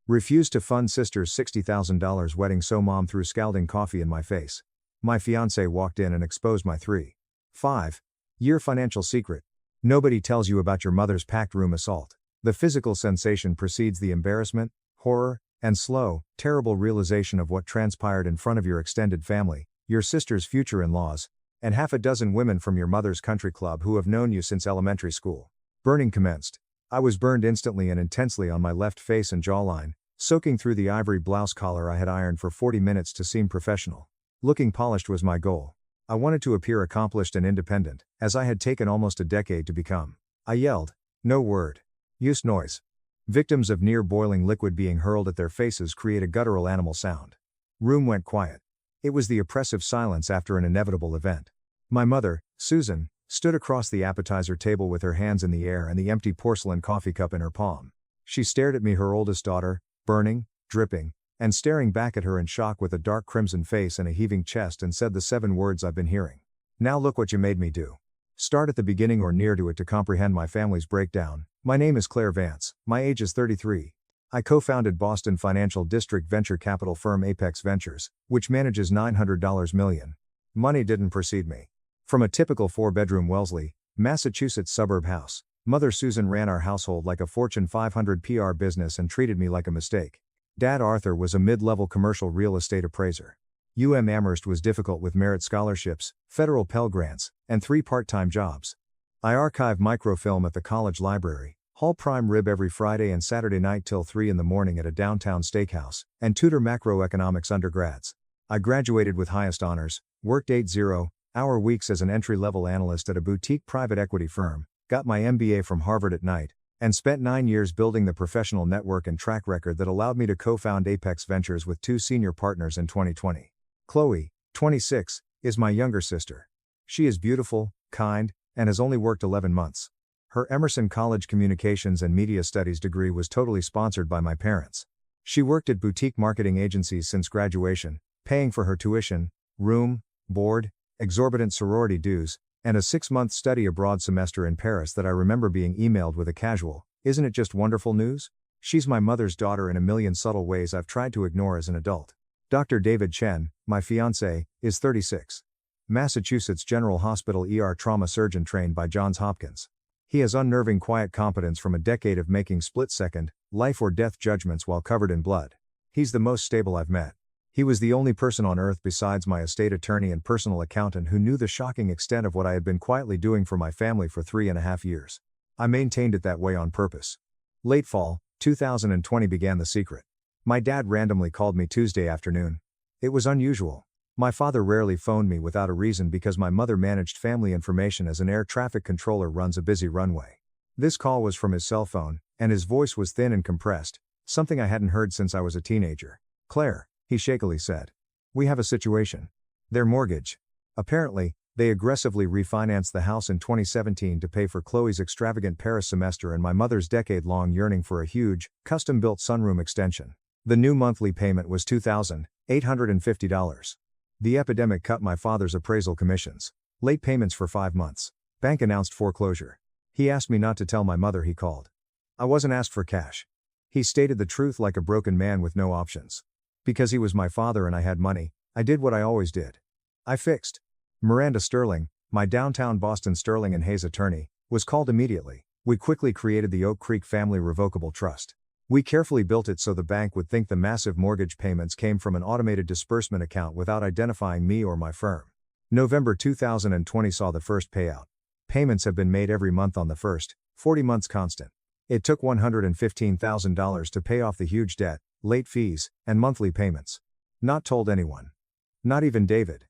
Refused to fund sister's $60,000 wedding, so mom threw scalding coffee in my face. My fiancé walked in and exposed my 3.5-year financial secret. Nobody tells you about your mother's packed room assault. The physical sensation precedes the embarrassment, horror, and slow, terrible realization of what transpired in front of your extended family, your sister's future in-laws, and half a dozen women from your mother's country club who have known you since elementary school. Burning commenced. I was burned instantly and intensely on my left face and jawline, soaking through the ivory blouse collar I had ironed for 40 minutes to seem professional. Looking polished was my goal. I wanted to appear accomplished and independent, as I had taken almost a decade to become. I yelled. No word. Use noise. Victims of near-boiling liquid being hurled at their faces create a guttural animal sound. Room went quiet. It was the oppressive silence after an inevitable event. My mother, Susan, stood across the appetizer table with her hands in the air and the empty porcelain coffee cup in her palm. She stared at me, her oldest daughter, burning, dripping, and staring back at her in shock with a dark crimson face and a heaving chest, and said the 7 words I've been hearing. Now look what you made me do. Start at the beginning or near to it to comprehend my family's breakdown. My name is Claire Vance, my age is 33. I co-founded Boston financial district venture capital firm Apex Ventures, which manages $900 million. Money didn't precede me. From a typical 4-bedroom Wellesley, Massachusetts suburb house, Mother Susan ran our household like a Fortune 500 PR business and treated me like a mistake. Dad Arthur was a mid-level commercial real estate appraiser. Amherst was difficult with merit scholarships, federal Pell Grants, and 3 part-time jobs. I archive microfilm at the college library, haul prime rib every Friday and Saturday night till 3 in the morning at a downtown steakhouse, and tutor macroeconomics undergrads. I graduated with highest honors, worked 8-0-hour weeks as an entry-level analyst at a boutique private equity firm, got my MBA from Harvard at night, and spent 9 years building the professional network and track record that allowed me to co-found Apex Ventures with 2 senior partners in 2020. Chloe, 26, is my younger sister. She is beautiful, kind, and has only worked 11 months. Her Emerson College Communications and Media Studies degree was totally sponsored by my parents. She worked at boutique marketing agencies since graduation, paying for her tuition, room, board, exorbitant sorority dues, and a 6-month study abroad semester in Paris that I remember being emailed with a casual, "Isn't it just wonderful news?" She's my mother's daughter in a million subtle ways I've tried to ignore as an adult. Dr. David Chen, my fiancé, is 36. Massachusetts General Hospital ER trauma surgeon trained by Johns Hopkins. He has unnerving quiet competence from a decade of making split-second, life-or-death judgments while covered in blood. He's the most stable I've met. He was the only person on earth besides my estate attorney and personal accountant who knew the shocking extent of what I had been quietly doing for my family for 3.5 years. I maintained it that way on purpose. Late fall, 2020 began the secret. My dad randomly called me Tuesday afternoon. It was unusual. My father rarely phoned me without a reason because my mother managed family information as an air traffic controller runs a busy runway. This call was from his cell phone, and his voice was thin and compressed, something I hadn't heard since I was a teenager. "Claire," he shakily said. "We have a situation. Their mortgage." Apparently, they aggressively refinanced the house in 2017 to pay for Chloe's extravagant Paris semester and my mother's decade-long yearning for a huge, custom-built sunroom extension. The new monthly payment was $2,850. The epidemic cut my father's appraisal commissions. Late payments for 5 months. Bank announced foreclosure. He asked me not to tell my mother he called. I wasn't asked for cash. He stated the truth like a broken man with no options. Because he was my father and I had money, I did what I always did. I fixed. Miranda Sterling, my downtown Boston Sterling and Hayes attorney, was called immediately. We quickly created the Oak Creek Family Revocable Trust. We carefully built it so the bank would think the massive mortgage payments came from an automated disbursement account without identifying me or my firm. November 2020 saw the first payout. Payments have been made every month on the first, 40 months constant. It took $115,000 to pay off the huge debt, late fees, and monthly payments. Not told anyone. Not even David.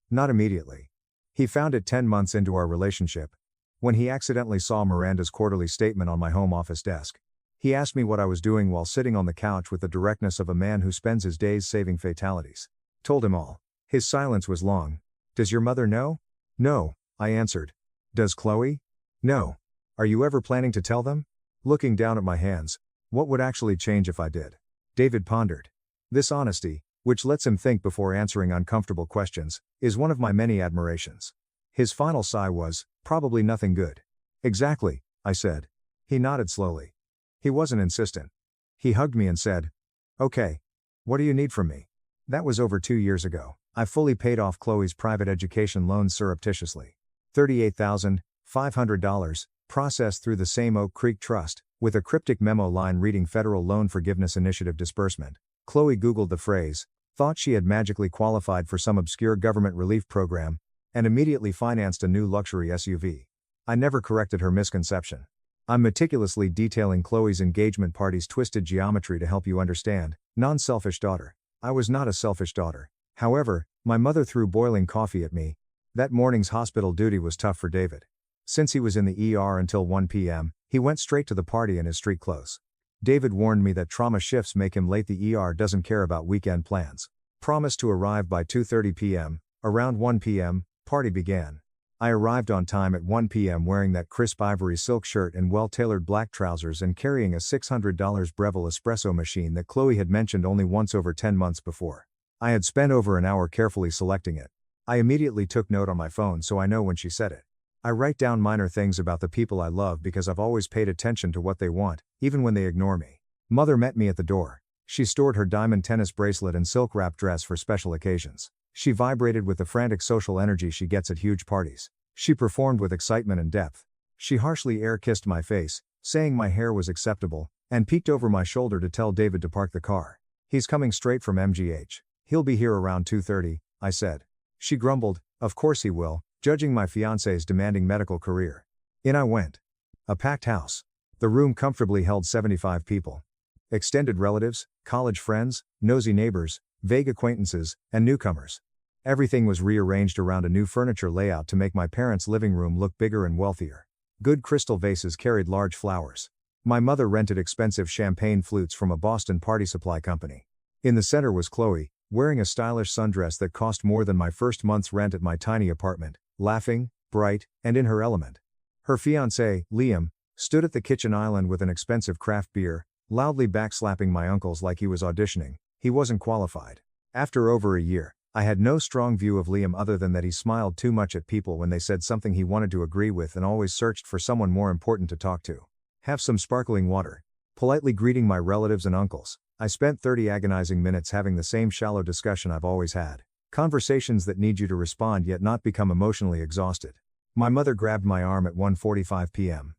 Not immediately. He found it 10 months into our relationship, when he accidentally saw Miranda's quarterly statement on my home office desk. He asked me what I was doing while sitting on the couch with the directness of a man who spends his days saving fatalities. Told him all. His silence was long. "Does your mother know?" "No," I answered. "Does Chloe?" "No." "Are you ever planning to tell them?" Looking down at my hands, what would actually change if I did? David pondered. This honesty, which lets him think before answering uncomfortable questions, is one of my many admirations. His final sigh was, "Probably nothing good." "Exactly," I said. He nodded slowly. He wasn't insistent. He hugged me and said, Okay. What do you need from me? That was over 2 years ago. I fully paid off Chloe's private education loans surreptitiously. $38,500, processed through the same Oak Creek Trust, with a cryptic memo line reading Federal Loan Forgiveness Initiative disbursement. Chloe Googled the phrase, thought she had magically qualified for some obscure government relief program, and immediately financed a new luxury SUV. I never corrected her misconception. I'm meticulously detailing Chloe's engagement party's twisted geometry to help you understand. Non-selfish daughter. I was not a selfish daughter. However, my mother threw boiling coffee at me. That morning's hospital duty was tough for David. Since he was in the ER until 1 p.m., he went straight to the party in his street clothes. David warned me that trauma shifts make him late. The ER doesn't care about weekend plans. Promised to arrive by 2:30 p.m. Around 1 p.m., party began. I arrived on time at 1 p.m. wearing that crisp ivory silk shirt and well-tailored black trousers and carrying a $600 Breville espresso machine that Chloe had mentioned only once over 10 months before. I had spent over an hour carefully selecting it. I immediately took note on my phone so I know when she said it. I write down minor things about the people I love because I've always paid attention to what they want, even when they ignore me. Mother met me at the door. She stored her diamond tennis bracelet and silk-wrapped dress for special occasions. She vibrated with the frantic social energy she gets at huge parties. She performed with excitement and depth. She harshly air-kissed my face, saying my hair was acceptable, and peeked over my shoulder to tell David to park the car. He's coming straight from MGH. He'll be here around 2:30, I said. She grumbled, of course he will, judging my fiancé's demanding medical career. In I went. A packed house. The room comfortably held 75 people. Extended relatives, college friends, nosy neighbors, vague acquaintances, and newcomers. Everything was rearranged around a new furniture layout to make my parents' living room look bigger and wealthier. Good crystal vases carried large flowers. My mother rented expensive champagne flutes from a Boston party supply company. In the center was Chloe, wearing a stylish sundress that cost more than my first month's rent at my tiny apartment, laughing, bright, and in her element. Her fiancé, Liam, stood at the kitchen island with an expensive craft beer, loudly backslapping my uncles like he was auditioning. He wasn't qualified. After over a year, I had no strong view of Liam other than that he smiled too much at people when they said something he wanted to agree with and always searched for someone more important to talk to. Have some sparkling water. Politely greeting my relatives and uncles, I spent 30 agonizing minutes having the same shallow discussion I've always had. Conversations that need you to respond yet not become emotionally exhausted. My mother grabbed my arm at 1:45 p.m.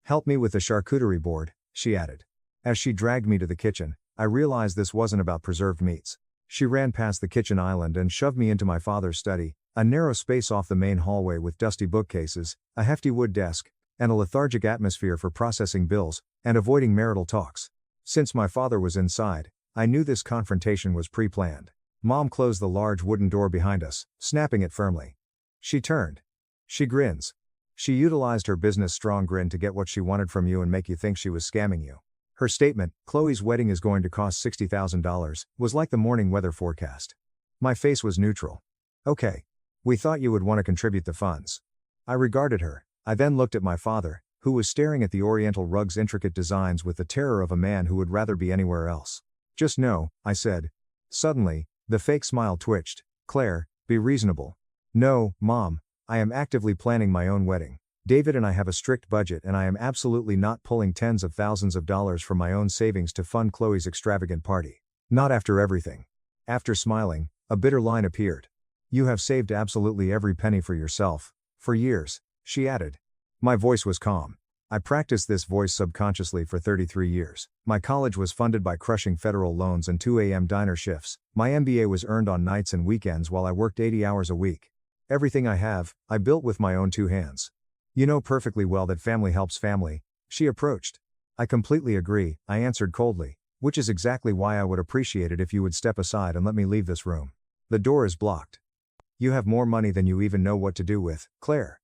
Help me with the charcuterie board, she added. As she dragged me to the kitchen, I realized this wasn't about preserved meats. She ran past the kitchen island and shoved me into my father's study, a narrow space off the main hallway with dusty bookcases, a hefty wood desk, and a lethargic atmosphere for processing bills and avoiding marital talks. Since my father was inside, I knew this confrontation was pre-planned. Mom closed the large wooden door behind us, snapping it firmly. She turned. She grins. She utilized her business strong grin to get what she wanted from you and make you think she was scamming you. Her statement, Chloe's wedding is going to cost $60,000, was like the morning weather forecast. My face was neutral. Okay. We thought you would want to contribute the funds. I regarded her. I then looked at my father, who was staring at the oriental rug's intricate designs with the terror of a man who would rather be anywhere else. Just no, I said. Suddenly, the fake smile twitched. Claire, be reasonable. No, Mom, I am actively planning my own wedding. David and I have a strict budget and I am absolutely not pulling tens of thousands of dollars from my own savings to fund Chloe's extravagant party. Not after everything. After smiling, a bitter line appeared. You have saved absolutely every penny for yourself, for years, she added. My voice was calm. I practiced this voice subconsciously for 33 years. My college was funded by crushing federal loans and 2 a.m. diner shifts. My MBA was earned on nights and weekends while I worked 80 hours a week. Everything I have, I built with my own two hands. You know perfectly well that family helps family, she approached. I completely agree, I answered coldly, which is exactly why I would appreciate it if you would step aside and let me leave this room. The door is blocked. You have more money than you even know what to do with, Claire.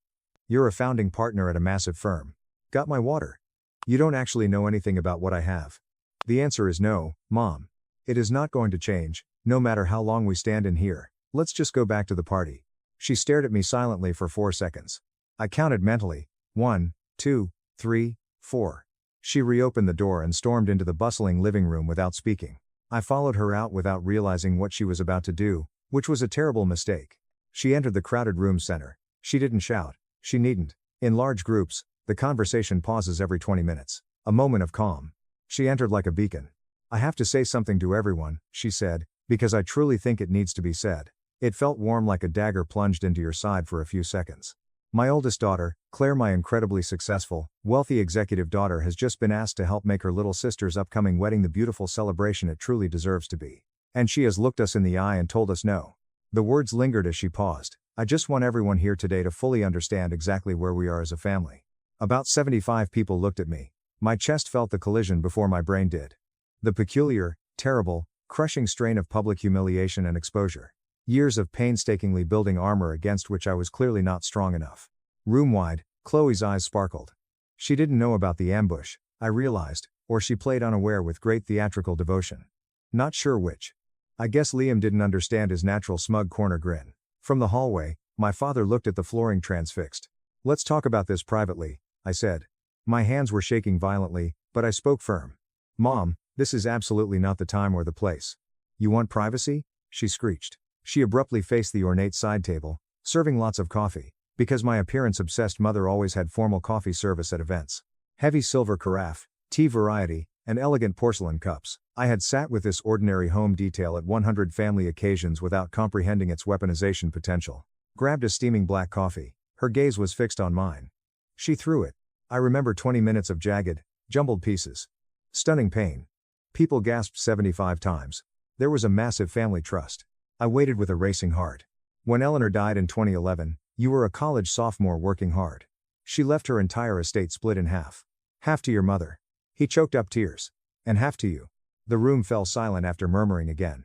You're a founding partner at a massive firm. Got my water? You don't actually know anything about what I have. The answer is no, Mom. It is not going to change, no matter how long we stand in here. Let's just go back to the party. She stared at me silently for 4 seconds. I counted mentally. 1, 2, 3, 4. She reopened the door and stormed into the bustling living room without speaking. I followed her out without realizing what she was about to do, which was a terrible mistake. She entered the crowded room center. She didn't shout. She needn't. In large groups, the conversation pauses every 20 minutes. A moment of calm. She entered like a beacon. "I have to say something to everyone," she said, "because I truly think it needs to be said." It felt warm like a dagger plunged into your side for a few seconds. My oldest daughter, Claire, my incredibly successful, wealthy executive daughter, has just been asked to help make her little sister's upcoming wedding the beautiful celebration it truly deserves to be. And she has looked us in the eye and told us no. The words lingered as she paused. "I just want everyone here today to fully understand exactly where we are as a family." About 75 people looked at me. My chest felt the collision before my brain did. The peculiar, terrible, crushing strain of public humiliation and exposure. Years of painstakingly building armor against which I was clearly not strong enough. Room-wide, Chloe's eyes sparkled. She didn't know about the ambush, I realized, or she played unaware with great theatrical devotion. Not sure which. I guess Liam didn't understand his natural smug corner grin. From the hallway, my father looked at the flooring transfixed. "Let's talk about this privately," I said. My hands were shaking violently, but I spoke firm. "Mom, this is absolutely not the time or the place." "You want privacy?" she screeched. She abruptly faced the ornate side table, serving lots of coffee, because my appearance-obsessed mother always had formal coffee service at events. Heavy silver carafe, tea variety, and elegant porcelain cups. I had sat with this ordinary home detail at 100 family occasions without comprehending its weaponization potential. Grabbed a steaming black coffee. Her gaze was fixed on mine. She threw it. I remember 20 minutes of jagged, jumbled pieces. Stunning pain. People gasped 75 times. There was a massive family trust. I waited with a racing heart. When Eleanor died in 2011, you were a college sophomore working hard. She left her entire estate split in half. Half to your mother. He choked up tears. And half to you. The room fell silent after murmuring again.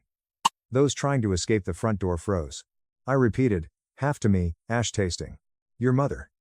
Those trying to escape the front door froze. I repeated, half to me, ash tasting. Your mother.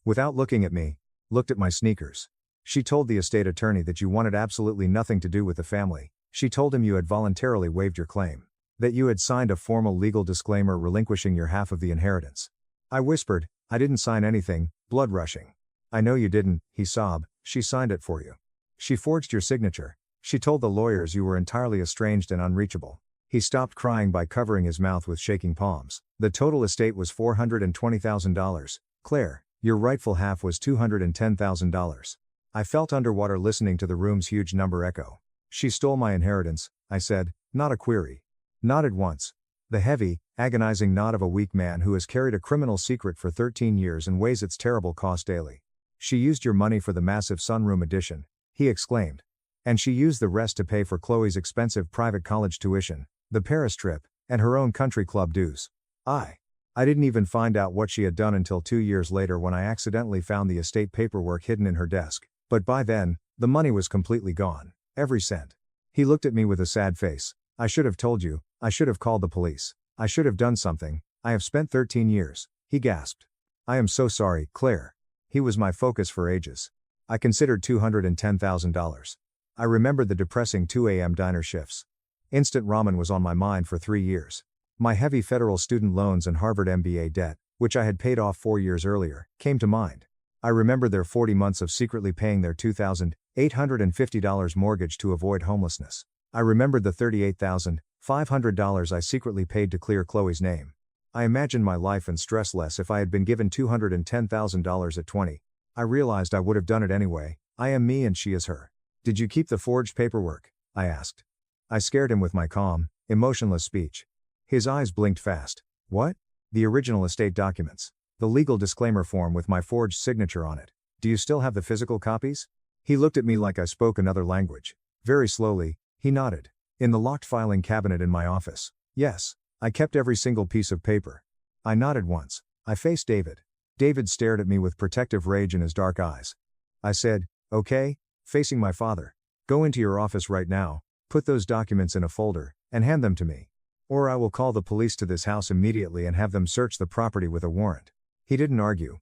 Without looking at me, looked at my sneakers. She told the estate attorney that you wanted absolutely nothing to do with the family. She told him you had voluntarily waived your claim. That you had signed a formal legal disclaimer relinquishing your half of the inheritance. I whispered, I didn't sign anything, blood rushing. I know you didn't, he sobbed, she signed it for you. She forged your signature. She told the lawyers you were entirely estranged and unreachable. He stopped crying by covering his mouth with shaking palms. The total estate was $420,000. Claire, your rightful half was $210,000. I felt underwater listening to the room's huge number echo. She stole my inheritance, I said, not a query. Nodded once. The heavy, agonizing nod of a weak man who has carried a criminal secret for 13 years and weighs its terrible cost daily. She used your money for the massive sunroom addition, he exclaimed. And she used the rest to pay for Chloe's expensive private college tuition, the Paris trip, and her own country club dues. I didn't even find out what she had done until 2 years later when I accidentally found the estate paperwork hidden in her desk. But by then, the money was completely gone. Every cent. He looked at me with a sad face. I should have told you, I should have called the police. I should have done something. I have spent 13 years, he gasped. I am so sorry, Claire. He was my focus for ages. I considered $210,000. I remembered the depressing 2 a.m. diner shifts. Instant ramen was on my mind for 3 years. My heavy federal student loans and Harvard MBA debt, which I had paid off 4 years earlier, came to mind. I remembered their 40 months of secretly paying their $2,850 mortgage to avoid homelessness. I remembered the $38,500 I secretly paid to clear Chloe's name. I imagined my life and stress less if I had been given $210,000 at 20. I realized I would have done it anyway. I am me and she is her. Did you keep the forged paperwork? I asked. I scared him with my calm, emotionless speech. His eyes blinked fast. What? The original estate documents. The legal disclaimer form with my forged signature on it. Do you still have the physical copies? He looked at me like I spoke another language. Very slowly, he nodded. In the locked filing cabinet in my office. Yes, I kept every single piece of paper. I nodded once. I faced David. David stared at me with protective rage in his dark eyes. I said, okay, facing my father. Go into your office right now, put those documents in a folder, and hand them to me. Or I will call the police to this house immediately and have them search the property with a warrant. He didn't argue.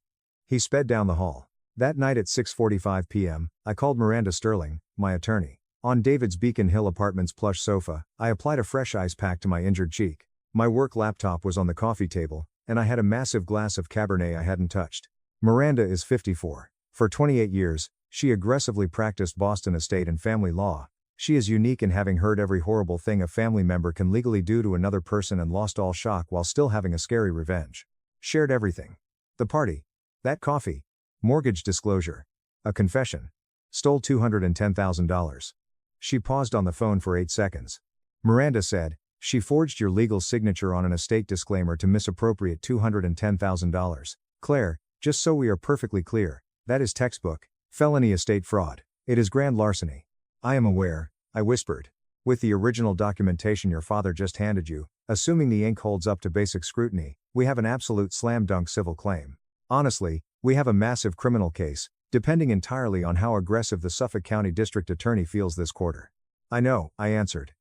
He sped down the hall. That night at 6:45 p.m., I called Miranda Sterling, my attorney. On David's Beacon Hill Apartments plush sofa, I applied a fresh ice pack to my injured cheek. My work laptop was on the coffee table, and I had a massive glass of Cabernet I hadn't touched. Miranda is 54. For 28 years, she aggressively practiced Boston estate and family law. She is unique in having heard every horrible thing a family member can legally do to another person and lost all shock while still having a scary revenge. Shared everything. The party. That coffee. Mortgage disclosure. A confession. Stole $210,000. She paused on the phone for 8 seconds. Miranda said, "She forged your legal signature on an estate disclaimer to misappropriate $210,000. Claire, just so we are perfectly clear, that is textbook felony estate fraud. It is grand larceny." "I am aware," I whispered. "With the original documentation your father just handed you, assuming the ink holds up to basic scrutiny, we have an absolute slam dunk civil claim. Honestly, we have a massive criminal case, depending entirely on how aggressive the Suffolk County District Attorney feels this quarter." "I know," I answered.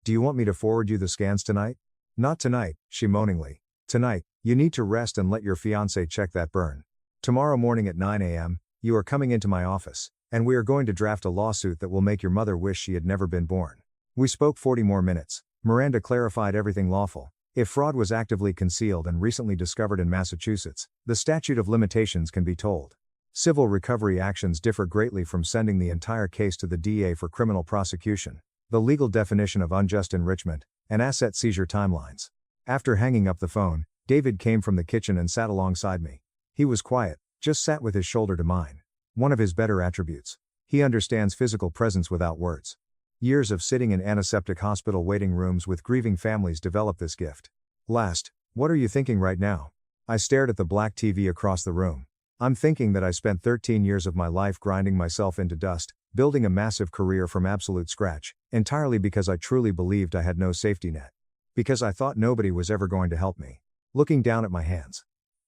"Do you want me to forward you the scans tonight?" "Not tonight," she moaningly. "Tonight, you need to rest and let your fiancé check that burn. Tomorrow morning at 9 a.m., you are coming into my office, and we are going to draft a lawsuit that will make your mother wish she had never been born." We spoke 40 more minutes. Miranda clarified everything lawful. If fraud was actively concealed and recently discovered in Massachusetts, the statute of limitations can be told. Civil recovery actions differ greatly from sending the entire case to the DA for criminal prosecution, the legal definition of unjust enrichment, and asset seizure timelines. After hanging up the phone, David came from the kitchen and sat alongside me. He was quiet, just sat with his shoulder to mine. One of his better attributes. He understands physical presence without words. Years of sitting in antiseptic hospital waiting rooms with grieving families develop this gift. "Last, what are you thinking right now?" I stared at the black TV across the room. "I'm thinking that I spent 13 years of my life grinding myself into dust, building a massive career from absolute scratch, entirely because I truly believed I had no safety net. Because I thought nobody was ever going to help me. Looking down at my hands.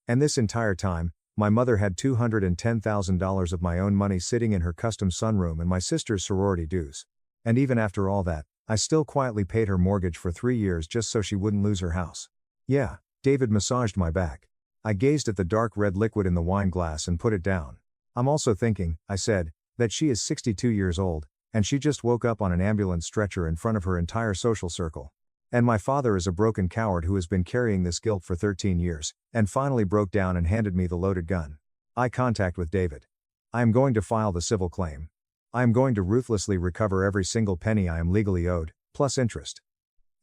And this entire time, my mother had $210,000 of my own money sitting in her custom sunroom and my sister's sorority dues. And even after all that, I still quietly paid her mortgage for 3 years just so she wouldn't lose her house." "Yeah." David massaged my back. I gazed at the dark red liquid in the wine glass and put it down. "I'm also thinking," I said, "that she is 62 years old, and she just woke up on an ambulance stretcher in front of her entire social circle. And my father is a broken coward who has been carrying this guilt for 13 years, and finally broke down and handed me the loaded gun." Eye contact with David. "I am going to file the civil claim. I am going to ruthlessly recover every single penny I am legally owed, plus interest.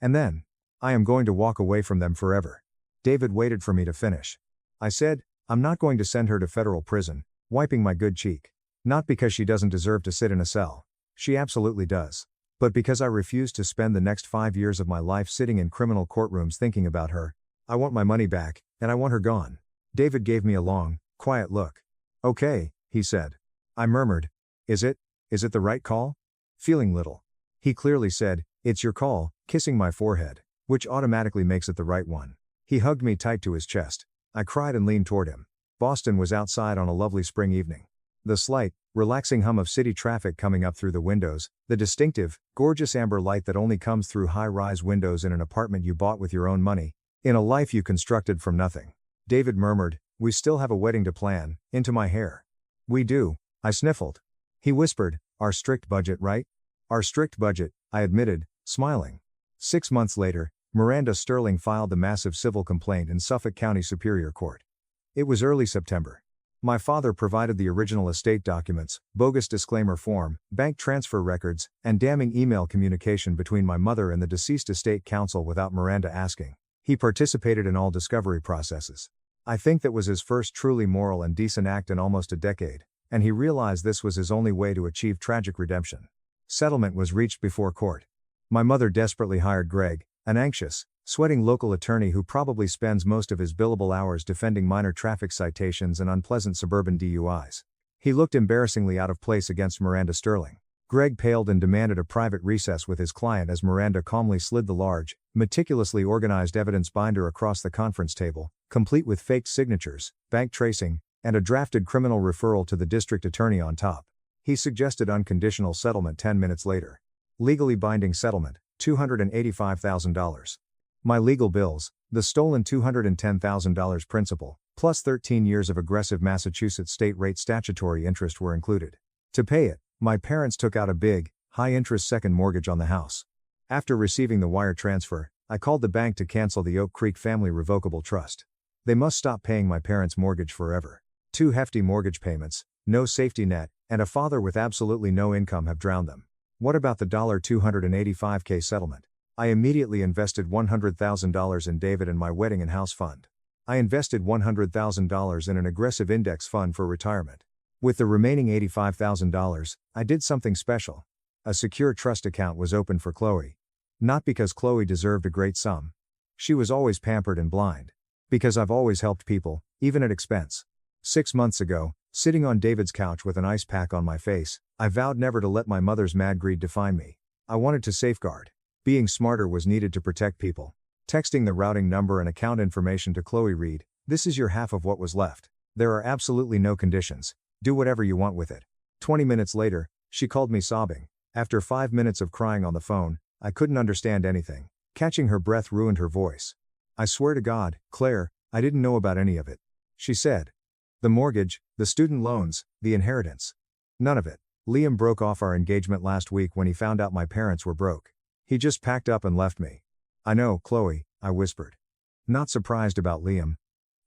And then, I am going to walk away from them forever." David waited for me to finish. I said, "I'm not going to send her to federal prison," wiping my good cheek. "Not because she doesn't deserve to sit in a cell. She absolutely does. But because I refuse to spend the next 5 years of my life sitting in criminal courtrooms thinking about her. I want my money back, and I want her gone." David gave me a long, quiet look. "Okay," he said. I murmured, Is it the right call?" Feeling little. He clearly said, "It's your call," kissing my forehead, which automatically makes it the right one. He hugged me tight to his chest. I cried and leaned toward him. Boston was outside on a lovely spring evening. The slight, relaxing hum of city traffic coming up through the windows, the distinctive, gorgeous amber light that only comes through high-rise windows in an apartment you bought with your own money, in a life you constructed from nothing. David murmured, "We still have a wedding to plan," into my hair. "We do," I sniffled. He whispered, "Our strict budget, right?" "Our strict budget," I admitted, smiling. 6 months later, Miranda Sterling filed the massive civil complaint in Suffolk County Superior Court. It was early September. My father provided the original estate documents, bogus disclaimer form, bank transfer records, and damning email communication between my mother and the deceased estate counsel without Miranda asking. He participated in all discovery processes. I think that was his first truly moral and decent act in almost a decade, and he realized this was his only way to achieve tragic redemption. Settlement was reached before court. My mother desperately hired Greg, an anxious, sweating local attorney who probably spends most of his billable hours defending minor traffic citations and unpleasant suburban DUIs. He looked embarrassingly out of place against Miranda Sterling. Greg paled and demanded a private recess with his client as Miranda calmly slid the large, meticulously organized evidence binder across the conference table, complete with faked signatures, bank tracing, and a drafted criminal referral to the district attorney on top. He suggested unconditional settlement 10 minutes later. Legally binding settlement, $285,000. My legal bills, the stolen $210,000 principal, plus 13 years of aggressive Massachusetts state rate statutory interest were included. To pay it, my parents took out a big, high-interest second mortgage on the house. After receiving the wire transfer, I called the bank to cancel the Oak Creek Family Revocable Trust. They must stop paying my parents' mortgage forever. 2 hefty mortgage payments, no safety net, and a father with absolutely no income have drowned them. What about the $285K settlement? I immediately invested $100,000 in David and my wedding and house fund. I invested $100,000 in an aggressive index fund for retirement. With the remaining $85,000, I did something special. A secure trust account was opened for Chloe. Not because Chloe deserved a great sum. She was always pampered and blind. Because I've always helped people, even at expense. 6 months ago, sitting on David's couch with an ice pack on my face, I vowed never to let my mother's mad greed define me. I wanted to safeguard. Being smarter was needed to protect people. Texting the routing number and account information to Chloe Reed, "This is your half of what was left. There are absolutely no conditions. Do whatever you want with it." 20 minutes later, she called me sobbing. After 5 minutes of crying on the phone, I couldn't understand anything. Catching her breath ruined her voice. "I swear to God, Claire, I didn't know about any of it." She said. "The mortgage, the student loans, the inheritance. None of it. Liam broke off our engagement last week when he found out my parents were broke. He just packed up and left me." "I know, Chloe," I whispered. Not surprised about Liam.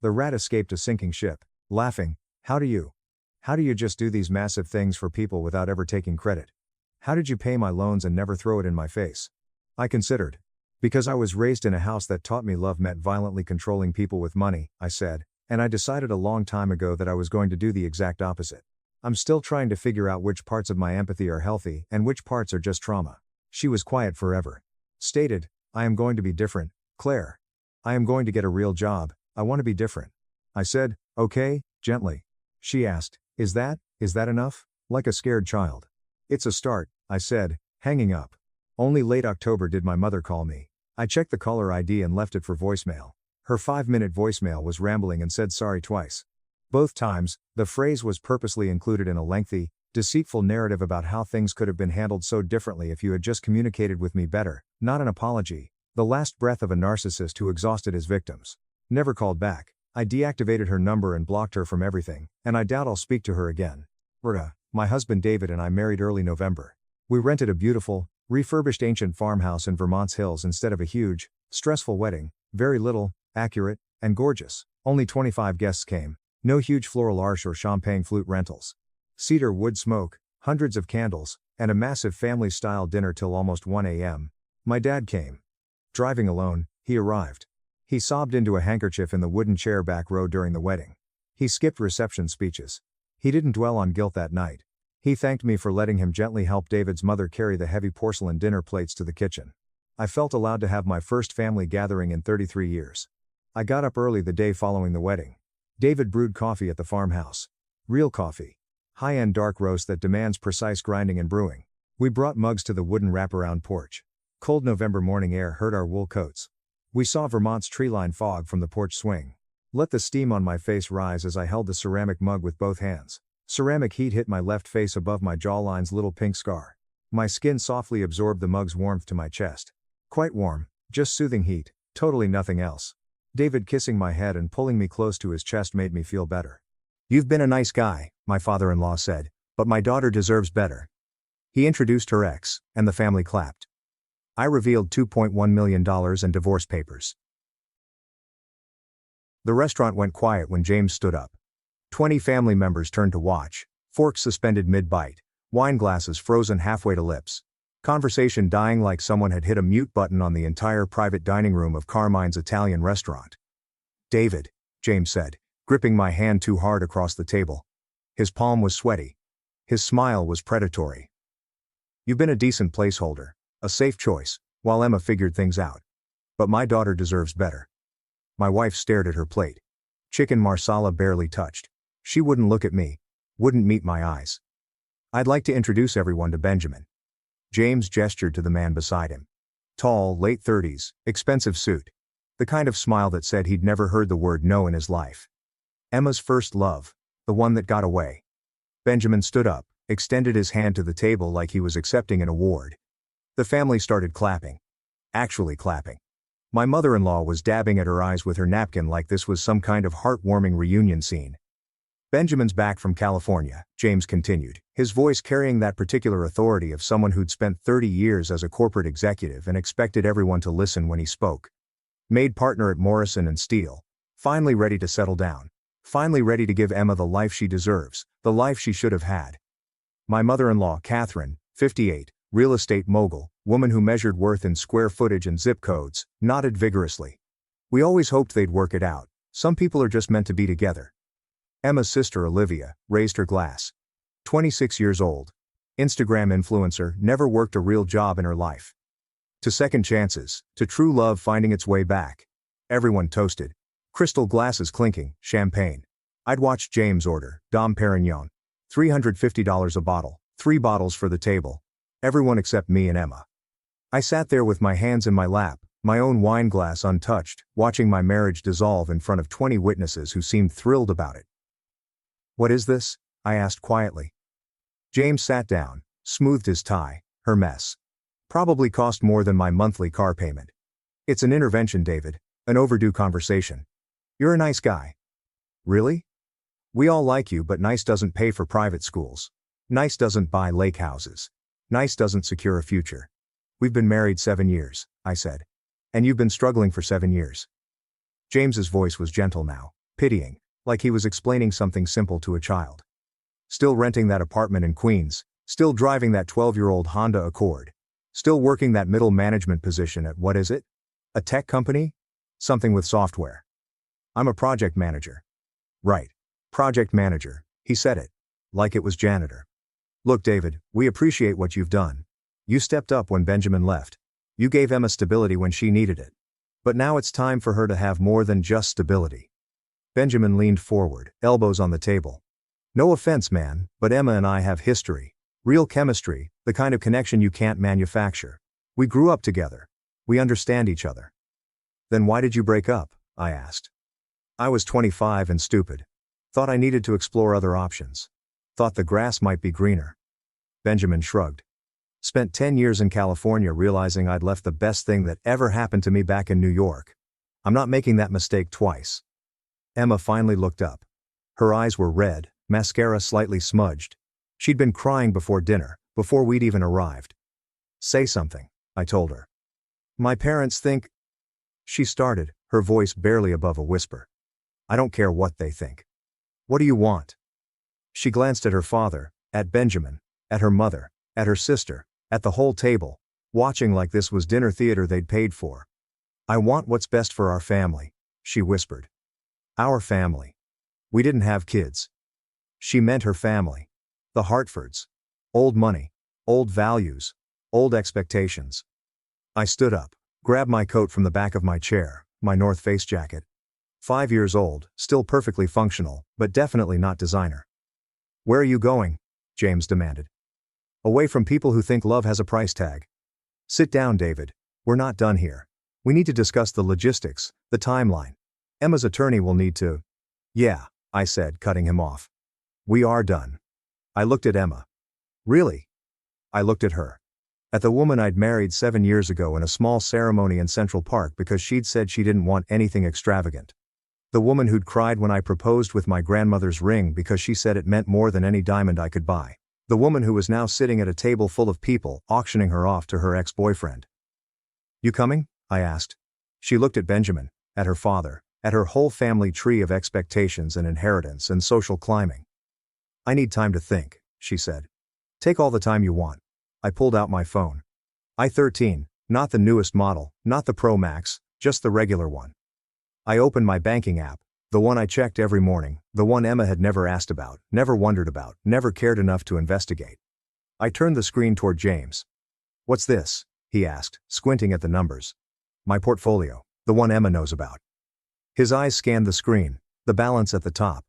The rat escaped a sinking ship. Laughing, How do you just do these massive things for people without ever taking credit? How did you pay my loans and never throw it in my face?" I considered. "Because I was raised in a house that taught me love meant violently controlling people with money," I said, "and I decided a long time ago that I was going to do the exact opposite. I'm still trying to figure out which parts of my empathy are healthy and which parts are just trauma." She was quiet forever. Stated, "I am going to be different, Claire. I am going to get a real job, I want to be different." I said, "Okay," gently. She asked, Is that enough?" Like a scared child. "It's a start," I said, hanging up. Only late October did my mother call me. I checked the caller ID and left it for voicemail. Her 5-minute voicemail was rambling and said sorry twice. Both times, the phrase was purposely included in a lengthy, deceitful narrative about how things could have been handled so differently if you had just communicated with me better, not an apology. The last breath of a narcissist who exhausted his victims. Never called back. I deactivated her number and blocked her from everything, and I doubt I'll speak to her again. My husband David and I married early November. We rented a beautiful, refurbished ancient farmhouse in Vermont's hills instead of a huge, stressful wedding. Very little, accurate, and gorgeous. Only 25 guests came. No huge floral arch or champagne flute rentals. Cedar wood smoke, hundreds of candles, and a massive family-style dinner till almost 1 a.m. My dad came. Driving alone, he arrived. He sobbed into a handkerchief in the wooden chair back row during the wedding. He skipped reception speeches. He didn't dwell on guilt that night. He thanked me for letting him gently help David's mother carry the heavy porcelain dinner plates to the kitchen. I felt allowed to have my first family gathering in 33 years. I got up early the day following the wedding. David brewed coffee at the farmhouse. Real coffee. High-end dark roast that demands precise grinding and brewing. We brought mugs to the wooden wraparound porch. Cold November morning air hurt our wool coats. We saw Vermont's tree-lined fog from the porch swing. Let the steam on my face rise as I held the ceramic mug with both hands. Ceramic heat hit my left face above my jawline's little pink scar. My skin softly absorbed the mug's warmth to my chest. Quite warm, just soothing heat, totally nothing else. David kissing my head and pulling me close to his chest made me feel better. "You've been a nice guy," my father-in-law said, "but my daughter deserves better." He introduced her ex, and the family clapped. I revealed $2.1 million and divorce papers. The restaurant went quiet when James stood up. 20 family members turned to watch, forks suspended mid-bite, wine glasses frozen halfway to lips. Conversation dying like someone had hit a mute button on the entire private dining room of Carmine's Italian restaurant. "David," James said, gripping my hand too hard across the table. His palm was sweaty. His smile was predatory. "You've been a decent placeholder, a safe choice, while Emma figured things out. But my daughter deserves better." My wife stared at her plate. Chicken marsala barely touched. She wouldn't look at me, wouldn't meet my eyes. "I'd like to introduce everyone to Benjamin." James gestured to the man beside him. Tall, late 30s, expensive suit. The kind of smile that said he'd never heard the word no in his life. Emma's first love, the one that got away. Benjamin stood up, extended his hand to the table like he was accepting an award. The family started clapping. Actually clapping. My mother-in-law was dabbing at her eyes with her napkin like this was some kind of heartwarming reunion scene. "Benjamin's back from California," James continued, his voice carrying that particular authority of someone who'd spent 30 years as a corporate executive and expected everyone to listen when he spoke. "Made partner at Morrison & Steele. Finally ready to settle down. Finally ready to give Emma the life she deserves, the life she should have had." My mother-in-law, Catherine, 58, real estate mogul, woman who measured worth in square footage and zip codes, nodded vigorously. "We always hoped they'd work it out. Some people are just meant to be together." Emma's sister Olivia raised her glass. 26 years old. Instagram influencer, never worked a real job in her life. To second chances, to true love finding its way back. Everyone toasted. Crystal glasses clinking, champagne. I'd watched James order, Dom Perignon. $350 a bottle, 3 bottles for the table. Everyone except me and Emma. I sat there with my hands in my lap, my own wine glass untouched, watching my marriage dissolve in front of 20 witnesses who seemed thrilled about it. "What is this?" I asked quietly. James sat down, smoothed his tie, her mess. "Probably cost more than my monthly car payment. It's an intervention, David, an overdue conversation. You're a nice guy." "Really? We all like you, but nice doesn't pay for private schools. Nice doesn't buy lake houses. Nice doesn't secure a future. We've been married 7 years," I said. "And you've been struggling for 7 years." James's voice was gentle now, pitying, like he was explaining something simple to a child. "Still renting that apartment in Queens, still driving that 12-year-old Honda Accord. Still working that middle management position at what is it? A tech company? Something with software. I'm a project manager." "Right. Project manager," he said it. Like it was janitor. "Look, David, we appreciate what you've done. You stepped up when Benjamin left. You gave Emma stability when she needed it. But now it's time for her to have more than just stability." Benjamin leaned forward, elbows on the table. "No offense, man, but Emma and I have history. Real chemistry, the kind of connection you can't manufacture. We grew up together. We understand each other." "Then why did you break up?" I asked. "I was 25 and stupid. Thought I needed to explore other options. Thought the grass might be greener." Benjamin shrugged. "Spent 10 years in California realizing I'd left the best thing that ever happened to me back in New York. I'm not making that mistake twice." Emma finally looked up. Her eyes were red, mascara slightly smudged. She'd been crying before dinner, before we'd even arrived. "Say something," I told her. "My parents think—" She started, her voice barely above a whisper. "I don't care what they think. What do you want?" She glanced at her father, at Benjamin, at her mother, at her sister, at the whole table, watching like this was dinner theater they'd paid for. "I want what's best for our family," she whispered. Our family. We didn't have kids. She meant her family. The Hartfords. Old money. Old values. Old expectations. I stood up, grabbed my coat from the back of my chair, my North Face jacket. 5 years old, still perfectly functional, but definitely not designer. "Where are you going?" James demanded. "Away from people who think love has a price tag." "Sit down, David. We're not done here. We need to discuss the logistics, the timeline. Emma's attorney will need to—" "Yeah," I said, cutting him off. "We are done." I looked at Emma. "Really?" I looked at her. At the woman I'd married 7 years ago in a small ceremony in Central Park because she'd said she didn't want anything extravagant. The woman who'd cried when I proposed with my grandmother's ring because she said it meant more than any diamond I could buy. The woman who was now sitting at a table full of people, auctioning her off to her ex-boyfriend. "You coming?" I asked. She looked at Benjamin, at her father, at her whole family tree of expectations and inheritance and social climbing. "I need time to think," she said. "Take all the time you want." I pulled out my phone. i13, not the newest model, not the Pro Max, just the regular one. I opened my banking app, the one I checked every morning, the one Emma had never asked about, never wondered about, never cared enough to investigate. I turned the screen toward James. "What's this?" he asked, squinting at the numbers. "My portfolio, the one Emma knows about." His eyes scanned the screen, the balance at the top.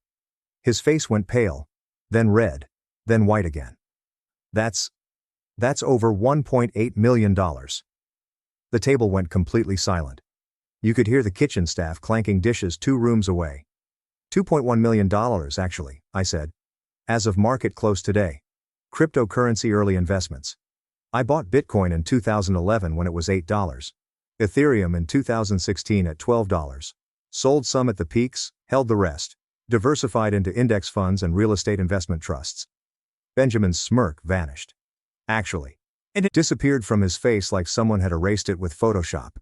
His face went pale, then red, then white again. That's over $1.8 million. The table went completely silent. You could hear the kitchen staff clanking dishes 2 rooms away. $2.1 million actually, I said. As of market close today. Cryptocurrency early investments. I bought Bitcoin in 2011 when it was $8. Ethereum in 2016 at $12. Sold some at the peaks, held the rest. Diversified into index funds and real estate investment trusts. Benjamin's smirk vanished. Actually. And it disappeared from his face like someone had erased it with Photoshop.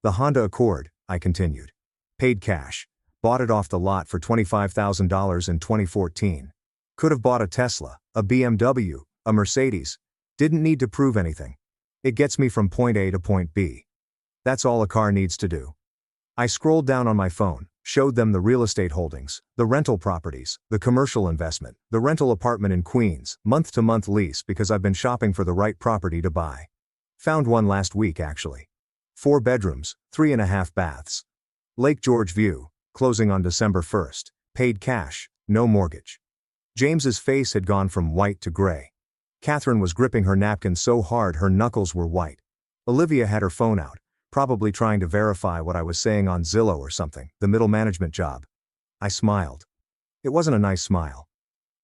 The Honda Accord, I continued. Paid cash. Bought it off the lot for $25,000 in 2014. Could have bought a Tesla, a BMW, a Mercedes. Didn't need to prove anything. It gets me from point A to point B. That's all a car needs to do. I scrolled down on my phone, Showed them the real estate holdings, the rental properties, the commercial investment, the rental apartment in Queens, month-to-month lease because I've been shopping for the right property to buy. Found one last week actually. 4 bedrooms, 3.5 baths. Lake George view, closing on December 1st, paid cash, no mortgage. James's face had gone from white to gray. Catherine was gripping her napkin so hard her knuckles were white. Olivia had her phone out, probably trying to verify what I was saying on Zillow or something, the middle management job. I smiled. It wasn't a nice smile.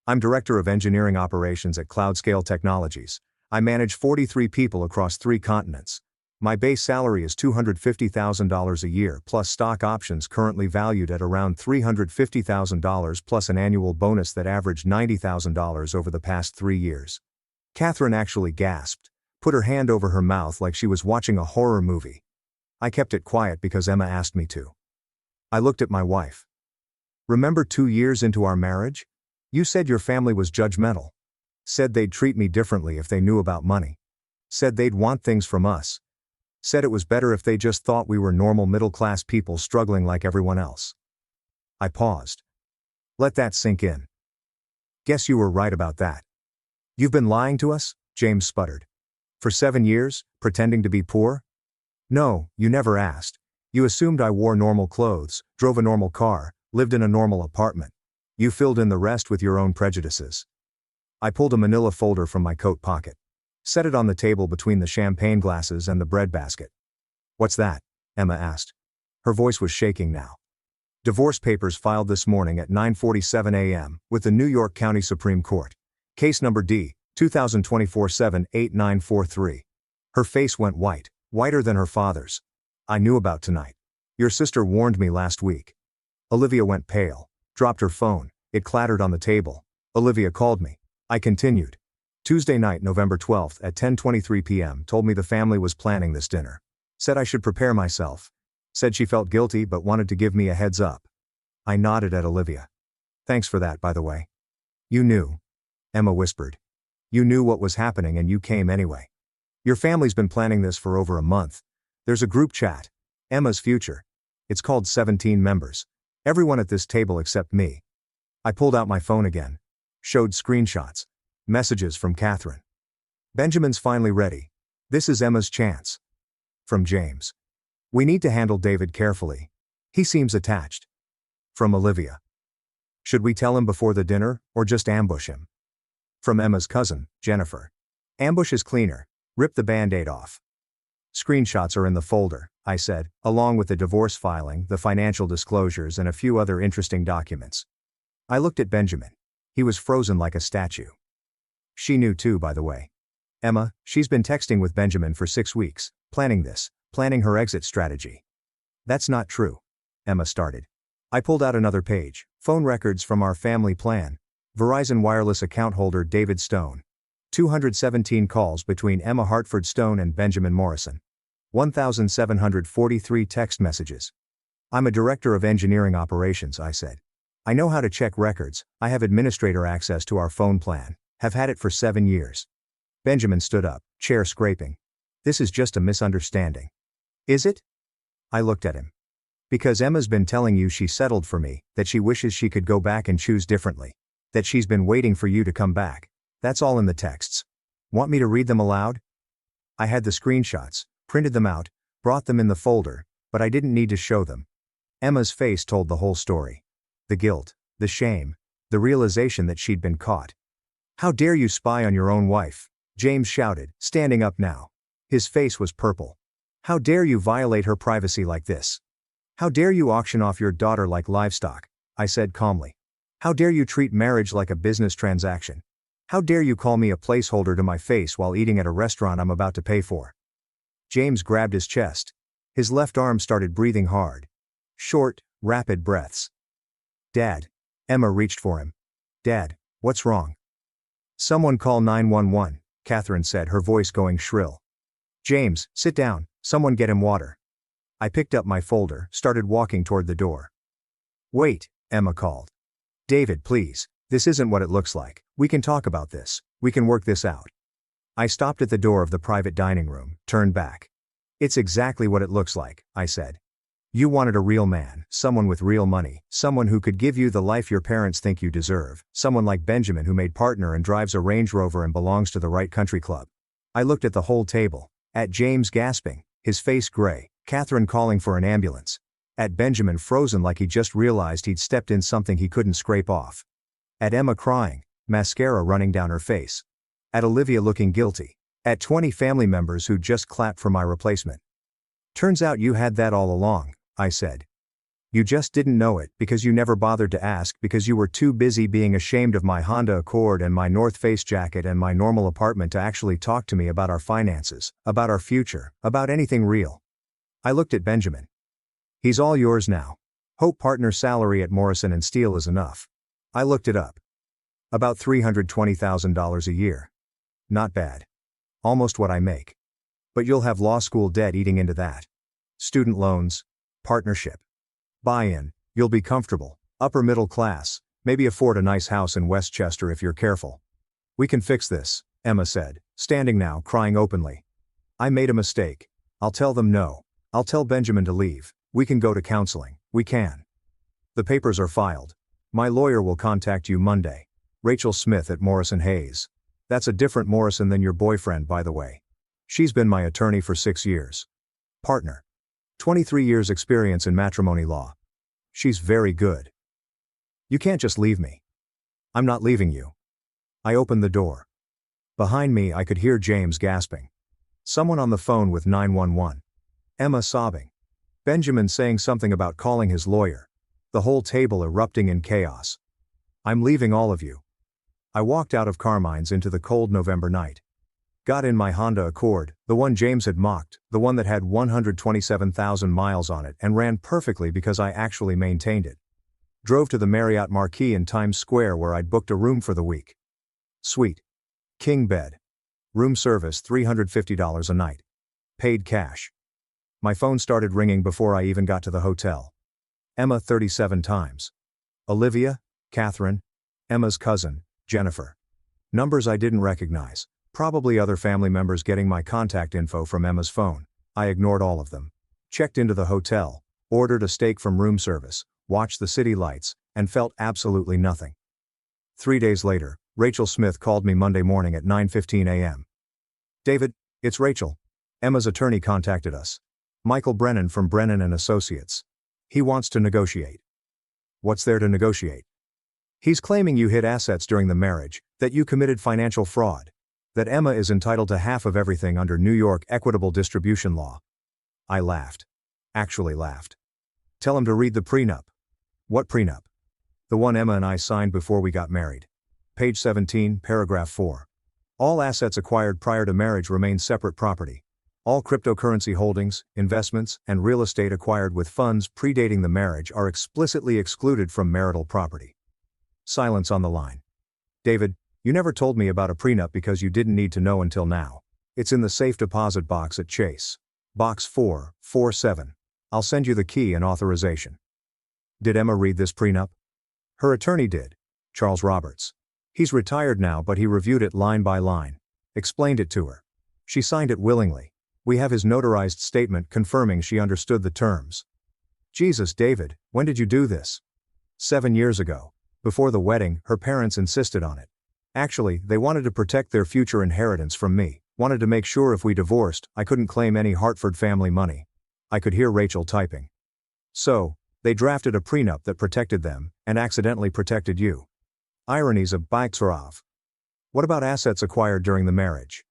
I'm Director of Engineering Operations at Cloudscale Technologies. I manage 43 people across 3 continents. My base salary is $250,000 a year plus stock options currently valued at around $350,000 plus an annual bonus that averaged $90,000 over the past 3 years. Catherine actually gasped, put her hand over her mouth like she was watching a horror movie. I kept it quiet because Emma asked me to. I looked at my wife. Remember 2 years into our marriage? You said your family was judgmental. Said they'd treat me differently if they knew about money. Said they'd want things from us. Said it was better if they just thought we were normal middle-class people struggling like everyone else. I paused. Let that sink in. Guess you were right about that. You've been lying to us? James sputtered. For 7 years, pretending to be poor? No, you never asked. You assumed I wore normal clothes, drove a normal car, lived in a normal apartment. You filled in the rest with your own prejudices. I pulled a manila folder from my coat pocket. Set it on the table between the champagne glasses and the bread basket. What's that? Emma asked. Her voice was shaking now. Divorce papers filed this morning at 9:47 a.m. with the New York County Supreme Court. Case number D, 2024-78943. Her face went white. Whiter than her father's. I knew about tonight. Your sister warned me last week. Olivia went pale, dropped her phone, it clattered on the table. Olivia called me. I continued. Tuesday night, November 12th at 10:23 p.m. told me the family was planning this dinner. Said I should prepare myself. Said she felt guilty but wanted to give me a heads up. I nodded at Olivia. Thanks for that, by the way. You knew. Emma whispered. You knew what was happening and you came anyway. Your family's been planning this for over a month. There's a group chat. Emma's Future. It's called 17 members. Everyone at this table except me. I pulled out my phone again. Showed screenshots. Messages from Catherine. Benjamin's finally ready. This is Emma's chance. From James. We need to handle David carefully. He seems attached. From Olivia. Should we tell him before the dinner, or just ambush him? From Emma's cousin, Jennifer. Ambush is cleaner. Rip the band-aid off. Screenshots are in the folder, I said, along with the divorce filing, the financial disclosures and a few other interesting documents. I looked at Benjamin. He was frozen like a statue. She knew too, by the way. Emma, she's been texting with Benjamin for 6 weeks, planning her exit strategy. That's not true. Emma started. I pulled out another page, phone records from our family plan. Verizon Wireless account holder David Stone. 217 calls between Emma Hartford Stone and Benjamin Morrison. 1,743 text messages. I'm a director of engineering operations, I said. I know how to check records, I have administrator access to our phone plan, have had it for 7 years. Benjamin stood up, chair scraping. This is just a misunderstanding. Is it? I looked at him. Because Emma's been telling you she settled for me, that she wishes she could go back and choose differently. That she's been waiting for you to come back. That's all in the texts. Want me to read them aloud? I had the screenshots, printed them out, brought them in the folder, but I didn't need to show them. Emma's face told the whole story. The guilt, the shame, the realization that she'd been caught. How dare you spy on your own wife? James shouted, standing up now. His face was purple. How dare you violate her privacy like this? How dare you auction off your daughter like livestock? I said calmly. How dare you treat marriage like a business transaction? How dare you call me a placeholder to my face while eating at a restaurant I'm about to pay for? James grabbed his chest. His left arm started breathing hard. Short, rapid breaths. Dad. Emma reached for him. Dad, what's wrong? Someone call 911, Catherine said, her voice going shrill. James, sit down, someone get him water. I picked up my folder, started walking toward the door. Wait, Emma called. David, please, this isn't what it looks like. We can talk about this. We can work this out. I stopped at the door of the private dining room, turned back. It's exactly what it looks like, I said. You wanted a real man, someone with real money, someone who could give you the life your parents think you deserve, someone like Benjamin who made partner and drives a Range Rover and belongs to the right country club. I looked at the whole table. At James gasping, his face gray, Catherine calling for an ambulance. At Benjamin frozen like he just realized he'd stepped in something he couldn't scrape off. At Emma crying, mascara running down her face. At Olivia looking guilty. At 20 family members who just clapped for my replacement. Turns out you had that all along, I said. You just didn't know it because you never bothered to ask because you were too busy being ashamed of my Honda Accord and my North Face jacket and my normal apartment to actually talk to me about our finances, about our future, about anything real. I looked at Benjamin. He's all yours now. Hope partner salary at Morrison & Steele is enough. I looked it up. About $320,000 a year. Not bad. Almost what I make. But you'll have law school debt eating into that. Student loans. Partnership. Buy-in, you'll be comfortable, upper middle class, maybe afford a nice house in Westchester if you're careful. We can fix this, Emma said, standing now crying openly. I made a mistake. I'll tell them no. I'll tell Benjamin to leave. We can go to counseling. We can. The papers are filed. My lawyer will contact you Monday. Rachel Smith at Morrison Hayes. That's a different Morrison than your boyfriend, by the way. She's been my attorney for 6 years. Partner. 23 years experience in matrimony law. She's very good. You can't just leave me. I'm not leaving you. I opened the door. Behind me I could hear James gasping. Someone on the phone with 911. Emma sobbing. Benjamin saying something about calling his lawyer. The whole table erupting in chaos. I'm leaving all of you. I walked out of Carmine's into the cold November night. Got in my Honda Accord, the one James had mocked, the one that had 127,000 miles on it and ran perfectly because I actually maintained it. Drove to the Marriott Marquis in Times Square where I'd booked a room for the week. Suite. King bed. Room service $350 a night. Paid cash. My phone started ringing before I even got to the hotel. Emma 37 times. Olivia, Catherine, Emma's cousin, Jennifer. Numbers I didn't recognize. Probably other family members getting my contact info from Emma's phone. I ignored all of them. Checked into the hotel, ordered a steak from room service, watched the city lights, and felt absolutely nothing. 3 days later, Rachel Smith called me Monday morning at 9:15 a.m. David, it's Rachel. Emma's attorney contacted us. Michael Brennan from Brennan & Associates. He wants to negotiate. What's there to negotiate? He's claiming you hid assets during the marriage, that you committed financial fraud. That Emma is entitled to half of everything under New York equitable distribution law. I laughed. Actually laughed. Tell him to read the prenup. What prenup? The one Emma and I signed before we got married. Page 17, paragraph 4. All assets acquired prior to marriage remain separate property. All cryptocurrency holdings, investments, and real estate acquired with funds predating the marriage are explicitly excluded from marital property. Silence on the line. David, you never told me about a prenup because you didn't need to know until now. It's in the safe deposit box at Chase. Box 447. I'll send you the key and authorization. Did Emma read this prenup? Her attorney did. Charles Roberts. He's retired now, but he reviewed it line by line. Explained it to her. She signed it willingly. We have his notarized statement confirming she understood the terms. Jesus, David, when did you do this? 7 years ago. Before the wedding, her parents insisted on it. Actually, they wanted to protect their future inheritance from me, wanted to make sure if we divorced, I couldn't claim any Hartford family money. I could hear Rachel typing. So, they drafted a prenup that protected them, and accidentally protected you. Ironies of Bikesarov. What about assets acquired during the marriage?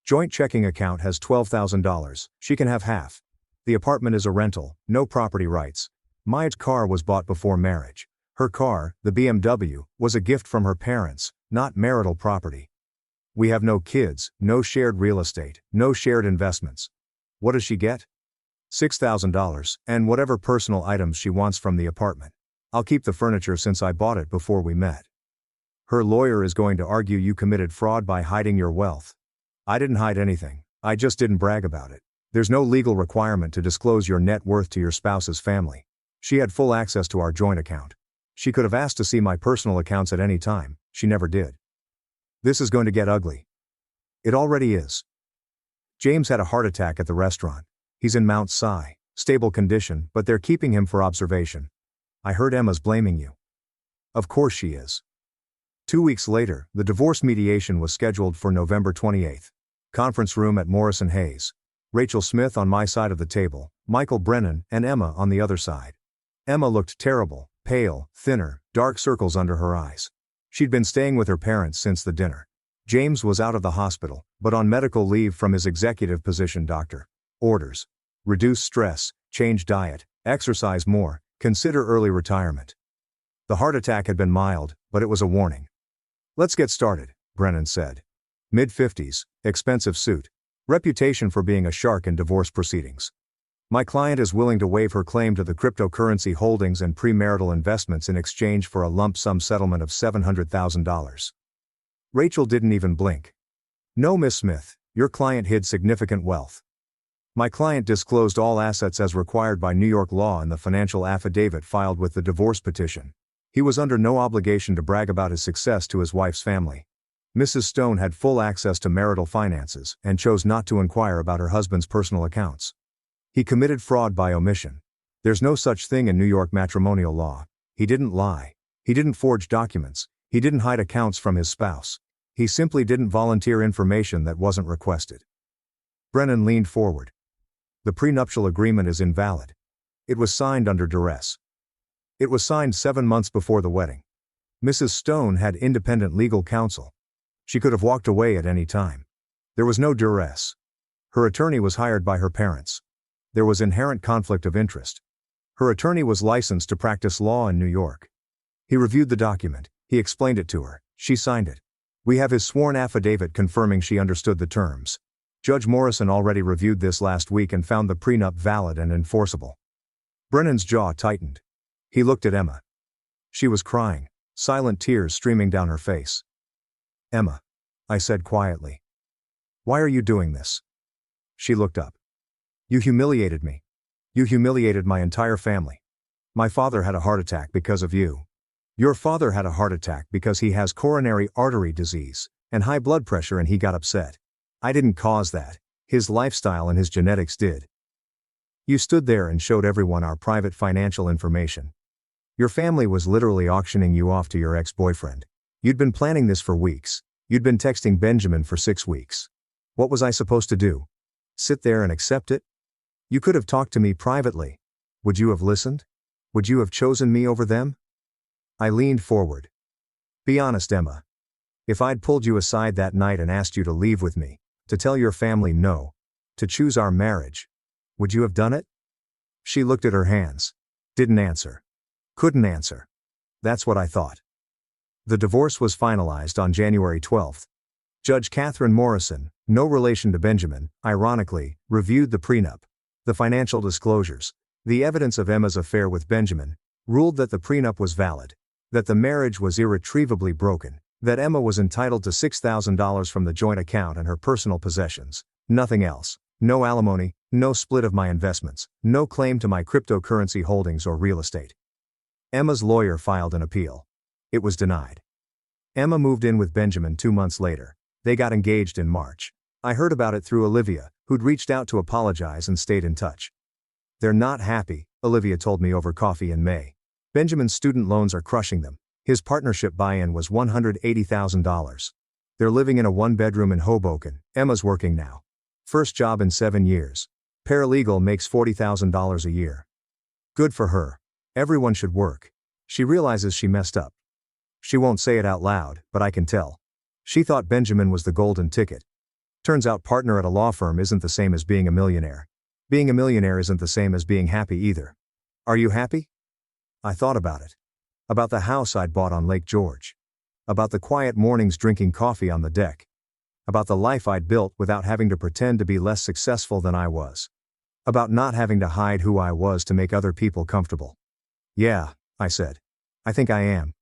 Joint checking account has $12,000, she can have half. The apartment is a rental, no property rights. My car was bought before marriage. Her car, the BMW, was a gift from her parents, not marital property. We have no kids, no shared real estate, no shared investments. What does she get? $6,000, and whatever personal items she wants from the apartment. I'll keep the furniture since I bought it before we met. Her lawyer is going to argue you committed fraud by hiding your wealth. I didn't hide anything, I just didn't brag about it. There's no legal requirement to disclose your net worth to your spouse's family. She had full access to our joint account. She could have asked to see my personal accounts at any time, she never did. This is going to get ugly. It already is. James had a heart attack at the restaurant. He's in Mount Si. Stable condition, but they're keeping him for observation. I heard Emma's blaming you. Of course she is. 2 weeks later, the divorce mediation was scheduled for November 28. Conference room at Morrison Hayes. Rachel Smith on my side of the table, Michael Brennan and Emma on the other side. Emma looked terrible, pale, thinner, dark circles under her eyes. She'd been staying with her parents since the dinner. James was out of the hospital, but on medical leave from his executive position doctor. Orders. Reduce stress, change diet, exercise more, consider early retirement. The heart attack had been mild, but it was a warning. Let's get started, Brennan said. Mid-50s, expensive suit. Reputation for being a shark in divorce proceedings. My client is willing to waive her claim to the cryptocurrency holdings and premarital investments in exchange for a lump sum settlement of $700,000. Rachel didn't even blink. No, Miss Smith, your client hid significant wealth. My client disclosed all assets as required by New York law in the financial affidavit filed with the divorce petition. He was under no obligation to brag about his success to his wife's family. Mrs. Stone had full access to marital finances and chose not to inquire about her husband's personal accounts. He committed fraud by omission. There's no such thing in New York matrimonial law. He didn't lie. He didn't forge documents. He didn't hide accounts from his spouse. He simply didn't volunteer information that wasn't requested. Brennan leaned forward. The prenuptial agreement is invalid. It was signed under duress. It was signed 7 months before the wedding. Mrs. Stone had independent legal counsel. She could have walked away at any time. There was no duress. Her attorney was hired by her parents. There was inherent conflict of interest. Her attorney was licensed to practice law in New York. He reviewed the document, he explained it to her, she signed it. We have his sworn affidavit confirming she understood the terms. Judge Morrison already reviewed this last week and found the prenup valid and enforceable. Brennan's jaw tightened. He looked at Emma. She was crying, silent tears streaming down her face. Emma, I said quietly. Why are you doing this? She looked up. You humiliated me. You humiliated my entire family. My father had a heart attack because of you. Your father had a heart attack because he has coronary artery disease and high blood pressure and he got upset. I didn't cause that. His lifestyle and his genetics did. You stood there and showed everyone our private financial information. Your family was literally auctioning you off to your ex-boyfriend. You'd been planning this for weeks. You'd been texting Benjamin for 6 weeks. What was I supposed to do? Sit there and accept it? You could have talked to me privately. Would you have listened? Would you have chosen me over them? I leaned forward. Be honest, Emma. If I'd pulled you aside that night and asked you to leave with me, to tell your family no, to choose our marriage, would you have done it? She looked at her hands. Didn't answer. Couldn't answer. That's what I thought. The divorce was finalized on January 12. Judge Catherine Morrison, no relation to Benjamin, ironically, reviewed the prenup, the financial disclosures, the evidence of Emma's affair with Benjamin, ruled that the prenup was valid, that the marriage was irretrievably broken, that Emma was entitled to $6,000 from the joint account and her personal possessions, nothing else, no alimony, no split of my investments, no claim to my cryptocurrency holdings or real estate. Emma's lawyer filed an appeal. It was denied. Emma moved in with Benjamin 2 months later. They got engaged in March. I heard about it through Olivia, who'd reached out to apologize and stayed in touch. They're not happy, Olivia told me over coffee in May. Benjamin's student loans are crushing them. His partnership buy-in was $180,000. They're living in a 1-bedroom in Hoboken. Emma's working now. First job in 7 years. Paralegal makes $40,000 a year. Good for her. Everyone should work. She realizes she messed up. She won't say it out loud, but I can tell. She thought Benjamin was the golden ticket. Turns out partner at a law firm isn't the same as being a millionaire. Being a millionaire isn't the same as being happy either. Are you happy? I thought about it. About the house I'd bought on Lake George. About the quiet mornings drinking coffee on the deck. About the life I'd built without having to pretend to be less successful than I was. About not having to hide who I was to make other people comfortable. Yeah, I said. I think I am.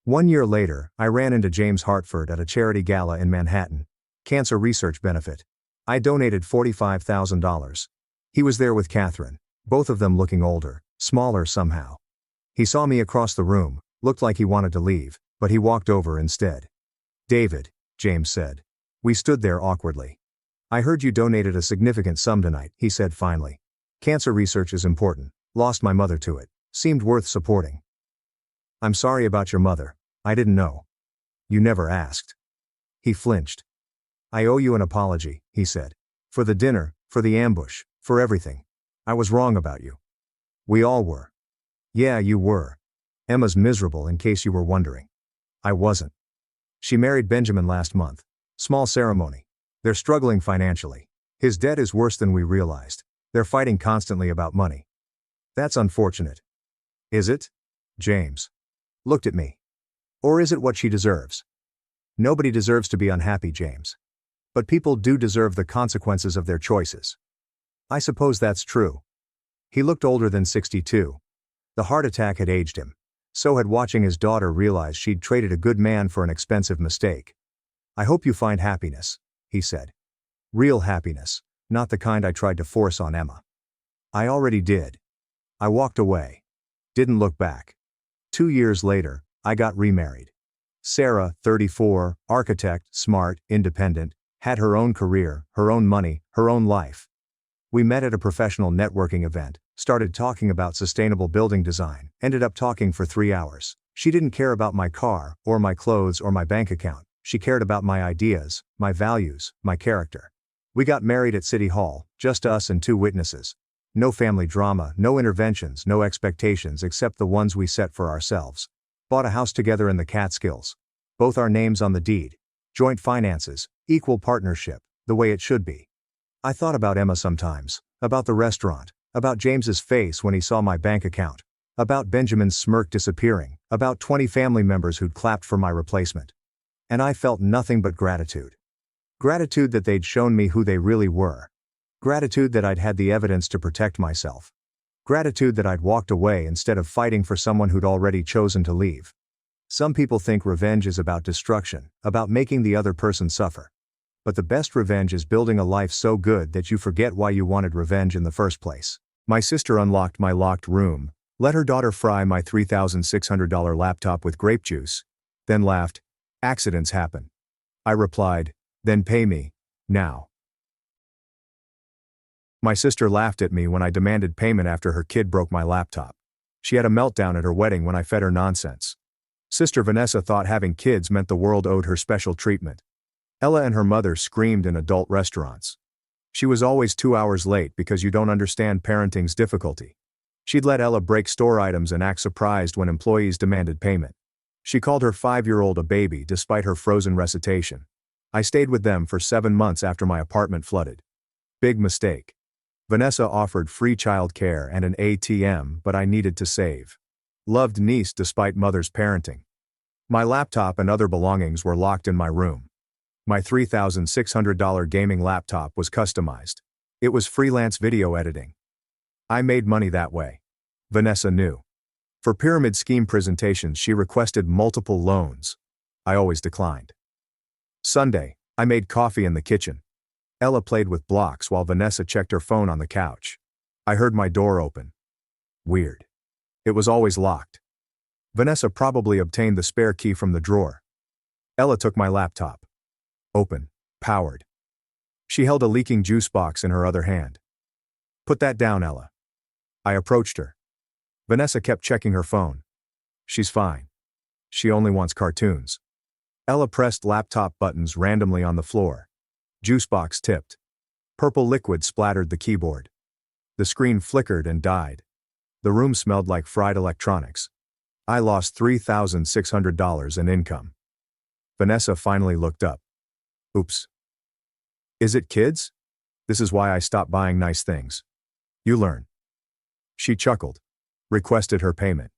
1 year later, I ran into James Hartford at a charity gala in Manhattan. Cancer research benefit. I donated $45,000. He was there with Catherine, both of them looking older, smaller somehow. He saw me across the room, looked like he wanted to leave, but he walked over instead. David, James said. We stood there awkwardly. I heard you donated a significant sum tonight, he said finally. Cancer research is important. Lost my mother to it. Seemed worth supporting. I'm sorry about your mother. I didn't know. You never asked. He flinched. I owe you an apology, he said. For the dinner, for the ambush, for everything. I was wrong about you. We all were. Yeah, you were. Emma's miserable, in case you were wondering. I wasn't. She married Benjamin last month. Small ceremony. They're struggling financially. His debt is worse than we realized. They're fighting constantly about money. That's unfortunate. Is it? James looked at me. Or is it what she deserves? Nobody deserves to be unhappy, James. But people do deserve the consequences of their choices. I suppose that's true. He looked older than 62. The heart attack had aged him. So had watching his daughter realize she'd traded a good man for an expensive mistake. I hope you find happiness, he said. Real happiness, not the kind I tried to force on Emma. I already did. I walked away. Didn't look back. 2 years later, I got remarried. Sarah, 34, architect, smart, independent, had her own career, her own money, her own life. We met at a professional networking event, started talking about sustainable building design, ended up talking for 3 hours. She didn't care about my car, or my clothes, or my bank account. She cared about my ideas, my values, my character. We got married at City Hall, just us and 2 witnesses. No family drama, no interventions, no expectations except the ones we set for ourselves. Bought a house together in the Catskills. Both our names on the deed. Joint finances, equal partnership, the way it should be. I thought about Emma sometimes, about the restaurant, about James's face when he saw my bank account, about Benjamin's smirk disappearing, about 20 family members who'd clapped for my replacement. And I felt nothing but gratitude. Gratitude that they'd shown me who they really were. Gratitude that I'd had the evidence to protect myself. Gratitude that I'd walked away instead of fighting for someone who'd already chosen to leave. Some people think revenge is about destruction, about making the other person suffer. But the best revenge is building a life so good that you forget why you wanted revenge in the first place. My sister unlocked my locked room, let her daughter fry my $3,600 laptop with grape juice, then laughed. Accidents happen. I replied, then pay me, now. My sister laughed at me when I demanded payment after her kid broke my laptop. She had a meltdown at her wedding when I fed her nonsense. Sister Vanessa thought having kids meant the world owed her special treatment. Ella and her mother screamed in adult restaurants. She was always 2 hours late because you don't understand parenting's difficulty. She'd let Ella break store items and act surprised when employees demanded payment. She called her 5-year-old a baby despite her frozen recitation. I stayed with them for 7 months after my apartment flooded. Big mistake. Vanessa offered free childcare and an ATM, but I needed to save. Loved niece despite mother's parenting. My laptop and other belongings were locked in my room. My $3,600 gaming laptop was customized. It was freelance video editing. I made money that way. Vanessa knew. For pyramid scheme presentations she requested multiple loans. I always declined. Sunday, I made coffee in the kitchen. Ella played with blocks while Vanessa checked her phone on the couch. I heard my door open. Weird. It was always locked. Vanessa probably obtained the spare key from the drawer. Ella took my laptop. Open. Powered. She held a leaking juice box in her other hand. Put that down, Ella. I approached her. Vanessa kept checking her phone. She's fine. She only wants cartoons. Ella pressed laptop buttons randomly on the floor. Juice box tipped. Purple liquid splattered the keyboard. The screen flickered and died. The room smelled like fried electronics. I lost $3,600 in income. Vanessa finally looked up. Oops. Is it kids? This is why I stopped buying nice things. You learn. She chuckled. Requested her payment.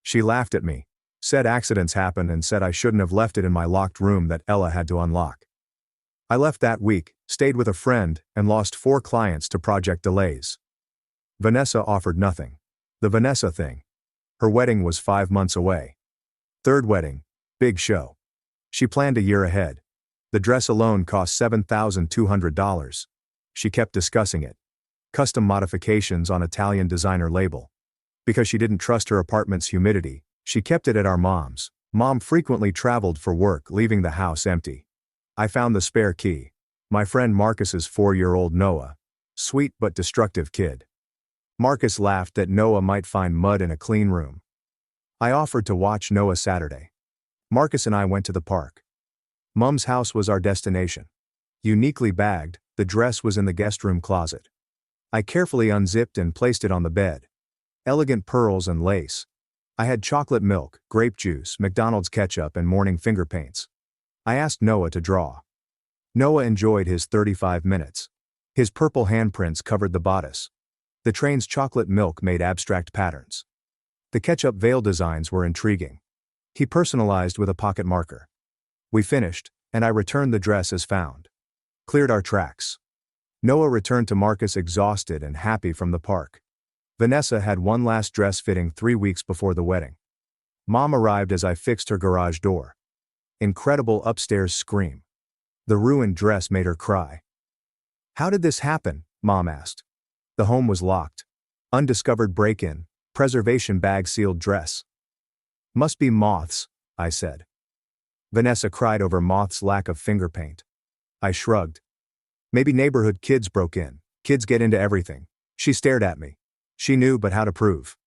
She laughed at me, said accidents happen and said I shouldn't have left it in my locked room that Ella had to unlock. I left that week, stayed with a friend, and lost 4 clients to project delays. Vanessa offered nothing. The Vanessa thing. Her wedding was 5 months away. 3rd wedding. Big show. She planned a year ahead. The dress alone cost $7,200. She kept discussing it. Custom modifications on Italian designer label. Because she didn't trust her apartment's humidity, she kept it at our mom's. Mom frequently traveled for work, leaving the house empty. I found the spare key. My friend Marcus's 4-year-old Noah. Sweet but destructive kid. Marcus laughed that Noah might find mud in a clean room. I offered to watch Noah Saturday. Marcus and I went to the park. Mum's house was our destination. Uniquely bagged, the dress was in the guest room closet. I carefully unzipped and placed it on the bed. Elegant pearls and lace. I had chocolate milk, grape juice, McDonald's ketchup, and morning finger paints. I asked Noah to draw. Noah enjoyed his 35 minutes. His purple handprints covered the bodice. The train's chocolate milk made abstract patterns. The ketchup veil designs were intriguing. He personalized with a pocket marker. We finished, and I returned the dress as found. Cleared our tracks. Noah returned to Marcus exhausted and happy from the park. Vanessa had one last dress fitting 3 weeks before the wedding. Mom arrived as I fixed her garage door. Incredible upstairs scream. The ruined dress made her cry. "How did this happen?" Mom asked. The home was locked. Undiscovered break-in, preservation bag sealed dress. "Must be moths," I said. Vanessa cried over moths' lack of finger paint. I shrugged. "Maybe neighborhood kids broke in. Kids get into everything." She stared at me. She knew, but how to prove?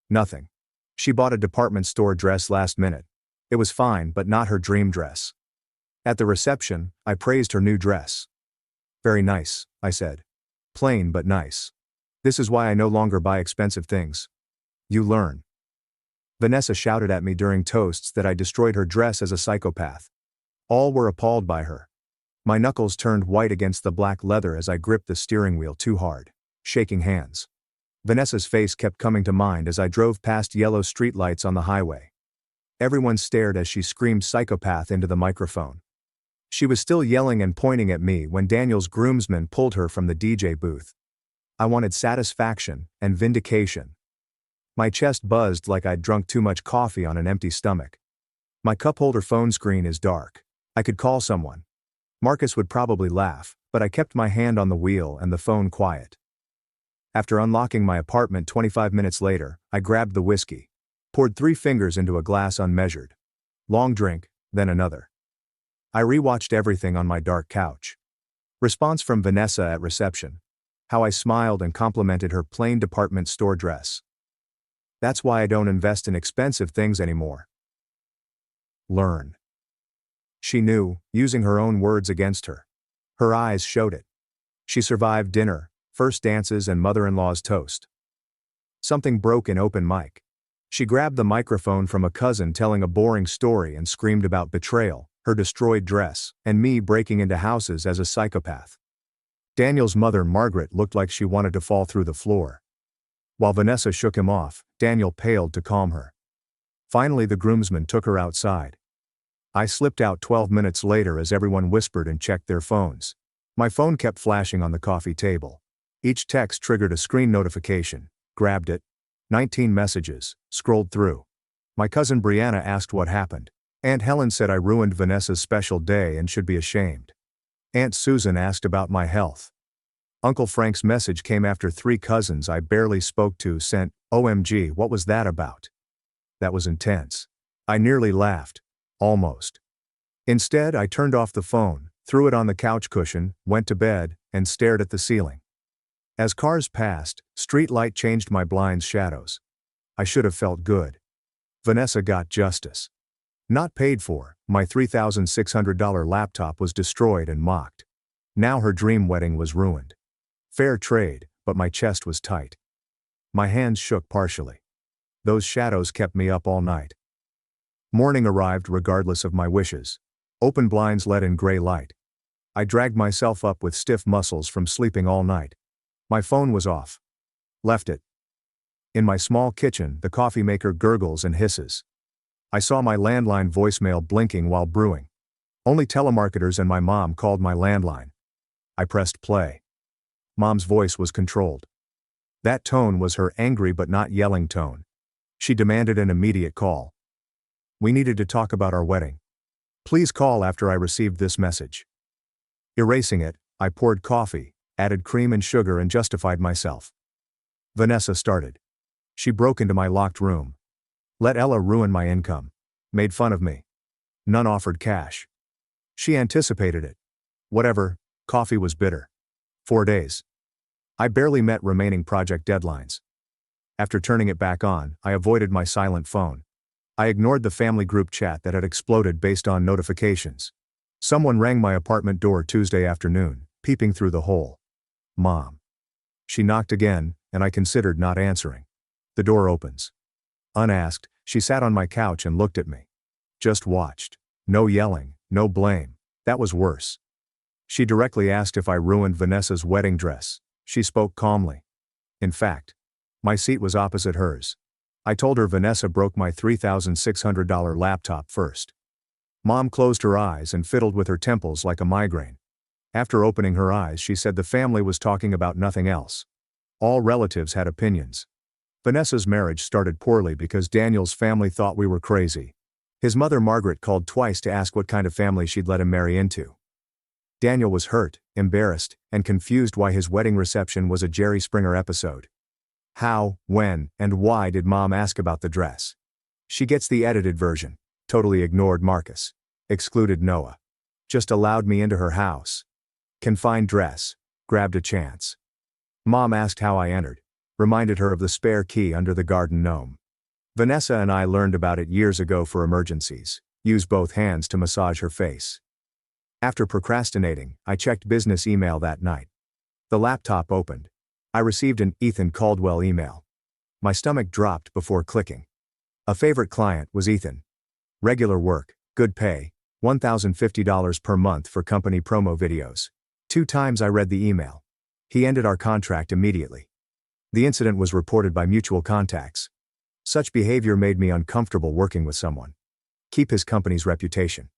Nothing. She bought a department store dress last minute. It was fine, but not her dream dress. At the reception, I praised her new dress. "Very nice," I said. "Plain but nice. This is why I no longer buy expensive things." "You learn." Vanessa shouted at me during toasts that I destroyed her dress as a psychopath. All were appalled by her. My knuckles turned white against the black leather as I gripped the steering wheel too hard, shaking hands. Vanessa's face kept coming to mind as I drove past yellow streetlights on the highway. Everyone stared as she screamed psychopath into the microphone. She was still yelling and pointing at me when Daniel's groomsmen pulled her from the DJ booth. I wanted satisfaction and vindication. My chest buzzed like I'd drunk too much coffee on an empty stomach. My cup holder phone screen is dark. I could call someone. Marcus would probably laugh, but I kept my hand on the wheel and the phone quiet. After unlocking my apartment 25 minutes later, I grabbed the whiskey. Poured 3 fingers into a glass unmeasured. Long drink, then another. I rewatched everything on my dark couch. Response from Vanessa at reception. How I smiled and complimented her plain department store dress. That's why I don't invest in expensive things anymore. Learn. She knew, using her own words against her. Her eyes showed it. She survived dinner, first dances, and mother-in-law's toast. Something broke in open mic. She grabbed the microphone from a cousin telling a boring story and screamed about betrayal, her destroyed dress, and me breaking into houses as a psychopath. Daniel's mother, Margaret, looked like she wanted to fall through the floor. While Vanessa shook him off, Daniel paled to calm her. Finally, the groomsmen took her outside. I slipped out 12 minutes later as everyone whispered and checked their phones. My phone kept flashing on the coffee table. Each text triggered a screen notification. Grabbed it. 19 messages. Scrolled through. My cousin Brianna asked what happened. Aunt Helen said I ruined Vanessa's special day and should be ashamed. Aunt Susan asked about my health. Uncle Frank's message came after 3 cousins I barely spoke to sent, "OMG, what was that about?" That was intense. I nearly laughed. Almost. Instead, I turned off the phone, threw it on the couch cushion, went to bed, and stared at the ceiling. As cars passed, street light changed my blind's shadows. I should have felt good. Vanessa got justice. Not paid for, my $3,600 laptop was destroyed and mocked. Now her dream wedding was ruined. Fair trade, but my chest was tight. My hands shook partially. Those shadows kept me up all night. Morning arrived regardless of my wishes. Open blinds let in gray light. I dragged myself up with stiff muscles from sleeping all night. My phone was off. Left it. In my small kitchen, the coffee maker gurgles and hisses. I saw my landline voicemail blinking while brewing. Only telemarketers and my mom called my landline. I pressed play. Mom's voice was controlled. That tone was her angry but not yelling tone. She demanded an immediate call. We needed to talk about our wedding. Please call after I received this message. Erasing it, I poured coffee, added cream and sugar, and justified myself. Vanessa started. She broke into my locked room. Let Ella ruin my income. Made fun of me. None offered cash. She anticipated it. Whatever, coffee was bitter. 4 days. I barely met remaining project deadlines. After turning it back on, I avoided my silent phone. I ignored the family group chat that had exploded based on notifications. Someone rang my apartment door Tuesday afternoon, peeping through the hole. Mom. She knocked again, and I considered not answering. The door opens. Unasked, she sat on my couch and looked at me. Just watched. No yelling, no blame. That was worse. She directly asked if I ruined Vanessa's wedding dress. She spoke calmly. In fact, my seat was opposite hers. I told her Vanessa broke my $3,600 laptop first. Mom closed her eyes and fiddled with her temples like a migraine. After opening her eyes, she said the family was talking about nothing else. All relatives had opinions. Vanessa's marriage started poorly because Daniel's family thought we were crazy. His mother Margaret called twice to ask what kind of family she'd let him marry into. Daniel was hurt, embarrassed, and confused why his wedding reception was a Jerry Springer episode. How, when, and why did Mom ask about the dress? She gets the edited version. Totally ignored Marcus. Excluded Noah. Just allowed me into her house. Confined dress. Grabbed a chance. Mom asked how I entered. Reminded her of the spare key under the garden gnome. Vanessa and I learned about it years ago for emergencies. Use both hands to massage her face. After procrastinating, I checked business email that night. The laptop opened. I received an Ethan Caldwell email. My stomach dropped before clicking. A favorite client was Ethan. Regular work, good pay, $1,050 per month for company promo videos. 2 times I read the email. He ended our contract immediately. The incident was reported by mutual contacts. Such behavior made me uncomfortable working with someone. Keep his company's reputation.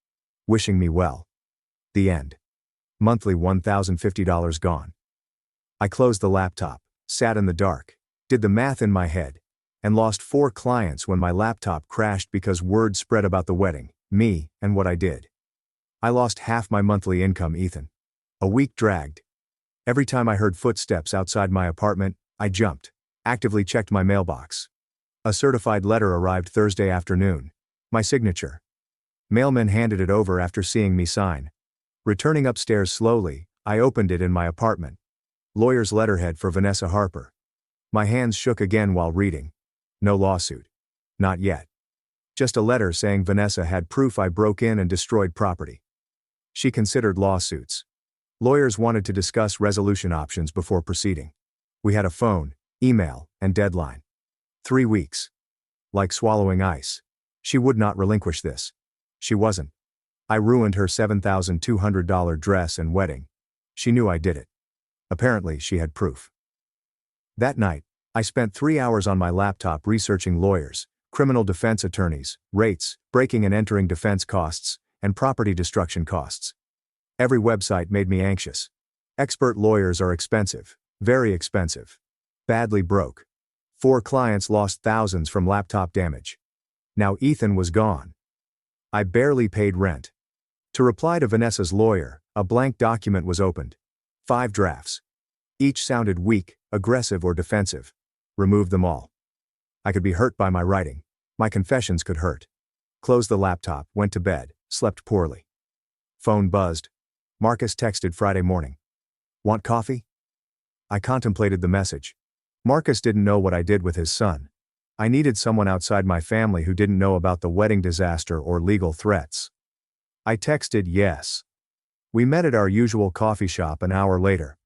Wishing me well. The end. Monthly $1,050 gone. I closed the laptop, sat in the dark, did the math in my head, and lost 4 clients when my laptop crashed because word spread about the wedding, me, and what I did. I lost half my monthly income, Ethan. A week dragged. Every time I heard footsteps outside my apartment, I jumped, actively checked my mailbox. A certified letter arrived Thursday afternoon. My signature. Mailman handed it over after seeing me sign. Returning upstairs slowly, I opened it in my apartment. Lawyer's letterhead for Vanessa Harper. My hands shook again while reading. No lawsuit. Not yet. Just a letter saying Vanessa had proof I broke in and destroyed property. She considered lawsuits. Lawyers wanted to discuss resolution options before proceeding. We had a phone, email, and deadline. 3 weeks. Like swallowing ice. She would not relinquish this. She wasn't. I ruined her $7,200 dress and wedding. She knew I did it. Apparently, she had proof. That night, I spent 3 hours on my laptop researching lawyers, criminal defense attorneys, rates, breaking and entering defense costs, and property destruction costs. Every website made me anxious. Expert lawyers are expensive, very expensive. Badly broke. 4 clients lost thousands from laptop damage. Now Ethan was gone. I barely paid rent. To reply to Vanessa's lawyer, a blank document was opened. 5 drafts. Each sounded weak, aggressive, or defensive. Removed them all. I could be hurt by my writing. My confessions could hurt. Closed the laptop, went to bed, slept poorly. Phone buzzed. Marcus texted Friday morning. Want coffee? I contemplated the message. Marcus didn't know what I did with his son. I needed someone outside my family who didn't know about the wedding disaster or legal threats. I texted yes. We met at our usual coffee shop an hour later.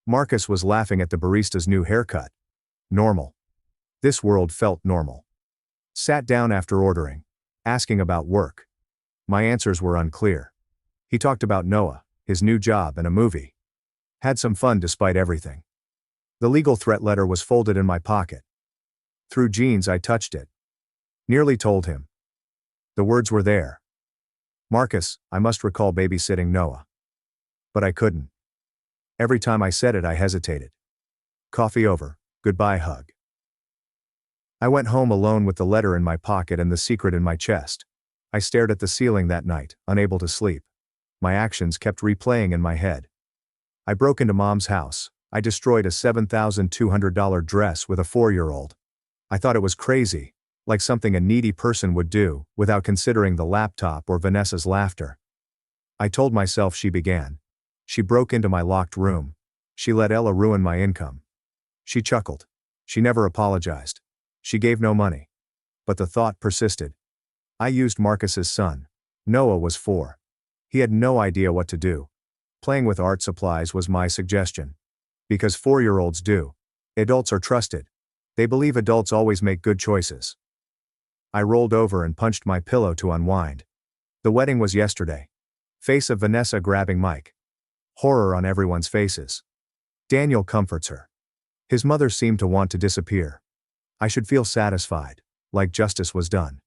Marcus was laughing at the barista's new haircut. Normal. This world felt normal. Sat down after ordering, asking about work. My answers were unclear. He talked about Noah, his new job, and a movie. Had some fun despite everything. The legal threat letter was folded in my pocket. Through jeans I touched it. Nearly told him. The words were there. Marcus, I must recall babysitting Noah. But I couldn't. Every time I said it I hesitated. Coffee over, goodbye hug. I went home alone with the letter in my pocket and the secret in my chest. I stared at the ceiling that night, unable to sleep. My actions kept replaying in my head. I broke into Mom's house. I destroyed a $7,200 dress with a 4-year-old. I thought it was crazy, like something a needy person would do, without considering the laptop or Vanessa's laughter. I told myself she began. She broke into my locked room. She let Ella ruin my income. She chuckled. She never apologized. She gave no money. But the thought persisted. I used Marcus's son. Noah was 4. He had no idea what to do. Playing with art supplies was my suggestion. Because 4-year-olds do. Adults are trusted. They believe adults always make good choices. I rolled over and punched my pillow to unwind. The wedding was yesterday. Face of Vanessa grabbing mic. Horror on everyone's faces. Daniel comforts her. His mother seemed to want to disappear. I should feel satisfied, like justice was done.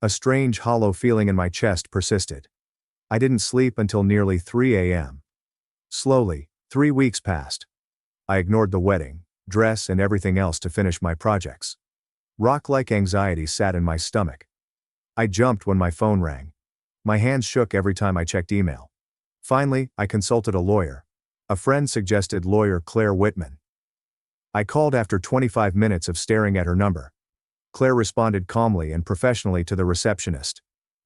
A strange hollow feeling in my chest persisted. I didn't sleep until nearly 3 a.m. Slowly, 3 weeks passed. I ignored the wedding, dress and everything else to finish my projects. Rock-like anxiety sat in my stomach. I jumped when my phone rang. My hands shook every time I checked email. Finally, I consulted a lawyer. A friend suggested lawyer Claire Whitman. I called after 25 minutes of staring at her number. Claire responded calmly and professionally to the receptionist.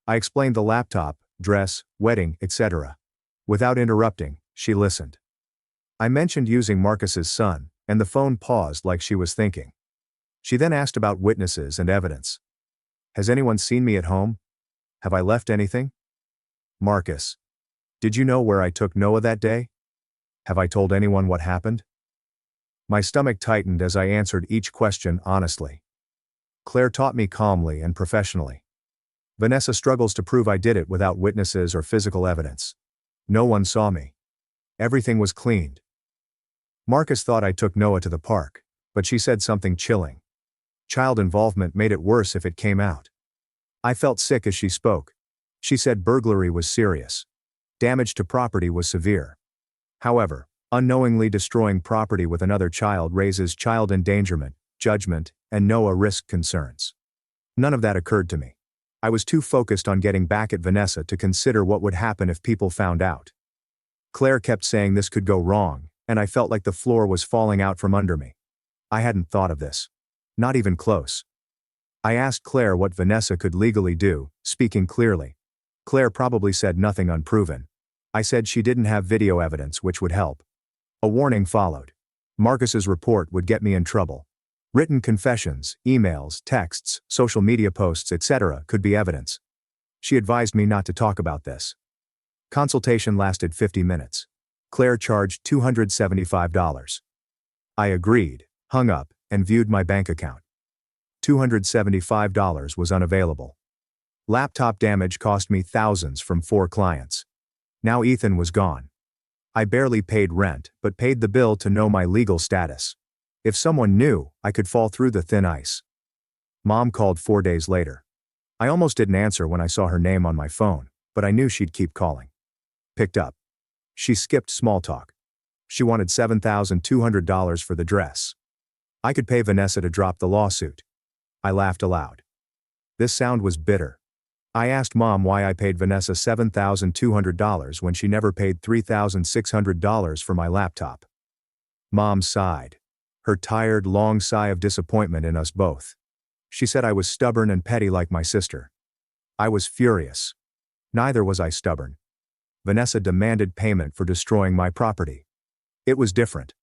I explained the laptop, dress, wedding, etc. Without interrupting, she listened. I mentioned using Marcus's son, and the phone paused like she was thinking. She then asked about witnesses and evidence. Has anyone seen me at home? Have I left anything? Marcus. Did you know where I took Noah that day? Have I told anyone what happened? My stomach tightened as I answered each question honestly. Claire taught me calmly and professionally. Vanessa struggles to prove I did it without witnesses or physical evidence. No one saw me. Everything was cleaned. Marcus thought I took Noah to the park, but she said something chilling. Child involvement made it worse if it came out. I felt sick as she spoke. She said burglary was serious. Damage to property was severe. However, unknowingly destroying property with another child raises child endangerment, judgment, and Noah risk concerns. None of that occurred to me. I was too focused on getting back at Vanessa to consider what would happen if people found out. Claire kept saying this could go wrong, and I felt like the floor was falling out from under me. I hadn't thought of this. Not even close. I asked Claire what Vanessa could legally do, speaking clearly. Claire probably said nothing unproven. I said she didn't have video evidence which would help. A warning followed. Marcus's report would get me in trouble. Written confessions, emails, texts, social media posts, etc. could be evidence. She advised me not to talk about this. Consultation lasted 50 minutes. Claire charged $275. I agreed, hung up, and viewed my bank account. $275 was unavailable. Laptop damage cost me thousands from 4 clients. Now Ethan was gone. I barely paid rent, but paid the bill to know my legal status. If someone knew, I could fall through the thin ice. Mom called 4 days later. I almost didn't answer when I saw her name on my phone, but I knew she'd keep calling. Picked up. She skipped small talk. She wanted $7,200 for the dress. I could pay Vanessa to drop the lawsuit. I laughed aloud. This sound was bitter. I asked Mom why I paid Vanessa $7,200 when she never paid $3,600 for my laptop. Mom sighed. Her tired, long sigh of disappointment in us both. She said I was stubborn and petty like my sister. I was furious. Neither was I stubborn. Vanessa demanded payment for destroying my property. It was different.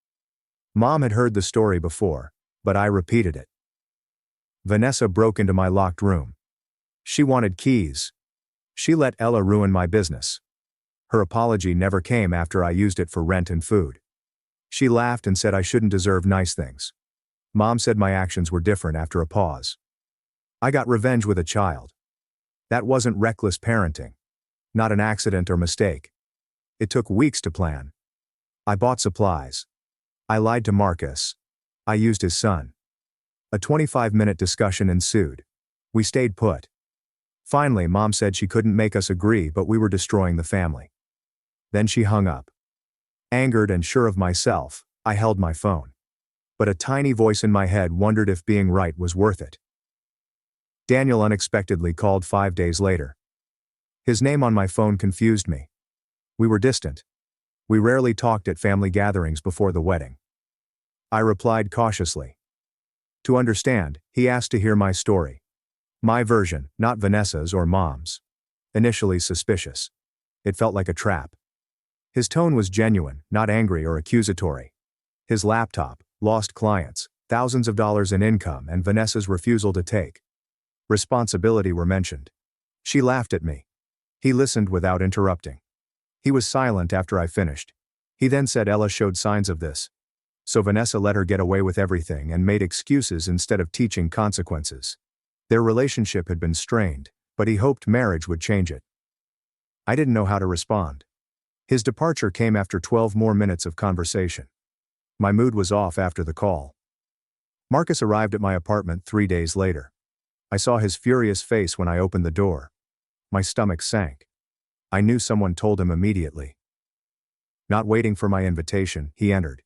Mom had heard the story before, but I repeated it. Vanessa broke into my locked room. She wanted keys. She let Ella ruin my business. Her apology never came after I used it for rent and food. She laughed and said I shouldn't deserve nice things. Mom said my actions were different after a pause. I got revenge with a child. That wasn't reckless parenting. Not an accident or mistake. It took weeks to plan. I bought supplies. I lied to Marcus. I used his son. A 25-minute discussion ensued. We stayed put. Finally, Mom said she couldn't make us agree, but we were destroying the family. Then she hung up. Angered and sure of myself, I held my phone. But a tiny voice in my head wondered if being right was worth it. Daniel unexpectedly called 5 days later. His name on my phone confused me. We were distant. We rarely talked at family gatherings before the wedding. I replied cautiously. To understand, he asked to hear my story. My version, not Vanessa's or Mom's. Initially suspicious. It felt like a trap. His tone was genuine, not angry or accusatory. His laptop, lost clients, thousands of dollars in income, and Vanessa's refusal to take responsibility were mentioned. She laughed at me. He listened without interrupting. He was silent after I finished. He then said Ella showed signs of this. So Vanessa let her get away with everything and made excuses instead of teaching consequences. Their relationship had been strained, but he hoped marriage would change it. I didn't know how to respond. His departure came after 12 more minutes of conversation. My mood was off after the call. Marcus arrived at my apartment 3 days later. I saw his furious face when I opened the door. My stomach sank. I knew someone told him immediately. Not waiting for my invitation, he entered.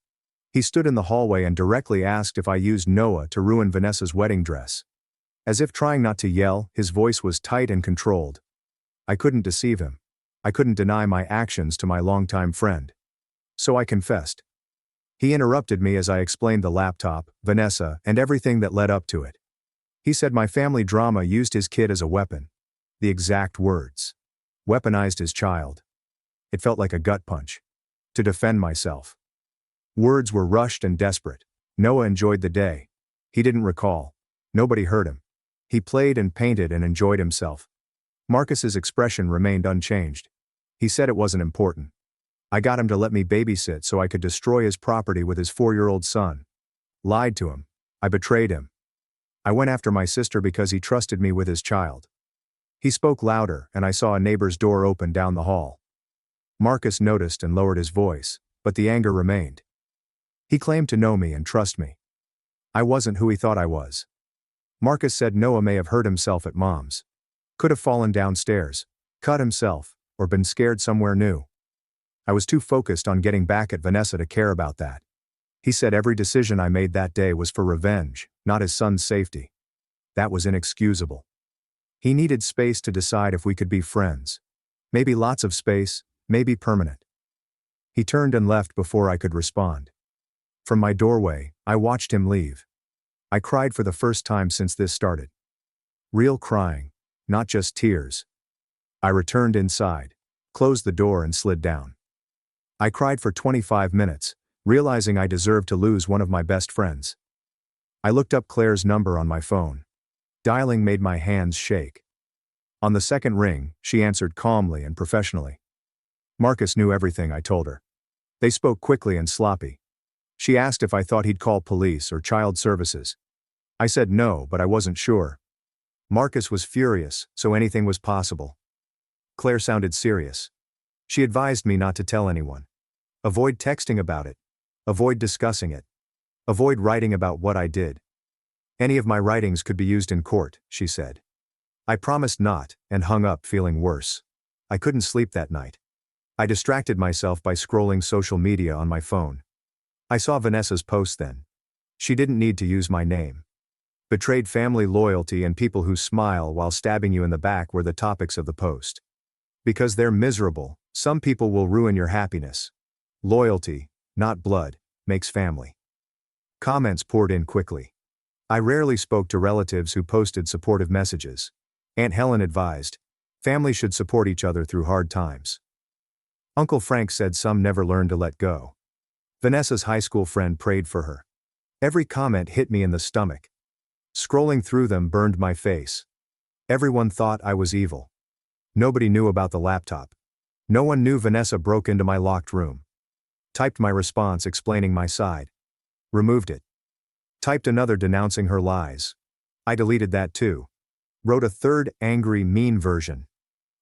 He stood in the hallway and directly asked if I used Noah to ruin Vanessa's wedding dress. As if trying not to yell, his voice was tight and controlled. I couldn't deceive him. I couldn't deny my actions to my longtime friend. So I confessed. He interrupted me as I explained the laptop, Vanessa, and everything that led up to it. He said my family drama used his kid as a weapon. The exact words. Weaponized his child. It felt like a gut punch. To defend myself. Words were rushed and desperate. Noah enjoyed the day. He didn't recall. Nobody hurt him. He played and painted and enjoyed himself. Marcus's expression remained unchanged. He said it wasn't important. I got him to let me babysit so I could destroy his property with his 4-year-old son. Lied to him. I betrayed him. I went after my sister because he trusted me with his child. He spoke louder, and I saw a neighbor's door open down the hall. Marcus noticed and lowered his voice, but the anger remained. He claimed to know me and trust me. I wasn't who he thought I was. Marcus said Noah may have hurt himself at Mom's. Could have fallen downstairs, cut himself, or been scared somewhere new. I was too focused on getting back at Vanessa to care about that. He said every decision I made that day was for revenge, not his son's safety. That was inexcusable. He needed space to decide if we could be friends. Maybe lots of space, maybe permanent. He turned and left before I could respond. From my doorway, I watched him leave. I cried for the first time since this started. Real crying, not just tears. I returned inside, closed the door and slid down. I cried for 25 minutes, realizing I deserved to lose one of my best friends. I looked up Claire's number on my phone. Dialing made my hands shake. On the second ring, she answered calmly and professionally. Marcus knew everything I told her. They spoke quickly and sloppy. She asked if I thought he'd call police or child services. I said no, but I wasn't sure. Marcus was furious, so anything was possible. Claire sounded serious. She advised me not to tell anyone. Avoid texting about it. Avoid discussing it. Avoid writing about what I did. Any of my writings could be used in court, she said. I promised not, and hung up feeling worse. I couldn't sleep that night. I distracted myself by scrolling social media on my phone. I saw Vanessa's post then. She didn't need to use my name. Betrayed family loyalty and people who smile while stabbing you in the back were the topics of the post. Because they're miserable, some people will ruin your happiness. Loyalty, not blood, makes family. Comments poured in quickly. I rarely spoke to relatives who posted supportive messages. Aunt Helen advised, family should support each other through hard times. Uncle Frank said some never learn to let go. Vanessa's high school friend prayed for her. Every comment hit me in the stomach. Scrolling through them burned my face. Everyone thought I was evil. Nobody knew about the laptop. No one knew Vanessa broke into my locked room. Typed my response explaining my side. Removed it. Typed another denouncing her lies. I deleted that too. Wrote a third angry, mean version.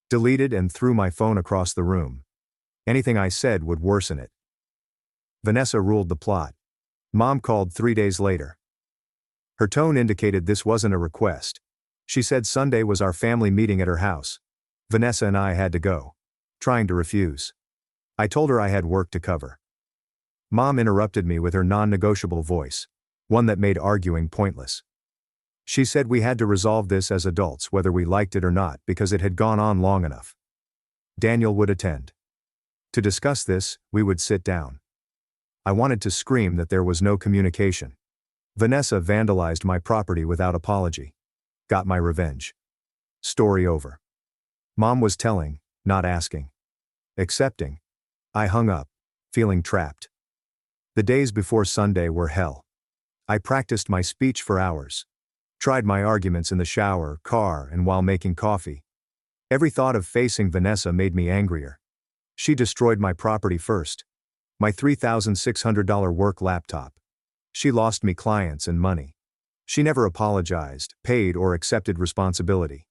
Deleted and threw my phone across the room. Anything I said would worsen it. Vanessa ruled the plot. Mom called 3 days later. Her tone indicated this wasn't a request. She said Sunday was our family meeting at her house. Vanessa and I had to go. Trying to refuse. I told her I had work to cover. Mom interrupted me with her non-negotiable voice, one that made arguing pointless. She said we had to resolve this as adults whether we liked it or not because it had gone on long enough. Daniel would attend. To discuss this, we would sit down. I wanted to scream that there was no communication. Vanessa vandalized my property without apology. Got my revenge. Story over. Mom was telling, not asking. Accepting. I hung up, feeling trapped. The days before Sunday were hell. I practiced my speech for hours. Tried my arguments in the shower, car, and while making coffee. Every thought of facing Vanessa made me angrier. She destroyed my property first. My $3,600 work laptop. She lost me clients and money. She never apologized, paid, or accepted responsibility.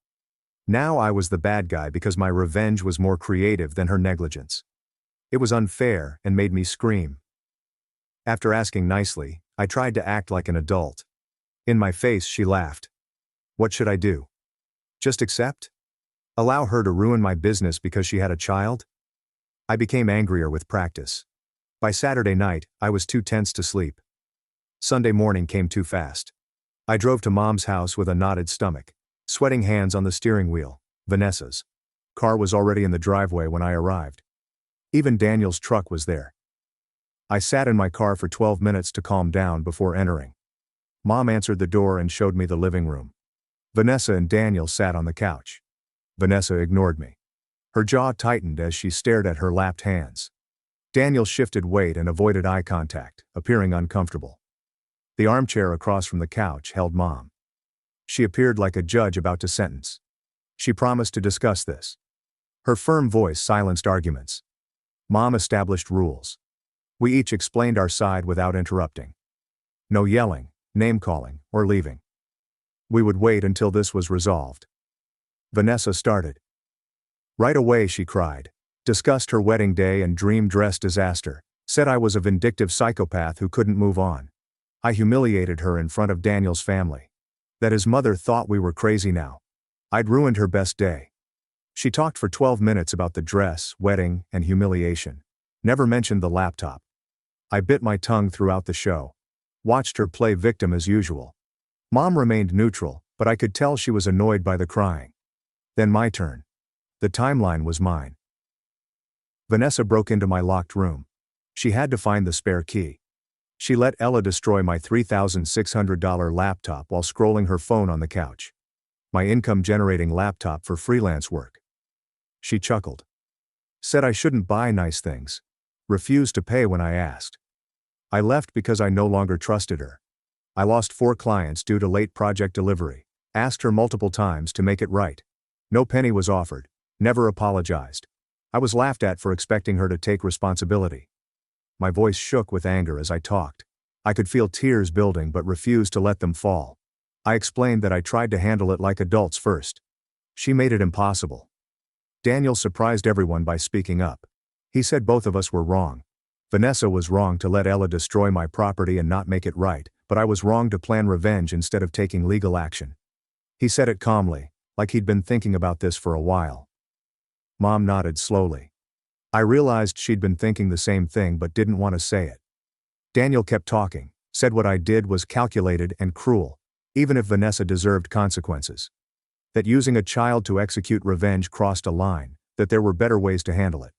Now I was the bad guy because my revenge was more creative than her negligence. It was unfair and made me scream. After asking nicely, I tried to act like an adult. In my face, she laughed. What should I do? Just accept? Allow her to ruin my business because she had a child? I became angrier with practice. By Saturday night, I was too tense to sleep. Sunday morning came too fast. I drove to Mom's house with a knotted stomach, sweating hands on the steering wheel. Vanessa's car was already in the driveway when I arrived. Even Daniel's truck was there. I sat in my car for 12 minutes to calm down before entering. Mom answered the door and showed me the living room. Vanessa and Daniel sat on the couch. Vanessa ignored me. Her jaw tightened as she stared at her lapped hands. Daniel shifted weight and avoided eye contact, appearing uncomfortable. The armchair across from the couch held Mom. She appeared like a judge about to sentence. She promised to discuss this. Her firm voice silenced arguments. Mom established rules. We each explained our side without interrupting. No yelling, name-calling, or leaving. We would wait until this was resolved. Vanessa started. Right away, she cried. Discussed her wedding day and dream dress disaster. Said I was a vindictive psychopath who couldn't move on. I humiliated her in front of Daniel's family. That his mother thought we were crazy now. I'd ruined her best day. She talked for 12 minutes about the dress, wedding, and humiliation. Never mentioned the laptop. I bit my tongue throughout the show. Watched her play victim as usual. Mom remained neutral, but I could tell she was annoyed by the crying. Then my turn. The timeline was mine. Vanessa broke into my locked room. She had to find the spare key. She let Ella destroy my $3,600 laptop while scrolling her phone on the couch. My income-generating laptop for freelance work. She chuckled. Said I shouldn't buy nice things. Refused to pay when I asked. I left because I no longer trusted her. I lost 4 clients due to late project delivery. Asked her multiple times to make it right. No penny was offered. Never apologized. I was laughed at for expecting her to take responsibility. My voice shook with anger as I talked. I could feel tears building but refused to let them fall. I explained that I tried to handle it like adults first. She made it impossible. Daniel surprised everyone by speaking up. He said both of us were wrong. Vanessa was wrong to let Ella destroy my property and not make it right, but I was wrong to plan revenge instead of taking legal action. He said it calmly, like he'd been thinking about this for a while. Mom nodded slowly. I realized she'd been thinking the same thing but didn't want to say it. Daniel kept talking, said what I did was calculated and cruel, even if Vanessa deserved consequences. That using a child to execute revenge crossed a line, that there were better ways to handle it.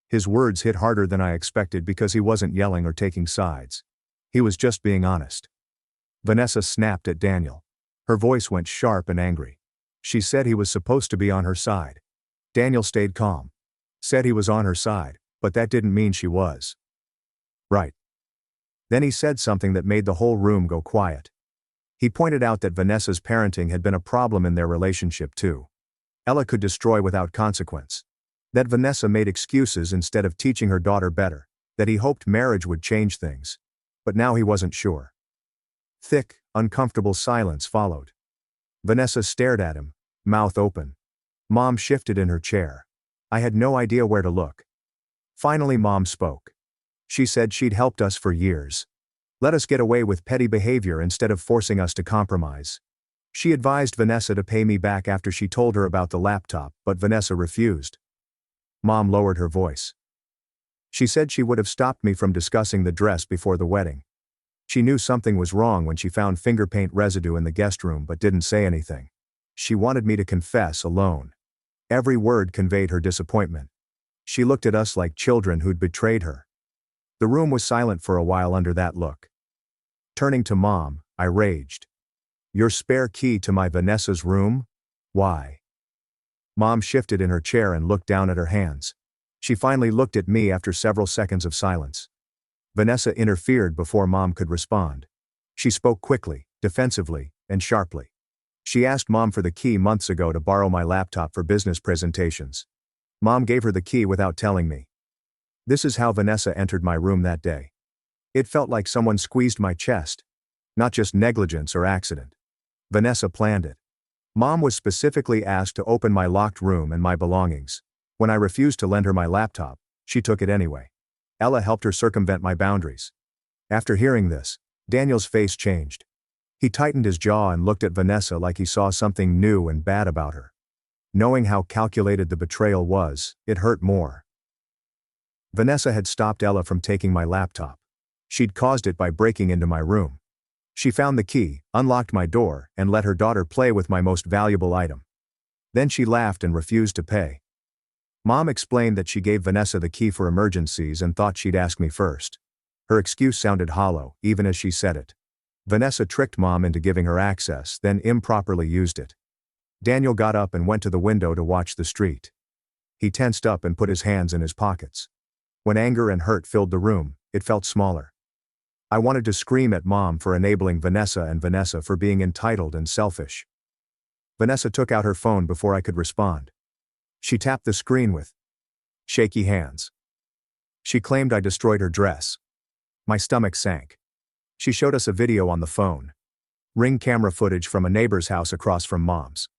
His words hit harder than I expected because he wasn't yelling or taking sides. He was just being honest. Vanessa snapped at Daniel. Her voice went sharp and angry. She said he was supposed to be on her side. Daniel stayed calm. Said he was on her side, but that didn't mean she was. Right. Then he said something that made the whole room go quiet. He pointed out that Vanessa's parenting had been a problem in their relationship too. Ella could destroy without consequence. That Vanessa made excuses instead of teaching her daughter better. That he hoped marriage would change things. But now he wasn't sure. Thick, uncomfortable silence followed. Vanessa stared at him, mouth open. Mom shifted in her chair. I had no idea where to look. Finally, Mom spoke. She said she'd helped us for years. Let us get away with petty behavior instead of forcing us to compromise. She advised Vanessa to pay me back after she told her about the laptop, but Vanessa refused. Mom lowered her voice. She said she would have stopped me from discussing the dress before the wedding. She knew something was wrong when she found finger paint residue in the guest room but didn't say anything. She wanted me to confess alone. Every word conveyed her disappointment. She looked at us like children who'd betrayed her. The room was silent for a while under that look. Turning to Mom, I raged. Your spare key to my Vanessa's room? Why? Mom shifted in her chair and looked down at her hands. She finally looked at me after several seconds of silence. Vanessa interfered before Mom could respond. She spoke quickly, defensively, and sharply. She asked Mom for the key months ago to borrow my laptop for business presentations. Mom gave her the key without telling me. This is how Vanessa entered my room that day. It felt like someone squeezed my chest. Not just negligence or accident. Vanessa planned it. Mom was specifically asked to open my locked room and my belongings. When I refused to lend her my laptop, she took it anyway. Ella helped her circumvent my boundaries. After hearing this, Daniel's face changed. He tightened his jaw and looked at Vanessa like he saw something new and bad about her. Knowing how calculated the betrayal was, it hurt more. Vanessa had stopped Ella from taking my laptop. She'd caused it by breaking into my room. She found the key, unlocked my door, and let her daughter play with my most valuable item. Then she laughed and refused to pay. Mom explained that she gave Vanessa the key for emergencies and thought she'd ask me first. Her excuse sounded hollow, even as she said it. Vanessa tricked Mom into giving her access, then improperly used it. Daniel got up and went to the window to watch the street. He tensed up and put his hands in his pockets. When anger and hurt filled the room, it felt smaller. I wanted to scream at Mom for enabling Vanessa and Vanessa for being entitled and selfish. Vanessa took out her phone before I could respond. She tapped the screen with shaky hands. She claimed I destroyed her dress. My stomach sank. She showed us a video on the phone. Ring camera footage from a neighbor's house across from Mom's.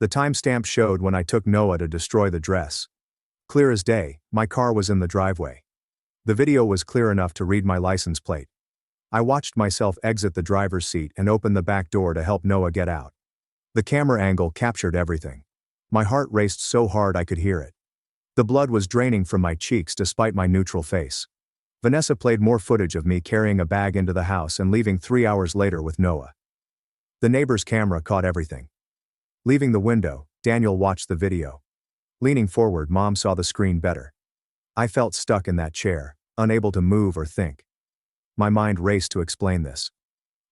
The timestamp showed when I took Noah to destroy the dress. Clear as day, my car was in the driveway. The video was clear enough to read my license plate. I watched myself exit the driver's seat and open the back door to help Noah get out. The camera angle captured everything. My heart raced so hard I could hear it. The blood was draining from my cheeks despite my neutral face. Vanessa played more footage of me carrying a bag into the house and leaving 3 hours later with Noah. The neighbor's camera caught everything. Leaving the window, Daniel watched the video. Leaning forward, Mom saw the screen better. I felt stuck in that chair, unable to move or think. My mind raced to explain this.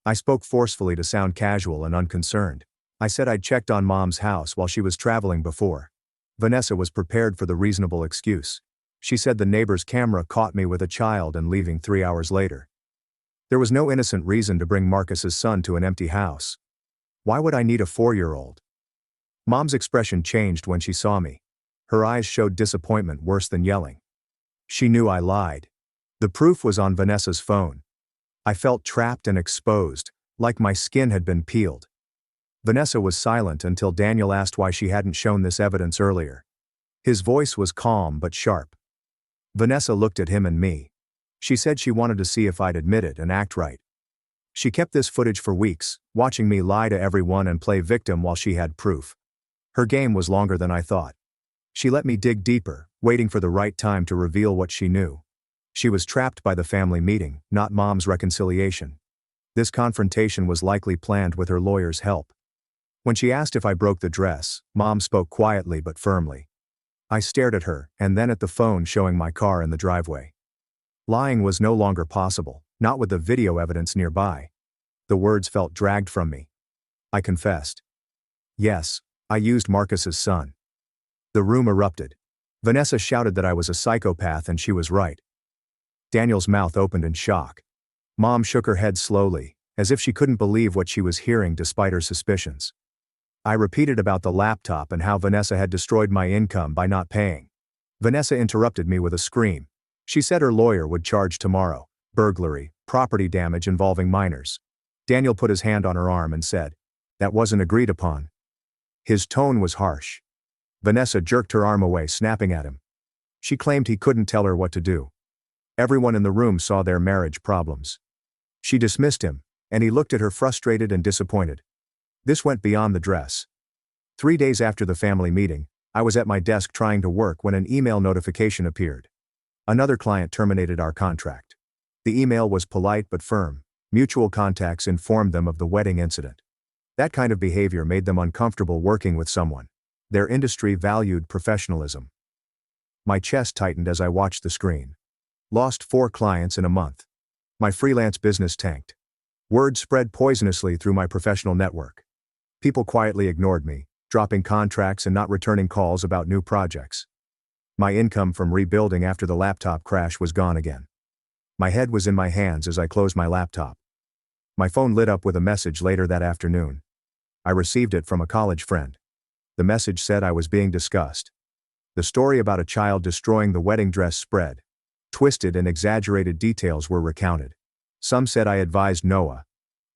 I spoke forcefully to sound casual and unconcerned. I said I'd checked on Mom's house while she was traveling before. Vanessa was prepared for the reasonable excuse. She said the neighbor's camera caught me with a child and leaving 3 hours later. There was no innocent reason to bring Marcus's son to an empty house. Why would I need a 4-year-old? Mom's expression changed when she saw me. Her eyes showed disappointment worse than yelling. She knew I lied. The proof was on Vanessa's phone. I felt trapped and exposed, like my skin had been peeled. Vanessa was silent until Daniel asked why she hadn't shown this evidence earlier. His voice was calm but sharp. Vanessa looked at him and me. She said she wanted to see if I'd admit it and act right. She kept this footage for weeks, watching me lie to everyone and play victim while she had proof. Her game was longer than I thought. She let me dig deeper, waiting for the right time to reveal what she knew. She was trapped by the family meeting, not Mom's reconciliation. This confrontation was likely planned with her lawyer's help. When she asked if I broke the dress, Mom spoke quietly but firmly. I stared at her, and then at the phone showing my car in the driveway. Lying was no longer possible, not with the video evidence nearby. The words felt dragged from me. I confessed. Yes, I used Marcus's son. The room erupted. Vanessa shouted that I was a psychopath and she was right. Daniel's mouth opened in shock. Mom shook her head slowly, as if she couldn't believe what she was hearing despite her suspicions. I repeated about the laptop and how Vanessa had destroyed my income by not paying. Vanessa interrupted me with a scream. She said her lawyer would charge tomorrow. Burglary, property damage involving minors. Daniel put his hand on her arm and said, "That wasn't agreed upon." His tone was harsh. Vanessa jerked her arm away, snapping at him. She claimed he couldn't tell her what to do. Everyone in the room saw their marriage problems. She dismissed him, and he looked at her frustrated and disappointed. This went beyond the dress. 3 days after the family meeting, I was at my desk trying to work when an email notification appeared. Another client terminated our contract. The email was polite but firm. Mutual contacts informed them of the wedding incident. That kind of behavior made them uncomfortable working with someone. Their industry valued professionalism. My chest tightened as I watched the screen. Lost 4 clients in a month. My freelance business tanked. Word spread poisonously through my professional network. People quietly ignored me, dropping contracts and not returning calls about new projects. My income from rebuilding after the laptop crash was gone again. My head was in my hands as I closed my laptop. My phone lit up with a message later that afternoon. I received it from a college friend. The message said I was being discussed. The story about a child destroying the wedding dress spread. Twisted and exaggerated details were recounted. Some said I advised Noah.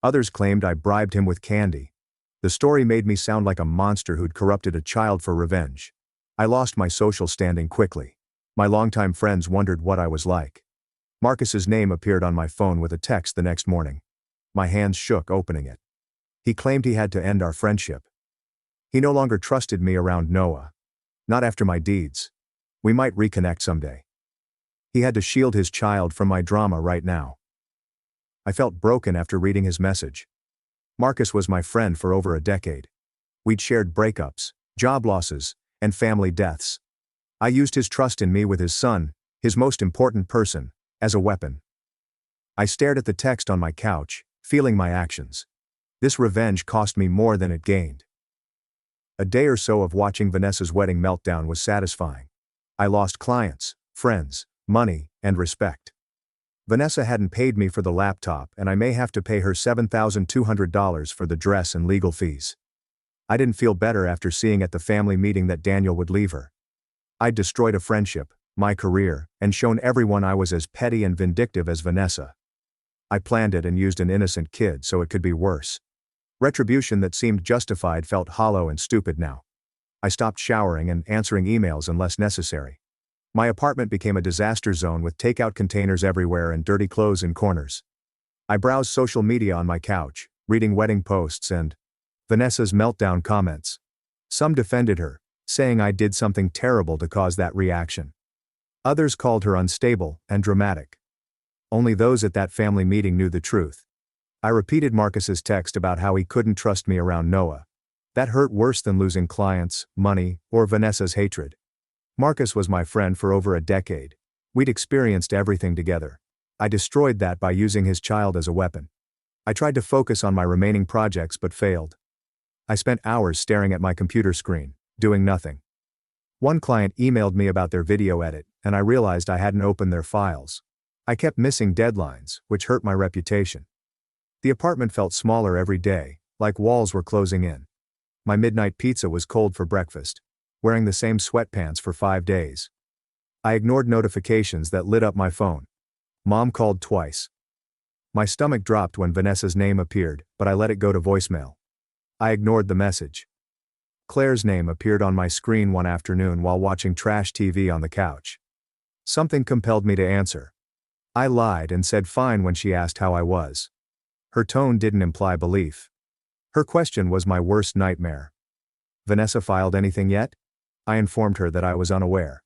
Others claimed I bribed him with candy. The story made me sound like a monster who'd corrupted a child for revenge. I lost my social standing quickly. My longtime friends wondered what I was like. Marcus's name appeared on my phone with a text the next morning. My hands shook opening it. He claimed he had to end our friendship. He no longer trusted me around Noah. Not after my deeds. We might reconnect someday. He had to shield his child from my drama right now. I felt broken after reading his message. Marcus was my friend for over a decade. We'd shared breakups, job losses, and family deaths. I used his trust in me with his son, his most important person, as a weapon. I stared at the text on my couch, feeling my actions. This revenge cost me more than it gained. A day or so of watching Vanessa's wedding meltdown was satisfying. I lost clients, friends, money, and respect. Vanessa hadn't paid me for the laptop, and I may have to pay her $7,200 for the dress and legal fees. I didn't feel better after seeing at the family meeting that Daniel would leave her. I'd destroyed a friendship, my career, and shown everyone I was as petty and vindictive as Vanessa. I planned it and used an innocent kid so it could be worse. Retribution that seemed justified felt hollow and stupid now. I stopped showering and answering emails unless necessary. My apartment became a disaster zone with takeout containers everywhere and dirty clothes in corners. I browsed social media on my couch, reading wedding posts and Vanessa's meltdown comments. Some defended her, saying I did something terrible to cause that reaction. Others called her unstable and dramatic. Only those at that family meeting knew the truth. I repeated Marcus's text about how he couldn't trust me around Noah. That hurt worse than losing clients, money, or Vanessa's hatred. Marcus was my friend for over a decade. We'd experienced everything together. I destroyed that by using his child as a weapon. I tried to focus on my remaining projects but failed. I spent hours staring at my computer screen, doing nothing. One client emailed me about their video edit, and I realized I hadn't opened their files. I kept missing deadlines, which hurt my reputation. The apartment felt smaller every day, like walls were closing in. My midnight pizza was cold for breakfast. Wearing the same sweatpants for 5 days. I ignored notifications that lit up my phone. Mom called twice. My stomach dropped when Vanessa's name appeared, but I let it go to voicemail. I ignored the message. Claire's name appeared on my screen one afternoon while watching trash TV on the couch. Something compelled me to answer. I lied and said fine when she asked how I was. Her tone didn't imply belief. Her question was my worst nightmare. Vanessa filed anything yet? I informed her that I was unaware.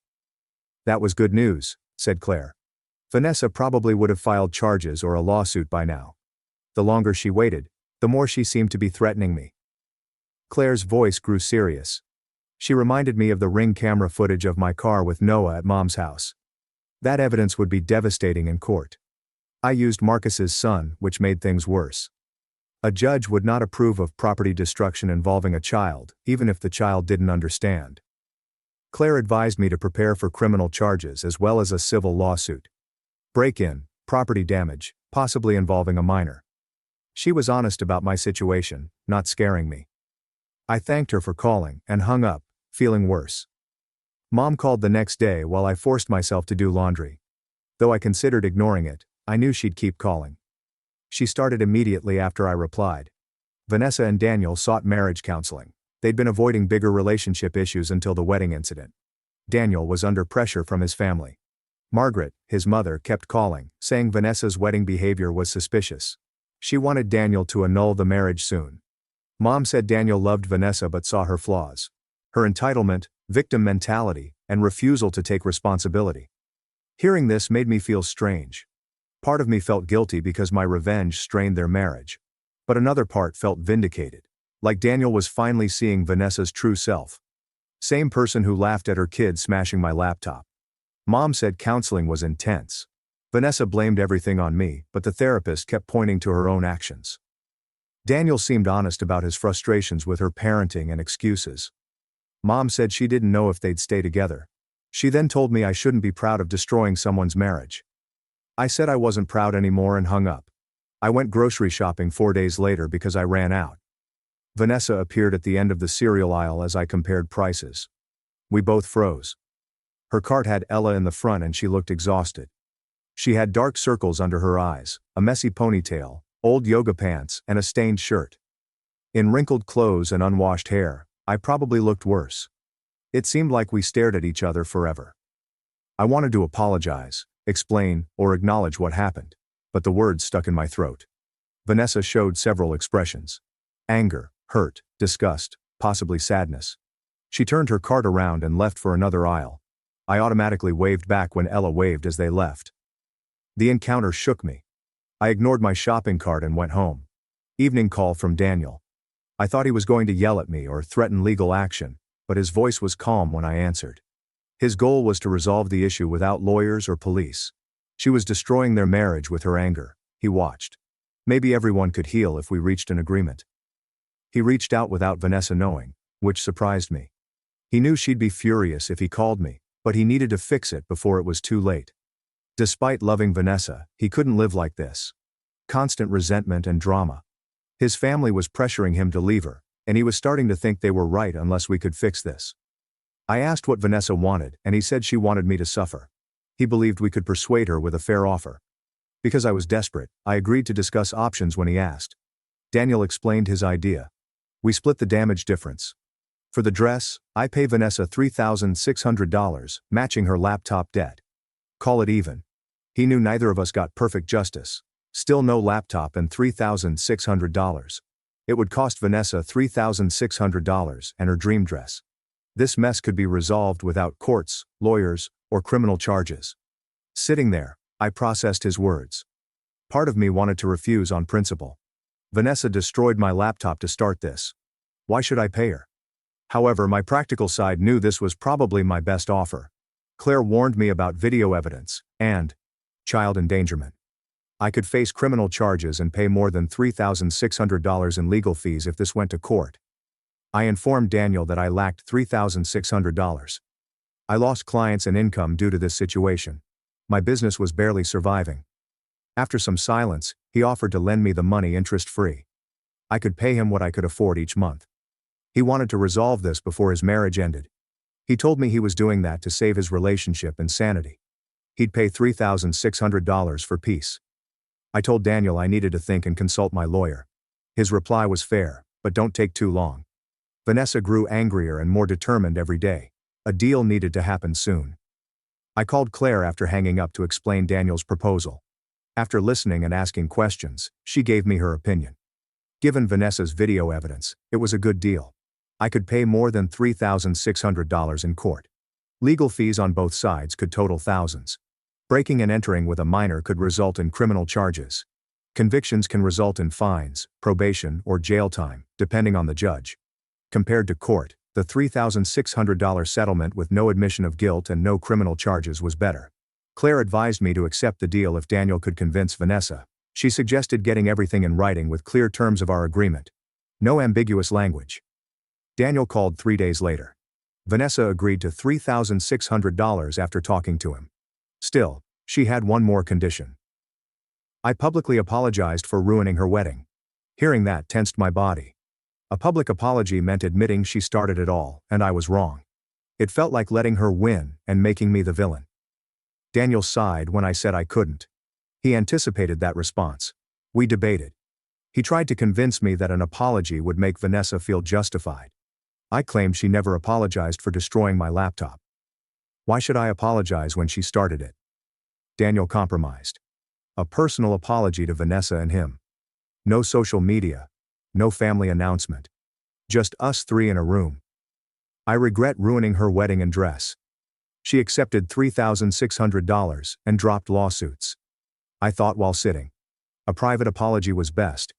That was good news, said Claire. Vanessa probably would have filed charges or a lawsuit by now. The longer she waited, the more she seemed to be threatening me. Claire's voice grew serious. She reminded me of the Ring camera footage of my car with Noah at Mom's house. That evidence would be devastating in court. I used Marcus's son, which made things worse. A judge would not approve of property destruction involving a child, even if the child didn't understand. Claire advised me to prepare for criminal charges as well as a civil lawsuit. Break-in, property damage, possibly involving a minor. She was honest about my situation, not scaring me. I thanked her for calling and hung up, feeling worse. Mom called the next day while I forced myself to do laundry. Though I considered ignoring it, I knew she'd keep calling. She started immediately after I replied. Vanessa and Daniel sought marriage counseling. They'd been avoiding bigger relationship issues until the wedding incident. Daniel was under pressure from his family. Margaret, his mother, kept calling, saying Vanessa's wedding behavior was suspicious. She wanted Daniel to annul the marriage soon. Mom said Daniel loved Vanessa but saw her flaws. Her entitlement, victim mentality, and refusal to take responsibility. Hearing this made me feel strange. Part of me felt guilty because my revenge strained their marriage. But another part felt vindicated. Like Daniel was finally seeing Vanessa's true self. Same person who laughed at her kid smashing my laptop. Mom said counseling was intense. Vanessa blamed everything on me, but the therapist kept pointing to her own actions. Daniel seemed honest about his frustrations with her parenting and excuses. Mom said she didn't know if they'd stay together. She then told me I shouldn't be proud of destroying someone's marriage. I said I wasn't proud anymore and hung up. I went grocery shopping 4 days later because I ran out. Vanessa appeared at the end of the cereal aisle as I compared prices. We both froze. Her cart had Ella in the front and she looked exhausted. She had dark circles under her eyes, a messy ponytail, old yoga pants, and a stained shirt. In wrinkled clothes and unwashed hair, I probably looked worse. It seemed like we stared at each other forever. I wanted to apologize, explain, or acknowledge what happened, but the words stuck in my throat. Vanessa showed several expressions: anger, hurt, disgust, possibly sadness. She turned her cart around and left for another aisle. I automatically waved back when Ella waved as they left. The encounter shook me. I ignored my shopping cart and went home. Evening call from Daniel. I thought he was going to yell at me or threaten legal action, but his voice was calm when I answered. His goal was to resolve the issue without lawyers or police. She was destroying their marriage with her anger. He watched. Maybe everyone could heal if we reached an agreement. He reached out without Vanessa knowing, which surprised me. He knew she'd be furious if he called me, but he needed to fix it before it was too late. Despite loving Vanessa, he couldn't live like this. Constant resentment and drama. His family was pressuring him to leave her, and he was starting to think they were right unless we could fix this. I asked what Vanessa wanted, and he said she wanted me to suffer. He believed we could persuade her with a fair offer. Because I was desperate, I agreed to discuss options when he asked. Daniel explained his idea. We split the damage difference. For the dress, I pay Vanessa $3,600, matching her laptop debt. Call it even. He knew neither of us got perfect justice. Still no laptop and $3,600. It would cost Vanessa $3,600 and her dream dress. This mess could be resolved without courts, lawyers, or criminal charges. Sitting there, I processed his words. Part of me wanted to refuse on principle. Vanessa destroyed my laptop to start this. Why should I pay her? However, my practical side knew this was probably my best offer. Claire warned me about video evidence and child endangerment. I could face criminal charges and pay more than $3,600 in legal fees if this went to court. I informed Daniel that I lacked $3,600. I lost clients and income due to this situation. My business was barely surviving. After some silence, he offered to lend me the money interest-free. I could pay him what I could afford each month. He wanted to resolve this before his marriage ended. He told me he was doing that to save his relationship and sanity. He'd pay $3,600 for peace. I told Daniel I needed to think and consult my lawyer. His reply was fair, but don't take too long. Vanessa grew angrier and more determined every day. A deal needed to happen soon. I called Claire after hanging up to explain Daniel's proposal. After listening and asking questions, she gave me her opinion. Given Vanessa's video evidence, it was a good deal. I could pay more than $3,600 in court. Legal fees on both sides could total thousands. Breaking and entering with a minor could result in criminal charges. Convictions can result in fines, probation, or jail time, depending on the judge. Compared to court, the $3,600 settlement with no admission of guilt and no criminal charges was better. Claire advised me to accept the deal if Daniel could convince Vanessa. She suggested getting everything in writing with clear terms of our agreement. No ambiguous language. Daniel called 3 days later. Vanessa agreed to $3,600 after talking to him. Still, she had one more condition. I publicly apologized for ruining her wedding. Hearing that tensed my body. A public apology meant admitting she started it all, and I was wrong. It felt like letting her win and making me the villain. Daniel sighed when I said I couldn't. He anticipated that response. We debated. He tried to convince me that an apology would make Vanessa feel justified. I claimed she never apologized for destroying my laptop. Why should I apologize when she started it? Daniel compromised. A personal apology to Vanessa and him. No social media. No family announcement. Just us three in a room. I regret ruining her wedding and dress. She accepted $3,600 and dropped lawsuits. I thought while sitting. A private apology was best.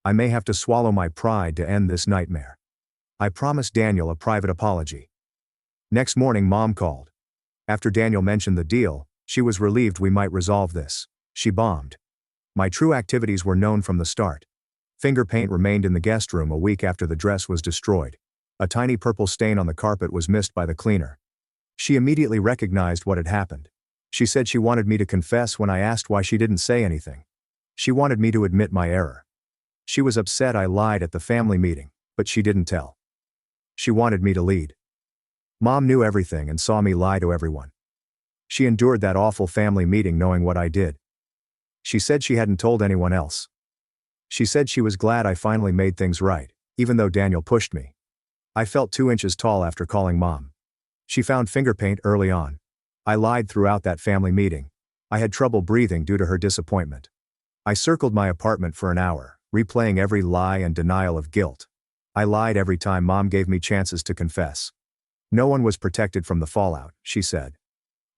I may have to swallow my pride to end this nightmare. I promised Daniel a private apology. Next morning Mom called. After Daniel mentioned the deal, she was relieved we might resolve this. She bombed. My true activities were known from the start. Finger paint remained in the guest room a week after the dress was destroyed. A tiny purple stain on the carpet was missed by the cleaner. She immediately recognized what had happened. She said she wanted me to confess when I asked why she didn't say anything. She wanted me to admit my error. She was upset I lied at the family meeting, but she didn't tell. She wanted me to lead. Mom knew everything and saw me lie to everyone. She endured that awful family meeting knowing what I did. She said she hadn't told anyone else. She said she was glad I finally made things right, even though Daniel pushed me. I felt 2 inches tall after calling Mom. She found finger paint early on. I lied throughout that family meeting. I had trouble breathing due to her disappointment. I circled my apartment for an hour, replaying every lie and denial of guilt. I lied every time Mom gave me chances to confess. No one was protected from the fallout, she said.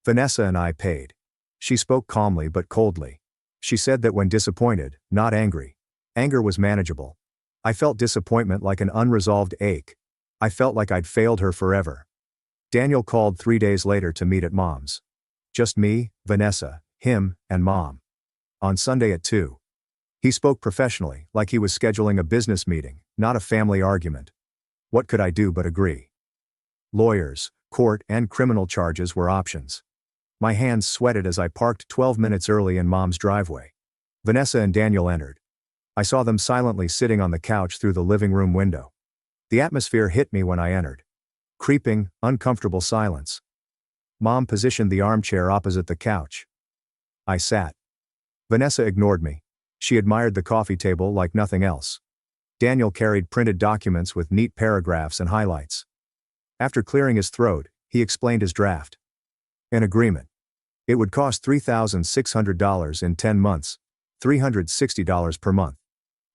Vanessa and I paid. She spoke calmly but coldly. She said that when disappointed, not angry. Anger was manageable. I felt disappointment like an unresolved ache. I felt like I'd failed her forever. Daniel called 3 days later to meet at Mom's. Just me, Vanessa, him, and Mom. On Sunday at 2. He spoke professionally, like he was scheduling a business meeting, not a family argument. What could I do but agree? Lawyers, court, and criminal charges were options. My hands sweated as I parked 12 minutes early in Mom's driveway. Vanessa and Daniel entered. I saw them silently sitting on the couch through the living room window. The atmosphere hit me when I entered. Creeping, uncomfortable silence. Mom positioned the armchair opposite the couch. I sat. Vanessa ignored me. She admired the coffee table like nothing else. Daniel carried printed documents with neat paragraphs and highlights. After clearing his throat, he explained his draft. An agreement. It would cost $3,600 in 10 months, $360 per month.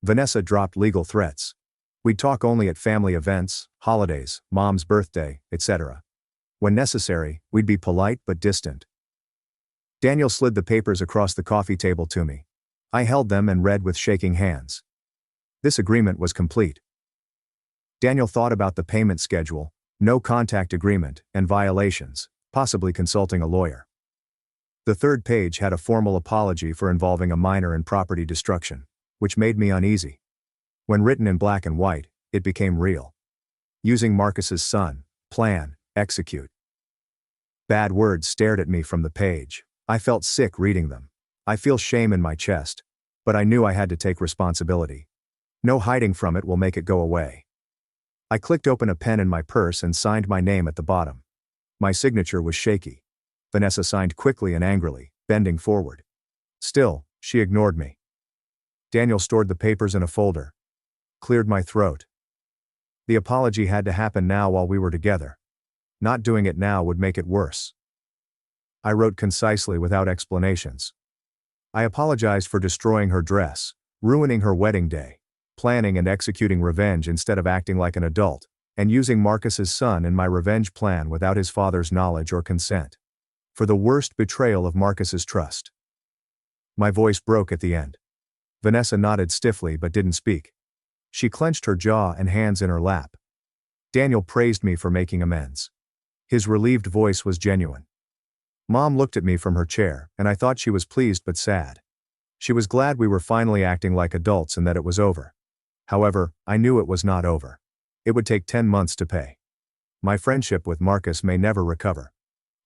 Vanessa dropped legal threats. We'd talk only at family events, holidays, Mom's birthday, etc. When necessary, we'd be polite but distant. Daniel slid the papers across the coffee table to me. I held them and read with shaking hands. This agreement was complete. Daniel thought about the payment schedule, no contact agreement, and violations, possibly consulting a lawyer. The third page had a formal apology for involving a minor in property destruction, which made me uneasy. When written in black and white, it became real. Using Marcus's son, plan, execute. Bad words stared at me from the page. I felt sick reading them. I feel shame in my chest. But I knew I had to take responsibility. No hiding from it will make it go away. I clicked open a pen in my purse and signed my name at the bottom. My signature was shaky. Vanessa signed quickly and angrily, bending forward. Still, she ignored me. Daniel stored the papers in a folder. Cleared my throat. The apology had to happen now while we were together. Not doing it now would make it worse. I wrote concisely without explanations. I apologized for destroying her dress, ruining her wedding day, planning and executing revenge instead of acting like an adult, and using Marcus's son in my revenge plan without his father's knowledge or consent. For the worst betrayal of Marcus's trust. My voice broke at the end. Vanessa nodded stiffly but didn't speak. She clenched her jaw and hands in her lap. Daniel praised me for making amends. His relieved voice was genuine. Mom looked at me from her chair, and I thought she was pleased but sad. She was glad we were finally acting like adults and that it was over. However, I knew it was not over. It would take 10 months to pay. My friendship with Marcus may never recover.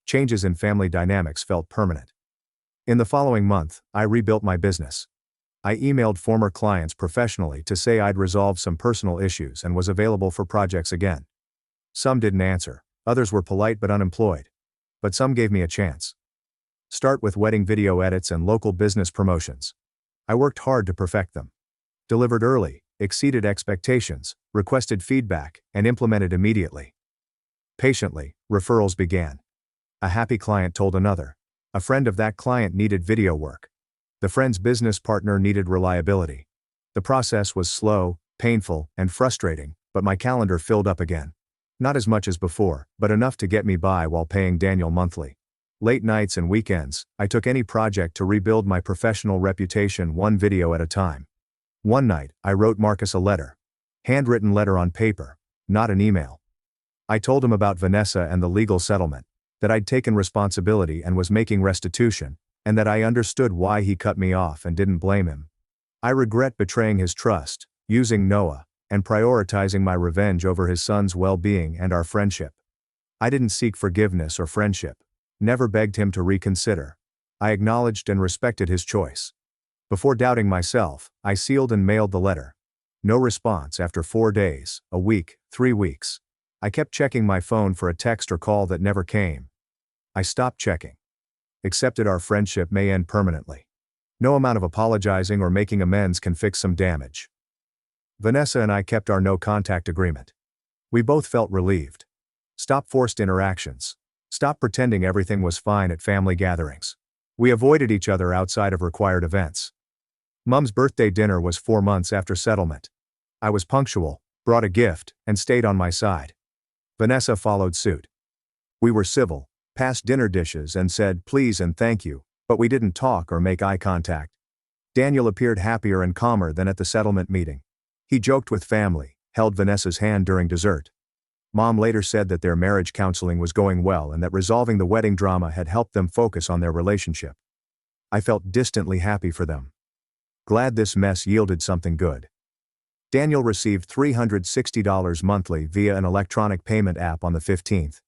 Changes in family dynamics felt permanent. In the following month, I rebuilt my business. I emailed former clients professionally to say I'd resolved some personal issues and was available for projects again. Some didn't answer, others were polite but unemployed. But some gave me a chance. Start with wedding video edits and local business promotions. I worked hard to perfect them. Delivered early, exceeded expectations, requested feedback, and implemented immediately. Patiently, referrals began. A happy client told another. A friend of that client needed video work. The friend's business partner needed reliability. The process was slow, painful, and frustrating, but my calendar filled up again. Not as much as before, but enough to get me by while paying Daniel monthly. Late nights and weekends, I took any project to rebuild my professional reputation one video at a time. One night, I wrote Marcus a letter. Handwritten letter on paper, not an email. I told him about Vanessa and the legal settlement, that I'd taken responsibility and was making restitution, and that I understood why he cut me off and didn't blame him. I regret betraying his trust, using Noah, and prioritizing my revenge over his son's well-being and our friendship. I didn't seek forgiveness or friendship, never begged him to reconsider. I acknowledged and respected his choice. Before doubting myself, I sealed and mailed the letter. No response after 4 days, a week, 3 weeks. I kept checking my phone for a text or call that never came. I stopped checking. Accepted our friendship may end permanently. No amount of apologizing or making amends can fix some damage. Vanessa and I kept our no-contact agreement. We both felt relieved. Stop forced interactions. Stop pretending everything was fine at family gatherings. We avoided each other outside of required events. Mom's birthday dinner was 4 months after settlement. I was punctual, brought a gift, and stayed on my side. Vanessa followed suit. We were civil, passed dinner dishes and said please and thank you, but we didn't talk or make eye contact. Daniel appeared happier and calmer than at the settlement meeting. He joked with family, held Vanessa's hand during dessert. Mom later said that their marriage counseling was going well and that resolving the wedding drama had helped them focus on their relationship. I felt distantly happy for them. Glad this mess yielded something good. Daniel received $360 monthly via an electronic payment app on the 15th.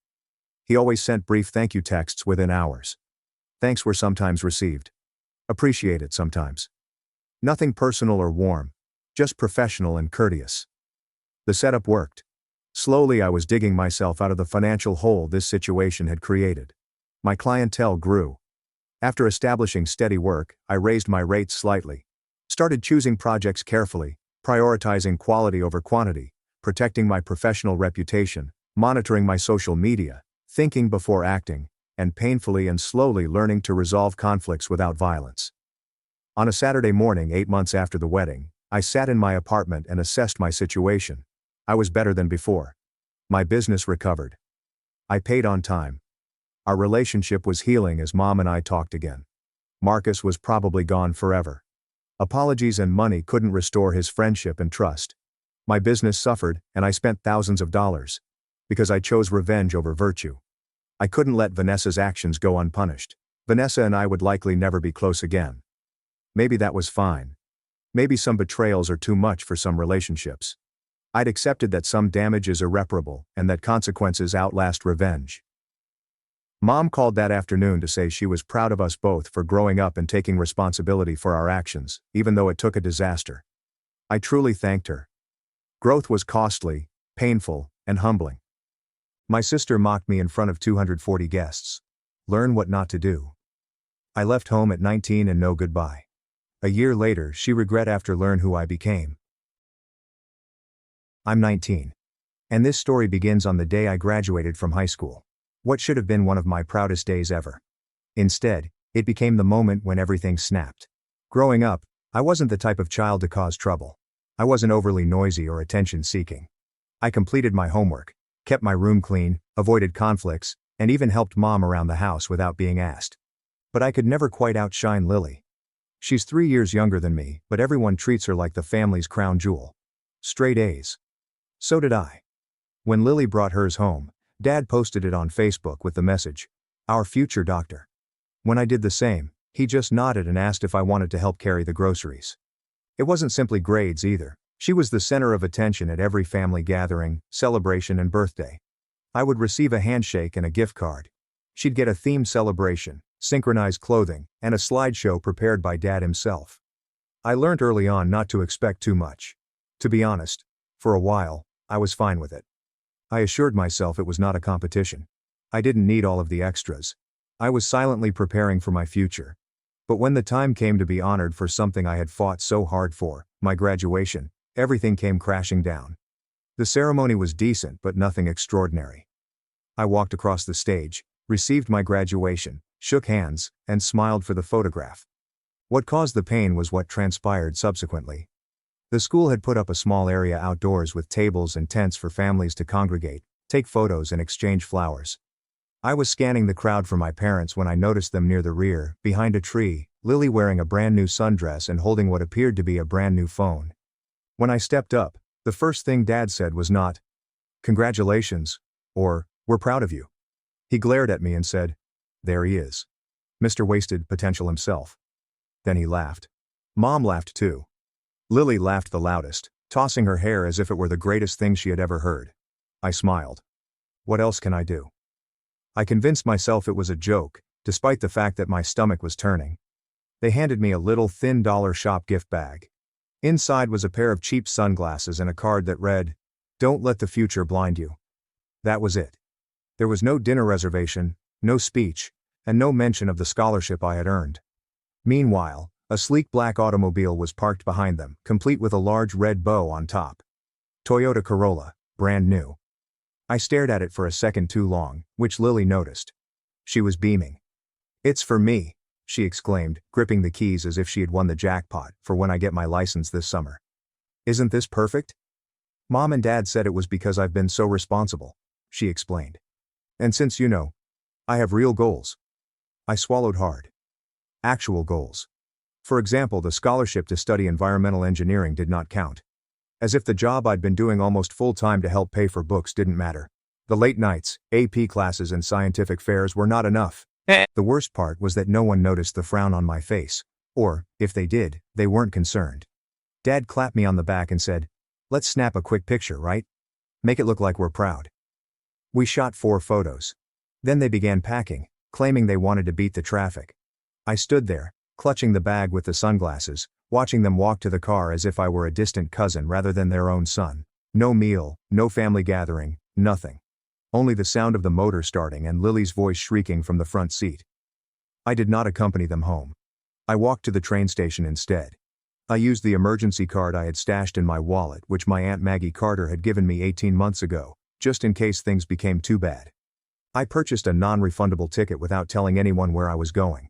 He always sent brief thank you texts within hours. Thanks were sometimes received. Appreciated sometimes. Nothing personal or warm, just professional and courteous. The setup worked. Slowly I was digging myself out of the financial hole this situation had created. My clientele grew. After establishing steady work, I raised my rates slightly. Started choosing projects carefully, prioritizing quality over quantity, protecting my professional reputation, monitoring my social media, thinking before acting, and painfully and slowly learning to resolve conflicts without violence. On a Saturday morning 8 months after the wedding, I sat in my apartment and assessed my situation. I was better than before. My business recovered. I paid on time. Our relationship was healing as Mom and I talked again. Marcus was probably gone forever. Apologies and money couldn't restore his friendship and trust. My business suffered, and I spent thousands of dollars. Because I chose revenge over virtue. I couldn't let Vanessa's actions go unpunished. Vanessa and I would likely never be close again. Maybe that was fine. Maybe some betrayals are too much for some relationships. I'd accepted that some damage is irreparable and that consequences outlast revenge. Mom called that afternoon to say she was proud of us both for growing up and taking responsibility for our actions, even though it took a disaster. I truly thanked her. Growth was costly, painful, and humbling. My sister mocked me in front of 240 guests. Learn what not to do. I left home at 19 and no goodbye. A year later, she regret after learn who I became. I'm 19. And this story begins on the day I graduated from high school. What should have been one of my proudest days ever. Instead, it became the moment when everything snapped. Growing up, I wasn't the type of child to cause trouble. I wasn't overly noisy or attention-seeking. I completed my homework, kept my room clean, avoided conflicts, and even helped Mom around the house without being asked. But I could never quite outshine Lily. She's 3 years younger than me, but everyone treats her like the family's crown jewel. Straight A's. So did I. When Lily brought hers home, Dad posted it on Facebook with the message, "Our future doctor." When I did the same, he just nodded and asked if I wanted to help carry the groceries. It wasn't simply grades either. She was the center of attention at every family gathering, celebration and birthday. I would receive a handshake and a gift card. She'd get a themed celebration, synchronized clothing, and a slideshow prepared by Dad himself. I learned early on not to expect too much. To be honest, for a while, I was fine with it. I assured myself it was not a competition. I didn't need all of the extras. I was silently preparing for my future. But when the time came to be honored for something I had fought so hard for, my graduation, everything came crashing down. The ceremony was decent but nothing extraordinary. I walked across the stage, received my graduation, shook hands, and smiled for the photograph. What caused the pain was what transpired subsequently. The school had put up a small area outdoors with tables and tents for families to congregate, take photos and exchange flowers. I was scanning the crowd for my parents when I noticed them near the rear, behind a tree, Lily wearing a brand new sundress and holding what appeared to be a brand new phone. When I stepped up, the first thing Dad said was not, "Congratulations," or, "We're proud of you." He glared at me and said, "There he is. Mr. Wasted Potential himself." Then he laughed. Mom laughed too. Lily laughed the loudest, tossing her hair as if it were the greatest thing she had ever heard. I smiled. What else can I do? I convinced myself it was a joke, despite the fact that my stomach was turning. They handed me a little thin dollar shop gift bag. Inside was a pair of cheap sunglasses and a card that read, "Don't let the future blind you." That was it. There was no dinner reservation, no speech, and no mention of the scholarship I had earned. Meanwhile, a sleek black automobile was parked behind them, complete with a large red bow on top. Toyota Corolla, brand new. I stared at it for a second too long, which Lily noticed. She was beaming. "It's for me," she exclaimed, gripping the keys as if she had won the jackpot for when I get my license this summer. "Isn't this perfect?" "Mom and Dad said it was because I've been so responsible," she explained. "And since I have real goals." I swallowed hard. Actual goals. For example, the scholarship to study environmental engineering did not count. As if the job I'd been doing almost full-time to help pay for books didn't matter. The late nights, AP classes and scientific fairs were not enough. The worst part was that no one noticed the frown on my face. Or, if they did, they weren't concerned. Dad clapped me on the back and said, "Let's snap a quick picture, right? Make it look like we're proud." We shot 4 photos. Then they began packing, claiming they wanted to beat the traffic. I stood there, clutching the bag with the sunglasses, watching them walk to the car as if I were a distant cousin rather than their own son. No meal, no family gathering, nothing. Only the sound of the motor starting and Lily's voice shrieking from the front seat. I did not accompany them home. I walked to the train station instead. I used the emergency card I had stashed in my wallet, which my Aunt Maggie Carter had given me 18 months ago, just in case things became too bad. I purchased a non-refundable ticket without telling anyone where I was going.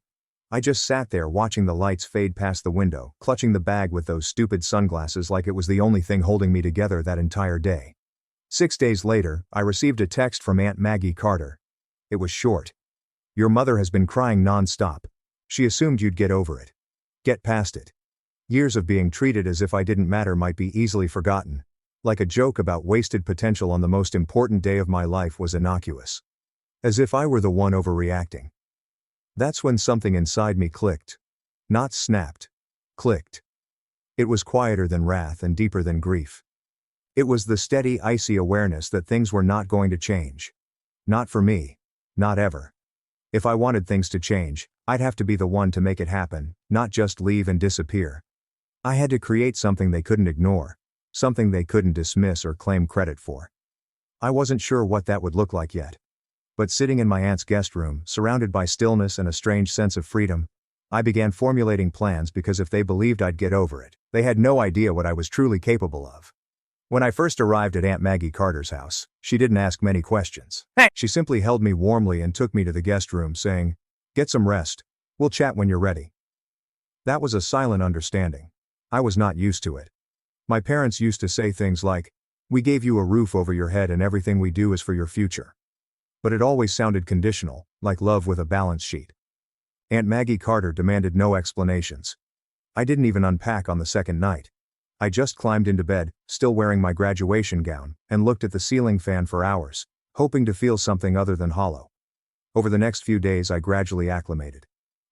I just sat there watching the lights fade past the window, clutching the bag with those stupid sunglasses like it was the only thing holding me together that entire day. 6 days later, I received a text from Aunt Maggie Carter. It was short. "Your mother has been crying non-stop. She assumed you'd get over it. Get past it." Years of being treated as if I didn't matter might be easily forgotten. Like a joke about wasted potential on the most important day of my life was innocuous. As if I were the one overreacting. That's when something inside me clicked. Not snapped. Clicked. It was quieter than wrath and deeper than grief. It was the steady, icy awareness that things were not going to change. Not for me. Not ever. If I wanted things to change, I'd have to be the one to make it happen, not just leave and disappear. I had to create something they couldn't ignore. Something they couldn't dismiss or claim credit for. I wasn't sure what that would look like yet. But sitting in my aunt's guest room, surrounded by stillness and a strange sense of freedom, I began formulating plans because if they believed I'd get over it, they had no idea what I was truly capable of. When I first arrived at Aunt Maggie Carter's house, she didn't ask many questions. She simply held me warmly and took me to the guest room saying, "Get some rest. We'll chat when you're ready." That was a silent understanding. I was not used to it. My parents used to say things like, "We gave you a roof over your head and everything we do is for your future." But it always sounded conditional, like love with a balance sheet. Aunt Maggie Carter demanded no explanations. I didn't even unpack on the second night. I just climbed into bed, still wearing my graduation gown, and looked at the ceiling fan for hours, hoping to feel something other than hollow. Over the next few days I gradually acclimated.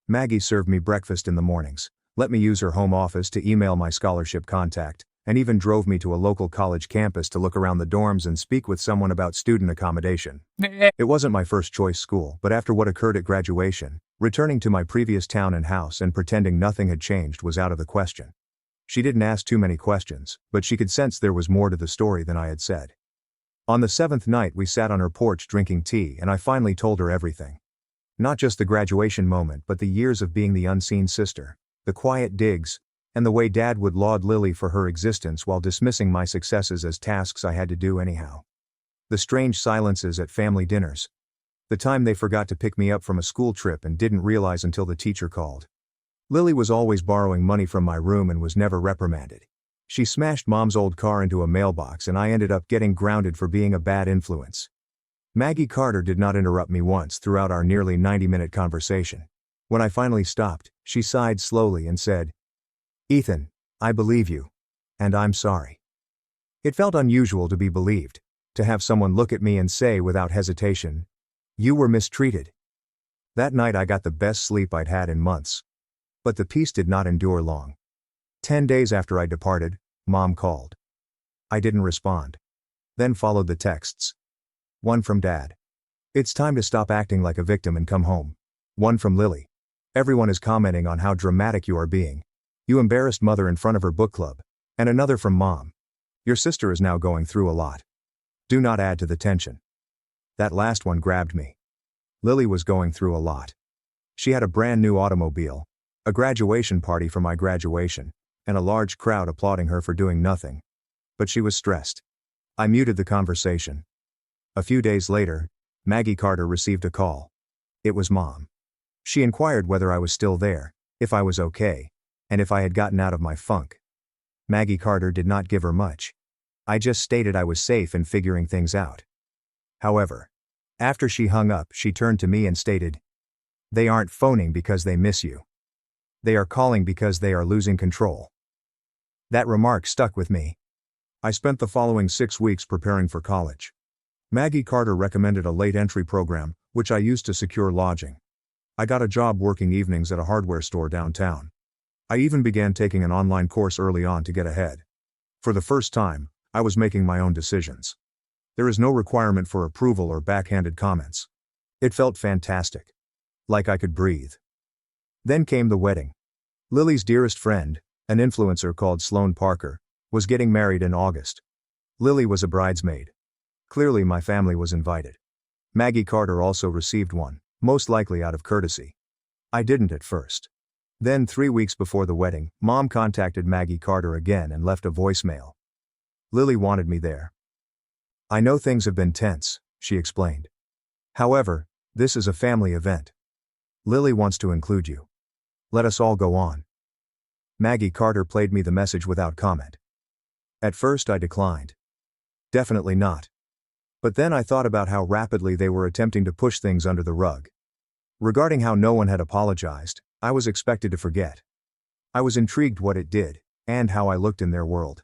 Maggie served me breakfast in the mornings, let me use her home office to email my scholarship contact, and even drove me to a local college campus to look around the dorms and speak with someone about student accommodation. It wasn't my first choice school, but after what occurred at graduation, returning to my previous town and house and pretending nothing had changed was out of the question. She didn't ask too many questions, but she could sense there was more to the story than I had said. On the 7th night we sat on her porch drinking tea and I finally told her everything. Not just the graduation moment but the years of being the unseen sister, the quiet digs, and the way Dad would laud Lily for her existence while dismissing my successes as tasks I had to do anyhow. The strange silences at family dinners. The time they forgot to pick me up from a school trip and didn't realize until the teacher called. Lily was always borrowing money from my room and was never reprimanded. She smashed Mom's old car into a mailbox and I ended up getting grounded for being a bad influence. Maggie Carter did not interrupt me once throughout our nearly 90-minute conversation. When I finally stopped, she sighed slowly and said, "Ethan, I believe you. And I'm sorry." It felt unusual to be believed, to have someone look at me and say without hesitation, "You were mistreated." That night I got the best sleep I'd had in months. But the peace did not endure long. 10 days after I departed, Mom called. I didn't respond. Then followed the texts. One from Dad. "It's time to stop acting like a victim and come home." One from Lily. Everyone is commenting on how dramatic you are being. You embarrassed mother in front of her book club. And another from mom. Your sister is now going through a lot. Do not add to the tension. That last one grabbed me. Lily was going through a lot. She had a brand new automobile, a graduation party for my graduation, and a large crowd applauding her for doing nothing. But she was stressed. I muted the conversation. A few days later, Maggie Carter received a call. It was Mom. She inquired whether I was still there, if I was okay, and if I had gotten out of my funk. Maggie Carter did not give her much. I just stated I was safe and figuring things out. However, after she hung up, she turned to me and stated, "They aren't phoning because they miss you. They are calling because they are losing control." That remark stuck with me. I spent the following 6 weeks preparing for college. Maggie Carter recommended a late entry program, which I used to secure lodging. I got a job working evenings at a hardware store downtown. I even began taking an online course early on to get ahead. For the first time, I was making my own decisions. There is no requirement for approval or backhanded comments. It felt fantastic. Like I could breathe. Then came the wedding. Lily's dearest friend, an influencer called Sloane Parker, was getting married in August. Lily was a bridesmaid. Clearly my family was invited. Maggie Carter also received one, most likely out of courtesy. I didn't at first. Then 3 weeks before the wedding, Mom contacted Maggie Carter again and left a voicemail. Lily wanted me there. "I know things have been tense," she explained. "However, this is a family event. Lily wants to include you. Let us all go on." Maggie Carter played me the message without comment. At first I declined. Definitely not. But then I thought about how rapidly they were attempting to push things under the rug. Regarding how no one had apologized, I was expected to forget. I was intrigued what it did, and how I looked in their world.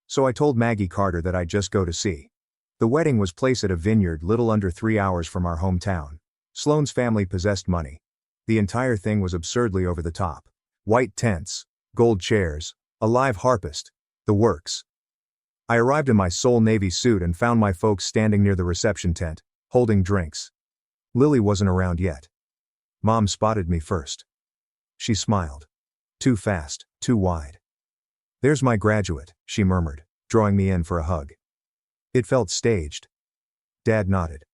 So I told Maggie Carter that I'd just go to see. The wedding was placed at a vineyard little under 3 hours from our hometown. Sloane's family possessed money. The entire thing was absurdly over the top. White tents, gold chairs, a live harpist, the works. I arrived in my Soul Navy suit and found my folks standing near the reception tent, holding drinks. Lily wasn't around yet. Mom spotted me first. She smiled. Too fast, too wide. "There's my graduate," she murmured, drawing me in for a hug. It felt staged. Dad nodded.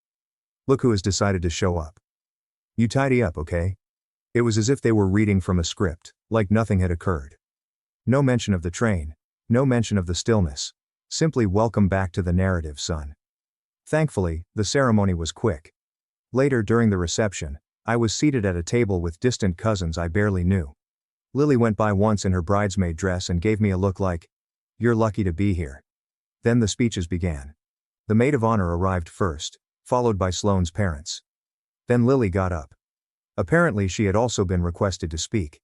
"Look who has decided to show up. You tidy up, okay?" It was as if they were reading from a script, like nothing had occurred. No mention of the train, no mention of the stillness. Simply welcome back to the narrative, son. Thankfully, the ceremony was quick. Later during the reception, I was seated at a table with distant cousins I barely knew. Lily went by once in her bridesmaid dress and gave me a look like, "You're lucky to be here." Then the speeches began. The maid of honor arrived first, followed by Sloane's parents. Then Lily got up. Apparently she had also been requested to speak.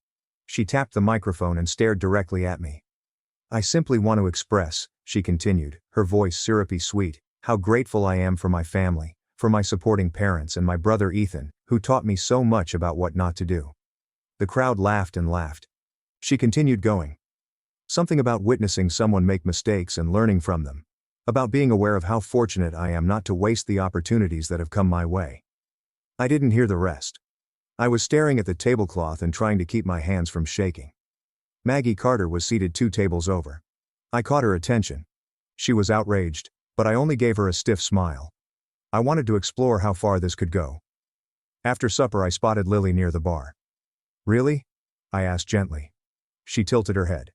She tapped the microphone and stared directly at me. "I simply want to express," she continued, her voice syrupy sweet, "how grateful I am for my family, for my supporting parents and my brother Ethan, who taught me so much about what not to do." The crowd laughed and laughed. She continued going. Something about witnessing someone make mistakes and learning from them. About being aware of how fortunate I am not to waste the opportunities that have come my way. I didn't hear the rest. I was staring at the tablecloth and trying to keep my hands from shaking. Maggie Carter was seated 2 tables over. I caught her attention. She was outraged, but I only gave her a stiff smile. I wanted to explore how far this could go. After supper I spotted Lily near the bar. "Really?" I asked gently. She tilted her head.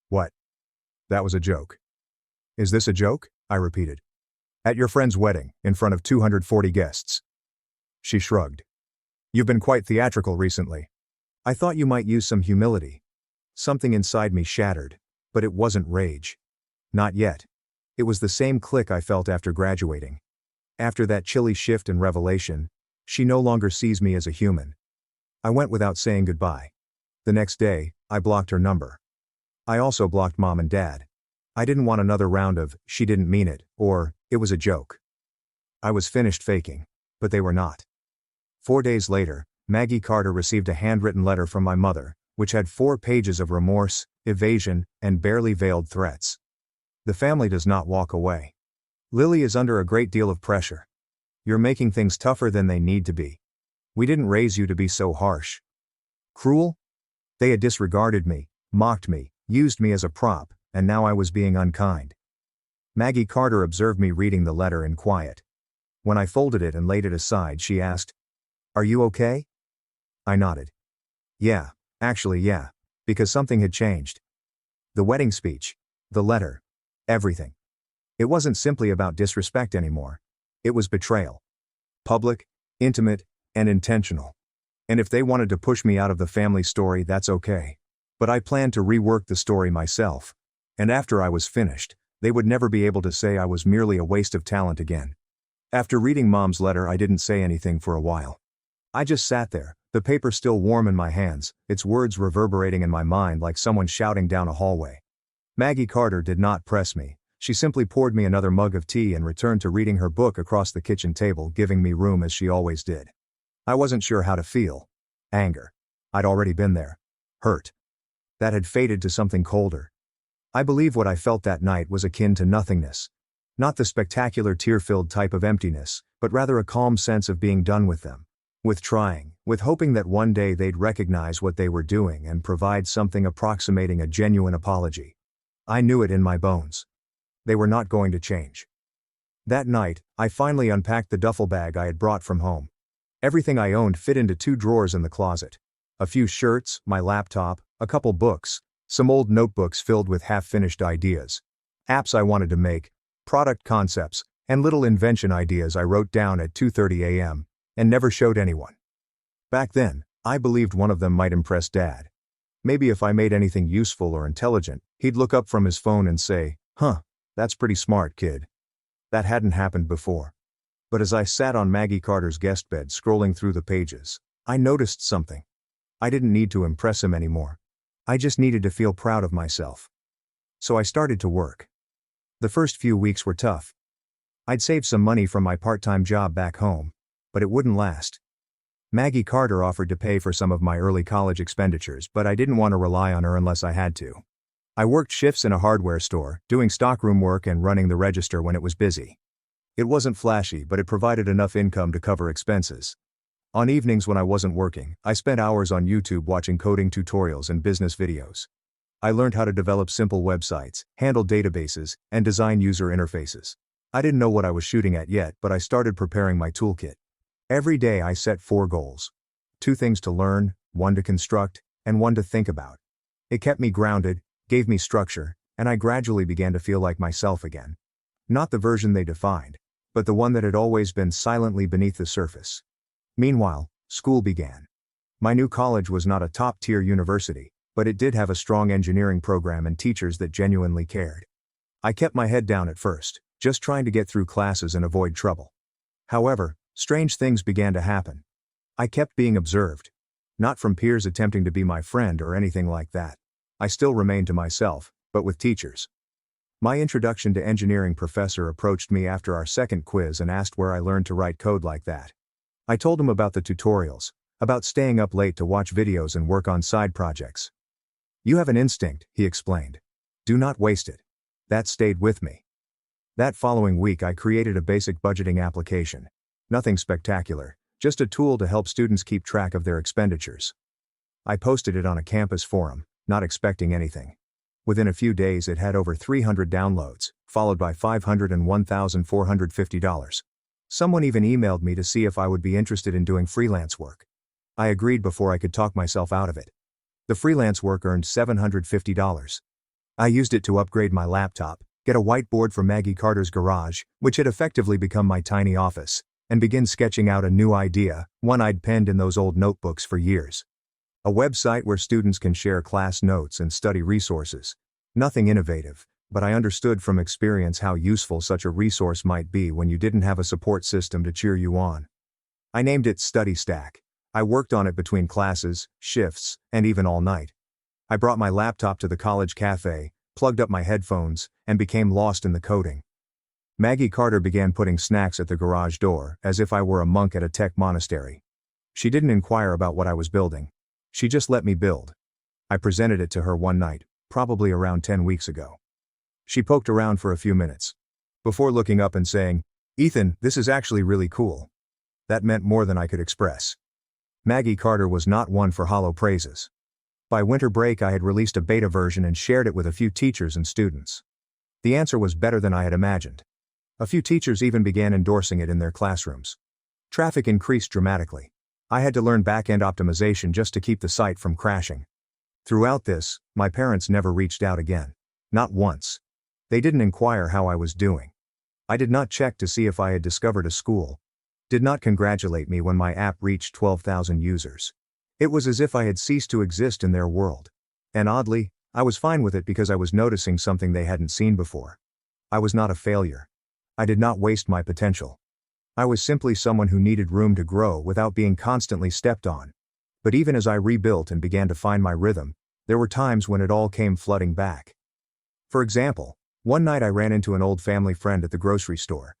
"What?" "That was a joke." "Is this a joke?" I repeated. "At your friend's wedding, in front of 240 guests." She shrugged. "You've been quite theatrical recently. I thought you might use some humility." Something inside me shattered, but it wasn't rage. Not yet. It was the same click I felt after graduating. After that chilly shift and revelation, she no longer sees me as a human. I went without saying goodbye. The next day, I blocked her number. I also blocked Mom and Dad. I didn't want another round of, "She didn't mean it," or, "It was a joke." I was finished faking, but they were not. 4 days later, Maggie Carter received a handwritten letter from my mother, which had 4 pages of remorse, evasion, and barely veiled threats. "The family does not walk away. Lily is under a great deal of pressure. You're making things tougher than they need to be. We didn't raise you to be so harsh." Cruel? They had disregarded me, mocked me, used me as a prop, and now I was being unkind. Maggie Carter observed me reading the letter in quiet. When I folded it and laid it aside, she asked, "Are you okay?" I nodded. Yeah, actually yeah, because something had changed. The wedding speech, the letter, everything. It wasn't simply about disrespect anymore. It was betrayal. Public, intimate, and intentional. And if they wanted to push me out of the family story, that's okay. But I planned to rework the story myself. And after I was finished, they would never be able to say I was merely a waste of talent again. After reading Mom's letter, I didn't say anything for a while. I just sat there, the paper still warm in my hands, its words reverberating in my mind like someone shouting down a hallway. Maggie Carter did not press me. She simply poured me another mug of tea and returned to reading her book across the kitchen table, giving me room as she always did. I wasn't sure how to feel. Anger. I'd already been there. Hurt. That had faded to something colder. I believe what I felt that night was akin to nothingness. Not the spectacular tear-filled type of emptiness, but rather a calm sense of being done with them. With trying, with hoping that one day they'd recognize what they were doing and provide something approximating a genuine apology. I knew it in my bones. They were not going to change. That night, I finally unpacked the duffel bag I had brought from home. Everything I owned fit into 2 drawers in the closet. A few shirts, my laptop, a couple books, some old notebooks filled with half-finished ideas. Apps I wanted to make, product concepts, and little invention ideas I wrote down at 2:30 a.m. and never showed anyone. Back then, I believed one of them might impress Dad. Maybe if I made anything useful or intelligent, he'd look up from his phone and say, "Huh, that's pretty smart, kid." That hadn't happened before. But as I sat on Maggie Carter's guest bed scrolling through the pages, I noticed something. I didn't need to impress him anymore. I just needed to feel proud of myself. So I started to work. The first few weeks were tough. I'd saved some money from my part-time job back home, but it wouldn't last. Maggie Carter offered to pay for some of my early college expenditures, but I didn't want to rely on her unless I had to. I worked shifts in a hardware store, doing stockroom work and running the register when it was busy. It wasn't flashy, but it provided enough income to cover expenses. On evenings when I wasn't working, I spent hours on YouTube watching coding tutorials and business videos. I learned how to develop simple websites, handle databases, and design user interfaces. I didn't know what I was shooting at yet, but I started preparing my toolkit. Every day I set 4 goals. 2 things to learn, 1 to construct, and 1 to think about. It kept me grounded, gave me structure, and I gradually began to feel like myself again. Not the version they defined, but the one that had always been silently beneath the surface. Meanwhile, school began. My new college was not a top-tier university, but it did have a strong engineering program and teachers that genuinely cared. I kept my head down at first, just trying to get through classes and avoid trouble. However, strange things began to happen. I kept being observed. Not from peers attempting to be my friend or anything like that. I still remained to myself, but with teachers. My introduction to engineering professor approached me after our second quiz and asked where I learned to write code like that. I told him about the tutorials, about staying up late to watch videos and work on side projects. "You have an instinct," he explained. "Do not waste it." That stayed with me. That following week I created a basic budgeting application. Nothing spectacular, just a tool to help students keep track of their expenditures. I posted it on a campus forum, not expecting anything. Within a few days it had over 300 downloads, followed by 500 and $1,450. Someone even emailed me to see if I would be interested in doing freelance work. I agreed before I could talk myself out of it. The freelance work earned $750. I used it to upgrade my laptop, get a whiteboard from Maggie Carter's garage, which had effectively become my tiny office, and begin sketching out a new idea, one I'd penned in those old notebooks for years. A website where students can share class notes and study resources. Nothing innovative, but I understood from experience how useful such a resource might be when you didn't have a support system to cheer you on. I named it Study Stack. I worked on it between classes, shifts, and even all night. I brought my laptop to the college cafe, plugged up my headphones, and became lost in the coding. Maggie Carter began putting snacks at the garage door, as if I were a monk at a tech monastery. She didn't inquire about what I was building. She just let me build. I presented it to her one night, probably around 10 weeks ago. She poked around for a few minutes, before looking up and saying, "Ethan, this is actually really cool." That meant more than I could express. Maggie Carter was not one for hollow praises. By winter break I had released a beta version and shared it with a few teachers and students. The answer was better than I had imagined. A few teachers even began endorsing it in their classrooms. Traffic increased dramatically. I had to learn back-end optimization just to keep the site from crashing. Throughout this, my parents never reached out again. Not once. They didn't inquire how I was doing. I did not check to see if I had discovered a school. Did not congratulate me when my app reached 12,000 users. It was as if I had ceased to exist in their world. And oddly, I was fine with it because I was noticing something they hadn't seen before. I was not a failure. I did not waste my potential. I was simply someone who needed room to grow without being constantly stepped on. But even as I rebuilt and began to find my rhythm, there were times when it all came flooding back. For example, one night I ran into an old family friend at the grocery store.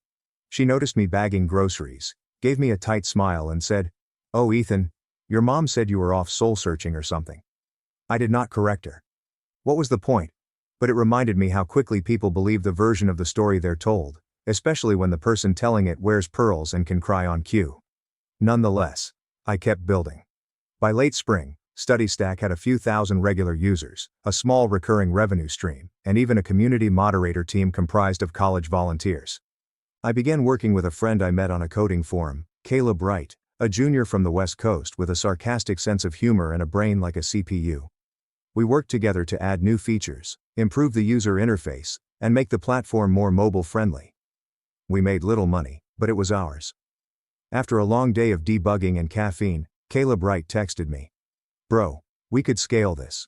She noticed me bagging groceries, gave me a tight smile and said, "Oh Ethan, your mom said you were off soul searching or something." I did not correct her. What was the point? But it reminded me how quickly people believe the version of the story they're told, especially when the person telling it wears pearls and can cry on cue. Nonetheless, I kept building. By late spring, StudyStack had a few thousand regular users, a small recurring revenue stream, and even a community moderator team comprised of college volunteers. I began working with a friend I met on a coding forum, Caleb Wright, a junior from the West Coast with a sarcastic sense of humor and a brain like a CPU. We worked together to add new features, improve the user interface, and make the platform more mobile-friendly. We made little money, but it was ours. After a long day of debugging and caffeine, Caleb Wright texted me, "Bro, we could scale this."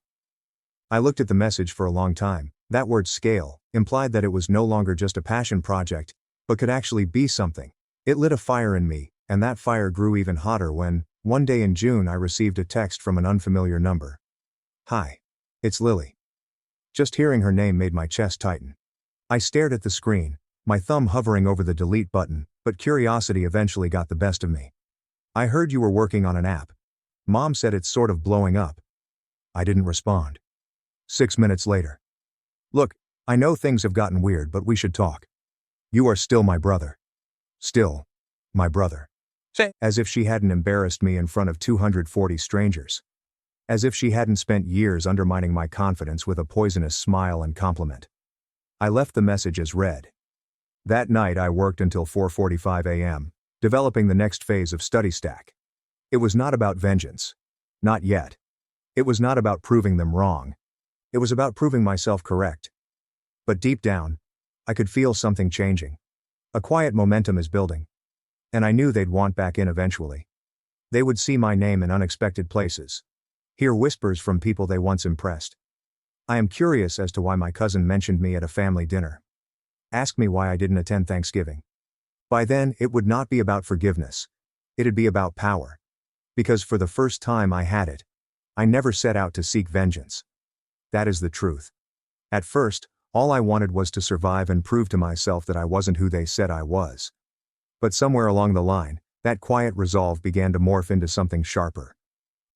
I looked at the message for a long time. That word scale implied that it was no longer just a passion project, but could actually be something. It lit a fire in me, and that fire grew even hotter when, one day in June, I received a text from an unfamiliar number. "Hi. It's Lily." Just hearing her name made my chest tighten. I stared at the screen, my thumb hovering over the delete button, but curiosity eventually got the best of me. "I heard you were working on an app. Mom said it's sort of blowing up." I didn't respond. 6 minutes later. "Look, I know things have gotten weird, but we should talk. You are still my brother." Still, my brother. As if she hadn't embarrassed me in front of 240 strangers. As if she hadn't spent years undermining my confidence with a poisonous smile and compliment. I left the message as read. That night I worked until 4:45 a.m., developing the next phase of StudyStack. It was not about vengeance. Not yet. It was not about proving them wrong. It was about proving myself correct. But deep down, I could feel something changing. A quiet momentum is building. And I knew they'd want back in eventually. They would see my name in unexpected places. Hear whispers from people they once impressed. I am curious as to why my cousin mentioned me at a family dinner. Ask me why I didn't attend Thanksgiving. By then, it would not be about forgiveness. It'd be about power. Because for the first time I had it. I never set out to seek vengeance. That is the truth. At first, all I wanted was to survive and prove to myself that I wasn't who they said I was. But somewhere along the line, that quiet resolve began to morph into something sharper.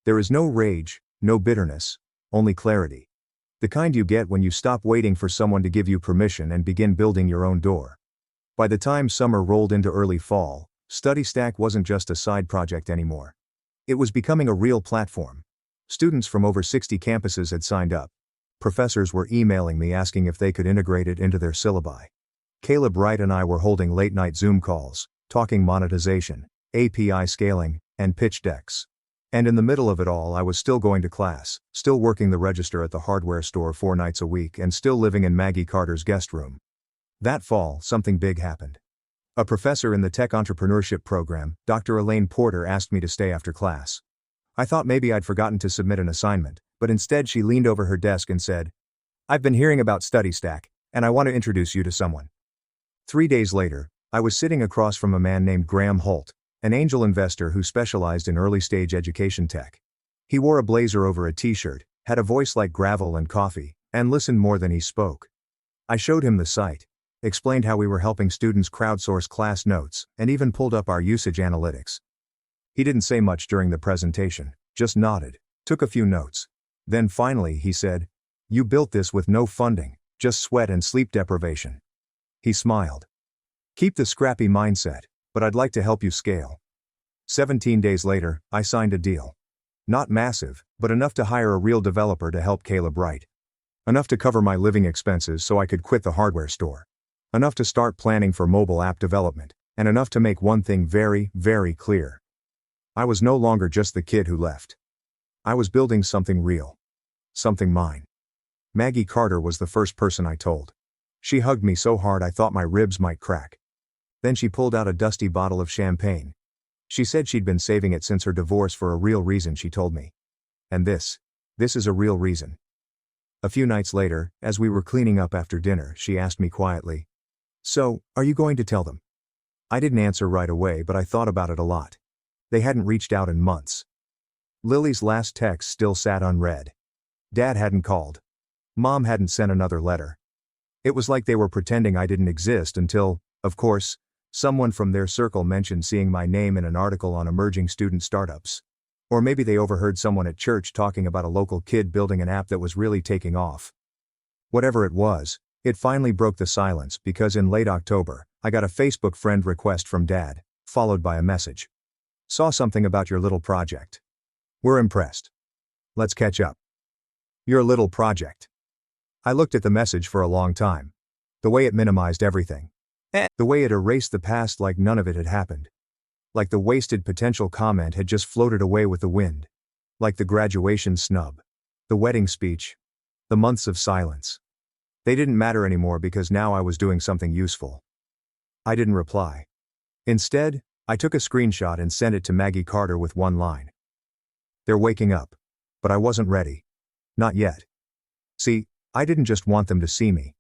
There is no rage, no bitterness, only clarity. The kind you get when you stop waiting for someone to give you permission and begin building your own door. By the time summer rolled into early fall, StudyStack wasn't just a side project anymore. It was becoming a real platform. Students from over 60 campuses had signed up. Professors were emailing me asking if they could integrate it into their syllabi. Caleb Wright and I were holding late-night Zoom calls, talking monetization, API scaling, and pitch decks. And in the middle of it all I was still going to class, still working the register at the hardware store 4 nights a week and still living in Maggie Carter's guest room. That fall, something big happened. A professor in the tech entrepreneurship program, Dr. Elaine Porter, asked me to stay after class. I thought maybe I'd forgotten to submit an assignment, but instead she leaned over her desk and said, "I've been hearing about StudyStack, and I want to introduce you to someone." 3 days later, I was sitting across from a man named Graham Holt, an angel investor who specialized in early-stage education tech. He wore a blazer over a t-shirt, had a voice like gravel and coffee, and listened more than he spoke. I showed him the site, explained how we were helping students crowdsource class notes, and even pulled up our usage analytics. He didn't say much during the presentation, just nodded, took a few notes. Then finally he said, "You built this with no funding, just sweat and sleep deprivation." He smiled. "Keep the scrappy mindset, but I'd like to help you scale." 17 days later, I signed a deal. Not massive, but enough to hire a real developer to help Caleb write. Enough to cover my living expenses so I could quit the hardware store. Enough to start planning for mobile app development, and enough to make one thing very, very clear. I was no longer just the kid who left. I was building something real. Something mine. Maggie Carter was the first person I told. She hugged me so hard I thought my ribs might crack. Then she pulled out a dusty bottle of champagne. She said she'd been saving it since her divorce for a real reason, she told me. And this is a real reason. A few nights later, as we were cleaning up after dinner, she asked me quietly, "So, are you going to tell them?" I didn't answer right away, but I thought about it a lot. They hadn't reached out in months. Lily's last text still sat unread. Dad hadn't called. Mom hadn't sent another letter. It was like they were pretending I didn't exist until, of course, someone from their circle mentioned seeing my name in an article on emerging student startups. Or maybe they overheard someone at church talking about a local kid building an app that was really taking off. Whatever it was, it finally broke the silence because in late October, I got a Facebook friend request from Dad, followed by a message. "Saw something about your little project. We're impressed. Let's catch up." Your little project. I looked at the message for a long time. The way it minimized everything. The way it erased the past like none of it had happened. Like the wasted potential comment had just floated away with the wind. Like the graduation snub. The wedding speech. The months of silence. They didn't matter anymore because now I was doing something useful. I didn't reply. Instead, I took a screenshot and sent it to Maggie Carter with one line. "They're waking up. But I wasn't ready. Not yet." See, I didn't just want them to see me.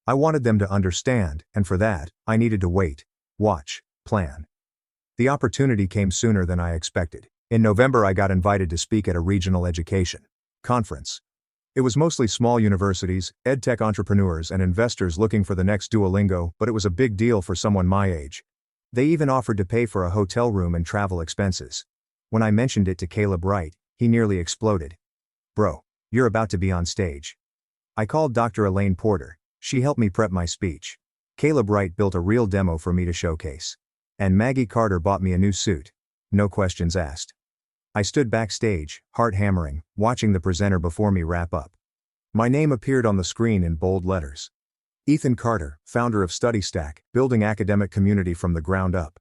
I wanted them to understand, and for that, I needed to wait, watch, plan. The opportunity came sooner than I expected. In November, I got invited to speak at a regional education conference. It was mostly small universities, edtech entrepreneurs, and investors looking for the next Duolingo, but it was a big deal for someone my age. They even offered to pay for a hotel room and travel expenses. When I mentioned it to Caleb Wright, he nearly exploded. "Bro, you're about to be on stage." I called Dr. Elaine Porter. She helped me prep my speech. Caleb Wright built a real demo for me to showcase. And Maggie Carter bought me a new suit. No questions asked. I stood backstage, heart hammering, watching the presenter before me wrap up. My name appeared on the screen in bold letters. Ethan Carter, founder of StudyStack, building academic community from the ground up.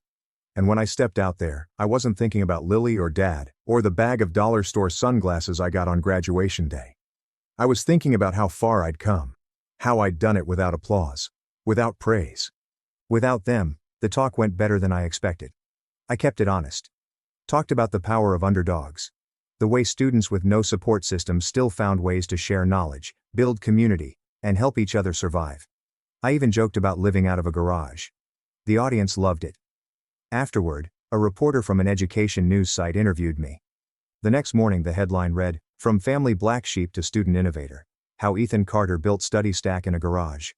And when I stepped out there, I wasn't thinking about Lily or Dad, or the bag of dollar store sunglasses I got on graduation day. I was thinking about how far I'd come. How I'd done it without applause. Without praise. Without them, the talk went better than I expected. I kept it honest. Talked about the power of underdogs. The way students with no support system still found ways to share knowledge, build community, and help each other survive. I even joked about living out of a garage. The audience loved it. Afterward, a reporter from an education news site interviewed me. The next morning the headline read, "From Family Black Sheep to Student Innovator. How Ethan Carter Built StudyStack in a Garage."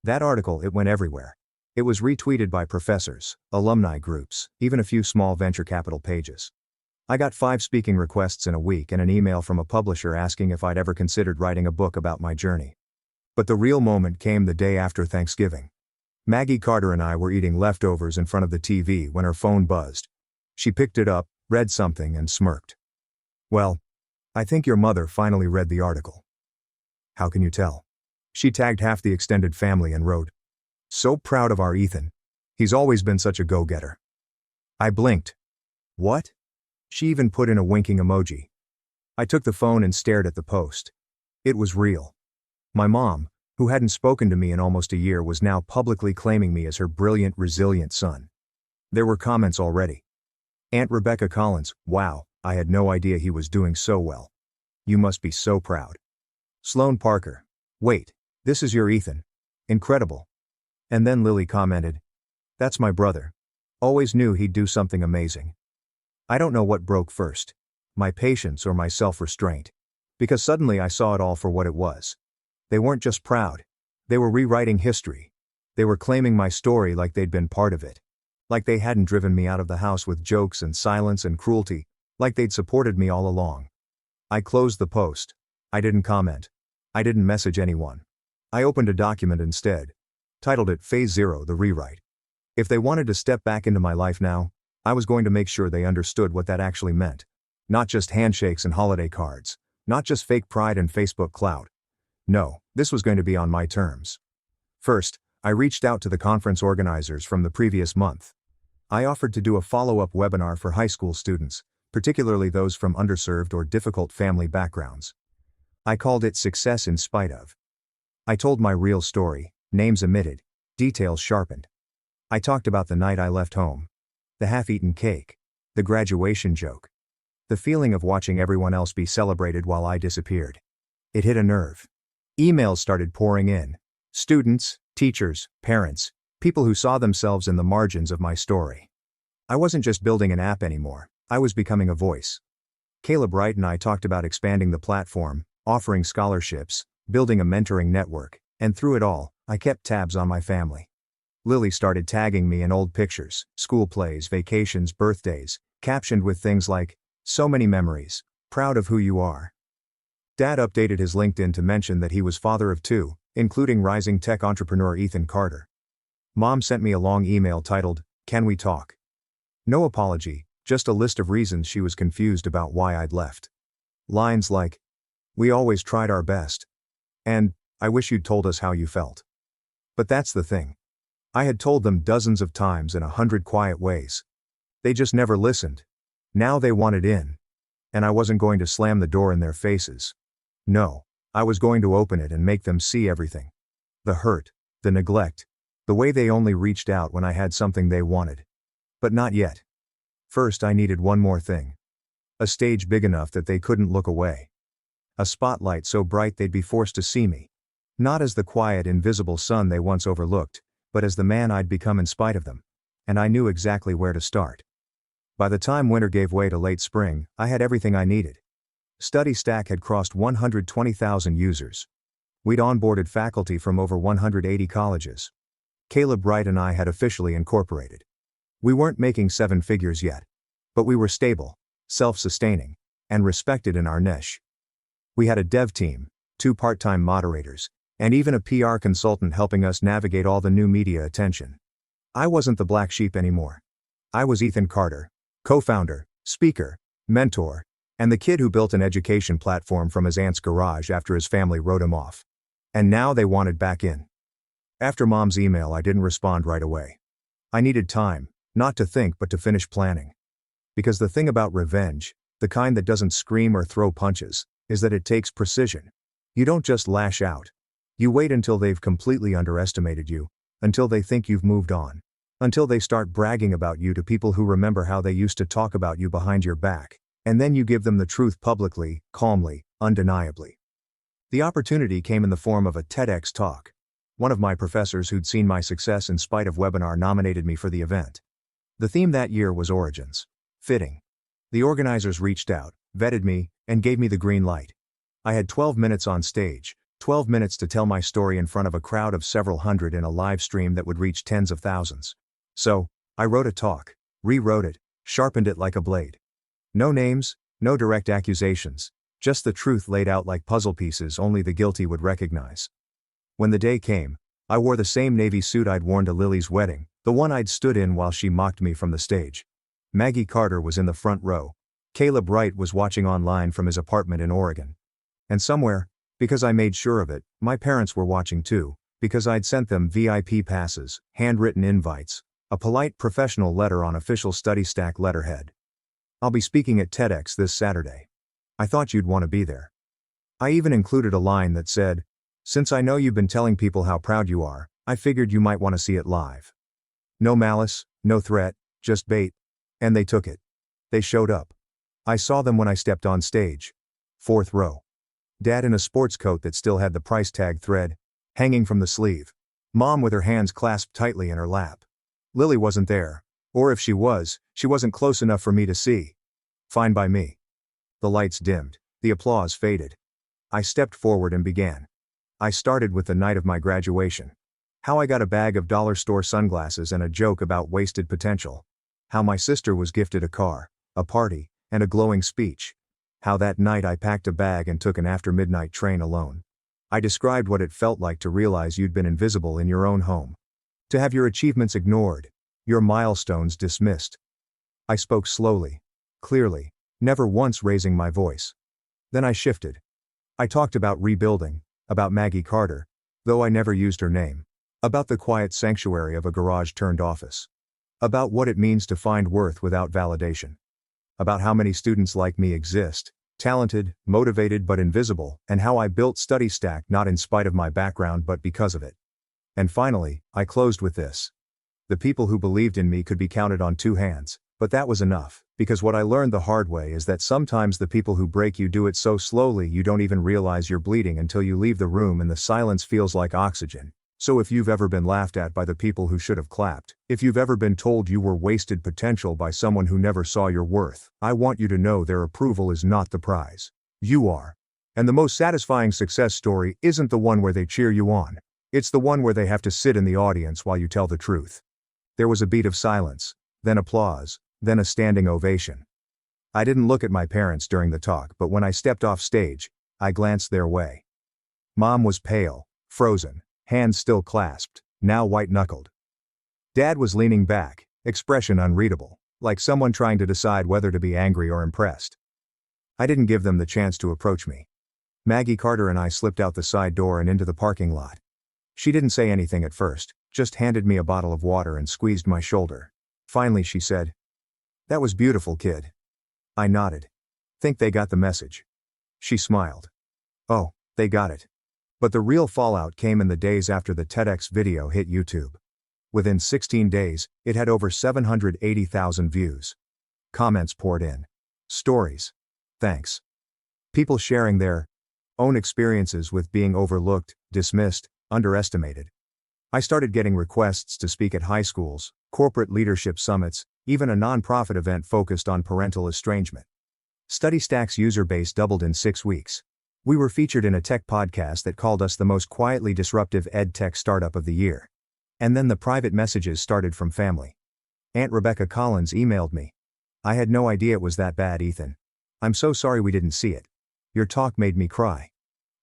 That article, it went everywhere. It was retweeted by professors, alumni groups, even a few small venture capital pages. I got 5 speaking requests in a week and an email from a publisher asking if I'd ever considered writing a book about my journey. But the real moment came the day after Thanksgiving. Maggie Carter and I were eating leftovers in front of the TV when her phone buzzed. She picked it up, read something, and smirked. "Well, I think your mother finally read the article." "How can you tell?" She tagged half the extended family and wrote, "So proud of our Ethan. He's always been such a go-getter." I blinked. What? She even put in a winking emoji. I took the phone and stared at the post. It was real. My mom, who hadn't spoken to me in almost a year, was now publicly claiming me as her brilliant, resilient son. There were comments already. Aunt Rebecca Collins, "Wow, I had no idea he was doing so well. You must be so proud." Sloan Parker, "Wait, this is your Ethan. Incredible." And then Lily commented, "That's my brother. Always knew he'd do something amazing." I don't know what broke first, my patience or my self-restraint. Because suddenly I saw it all for what it was. They weren't just proud. They were rewriting history. They were claiming my story like they'd been part of it. Like they hadn't driven me out of the house with jokes and silence and cruelty. Like they'd supported me all along. I closed the post. I didn't comment. I didn't message anyone. I opened a document instead. Titled it Phase 0, the Rewrite. If they wanted to step back into my life now, I was going to make sure they understood what that actually meant. Not just handshakes and holiday cards. Not just fake pride and Facebook clout. No, this was going to be on my terms. First, I reached out to the conference organizers from the previous month. I offered to do a follow-up webinar for high school students, particularly those from underserved or difficult family backgrounds. I called it Success in Spite of. I told my real story, names omitted, details sharpened. I talked about the night I left home. The half-eaten cake. The graduation joke. The feeling of watching everyone else be celebrated while I disappeared. It hit a nerve. Emails started pouring in. Students, teachers, parents, people who saw themselves in the margins of my story. I wasn't just building an app anymore, I was becoming a voice. Caleb Wright and I talked about expanding the platform, offering scholarships, building a mentoring network, and through it all, I kept tabs on my family. Lily started tagging me in old pictures, school plays, vacations, birthdays, captioned with things like, "So many memories, proud of who you are." Dad updated his LinkedIn to mention that he was father of 2, including rising tech entrepreneur Ethan Carter. Mom sent me a long email titled, "Can we talk?" No apology, just a list of reasons she was confused about why I'd left. Lines like, "We always tried our best," and, "I wish you'd told us how you felt." But that's the thing. I had told them dozens of times in 100 quiet ways. They just never listened. Now they wanted in. And I wasn't going to slam the door in their faces. No, I was going to open it and make them see everything. The hurt, the neglect, the way they only reached out when I had something they wanted. But not yet. First, I needed one more thing. A stage big enough that they couldn't look away. A spotlight so bright they'd be forced to see me. Not as the quiet, invisible son they once overlooked, but as the man I'd become in spite of them. And I knew exactly where to start. By the time winter gave way to late spring, I had everything I needed. Study Stack had crossed 120,000 users. We'd onboarded faculty from over 180 colleges. Caleb Wright and I had officially incorporated. We weren't making 7 figures yet. But we were stable, self-sustaining, and respected in our niche. We had a dev team, 2 part-time moderators, and even a PR consultant helping us navigate all the new media attention. I wasn't the black sheep anymore. I was Ethan Carter, co-founder, speaker, mentor, and the kid who built an education platform from his aunt's garage after his family wrote him off. And now they wanted back in. After Mom's email, I didn't respond right away. I needed time, not to think but to finish planning. Because the thing about revenge, the kind that doesn't scream or throw punches, is that it takes precision. You don't just lash out. You wait until they've completely underestimated you, until they think you've moved on, until they start bragging about you to people who remember how they used to talk about you behind your back, and then you give them the truth publicly, calmly, undeniably. The opportunity came in the form of a TEDx talk. One of my professors who'd seen my success in spite of webinar nominated me for the event. The theme that year was origins. Fitting. The organizers reached out, vetted me, and gave me the green light. I had 12 minutes on stage, 12 minutes to tell my story in front of a crowd of several hundred in a live stream that would reach tens of thousands. So, I wrote a talk, rewrote it, sharpened it like a blade. No names, no direct accusations, just the truth laid out like puzzle pieces only the guilty would recognize. When the day came, I wore the same navy suit I'd worn to Lily's wedding, the one I'd stood in while she mocked me from the stage. Maggie Carter was in the front row. Caleb Wright was watching online from his apartment in Oregon. And somewhere, because I made sure of it, my parents were watching too, because I'd sent them VIP passes, handwritten invites, a polite professional letter on official Study Stack letterhead. I'll be speaking at TEDx this Saturday. I thought you'd want to be there. I even included a line that said, "Since I know you've been telling people how proud you are, I figured you might want to see it live." No malice, no threat, just bait. And they took it. They showed up. I saw them when I stepped on stage. 4th row. Dad in a sports coat that still had the price tag thread hanging from the sleeve. Mom with her hands clasped tightly in her lap. Lily wasn't there. Or if she wasn't close enough for me to see. Fine by me. The lights dimmed. The applause faded. I stepped forward and began. I started with the night of my graduation. How I got a bag of dollar store sunglasses and a joke about wasted potential. How my sister was gifted a car, a party, and a glowing speech. How that night I packed a bag and took an after-midnight train alone. I described what it felt like to realize you'd been invisible in your own home. To have your achievements ignored, your milestones dismissed. I spoke slowly, clearly, never once raising my voice. Then I shifted. I talked about rebuilding, about Maggie Carter, though I never used her name, about the quiet sanctuary of a garage-turned-office, about what it means to find worth without validation, about how many students like me exist, talented, motivated but invisible, and how I built StudyStack not in spite of my background but because of it. And finally, I closed with this. The people who believed in me could be counted on 2 hands, but that was enough, because what I learned the hard way is that sometimes the people who break you do it so slowly you don't even realize you're bleeding until you leave the room and the silence feels like oxygen. So if you've ever been laughed at by the people who should have clapped, if you've ever been told you were wasted potential by someone who never saw your worth, I want you to know their approval is not the prize. You are. And the most satisfying success story isn't the one where they cheer you on. It's the one where they have to sit in the audience while you tell the truth. There was a beat of silence, then applause, then a standing ovation. I didn't look at my parents during the talk, but when I stepped off stage, I glanced their way. Mom was pale, frozen, hands still clasped, now white-knuckled. Dad was leaning back, expression unreadable, like someone trying to decide whether to be angry or impressed. I didn't give them the chance to approach me. Maggie Carter and I slipped out the side door and into the parking lot. She didn't say anything at first, just handed me a bottle of water and squeezed my shoulder. Finally she said, "That was beautiful, kid." I nodded. "Think they got the message?" She smiled. "Oh, they got it." But the real fallout came in the days after the TEDx video hit YouTube. Within 16 days, it had over 780,000 views. Comments poured in. Stories. Thanks. People sharing their own experiences with being overlooked, dismissed, underestimated. I started getting requests to speak at high schools, corporate leadership summits, even a nonprofit event focused on parental estrangement. StudyStack's user base doubled in 6 weeks. We were featured in a tech podcast that called us the most quietly disruptive ed tech startup of the year. And then the private messages started from family. Aunt Rebecca Collins emailed me. "I had no idea it was that bad, Ethan. I'm so sorry we didn't see it. Your talk made me cry."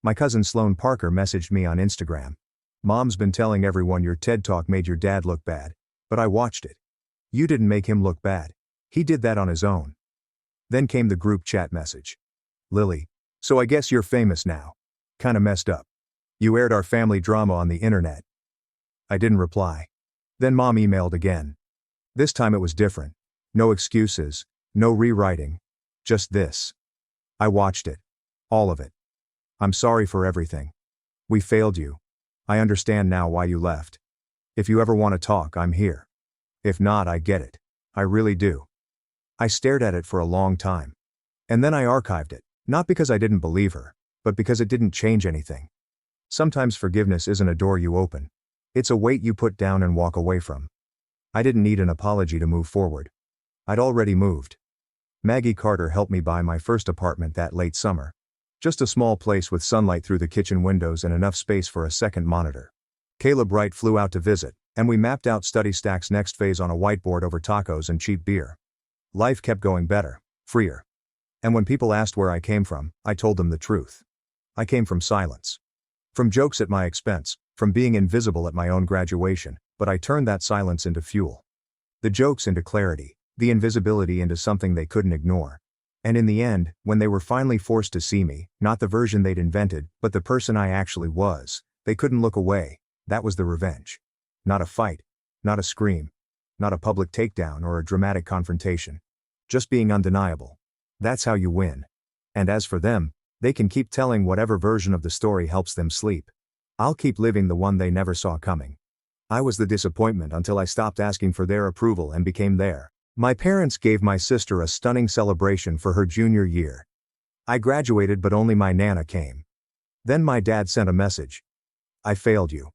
My cousin Sloan Parker messaged me on Instagram. "Mom's been telling everyone your TED Talk made your dad look bad, but I watched it. You didn't make him look bad. He did that on his own." Then came the group chat message. "Lily, so I guess you're famous now. Kinda messed up. You aired our family drama on the internet." I didn't reply. Then Mom emailed again. This time it was different. No excuses, no rewriting. Just this. "I watched it. All of it. I'm sorry for everything. We failed you. I understand now why you left. If you ever want to talk, I'm here. If not, I get it. I really do." I stared at it for a long time. And then I archived it, not because I didn't believe her, but because it didn't change anything. Sometimes forgiveness isn't a door you open. It's a weight you put down and walk away from. I didn't need an apology to move forward. I'd already moved. Maggie Carter helped me buy my first apartment that late summer. Just a small place with sunlight through the kitchen windows and enough space for a second monitor. Caleb Wright flew out to visit, and we mapped out StudyStack's next phase on a whiteboard over tacos and cheap beer. Life kept going better, freer. And when people asked where I came from, I told them the truth. I came from silence. From jokes at my expense, from being invisible at my own graduation, but I turned that silence into fuel. The jokes into clarity, the invisibility into something they couldn't ignore. And in the end, when they were finally forced to see me, not the version they'd invented, but the person I actually was, they couldn't look away. That was the revenge. Not a fight. Not a scream. Not a public takedown or a dramatic confrontation. Just being undeniable. That's how you win. And as for them, they can keep telling whatever version of the story helps them sleep. I'll keep living the one they never saw coming. I was the disappointment until I stopped asking for their approval and became their. My parents gave my sister a stunning celebration for her junior year. I graduated, but only my Nana came. Then my dad sent a message. "I failed you."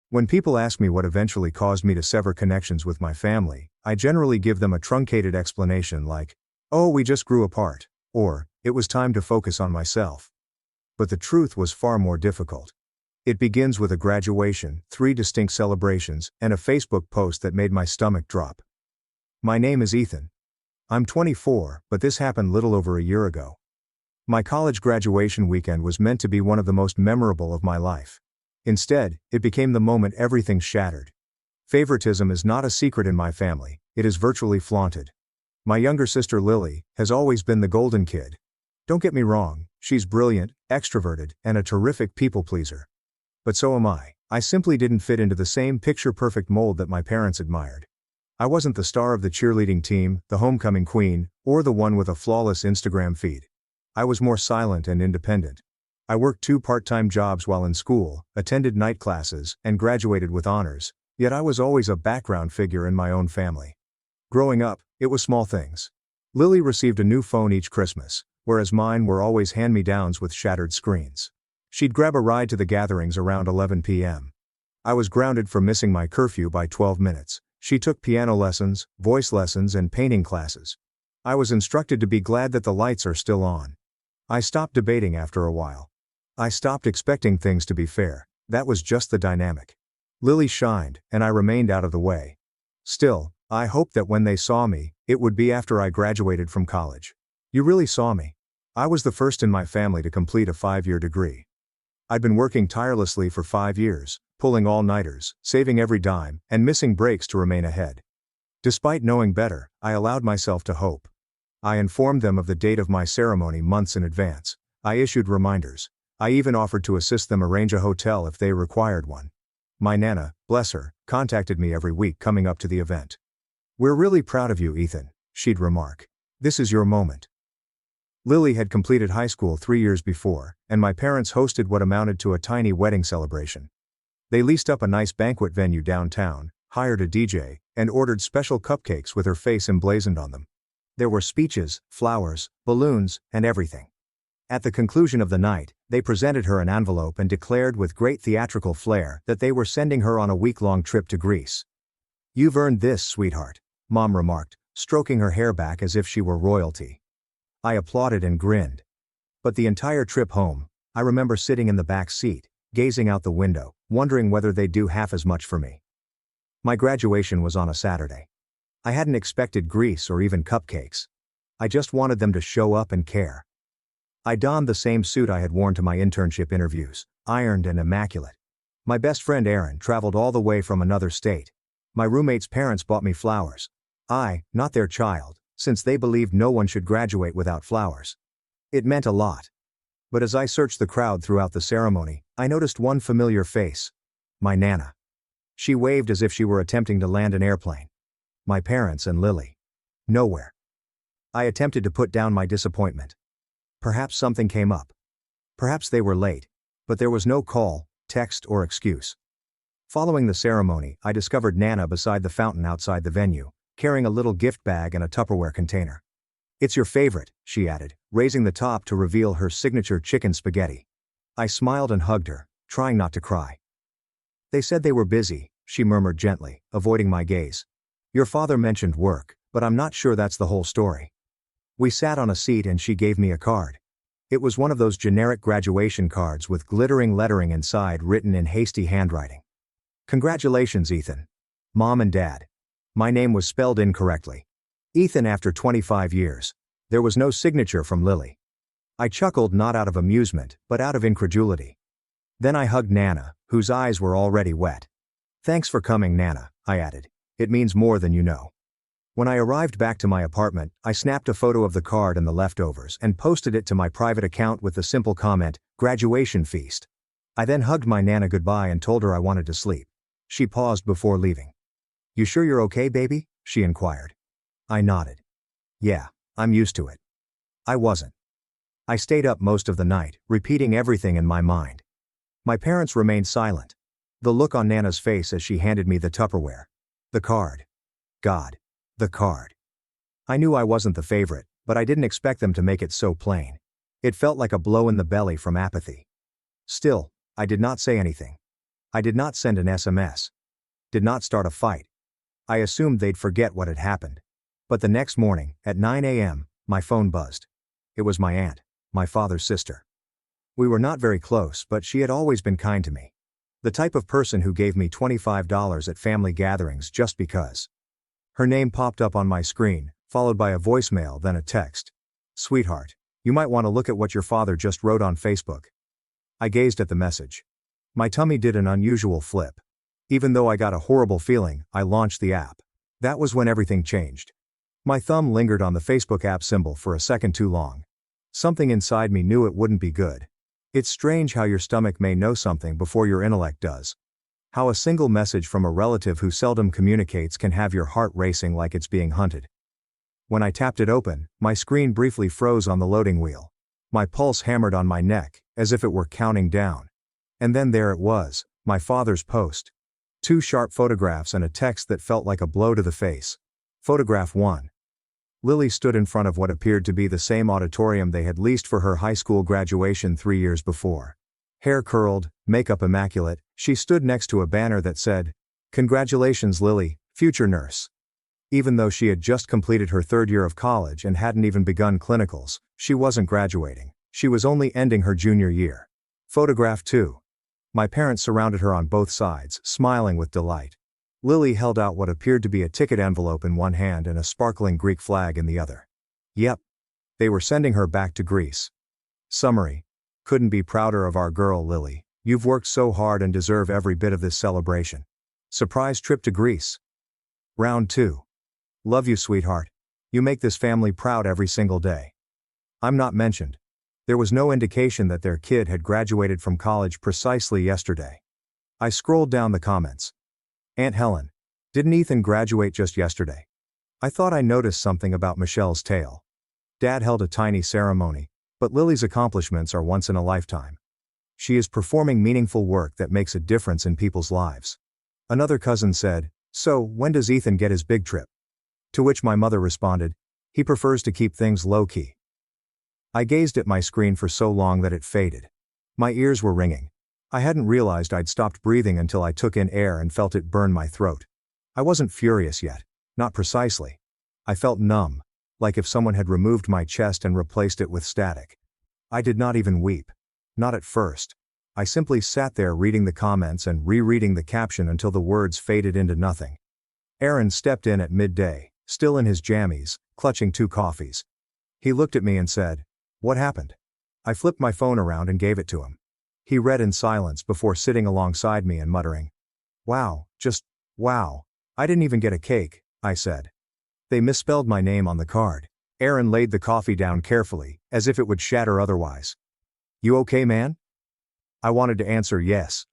When people ask me what eventually caused me to sever connections with my family, I generally give them a truncated explanation like, "Oh, we just grew apart," or, "It was time to focus on myself." But the truth was far more difficult. It begins with a graduation, 3 distinct celebrations, and a Facebook post that made my stomach drop. My name is Ethan. I'm 24, but this happened little over a year ago. My college graduation weekend was meant to be one of the most memorable of my life. Instead, it became the moment everything shattered. Favoritism is not a secret in my family, it is virtually flaunted. My younger sister Lily has always been the golden kid. Don't get me wrong, she's brilliant, extroverted, and a terrific people pleaser. But so am I. I simply didn't fit into the same picture-perfect mold that my parents admired. I wasn't the star of the cheerleading team, the homecoming queen, or the one with a flawless Instagram feed. I was more silent and independent. I worked 2 part-time jobs while in school, attended night classes, and graduated with honors, yet I was always a background figure in my own family. Growing up, it was small things. Lily received a new phone each Christmas, whereas mine were always hand-me-downs with shattered screens. She'd grab a ride to the gatherings around 11 p.m. I was grounded for missing my curfew by 12 minutes. She took piano lessons, voice lessons, and painting classes. I was instructed to be glad that the lights are still on. I stopped debating after a while. I stopped expecting things to be fair. That was just the dynamic. Lily shined, and I remained out of the way. Still, I hoped that when they saw me, it would be after I graduated from college. You really saw me. I was the first in my family to complete a 5-year degree. I'd been working tirelessly for 5 years, pulling all-nighters, saving every dime, and missing breaks to remain ahead. Despite knowing better, I allowed myself to hope. I informed them of the date of my ceremony months in advance. I issued reminders. I even offered to assist them arrange a hotel if they required one. My Nana, bless her, contacted me every week coming up to the event. "We're really proud of you, Ethan," she'd remark. "This is your moment." Lily had completed high school 3 years before, and my parents hosted what amounted to a tiny wedding celebration. They leased up a nice banquet venue downtown, hired a DJ, and ordered special cupcakes with her face emblazoned on them. There were speeches, flowers, balloons, and everything. At the conclusion of the night, they presented her an envelope and declared with great theatrical flair that they were sending her on a week-long trip to Greece. "You've earned this, sweetheart," Mom remarked, stroking her hair back as if she were royalty. I applauded and grinned. But the entire trip home, I remember sitting in the back seat, gazing out the window, wondering whether they'd do half as much for me. My graduation was on a Saturday. I hadn't expected Greece or even cupcakes. I just wanted them to show up and care. I donned the same suit I had worn to my internship interviews, ironed and immaculate. My best friend Aaron traveled all the way from another state. My roommate's parents bought me flowers. I, not their child, since they believed no one should graduate without flowers. It meant a lot. But as I searched the crowd throughout the ceremony, I noticed one familiar face. My Nana. She waved as if she were attempting to land an airplane. My parents and Lily. Nowhere. I attempted to put down my disappointment. Perhaps something came up. Perhaps they were late. But there was no call, text, or excuse. Following the ceremony, I discovered Nana beside the fountain outside the venue, carrying a little gift bag and a Tupperware container. "It's your favorite," she added, raising the top to reveal her signature chicken spaghetti. I smiled and hugged her, trying not to cry. "They said they were busy," she murmured gently, avoiding my gaze. "Your father mentioned work, but I'm not sure that's the whole story." We sat on a seat and she gave me a card. It was one of those generic graduation cards with glittering lettering inside written in hasty handwriting. "Congratulations, Ethan. Mom and Dad." My name was spelled incorrectly. Ethan after 25 years. There was no signature from Lily. I chuckled not out of amusement, but out of incredulity. Then I hugged Nana, whose eyes were already wet. "Thanks for coming, Nana," I added. "It means more than you know." When I arrived back to my apartment, I snapped a photo of the card and the leftovers and posted it to my private account with the simple comment, "Graduation feast." I then hugged my Nana goodbye and told her I wanted to sleep. She paused before leaving. "You sure you're okay, baby?" she inquired. I nodded. "Yeah, I'm used to it." I wasn't. I stayed up most of the night, repeating everything in my mind. My parents remained silent. The look on Nana's face as she handed me the Tupperware. The card. God. The card. I knew I wasn't the favorite, but I didn't expect them to make it so plain. It felt like a blow in the belly from apathy. Still, I did not say anything. I did not send an SMS. Did not start a fight. I assumed they'd forget what had happened. But the next morning, at 9 a.m., my phone buzzed. It was my aunt, my father's sister. We were not very close, but she had always been kind to me. The type of person who gave me $25 at family gatherings just because. Her name popped up on my screen, followed by a voicemail, then a text. "Sweetheart, you might want to look at what your father just wrote on Facebook." I gazed at the message. My tummy did an unusual flip. Even though I got a horrible feeling, I launched the app. That was when everything changed. My thumb lingered on the Facebook app symbol for a second too long. Something inside me knew it wouldn't be good. It's strange how your stomach may know something before your intellect does. How a single message from a relative who seldom communicates can have your heart racing like it's being hunted. When I tapped it open, my screen briefly froze on the loading wheel. My pulse hammered on my neck, as if it were counting down. And then there it was, my father's post. 2 sharp photographs and a text that felt like a blow to the face. Photograph 1. Lily stood in front of what appeared to be the same auditorium they had leased for her high school graduation 3 years before. Hair curled, makeup immaculate, she stood next to a banner that said, "Congratulations Lily, future nurse." Even though she had just completed her 3rd year of college and hadn't even begun clinicals, she wasn't graduating. She was only ending her junior year. Photograph 2. My parents surrounded her on both sides, smiling with delight. Lily held out what appeared to be a ticket envelope in one hand and a sparkling Greek flag in the other. Yep. They were sending her back to Greece. Summary. Couldn't be prouder of our girl Lily. You've worked so hard and deserve every bit of this celebration. Surprise trip to Greece. Round 2. Love you, sweetheart. You make this family proud every single day. I'm not mentioned. There was no indication that their kid had graduated from college precisely yesterday. I scrolled down the comments. Aunt Helen. Didn't Ethan graduate just yesterday? I thought I noticed something about Michelle's tale. Dad held a tiny ceremony, but Lily's accomplishments are once in a lifetime. She is performing meaningful work that makes a difference in people's lives. Another cousin said, "So, when does Ethan get his big trip?" To which my mother responded, "He prefers to keep things low-key." I gazed at my screen for so long that it faded. My ears were ringing. I hadn't realized I'd stopped breathing until I took in air and felt it burn my throat. I wasn't furious yet. Not precisely. I felt numb, like if someone had removed my chest and replaced it with static. I did not even weep. Not at first. I simply sat there reading the comments and rereading the caption until the words faded into nothing. Aaron stepped in at midday, still in his jammies, clutching 2 coffees. He looked at me and said, "What happened?" I flipped my phone around and gave it to him. He read in silence before sitting alongside me and muttering, "Wow, just, wow. I didn't even get a cake," I said. They misspelled my name on the card. Aaron laid the coffee down carefully, as if it would shatter otherwise. "You okay, man?" I wanted to answer yes.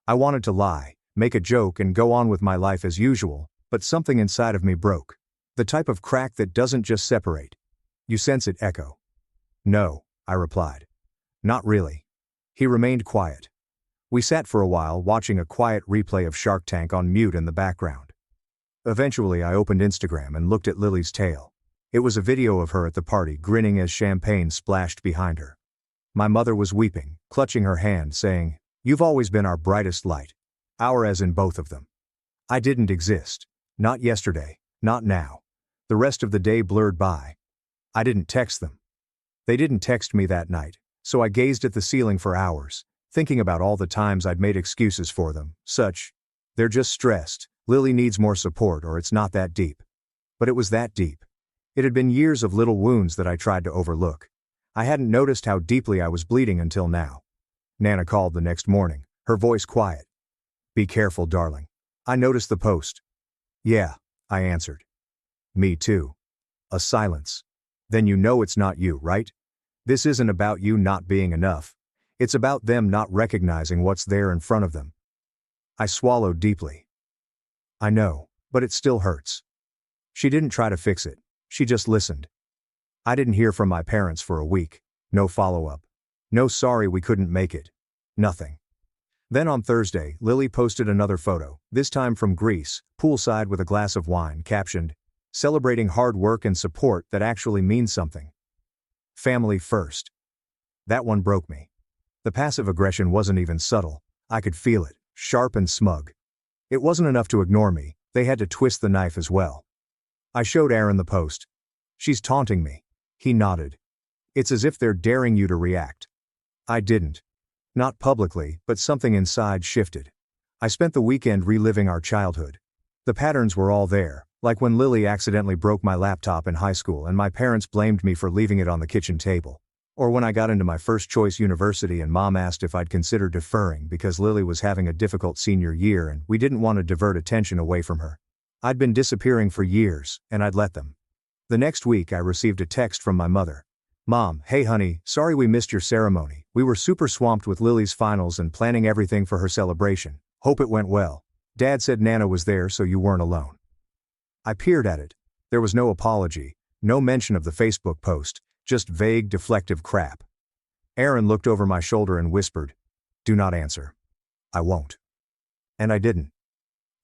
I wanted to lie, make a joke and go on with my life as usual, but something inside of me broke. The type of crack that doesn't just separate. You sense it echo. "No," I replied. "Not really." He remained quiet. We sat for a while watching a quiet replay of Shark Tank on mute in the background. Eventually I opened Instagram and looked at Lily's tale. It was a video of her at the party grinning as champagne splashed behind her. My mother was weeping, clutching her hand saying, "You've always been our brightest light." Our as in both of them. I didn't exist. Not yesterday, not now. The rest of the day blurred by. I didn't text them. They didn't text me that night, so I gazed at the ceiling for hours, thinking about all the times I'd made excuses for them, such, "They're just stressed, Lily needs more support or it's not that deep." But it was that deep. It had been years of little wounds that I tried to overlook. I hadn't noticed how deeply I was bleeding until now. Nana called the next morning, her voice quiet. "Be careful, darling. I noticed the post." "Yeah," I answered. "Me too." A silence. "Then you know it's not you, right? This isn't about you not being enough. It's about them not recognizing what's there in front of them." I swallowed deeply. "I know, but it still hurts." She didn't try to fix it. She just listened. I didn't hear from my parents for a week. No follow-up. No sorry we couldn't make it. Nothing. Then on Thursday, Lily posted another photo, this time from Greece, poolside with a glass of wine, captioned, "Celebrating hard work and support that actually means something. Family first." That one broke me. The passive aggression wasn't even subtle. I could feel it, sharp and smug. It wasn't enough to ignore me, they had to twist the knife as well. I showed Aaron the post. "She's taunting me." He nodded. "It's as if they're daring you to react." I didn't. Not publicly, but something inside shifted. I spent the weekend reliving our childhood. The patterns were all there, like when Lily accidentally broke my laptop in high school and my parents blamed me for leaving it on the kitchen table. Or when I got into my first choice university and mom asked if I'd consider deferring because Lily was having a difficult senior year and we didn't want to divert attention away from her. I'd been disappearing for years, and I'd let them. The next week I received a text from my mother. Mom, hey honey, sorry we missed your ceremony. We were super swamped with Lily's finals and planning everything for her celebration. Hope it went well. Dad said Nana was there so you weren't alone. I peered at it. There was no apology, no mention of the Facebook post, just vague, deflective crap. Aaron looked over my shoulder and whispered, "Do not answer." I won't. And I didn't.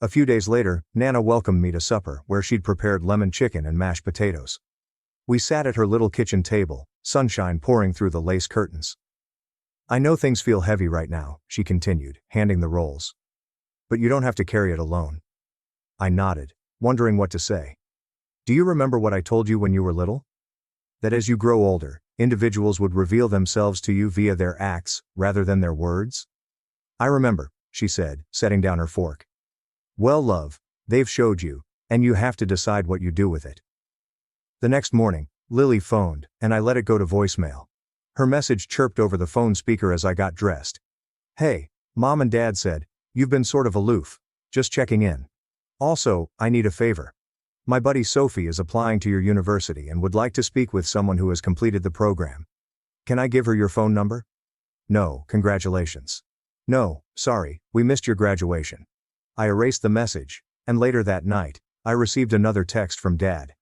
A few days later, Nana welcomed me to supper where she'd prepared lemon chicken and mashed potatoes. We sat at her little kitchen table, sunshine pouring through the lace curtains. I know things feel heavy right now, she continued, handing the rolls. But you don't have to carry it alone. I nodded, wondering what to say. Do you remember what I told you when you were little? That as you grow older, individuals would reveal themselves to you via their acts, rather than their words? I remember, she said, setting down her fork. Well, love, they've showed you, and you have to decide what you do with it. The next morning, Lily phoned, and I let it go to voicemail. Her message chirped over the phone speaker as I got dressed. Hey, Mom and Dad said, you've been sort of aloof. Just checking in. Also, I need a favor. My buddy Sophie is applying to your university and would like to speak with someone who has completed the program. Can I give her your phone number? No, congratulations. No, sorry, we missed your graduation. I erased the message, and later that night, I received another text from Dad.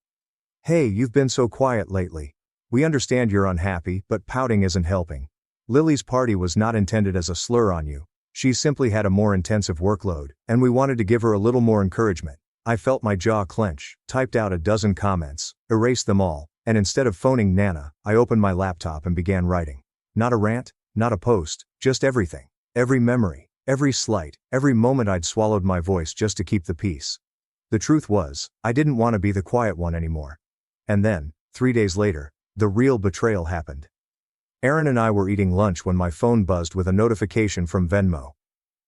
Hey, you've been so quiet lately. We understand you're unhappy, but pouting isn't helping. Lily's party was not intended as a slur on you. She simply had a more intensive workload, and we wanted to give her a little more encouragement. I felt my jaw clench, typed out a dozen comments, erased them all, and instead of phoning Nana, I opened my laptop and began writing. Not a rant, not a post, just everything. Every memory, every slight, every moment I'd swallowed my voice just to keep the peace. The truth was, I didn't want to be the quiet one anymore. And then, 3 days later, the real betrayal happened. Aaron and I were eating lunch when my phone buzzed with a notification from Venmo.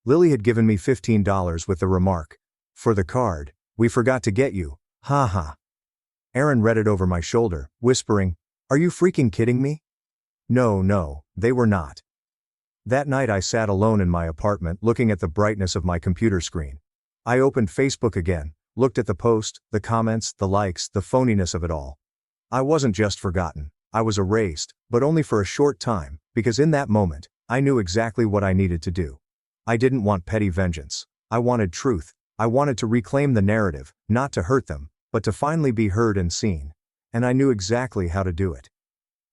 Lily had given me $15 with the remark, "For the card, we forgot to get you, ha ha." Aaron read it over my shoulder, whispering, "Are you freaking kidding me?" No, they were not. That night I sat alone in my apartment looking at the brightness of my computer screen. I opened Facebook again, looked at the post, the comments, the likes, the phoniness of it all. I wasn't just forgotten, I was erased, but only for a short time, because in that moment, I knew exactly what I needed to do. I didn't want petty vengeance. I wanted truth. I wanted to reclaim the narrative, not to hurt them, but to finally be heard and seen. And I knew exactly how to do it.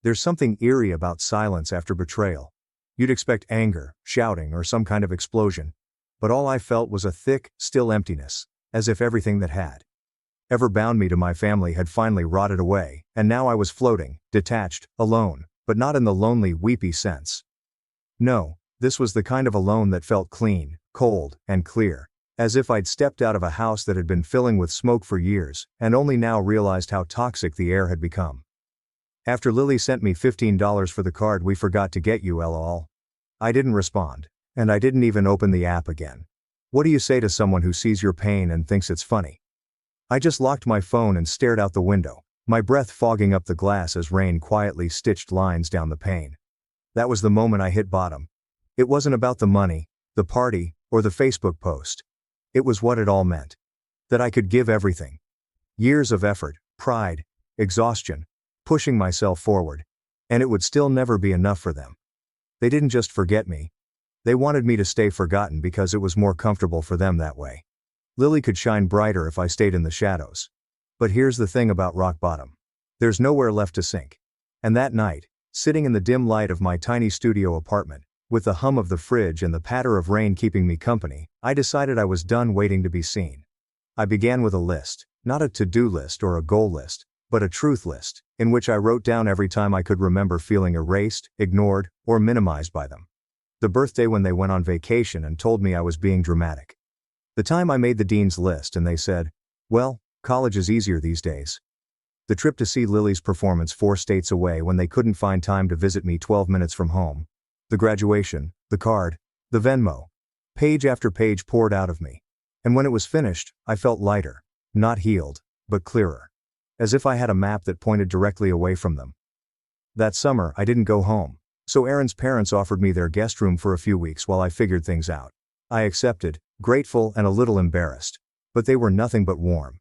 There's something eerie about silence after betrayal. You'd expect anger, shouting, or some kind of explosion. But all I felt was a thick, still emptiness, as if everything that had ever bound me to my family had finally rotted away, and now I was floating, detached, alone, but not in the lonely, weepy sense. No, this was the kind of alone that felt clean, cold, and clear, as if I'd stepped out of a house that had been filling with smoke for years, and only now realized how toxic the air had become. After Lily sent me $15 for the card we forgot to get you, lol. I didn't respond, and I didn't even open the app again. What do you say to someone who sees your pain and thinks it's funny? I just locked my phone and stared out the window, my breath fogging up the glass as rain quietly stitched lines down the pane. That was the moment I hit bottom. It wasn't about the money, the party, or the Facebook post. It was what it all meant. That I could give everything. Years of effort, pride, exhaustion, pushing myself forward. And it would still never be enough for them. They didn't just forget me. They wanted me to stay forgotten because it was more comfortable for them that way. Lily could shine brighter if I stayed in the shadows. But here's the thing about rock bottom. There's nowhere left to sink. And that night, sitting in the dim light of my tiny studio apartment, with the hum of the fridge and the patter of rain keeping me company, I decided I was done waiting to be seen. I began with a list, not a to-do list or a goal list, but a truth list, in which I wrote down every time I could remember feeling erased, ignored, or minimized by them. The birthday when they went on vacation and told me I was being dramatic. The time I made the dean's list and they said, "Well, college is easier these days." The trip to see Lily's performance 4 states away when they couldn't find time to visit me 12 minutes from home. The graduation, the card, the Venmo. Page after page poured out of me. And when it was finished, I felt lighter, not healed, but clearer. As if I had a map that pointed directly away from them. That summer, I didn't go home. So Aaron's parents offered me their guest room for a few weeks while I figured things out. I accepted, grateful and a little embarrassed. But they were nothing but warm.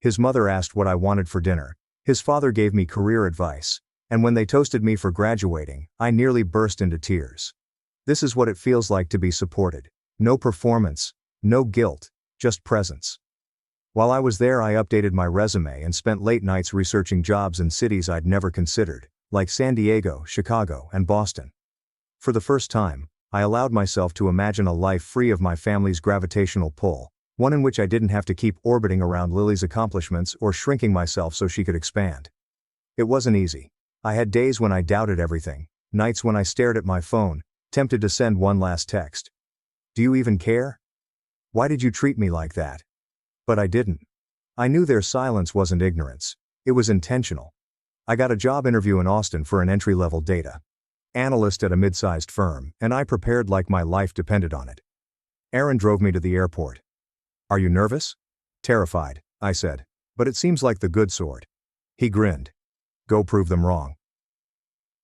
His mother asked what I wanted for dinner. His father gave me career advice. And when they toasted me for graduating, I nearly burst into tears. This is what it feels like to be supported. No performance, no guilt, just presence. While I was there, I updated my resume and spent late nights researching jobs in cities I'd never considered, like San Diego, Chicago, and Boston. For the first time, I allowed myself to imagine a life free of my family's gravitational pull, one in which I didn't have to keep orbiting around Lily's accomplishments or shrinking myself so she could expand. It wasn't easy. I had days when I doubted everything, nights when I stared at my phone, tempted to send one last text. Do you even care? Why did you treat me like that? But I didn't. I knew their silence wasn't ignorance. It was intentional. I got a job interview in Austin for an entry-level data analyst at a mid-sized firm, and I prepared like my life depended on it. Aaron drove me to the airport. Are you nervous? Terrified, I said. But it seems like the good sort. He grinned. Go prove them wrong.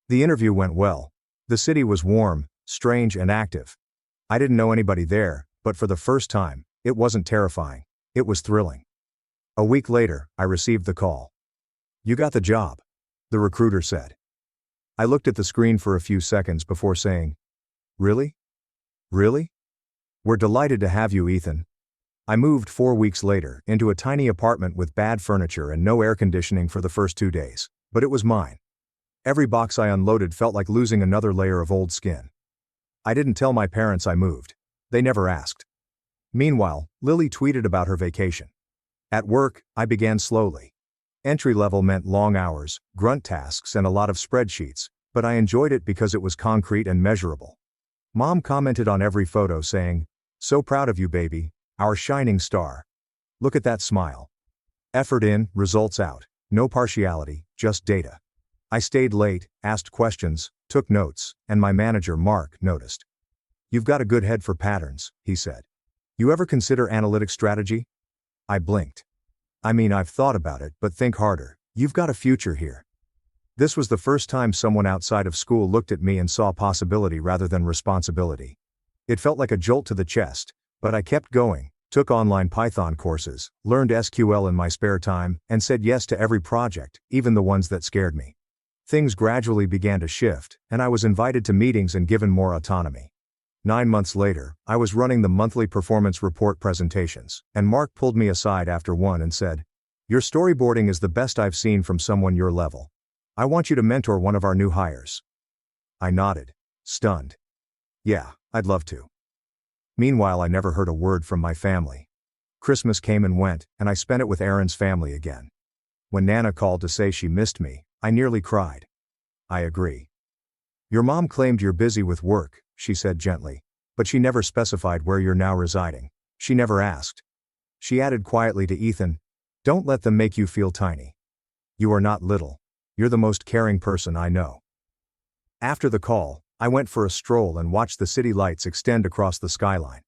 The interview went well. The city was warm, strange, and active. I didn't know anybody there, but for the first time, it wasn't terrifying. It was thrilling. A week later, I received the call. You got the job, the recruiter said. I looked at the screen for a few seconds before saying, Really? Really? We're delighted to have you, Ethan. I moved 4 weeks later into a tiny apartment with bad furniture and no air conditioning for the first 2 days, but it was mine. Every box I unloaded felt like losing another layer of old skin. I didn't tell my parents I moved. They never asked. Meanwhile, Lily tweeted about her vacation. At work, I began slowly. Entry level meant long hours, grunt tasks, and a lot of spreadsheets, but I enjoyed it because it was concrete and measurable. Mom commented on every photo saying, So proud of you, baby, our shining star. Look at that smile. Effort in, results out. No partiality, just data. I stayed late, asked questions, took notes, and my manager, Mark, noticed. You've got a good head for patterns, he said. You ever consider analytic strategy? I blinked. I mean, I've thought about it, but think harder. You've got a future here. This was the first time someone outside of school looked at me and saw possibility rather than responsibility. It felt like a jolt to the chest, but I kept going, took online Python courses, learned SQL in my spare time, and said yes to every project, even the ones that scared me. Things gradually began to shift, and I was invited to meetings and given more autonomy. 9 months later, I was running the monthly performance report presentations, and Mark pulled me aside after one and said, Your storyboarding is the best I've seen from someone your level. I want you to mentor one of our new hires. I nodded, stunned. Yeah, I'd love to. Meanwhile, I never heard a word from my family. Christmas came and went, and I spent it with Aaron's family again. When Nana called to say she missed me, I nearly cried. I agree. Your mom claimed you're busy with work, she said gently, but she never specified where you're now residing. She never asked. She added quietly to Ethan, Don't let them make you feel tiny. You are not little. You're the most caring person I know. After the call, I went for a stroll and watched the city lights extend across the skyline.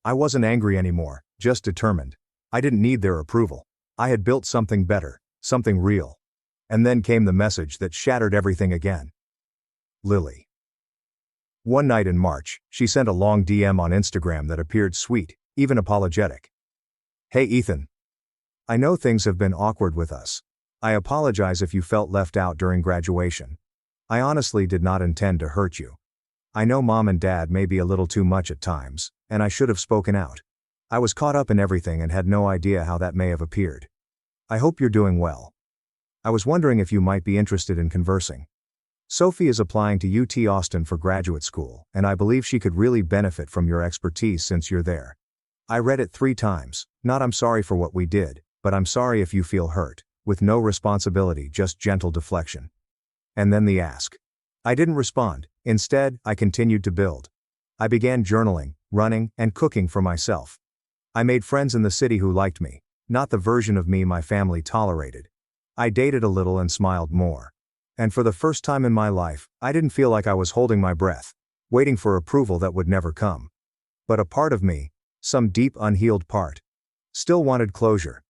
I wasn't angry anymore, just determined. I didn't need their approval. I had built something better, something real. And then came the message that shattered everything again. Lily. One night in March, she sent a long DM on Instagram that appeared sweet, even apologetic. Hey Ethan. I know things have been awkward with us. I apologize if you felt left out during graduation. I honestly did not intend to hurt you. I know Mom and Dad may be a little too much at times, and I should have spoken out. I was caught up in everything and had no idea how that may have appeared. I hope you're doing well. I was wondering if you might be interested in conversing. Sophie is applying to UT Austin for graduate school, and I believe she could really benefit from your expertise since you're there. I read it 3 times, not I'm sorry for what we did, but I'm sorry if you feel hurt, with no responsibility, just gentle deflection. And then the ask. I didn't respond. Instead, I continued to build. I began journaling, running, and cooking for myself. I made friends in the city who liked me, not the version of me my family tolerated. I dated a little and smiled more. And for the first time in my life, I didn't feel like I was holding my breath, waiting for approval that would never come. But a part of me, some deep unhealed part, still wanted closure.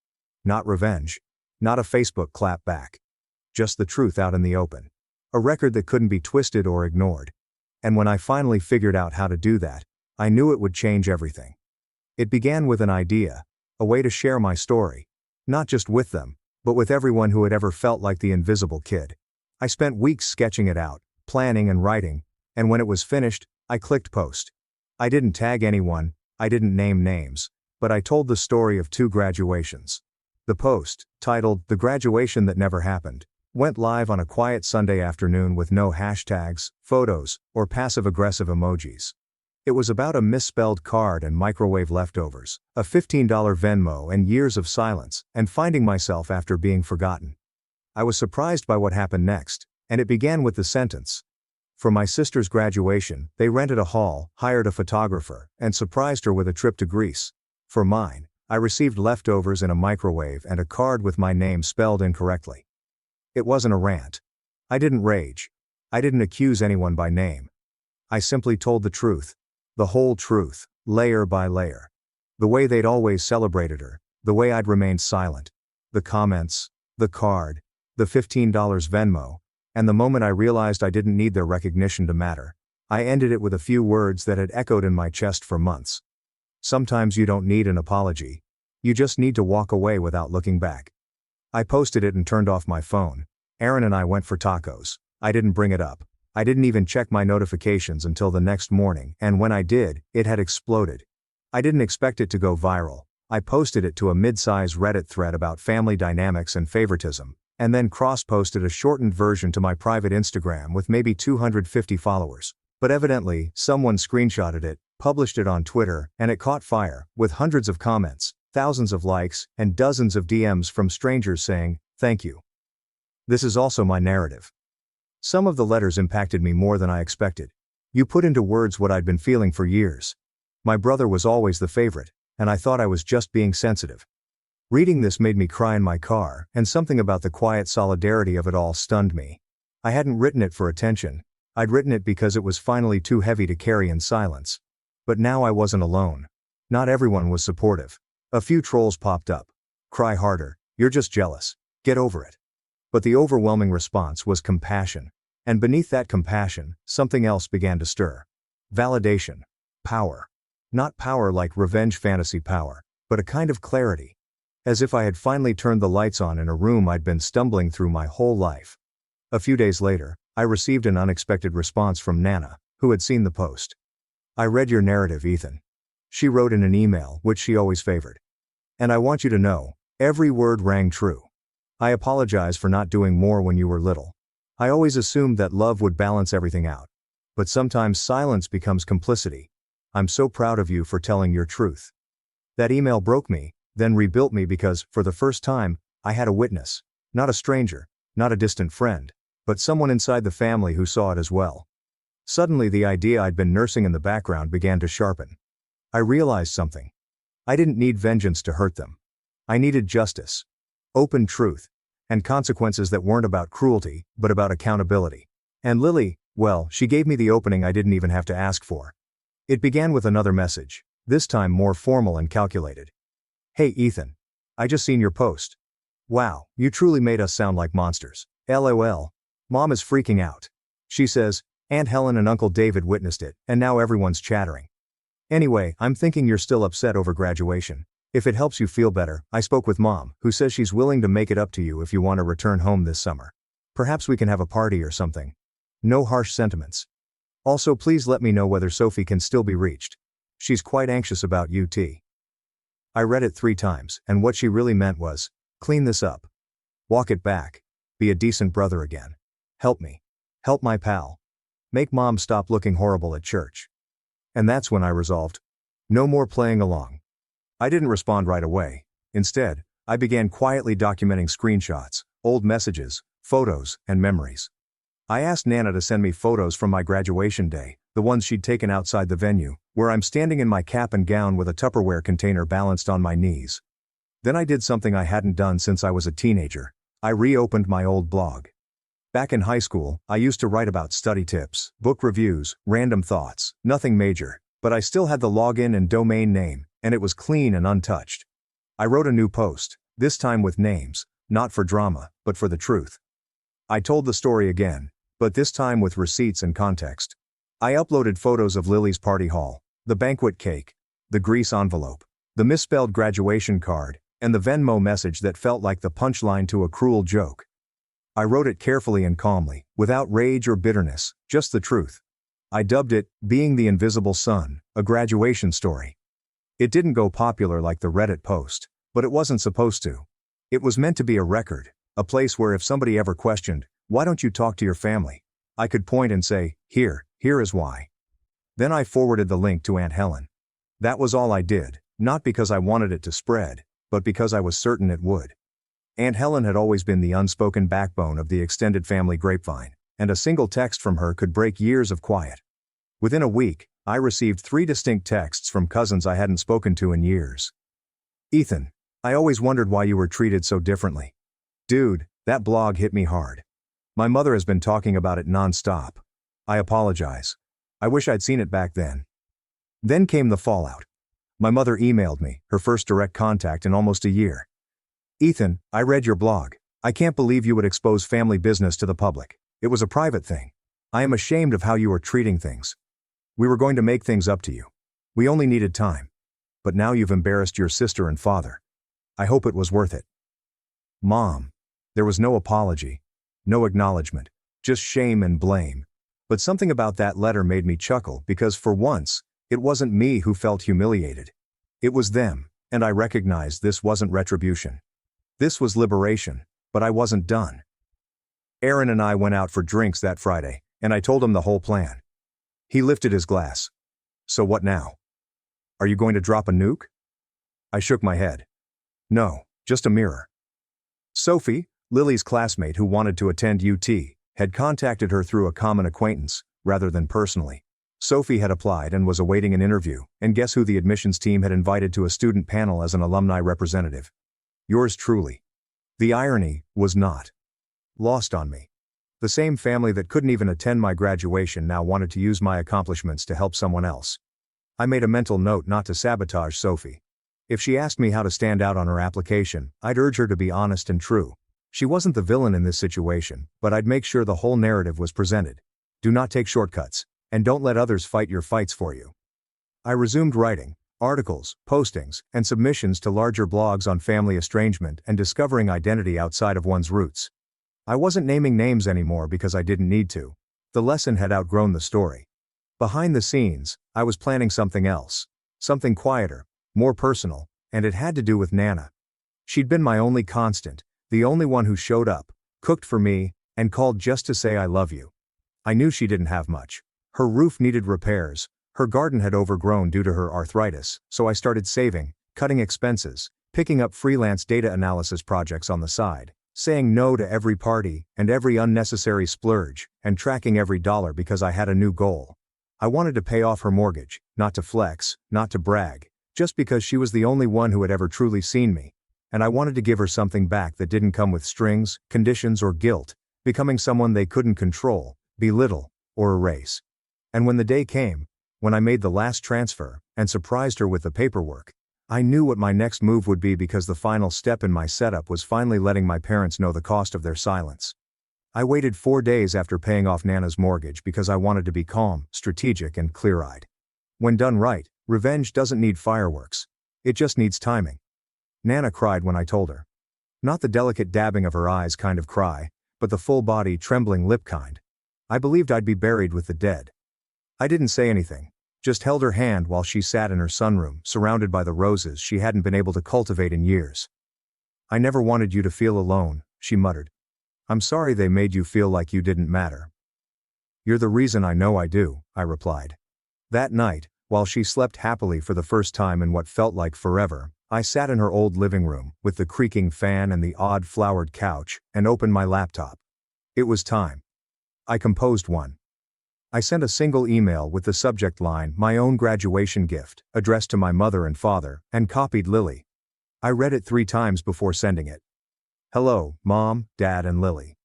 Not revenge. Not a Facebook clap back. Just the truth out in the open. A record that couldn't be twisted or ignored. And when I finally figured out how to do that, I knew it would change everything. It began with an idea, a way to share my story. Not just with them, but with everyone who had ever felt like the invisible kid. I spent weeks sketching it out, planning and writing, and when it was finished, I clicked post. I didn't tag anyone, I didn't name names, but I told the story of 2 graduations. The post, titled "The Graduation That Never Happened," went live on a quiet Sunday afternoon with no hashtags, photos, or passive-aggressive emojis. It was about a misspelled card and microwave leftovers, a $15 Venmo and years of silence, and finding myself after being forgotten. I was surprised by what happened next, and it began with the sentence. For my sister's graduation, they rented a hall, hired a photographer, and surprised her with a trip to Greece. For mine, I received leftovers in a microwave and a card with my name spelled incorrectly. It wasn't a rant. I didn't rage. I didn't accuse anyone by name. I simply told the truth. The whole truth, layer by layer. The way they'd always celebrated her, the way I'd remained silent. The comments, the card, the $15 Venmo, and the moment I realized I didn't need their recognition to matter, I ended it with a few words that had echoed in my chest for months. Sometimes you don't need an apology. You just need to walk away without looking back. I posted it and turned off my phone. Aaron and I went for tacos. I didn't bring it up. I didn't even check my notifications until the next morning, and when I did, it had exploded. I didn't expect it to go viral. I posted it to a mid-size Reddit thread about family dynamics and favoritism, and then cross-posted a shortened version to my private Instagram with maybe 250 followers. But evidently, someone screenshotted it, published it on Twitter, and it caught fire, with hundreds of comments, thousands of likes, and dozens of DMs from strangers saying, "Thank you." This is also my narrative. Some of the letters impacted me more than I expected. You put into words what I'd been feeling for years. My brother was always the favorite, and I thought I was just being sensitive. Reading this made me cry in my car, and something about the quiet solidarity of it all stunned me. I hadn't written it for attention. I'd written it because it was finally too heavy to carry in silence. But now I wasn't alone. Not everyone was supportive. A few trolls popped up. "Cry harder, you're just jealous. Get over it." But the overwhelming response was compassion. And beneath that compassion, something else began to stir. Validation. Power. Not power like revenge fantasy power, but a kind of clarity. As if I had finally turned the lights on in a room I'd been stumbling through my whole life. A few days later, I received an unexpected response from Nana, who had seen the post. "I read your narrative, Ethan." She wrote in an email, which she always favored. "And I want you to know, every word rang true. I apologize for not doing more when you were little. I always assumed that love would balance everything out. But sometimes silence becomes complicity. I'm so proud of you for telling your truth." That email broke me, then rebuilt me because, for the first time, I had a witness. Not a stranger, not a distant friend, but someone inside the family who saw it as well. Suddenly the idea I'd been nursing in the background began to sharpen. I realized something. I didn't need vengeance to hurt them. I needed justice. Open truth. And consequences that weren't about cruelty, but about accountability. And Lily, well, she gave me the opening I didn't even have to ask for. It began with another message, this time more formal and calculated. "Hey Ethan. I just seen your post. Wow, you truly made us sound like monsters. LOL. Mom is freaking out. She says, Aunt Helen and Uncle David witnessed it, and now everyone's chattering. Anyway, I'm thinking you're still upset over graduation. If it helps you feel better, I spoke with Mom, who says she's willing to make it up to you if you want to return home this summer. Perhaps we can have a party or something. No harsh sentiments. Also please let me know whether Sophie can still be reached. She's quite anxious about UT." I read it 3 times, and what she really meant was, clean this up. Walk it back. Be a decent brother again. Help me. Help my pal. Make Mom stop looking horrible at church. And that's when I resolved. No more playing along. I didn't respond right away. Instead, I began quietly documenting screenshots, old messages, photos, and memories. I asked Nana to send me photos from my graduation day, the ones she'd taken outside the venue, where I'm standing in my cap and gown with a Tupperware container balanced on my knees. Then I did something I hadn't done since I was a teenager. I reopened my old blog. Back in high school, I used to write about study tips, book reviews, random thoughts, nothing major, but I still had the login and domain name, and it was clean and untouched. I wrote a new post, this time with names, not for drama, but for the truth. I told the story again, but this time with receipts and context. I uploaded photos of Lily's party hall, the banquet cake, the grease envelope, the misspelled graduation card, and the Venmo message that felt like the punchline to a cruel joke. I wrote it carefully and calmly, without rage or bitterness, just the truth. I dubbed it, Being the Invisible Son, a graduation story. It didn't go popular like the Reddit post, but it wasn't supposed to. It was meant to be a record, a place where if somebody ever questioned, "Why don't you talk to your family?" I could point and say, here is why. Then I forwarded the link to Aunt Helen. That was all I did, not because I wanted it to spread, but because I was certain it would. Aunt Helen had always been the unspoken backbone of the extended family grapevine, and a single text from her could break years of quiet. Within a week, I received 3 distinct texts from cousins I hadn't spoken to in years. "Ethan, I always wondered why you were treated so differently. Dude, that blog hit me hard. My mother has been talking about it non-stop. I apologize. I wish I'd seen it back then." Then came the fallout. My mother emailed me, her first direct contact in almost a year. "Ethan, I read your blog. I can't believe you would expose family business to the public. It was a private thing. I am ashamed of how you are treating things. We were going to make things up to you. We only needed time. But now you've embarrassed your sister and father. I hope it was worth it." Mom. There was no apology, no acknowledgement, just shame and blame. But something about that letter made me chuckle because for once, it wasn't me who felt humiliated. It was them, and I recognized this wasn't retribution. This was liberation, but I wasn't done. Aaron and I went out for drinks that Friday, and I told him the whole plan. He lifted his glass. "So what now? Are you going to drop a nuke?" I shook my head. "No, just a mirror." Sophie, Lily's classmate who wanted to attend UT, had contacted her through a common acquaintance, rather than personally. Sophie had applied and was awaiting an interview, and guess who the admissions team had invited to a student panel as an alumni representative? Yours truly. The irony was not lost on me. The same family that couldn't even attend my graduation now wanted to use my accomplishments to help someone else. I made a mental note not to sabotage Sophie. If she asked me how to stand out on her application, I'd urge her to be honest and true. She wasn't the villain in this situation, but I'd make sure the whole narrative was presented. Do not take shortcuts, and don't let others fight your fights for you. I resumed writing articles, postings, and submissions to larger blogs on family estrangement and discovering identity outside of one's roots. I wasn't naming names anymore because I didn't need to. The lesson had outgrown the story. Behind the scenes, I was planning something else. Something quieter, more personal, and it had to do with Nana. She'd been my only constant, the only one who showed up, cooked for me, and called just to say I love you. I knew she didn't have much. Her roof needed repairs, her garden had overgrown due to her arthritis, so I started saving, cutting expenses, picking up freelance data analysis projects on the side, saying no to every party and every unnecessary splurge, and tracking every dollar because I had a new goal. I wanted to pay off her mortgage, not to flex, not to brag, just because she was the only one who had ever truly seen me. And I wanted to give her something back that didn't come with strings, conditions, or guilt, becoming someone they couldn't control, belittle, or erase. And when the day came, when I made the last transfer, and surprised her with the paperwork, I knew what my next move would be because the final step in my setup was finally letting my parents know the cost of their silence. I waited 4 days after paying off Nana's mortgage because I wanted to be calm, strategic, and clear-eyed. When done right, revenge doesn't need fireworks. It just needs timing. Nana cried when I told her. Not the delicate dabbing of her eyes kind of cry, but the full-body, trembling lip kind. I believed I'd be buried with the dead. I didn't say anything, just held her hand while she sat in her sunroom, surrounded by the roses she hadn't been able to cultivate in years. "I never wanted you to feel alone," she muttered. "I'm sorry they made you feel like you didn't matter." "You're the reason I know I do," I replied. That night, while she slept happily for the first time in what felt like forever, I sat in her old living room, with the creaking fan and the odd flowered couch, and opened my laptop. It was time. I composed one. I sent a single email with the subject line, "My own graduation gift," addressed to my mother and father, and copied Lily. I read it 3 times before sending it. "Hello, Mom, Dad, and Lily.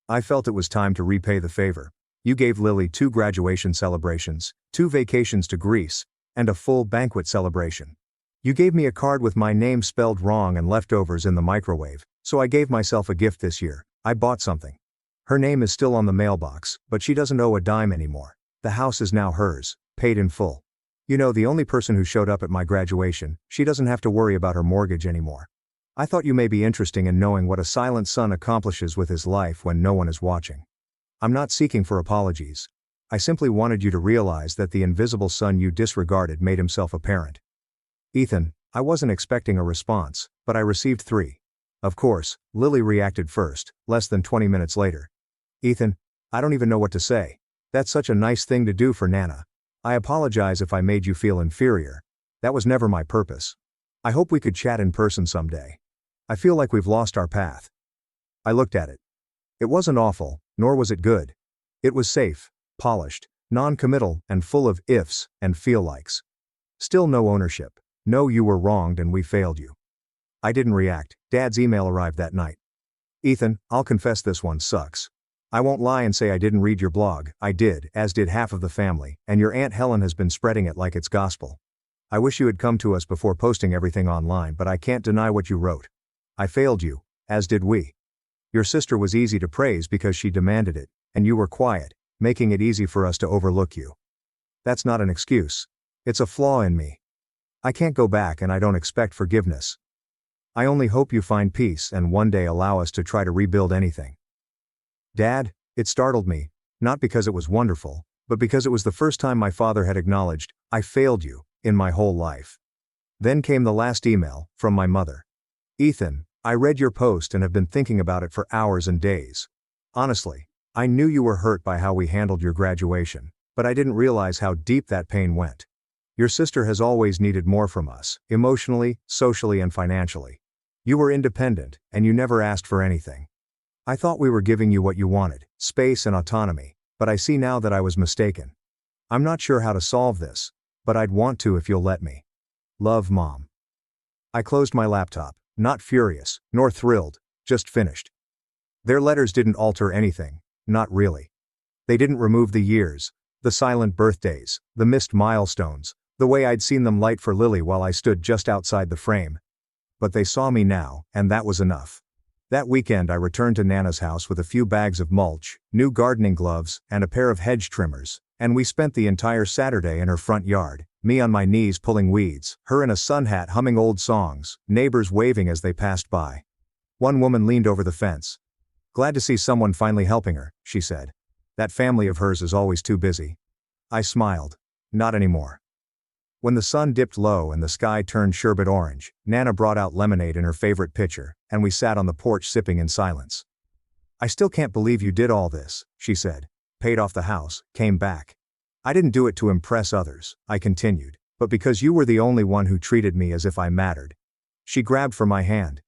I felt it was time to repay the favor. You gave Lily 2 graduation celebrations, 2 vacations to Greece, and a full banquet celebration. You gave me a card with my name spelled wrong and leftovers in the microwave, so I gave myself a gift this year. I bought something. Her name is still on the mailbox, but she doesn't owe a dime anymore. The house is now hers, paid in full. You know, the only person who showed up at my graduation, she doesn't have to worry about her mortgage anymore. I thought you may be interested in knowing what a silent son accomplishes with his life when no one is watching. I'm not seeking for apologies. I simply wanted you to realize that the invisible son you disregarded made himself apparent. Ethan, I wasn't expecting a response, but I received 3. Of course, Lily reacted first, less than 20 minutes later. Ethan, I don't even know what to say. That's such a nice thing to do for Nana. I apologize if I made you feel inferior. That was never my purpose. I hope we could chat in person someday. I feel like we've lost our path. I looked at it. It wasn't awful, nor was it good. It was safe, polished, non-committal, and full of ifs and feel-likes. Still no ownership. No, you were wronged and we failed you. I didn't react. Dad's email arrived that night. Ethan, I'll confess this one sucks. I won't lie and say I didn't read your blog. I did, as did half of the family, and your Aunt Helen has been spreading it like it's gospel. I wish you had come to us before posting everything online, but I can't deny what you wrote. I failed you, as did we. Your sister was easy to praise because she demanded it, and you were quiet, making it easy for us to overlook you. That's not an excuse. It's a flaw in me. I can't go back and I don't expect forgiveness. I only hope you find peace and one day allow us to try to rebuild anything. Dad, it startled me, not because it was wonderful, but because it was the first time my father had acknowledged, I failed you, in my whole life. Then came the last email, from my mother. Ethan, I read your post and have been thinking about it for hours and days. Honestly, I knew you were hurt by how we handled your graduation, but I didn't realize how deep that pain went. Your sister has always needed more from us, emotionally, socially, and financially. You were independent, and you never asked for anything. I thought we were giving you what you wanted, space and autonomy, but I see now that I was mistaken. I'm not sure how to solve this, but I'd want to if you'll let me. Love, Mom. I closed my laptop, not furious, nor thrilled, just finished. Their letters didn't alter anything, not really. They didn't remove the years, the silent birthdays, the missed milestones, the way I'd seen them light for Lily while I stood just outside the frame. But they saw me now, and that was enough. That weekend I returned to Nana's house with a few bags of mulch, new gardening gloves, and a pair of hedge trimmers, and we spent the entire Saturday in her front yard, me on my knees pulling weeds, her in a sun hat humming old songs, neighbors waving as they passed by. One woman leaned over the fence. Glad to see someone finally helping her, she said. That family of hers is always too busy. I smiled. Not anymore. When the sun dipped low and the sky turned sherbet orange, Nana brought out lemonade in her favorite pitcher, and we sat on the porch sipping in silence. I still can't believe you did all this, she said. Paid off the house, came back. I didn't do it to impress others, I continued, but because you were the only one who treated me as if I mattered. She grabbed for my hand.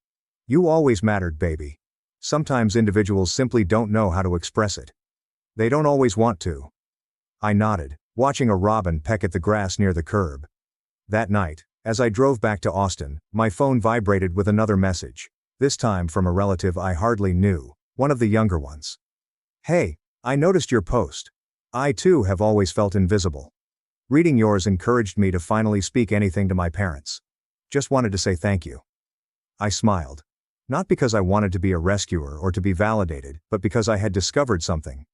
You always mattered, baby. Sometimes individuals simply don't know how to express it. They don't always want to. I nodded, watching a robin peck at the grass near the curb. That night, as I drove back to Austin, my phone vibrated with another message, this time from a relative I hardly knew, one of the younger ones. Hey, I noticed your post. I too have always felt invisible. Reading yours encouraged me to finally speak anything to my parents. Just wanted to say thank you. I smiled. Not because I wanted to be a rescuer or to be validated, but because I had discovered something.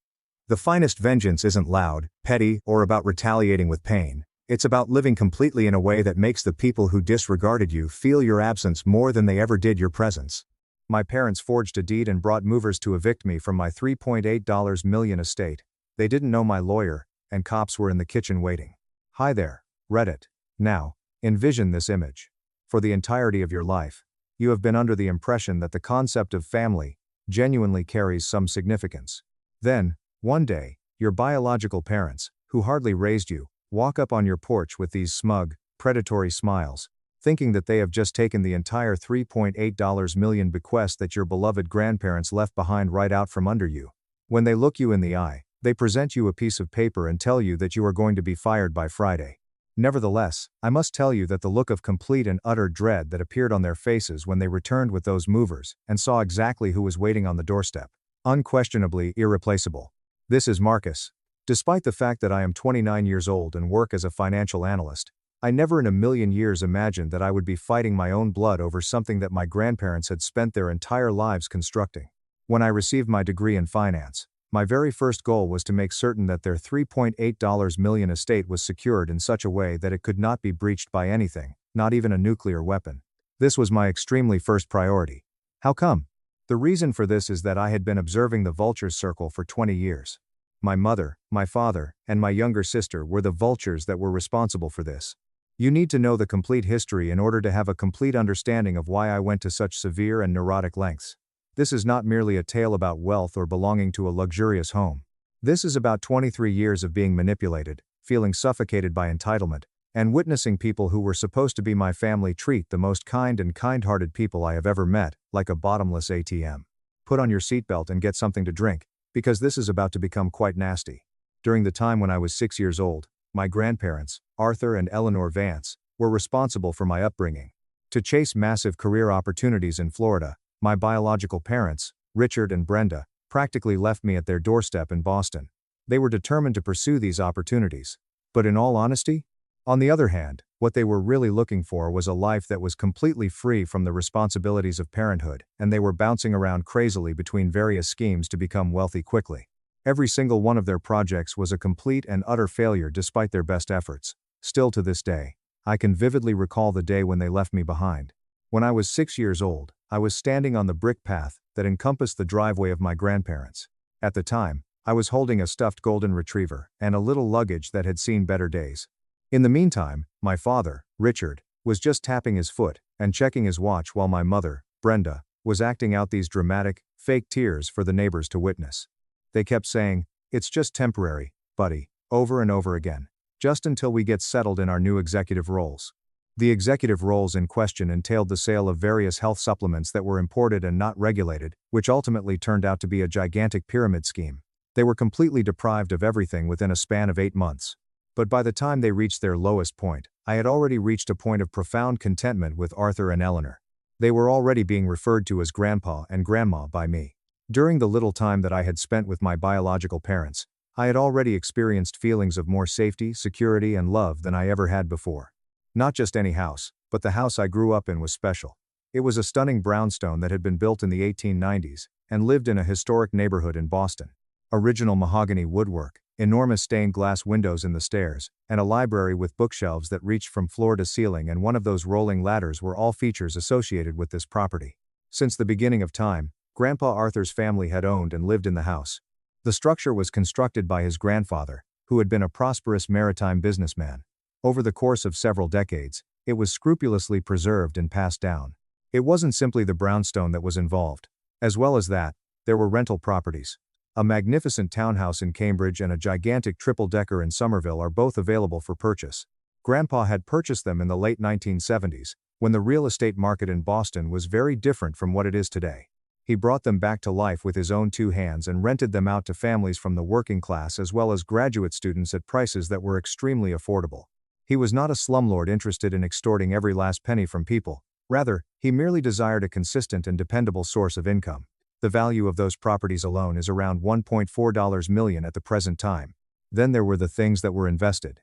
The finest vengeance isn't loud, petty, or about retaliating with pain. It's about living completely in a way that makes the people who disregarded you feel your absence more than they ever did your presence. My parents forged a deed and brought movers to evict me from my $3.8 million estate. They didn't know my lawyer, and cops were in the kitchen waiting. Hi there, Reddit. Now, envision this image. For the entirety of your life, you have been under the impression that the concept of family genuinely carries some significance. Then, one day, your biological parents, who hardly raised you, walk up on your porch with these smug, predatory smiles, thinking that they have just taken the entire $3.8 million bequest that your beloved grandparents left behind right out from under you. When they look you in the eye, they present you a piece of paper and tell you that you are going to be fired by Friday. Nevertheless, I must tell you that the look of complete and utter dread that appeared on their faces when they returned with those movers and saw exactly who was waiting on the doorstep. Unquestionably irreplaceable. This is Marcus. Despite the fact that I am 29 years old and work as a financial analyst, I never in a million years imagined that I would be fighting my own blood over something that my grandparents had spent their entire lives constructing. When I received my degree in finance, my very first goal was to make certain that their $3.8 million estate was secured in such a way that it could not be breached by anything, not even a nuclear weapon. This was my extremely first priority. How come? The reason for this is that I had been observing the vultures circle for 20 years. My mother, my father, and my younger sister were the vultures that were responsible for this. You need to know the complete history in order to have a complete understanding of why I went to such severe and neurotic lengths. This is not merely a tale about wealth or belonging to a luxurious home. This is about 23 years of being manipulated, feeling suffocated by entitlement, and witnessing people who were supposed to be my family treat the most kind and kind-hearted people I have ever met, like a bottomless ATM. Put on your seatbelt and get something to drink, because this is about to become quite nasty. During the time when I was 6 years old, my grandparents, Arthur and Eleanor Vance, were responsible for my upbringing. To chase massive career opportunities in Florida, my biological parents, Richard and Brenda, practically left me at their doorstep in Boston. They were determined to pursue these opportunities. But in all honesty, on the other hand, what they were really looking for was a life that was completely free from the responsibilities of parenthood, and they were bouncing around crazily between various schemes to become wealthy quickly. Every single one of their projects was a complete and utter failure despite their best efforts. Still to this day, I can vividly recall the day when they left me behind. When I was 6 years old, I was standing on the brick path that encompassed the driveway of my grandparents. At the time, I was holding a stuffed golden retriever and a little luggage that had seen better days. In the meantime, my father, Richard, was just tapping his foot and checking his watch while my mother, Brenda, was acting out these dramatic, fake tears for the neighbors to witness. They kept saying, "It's just temporary, buddy," over and over again, just until we get settled in our new executive roles. The executive roles in question entailed the sale of various health supplements that were imported and not regulated, which ultimately turned out to be a gigantic pyramid scheme. They were completely deprived of everything within a span of 8 months. But by the time they reached their lowest point, I had already reached a point of profound contentment with Arthur and Eleanor. They were already being referred to as Grandpa and Grandma by me. During the little time that I had spent with my biological parents, I had already experienced feelings of more safety, security, and love than I ever had before. Not just any house, but the house I grew up in was special. It was a stunning brownstone that had been built in the 1890s, and lived in a historic neighborhood in Boston. Original mahogany woodwork, enormous stained glass windows in the stairs, and a library with bookshelves that reached from floor to ceiling and one of those rolling ladders were all features associated with this property. Since the beginning of time, Grandpa Arthur's family had owned and lived in the house. The structure was constructed by his grandfather, who had been a prosperous maritime businessman. Over the course of several decades, it was scrupulously preserved and passed down. It wasn't simply the brownstone that was involved. As well as that, there were rental properties. A magnificent townhouse in Cambridge and a gigantic triple-decker in Somerville are both available for purchase. Grandpa had purchased them in the late 1970s, when the real estate market in Boston was very different from what it is today. He brought them back to life with his own 2 hands and rented them out to families from the working class as well as graduate students at prices that were extremely affordable. He was not a slumlord interested in extorting every last penny from people. Rather, he merely desired a consistent and dependable source of income. The value of those properties alone is around $1.4 million at the present time. Then there were the things that were invested.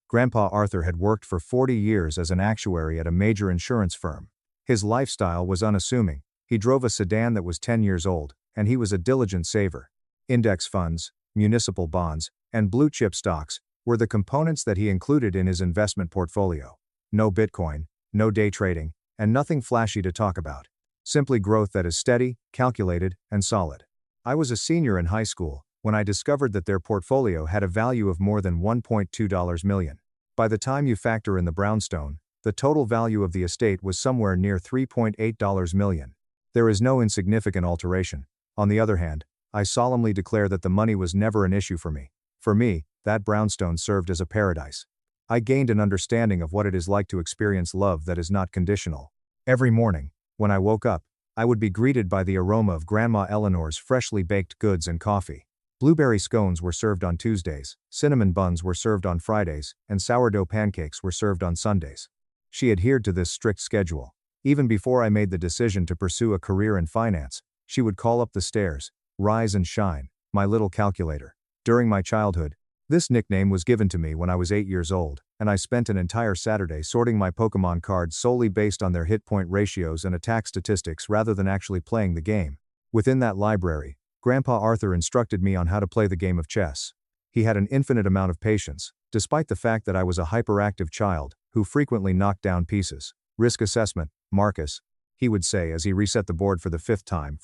Grandpa Arthur had worked for 40 years as an actuary at a major insurance firm. His lifestyle was unassuming. He drove a sedan that was 10 years old, and he was a diligent saver. Index funds, municipal bonds, and blue-chip stocks were the components that he included in his investment portfolio. No Bitcoin, no day trading, and nothing flashy to talk about. Simply growth that is steady, calculated, and solid. I was a senior in high school when I discovered that their portfolio had a value of more than $1.2 million. By the time you factor in the brownstone, the total value of the estate was somewhere near $3.8 million. There is no insignificant alteration. On the other hand, I solemnly declare that the money was never an issue for me. For me, that brownstone served as a paradise. I gained an understanding of what it is like to experience love that is not conditional. Every morning, when I woke up, I would be greeted by the aroma of Grandma Eleanor's freshly baked goods and coffee. Blueberry scones were served on Tuesdays, cinnamon buns were served on Fridays, and sourdough pancakes were served on Sundays. She adhered to this strict schedule. Even before I made the decision to pursue a career in finance, she would call up the stairs, "Rise and shine, my little calculator." During my childhood, this nickname was given to me when I was 8 years old, and I spent an entire Saturday sorting my Pokemon cards solely based on their hit point ratios and attack statistics rather than actually playing the game. Within that library, Grandpa Arthur instructed me on how to play the game of chess. He had an infinite amount of patience, despite the fact that I was a hyperactive child who frequently knocked down pieces. Risk assessment, Marcus, he would say as he reset the board for the fifth time.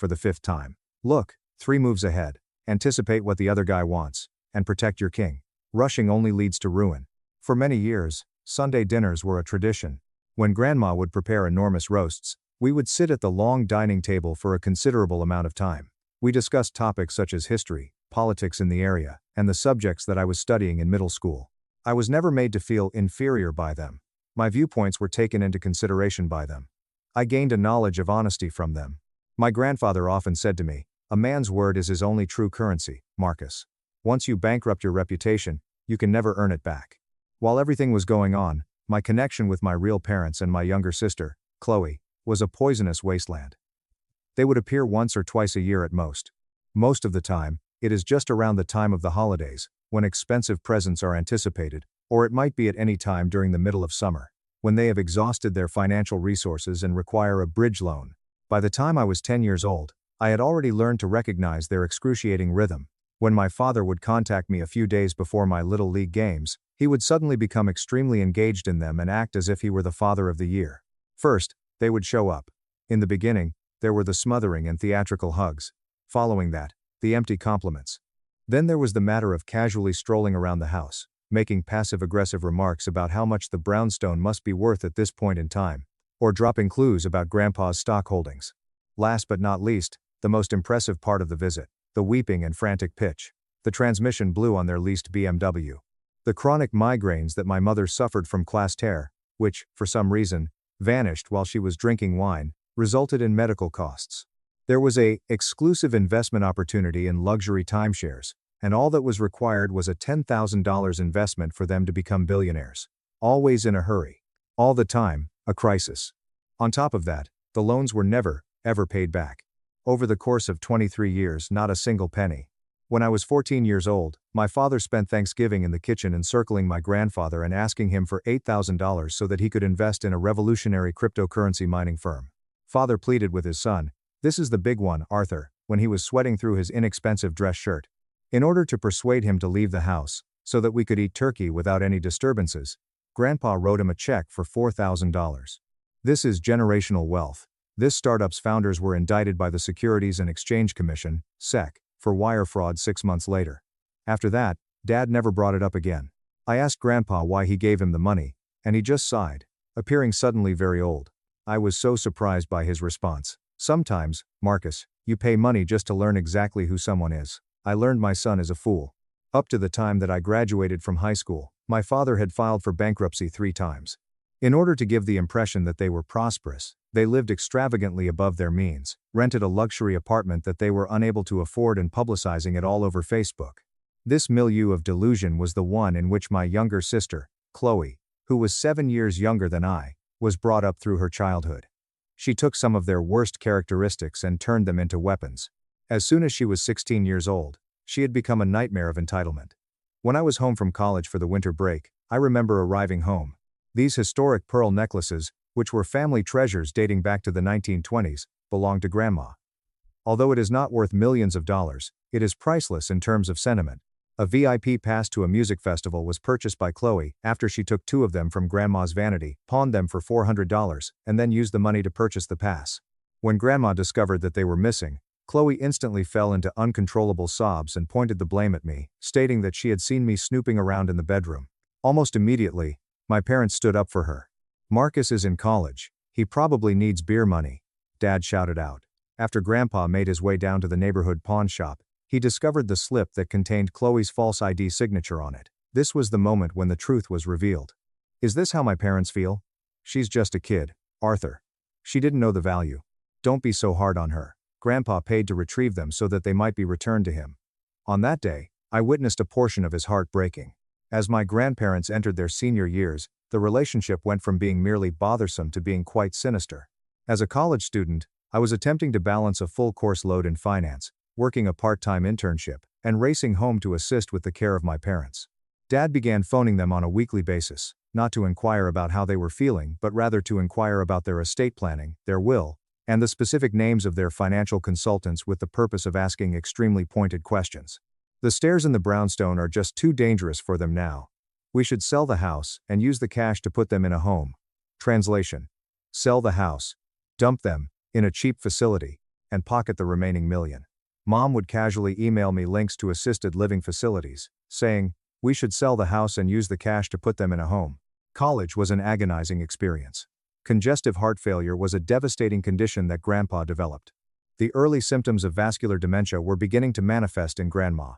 Look, 3 moves ahead, anticipate what the other guy wants, and protect your king. Rushing only leads to ruin. For many years, Sunday dinners were a tradition. When Grandma would prepare enormous roasts, we would sit at the long dining table for a considerable amount of time. We discussed topics such as history, politics in the area, and the subjects that I was studying in middle school. I was never made to feel inferior by them. My viewpoints were taken into consideration by them. I gained a knowledge of honesty from them. My grandfather often said to me, "A man's word is his only true currency, Marcus. Once you bankrupt your reputation, you can never earn it back." While everything was going on, my connection with my real parents and my younger sister, Chloe, was a poisonous wasteland. They would appear once or twice a year at most. Most of the time, it is just around the time of the holidays, when expensive presents are anticipated, or it might be at any time during the middle of summer, when they have exhausted their financial resources and require a bridge loan. By the time I was 10 years old, I had already learned to recognize their excruciating rhythm. When my father would contact me a few days before my Little League games, he would suddenly become extremely engaged in them and act as if he were the father of the year. First, they would show up. In the beginning, there were the smothering and theatrical hugs. Following that, the empty compliments. Then there was the matter of casually strolling around the house, making passive-aggressive remarks about how much the brownstone must be worth at this point in time, or dropping clues about Grandpa's stock holdings. Last but not least, the most impressive part of the visit, the weeping and frantic pitch. The transmission blew on their leased BMW. The chronic migraines that my mother suffered from class tear, which, for some reason, vanished while she was drinking wine, resulted in medical costs. There was a exclusive investment opportunity in luxury timeshares, and all that was required was a $10,000 investment for them to become billionaires. Always in a hurry. All the time, a crisis. On top of that, the loans were never, ever paid back. Over the course of 23 years, not a single penny. When I was 14 years old, my father spent Thanksgiving in the kitchen encircling my grandfather and asking him for $8,000 so that he could invest in a revolutionary cryptocurrency mining firm. Father pleaded with his son, "This is the big one, Arthur," when he was sweating through his inexpensive dress shirt. In order to persuade him to leave the house, so that we could eat turkey without any disturbances, Grandpa wrote him a check for $4,000. This is generational wealth. This startup's founders were indicted by the Securities and Exchange Commission, SEC, for wire fraud 6 months later. After that, Dad never brought it up again. I asked Grandpa why he gave him the money, and he just sighed, appearing suddenly very old. I was so surprised by his response. "Sometimes, Marcus, you pay money just to learn exactly who someone is. I learned my son is a fool." Up to the time that I graduated from high school, my father had filed for bankruptcy 3 times. In order to give the impression that they were prosperous, they lived extravagantly above their means, rented a luxury apartment that they were unable to afford and publicizing it all over Facebook. This milieu of delusion was the one in which my younger sister, Chloe, who was 7 years younger than I, was brought up through her childhood. She took some of their worst characteristics and turned them into weapons. As soon as she was 16 years old, she had become a nightmare of entitlement. When I was home from college for the winter break, I remember arriving home. These historic pearl necklaces, which were family treasures dating back to the 1920s, belonged to Grandma. Although it is not worth millions of dollars, it is priceless in terms of sentiment. A VIP pass to a music festival was purchased by Chloe after she took 2 of them from Grandma's vanity, pawned them for $400, and then used the money to purchase the pass. When Grandma discovered that they were missing, Chloe instantly fell into uncontrollable sobs and pointed the blame at me, stating that she had seen me snooping around in the bedroom. Almost immediately, my parents stood up for her. "Marcus is in college. He probably needs beer money," Dad shouted out. After Grandpa made his way down to the neighborhood pawn shop, he discovered the slip that contained Chloe's false ID signature on it. This was the moment when the truth was revealed. Is this how my parents feel? She's just a kid, Arthur. She didn't know the value. Don't be so hard on her. Grandpa paid to retrieve them so that they might be returned to him. On that day, I witnessed a portion of his heart breaking. As my grandparents entered their senior years, the relationship went from being merely bothersome to being quite sinister. As a college student, I was attempting to balance a full course load in finance, working a part-time internship, and racing home to assist with the care of my parents. Dad began phoning them on a weekly basis, not to inquire about how they were feeling but rather to inquire about their estate planning, their will, and the specific names of their financial consultants with the purpose of asking extremely pointed questions. The stairs in the brownstone are just too dangerous for them now. We should sell the house and use the cash to put them in a home. Translation: sell the house, dump them in a cheap facility, and pocket the remaining million. Mom would casually email me links to assisted living facilities, saying, we should sell the house and use the cash to put them in a home. College was an agonizing experience. Congestive heart failure was a devastating condition that Grandpa developed. The early symptoms of vascular dementia were beginning to manifest in Grandma.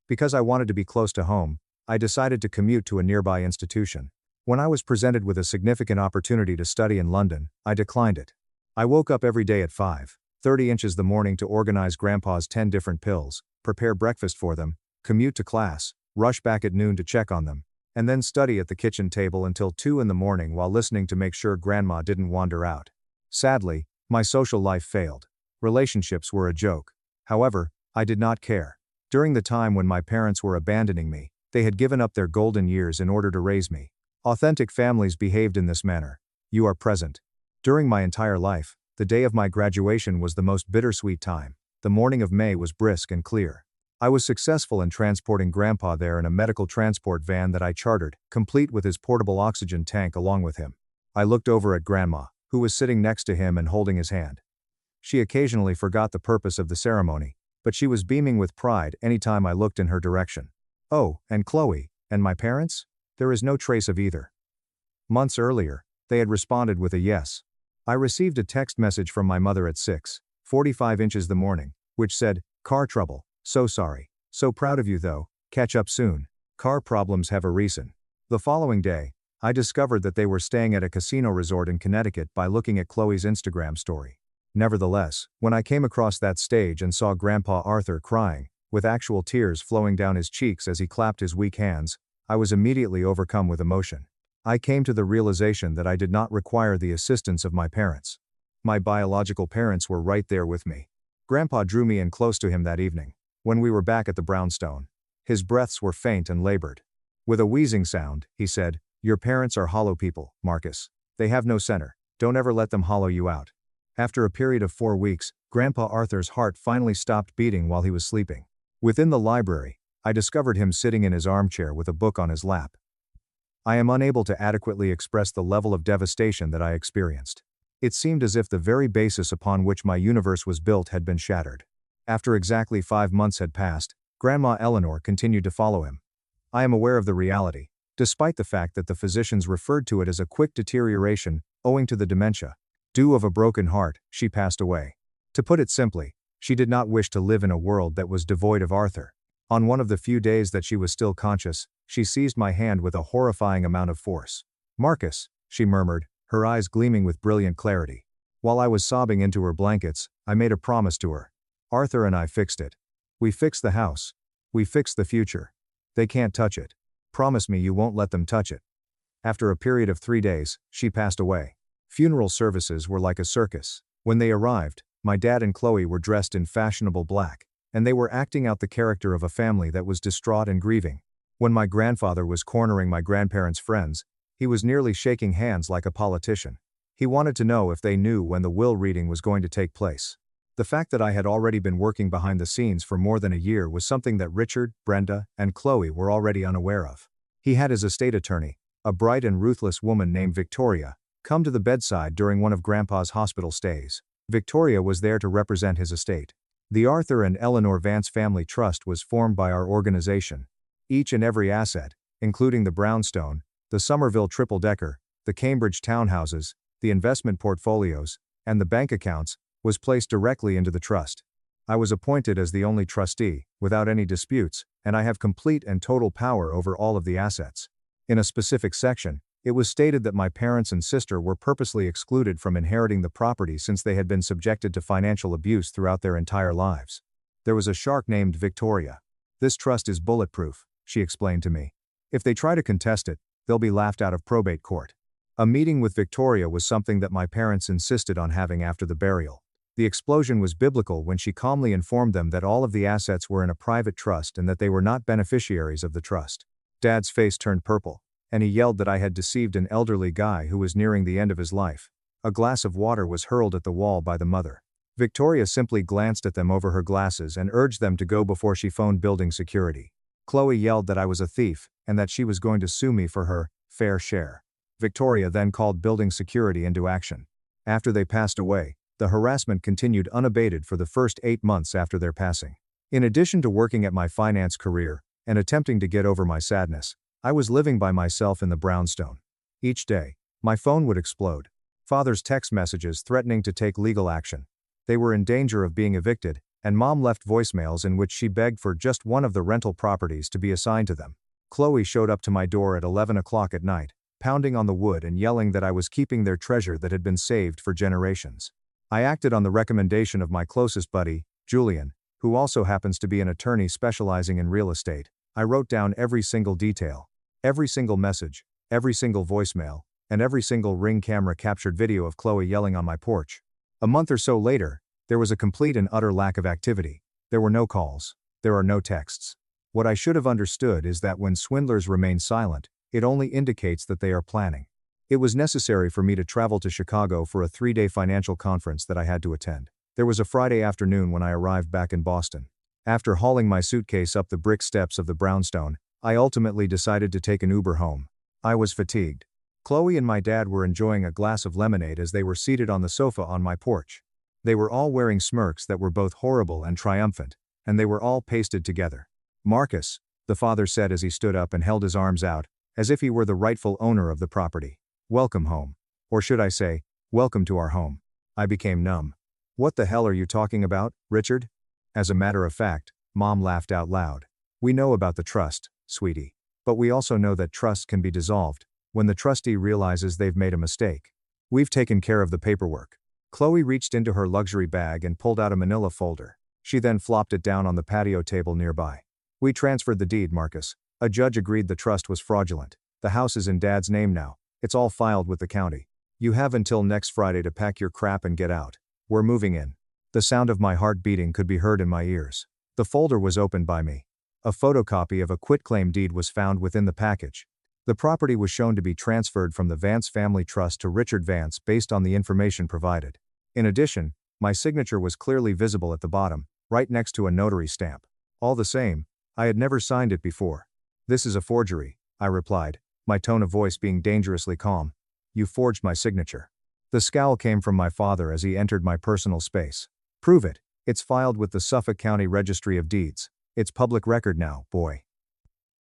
Because I wanted to be close to home, I decided to commute to a nearby institution. When I was presented with a significant opportunity to study in London, I declined it. I woke up every day at 5:30 in the morning to organize Grandpa's 10 different pills, prepare breakfast for them, commute to class, rush back at noon to check on them, and then study at the kitchen table until 2 in the morning while listening to make sure Grandma didn't wander out. Sadly, my social life failed. Relationships were a joke. However, I did not care. During the time when my parents were abandoning me, they had given up their golden years in order to raise me. Authentic families behaved in this manner. You are present. During my entire life, the day of my graduation was the most bittersweet time. The morning of May was brisk and clear. I was successful in transporting Grandpa there in a medical transport van that I chartered, complete with his portable oxygen tank along with him. I looked over at Grandma, who was sitting next to him and holding his hand. She occasionally forgot the purpose of the ceremony, but she was beaming with pride anytime I looked in her direction. Oh, and Chloe, and my parents? There is no trace of either. Months earlier, they had responded with a yes. I received a text message from my mother at 6:45 in the morning, which said, car trouble, so sorry, so proud of you though, catch up soon, car problems have a reason. The following day, I discovered that they were staying at a casino resort in Connecticut by looking at Chloe's Instagram story. Nevertheless, when I came across that stage and saw Grandpa Arthur crying, with actual tears flowing down his cheeks as he clapped his weak hands, I was immediately overcome with emotion. I came to the realization that I did not require the assistance of my parents. My biological parents were right there with me. Grandpa drew me in close to him that evening, when we were back at the brownstone. His breaths were faint and labored. With a wheezing sound, he said, your parents are hollow people, Marcus. They have no center. Don't ever let them hollow you out. After a period of 4 weeks, Grandpa Arthur's heart finally stopped beating while he was sleeping. Within the library, I discovered him sitting in his armchair with a book on his lap. I am unable to adequately express the level of devastation that I experienced. It seemed as if the very basis upon which my universe was built had been shattered. After exactly 5 months had passed, Grandma Eleanor continued to follow him. I am aware of the reality, despite the fact that the physicians referred to it as a quick deterioration, owing to the dementia. Due of a broken heart, she passed away. To put it simply, she did not wish to live in a world that was devoid of Arthur. On one of the few days that she was still conscious, she seized my hand with a horrifying amount of force. Marcus, she murmured, her eyes gleaming with brilliant clarity. While I was sobbing into her blankets, I made a promise to her. Arthur and I fixed it. We fixed the house. We fixed the future. They can't touch it. Promise me you won't let them touch it. After a period of 3 days, she passed away. Funeral services were like a circus. When they arrived, my dad and Chloe were dressed in fashionable black, and they were acting out the character of a family that was distraught and grieving. When my grandfather was cornering my grandparents' friends, he was nearly shaking hands like a politician. He wanted to know if they knew when the will reading was going to take place. The fact that I had already been working behind the scenes for more than a year was something that Richard, Brenda, and Chloe were already unaware of. He had his estate attorney, a bright and ruthless woman named Victoria, come to the bedside during one of Grandpa's hospital stays. Victoria was there to represent his estate. The Arthur and Eleanor Vance Family Trust was formed by our organization. Each and every asset, including the brownstone, the Somerville triple-decker, the Cambridge townhouses, the investment portfolios, and the bank accounts, was placed directly into the trust. I was appointed as the only trustee, without any disputes, and I have complete and total power over all of the assets. In a specific section, it was stated that my parents and sister were purposely excluded from inheriting the property since they had been subjected to financial abuse throughout their entire lives. There was a shark named Victoria. This trust is bulletproof, she explained to me. If they try to contest it, they'll be laughed out of probate court. A meeting with Victoria was something that my parents insisted on having after the burial. The explosion was biblical when she calmly informed them that all of the assets were in a private trust and that they were not beneficiaries of the trust. Dad's face turned purple, and he yelled that I had deceived an elderly guy who was nearing the end of his life. A glass of water was hurled at the wall by the mother. Victoria simply glanced at them over her glasses and urged them to go before she phoned building security. Chloe yelled that I was a thief, and that she was going to sue me for her fair share. Victoria then called building security into action. After they passed away, the harassment continued unabated for the first 8 months after their passing. In addition to working at my finance career, and attempting to get over my sadness, I was living by myself in the brownstone. Each day, my phone would explode. Father's text messages threatening to take legal action. They were in danger of being evicted, and Mom left voicemails in which she begged for just one of the rental properties to be assigned to them. Chloe showed up to my door at 11 o'clock at night, pounding on the wood and yelling that I was keeping their treasure that had been saved for generations. I acted on the recommendation of my closest buddy, Julian, who also happens to be an attorney specializing in real estate. I wrote down every single detail, every single message, every single voicemail, and every single Ring camera captured video of Chloe yelling on my porch. A month or so later, there was a complete and utter lack of activity. There were no calls. There are no texts. What I should have understood is that when swindlers remain silent, it only indicates that they are planning. It was necessary for me to travel to Chicago for a 3-day financial conference that I had to attend. There was a Friday afternoon when I arrived back in Boston. After hauling my suitcase up the brick steps of the brownstone, I ultimately decided to take an Uber home. I was fatigued. Chloe and my dad were enjoying a glass of lemonade as they were seated on the sofa on my porch. They were all wearing smirks that were both horrible and triumphant, and they were all pasted together. "Marcus," the father said as he stood up and held his arms out, as if he were the rightful owner of the property. "Welcome home. Or should I say, welcome to our home." I became numb. "What the hell are you talking about, Richard?" As a matter of fact, Mom laughed out loud. "We know about the trust, sweetie. But we also know that trust can be dissolved when the trustee realizes they've made a mistake. We've taken care of the paperwork." Chloe reached into her luxury bag and pulled out a manila folder. She then flopped it down on the patio table nearby. "We transferred the deed, Marcus. A judge agreed the trust was fraudulent. The house is in Dad's name now. It's all filed with the county. You have until next Friday to pack your crap and get out. We're moving in." The sound of my heart beating could be heard in my ears. The folder was opened by me. A photocopy of a quitclaim deed was found within the package. The property was shown to be transferred from the Vance Family Trust to Richard Vance based on the information provided. In addition, my signature was clearly visible at the bottom, right next to a notary stamp. All the same, I had never signed it before. "This is a forgery," I replied, my tone of voice being dangerously calm. "You forged my signature." The scowl came from my father as he entered my personal space. "Prove it. It's filed with the Suffolk County Registry of Deeds. It's public record now, boy.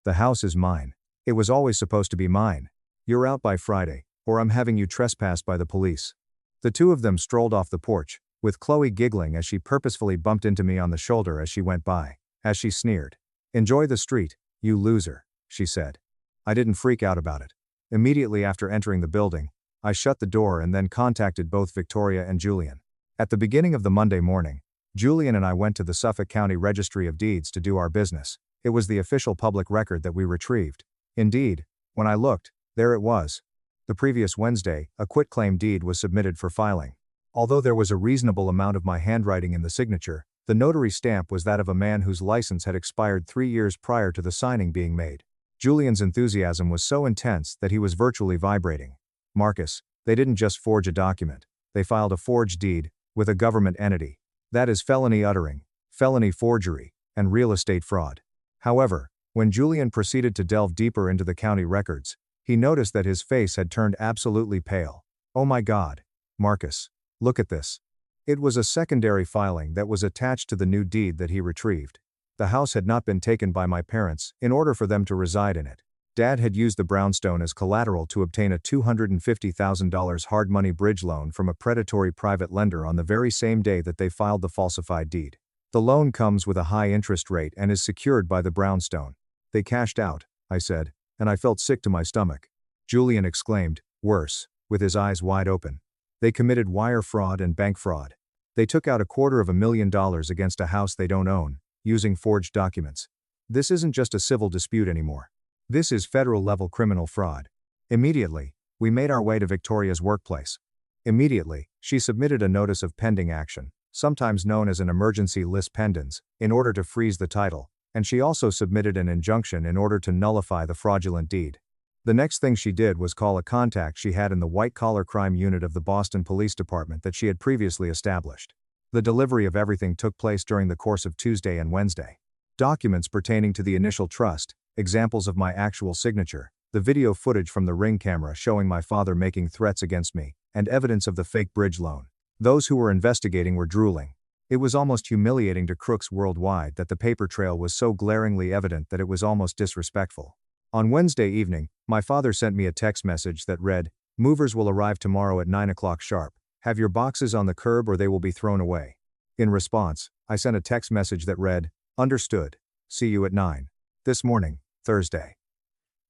The house is mine. It was always supposed to be mine. You're out by Friday, or I'm having you trespassed by the police." The two of them strolled off the porch, with Chloe giggling as she purposefully bumped into me on the shoulder as she went by. As she sneered, "Enjoy the street, you loser," she said. I didn't freak out about it. Immediately after entering the building, I shut the door and then contacted both Victoria and Julian. At the beginning of the Monday morning, Julian and I went to the Suffolk County Registry of Deeds to do our business. It was the official public record that we retrieved. Indeed, when I looked, there it was. The previous Wednesday, a quitclaim deed was submitted for filing. Although there was a reasonable amount of my handwriting in the signature, the notary stamp was that of a man whose license had expired 3 years prior to the signing being made. Julian's enthusiasm was so intense that he was virtually vibrating. "Marcus, they didn't just forge a document. They filed a forged deed with a government entity. That is felony uttering, felony forgery, and real estate fraud." However, when Julian proceeded to delve deeper into the county records, he noticed that his face had turned absolutely pale. "Oh my God, Marcus, look at this." It was a secondary filing that was attached to the new deed that he retrieved. The house had not been taken by my parents in order for them to reside in it. Dad had used the brownstone as collateral to obtain a $250,000 hard money bridge loan from a predatory private lender on the very same day that they filed the falsified deed. The loan comes with a high interest rate and is secured by the brownstone. "They cashed out," I said, and I felt sick to my stomach. Julian exclaimed, worse, with his eyes wide open. "They committed wire fraud and bank fraud. They took out $250,000 against a house they don't own, using forged documents. This isn't just a civil dispute anymore. This is federal-level criminal fraud." Immediately, we made our way to Victoria's workplace. Immediately, she submitted a notice of pending action, sometimes known as an emergency lis pendens, in order to freeze the title, and she also submitted an injunction in order to nullify the fraudulent deed. The next thing she did was call a contact she had in the white-collar crime unit of the Boston Police Department that she had previously established. The delivery of everything took place during the course of Tuesday and Wednesday. Documents pertaining to the initial trust, examples of my actual signature, the video footage from the Ring camera showing my father making threats against me, and evidence of the fake bridge loan. Those who were investigating were drooling. It was almost humiliating to crooks worldwide that the paper trail was so glaringly evident that it was almost disrespectful. On Wednesday evening, my father sent me a text message that read, "Movers will arrive tomorrow at 9 o'clock sharp. Have your boxes on the curb or they will be thrown away." In response, I sent a text message that read, "Understood. See you at 9. This morning, Thursday."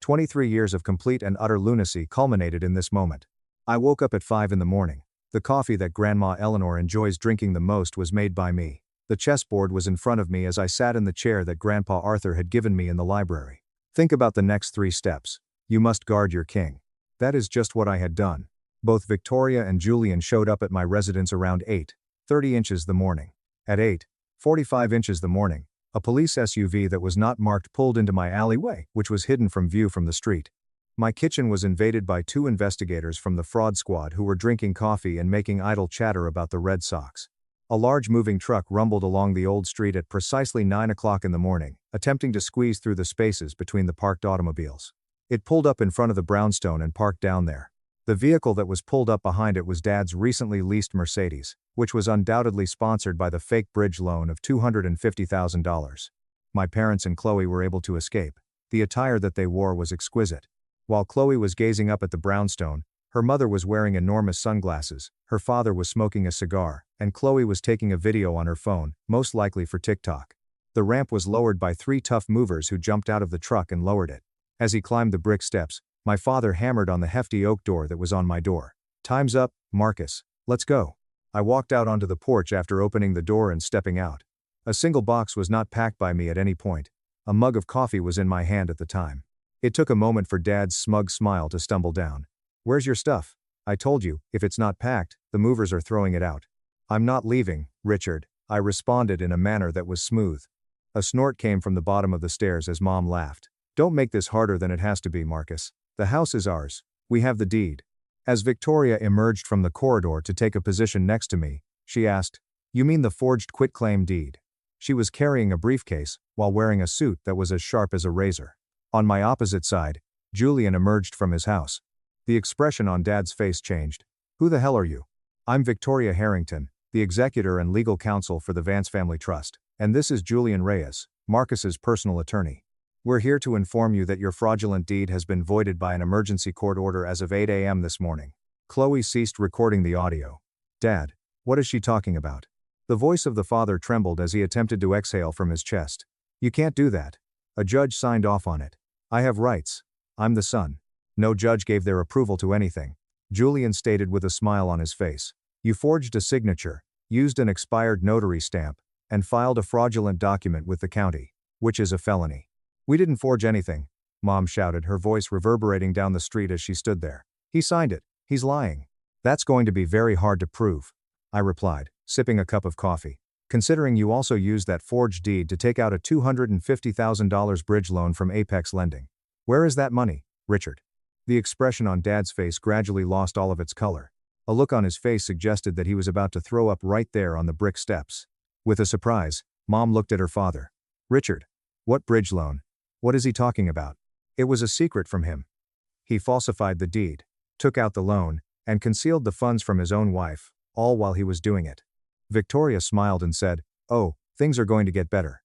23 years of complete and utter lunacy culminated in this moment. I woke up at 5 in the morning. The coffee that Grandma Eleanor enjoys drinking the most was made by me. The chessboard was in front of me as I sat in the chair that Grandpa Arthur had given me in the library. Think about the next 3 steps. You must guard your king. That is just what I had done. Both Victoria and Julian showed up at my residence around 8:30 inches the morning. At 8:45 inches the morning, a police SUV that was not marked pulled into my alleyway, which was hidden from view from the street. My kitchen was invaded by 2 investigators from the fraud squad who were drinking coffee and making idle chatter about the Red Sox. A large moving truck rumbled along the old street at precisely 9 o'clock in the morning, attempting to squeeze through the spaces between the parked automobiles. It pulled up in front of the brownstone and parked down there. The vehicle that was pulled up behind it was Dad's recently leased Mercedes, which was undoubtedly sponsored by the fake bridge loan of $250,000. My parents and Chloe were able to escape. The attire that they wore was exquisite. While Chloe was gazing up at the brownstone, her mother was wearing enormous sunglasses, her father was smoking a cigar, and Chloe was taking a video on her phone, most likely for TikTok. The ramp was lowered by 3 tough movers who jumped out of the truck and lowered it. As he climbed the brick steps, my father hammered on the hefty oak door that was on my door. "Time's up, Marcus. Let's go." I walked out onto the porch after opening the door and stepping out. A single box was not packed by me at any point. A mug of coffee was in my hand at the time. It took a moment for Dad's smug smile to stumble down. "Where's your stuff? I told you, if it's not packed, the movers are throwing it out." "I'm not leaving, Richard," I responded in a manner that was smooth. A snort came from the bottom of the stairs as Mom laughed. "Don't make this harder than it has to be, Marcus. The house is ours. We have the deed." As Victoria emerged from the corridor to take a position next to me, she asked, "You mean the forged quitclaim deed?" She was carrying a briefcase, while wearing a suit that was as sharp as a razor. On my opposite side, Julian emerged from his house. The expression on Dad's face changed. "Who the hell are you?" "I'm Victoria Harrington, the executor and legal counsel for the Vance Family Trust, and this is Julian Reyes, Marcus's personal attorney. We're here to inform you that your fraudulent deed has been voided by an emergency court order as of 8 a.m. this morning." Chloe ceased recording the audio. "Dad, what is she talking about?" The voice of the father trembled as he attempted to exhale from his chest. "You can't do that. A judge signed off on it. I have rights. I'm the son." "No judge gave their approval to anything," Julian stated with a smile on his face. "You forged a signature, used an expired notary stamp, and filed a fraudulent document with the county, which is a felony." "We didn't forge anything," Mom shouted, her voice reverberating down the street as she stood there. "He signed it. He's lying." "That's going to be very hard to prove," I replied, sipping a cup of coffee. "Considering you also used that forged deed to take out a $250,000 bridge loan from Apex Lending. Where is that money, Richard?" The expression on Dad's face gradually lost all of its color. A look on his face suggested that he was about to throw up right there on the brick steps. With a surprise, Mom looked at her father. "Richard, what bridge loan? What is he talking about?" "It was a secret from him. He falsified the deed, took out the loan, and concealed the funds from his own wife, all while he was doing it." Victoria smiled and said, "Oh, things are going to get better.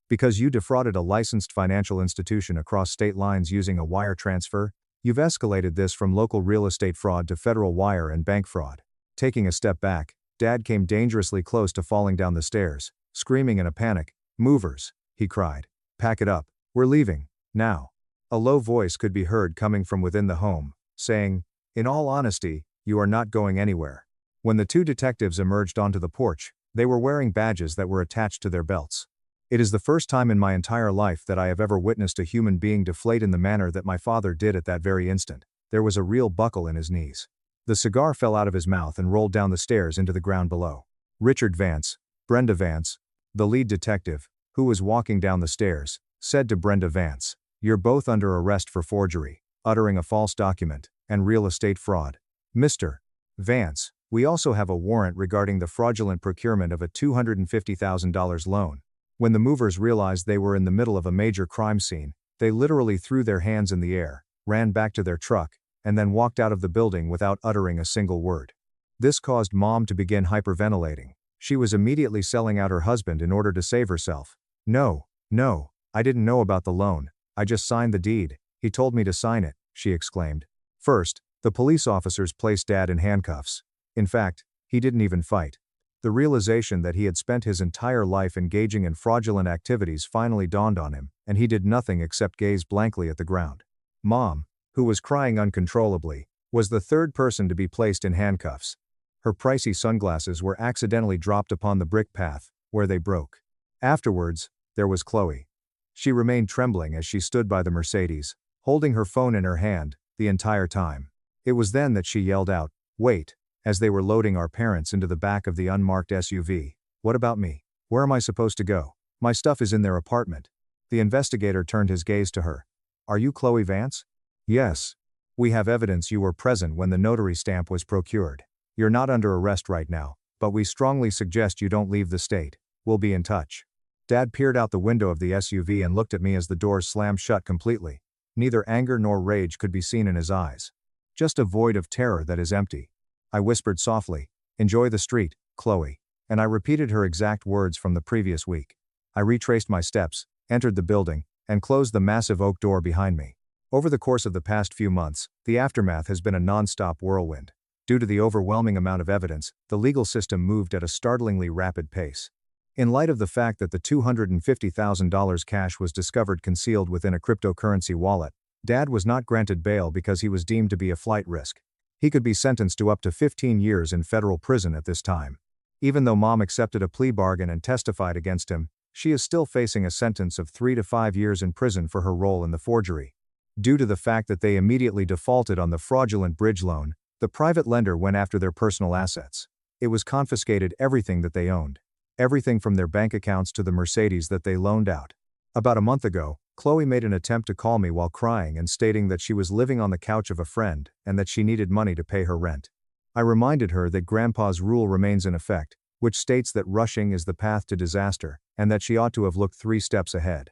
Because you defrauded a licensed financial institution across state lines using a wire transfer, you've escalated this from local real estate fraud to federal wire and bank fraud." Taking a step back, Dad came dangerously close to falling down the stairs, screaming in a panic. "Movers," he cried. "Pack it up. We're leaving, now." A low voice could be heard coming from within the home, saying, "In all honesty, you are not going anywhere." When the 2 detectives emerged onto the porch, they were wearing badges that were attached to their belts. It is the first time in my entire life that I have ever witnessed a human being deflate in the manner that my father did at that very instant. There was a real buckle in his knees. The cigar fell out of his mouth and rolled down the stairs into the ground below. Richard Vance, Brenda Vance, the lead detective, who was walking down the stairs, said to Brenda Vance, "You're both under arrest for forgery. uttering a false document, and real estate fraud. Mr. Vance, we also have a warrant regarding the fraudulent procurement of a $250,000 loan. When the movers realized they were in the middle of a major crime scene, they literally threw their hands in the air, ran back to their truck, and then walked out of the building without uttering a single word. This caused Mom to begin hyperventilating. She was immediately selling out her husband in order to save herself. No, I didn't know about the loan. I just signed the deed. He told me to sign it, she exclaimed. First, the police officers placed Dad in handcuffs. In fact, he didn't even fight. The realization that he had spent his entire life engaging in fraudulent activities finally dawned on him, and he did nothing except gaze blankly at the ground. Mom, who was crying uncontrollably, was the third person to be placed in handcuffs. Her pricey sunglasses were accidentally dropped upon the brick path, where they broke. Afterwards, there was Chloe. She remained trembling as she stood by the Mercedes, holding her phone in her hand, the entire time. It was then that she yelled out, "Wait," as they were loading our parents into the back of the unmarked SUV. "What about me? Where am I supposed to go? My stuff is in their apartment." The investigator turned his gaze to her. "Are you Chloe Vance?" "Yes. We have evidence you were present when the notary stamp was procured. You're not under arrest right now, but we strongly suggest you don't leave the state. We'll be in touch." Dad peered out the window of the SUV and looked at me as the doors slammed shut completely. Neither anger nor rage could be seen in his eyes. Just a void of terror that is empty. I whispered softly, "Enjoy the street, Chloe," and I repeated her exact words from the previous week. I retraced my steps, entered the building, and closed the massive oak door behind me. Over the course of the past few months, the aftermath has been a non-stop whirlwind. Due to the overwhelming amount of evidence, the legal system moved at a startlingly rapid pace. In light of the fact that the $250,000 cash was discovered concealed within a cryptocurrency wallet, Dad was not granted bail because he was deemed to be a flight risk. He could be sentenced to up to 15 years in federal prison at this time. Even though Mom accepted a plea bargain and testified against him, she is still facing a sentence of 3 to 5 years in prison for her role in the forgery. Due to the fact that they immediately defaulted on the fraudulent bridge loan, the private lender went after their personal assets. It was confiscated everything that they owned. Everything from their bank accounts to the Mercedes that they loaned out. About a month ago, Chloe made an attempt to call me while crying and stating that she was living on the couch of a friend and that she needed money to pay her rent. I reminded her that Grandpa's rule remains in effect, which states that rushing is the path to disaster, and that she ought to have looked 3 steps ahead.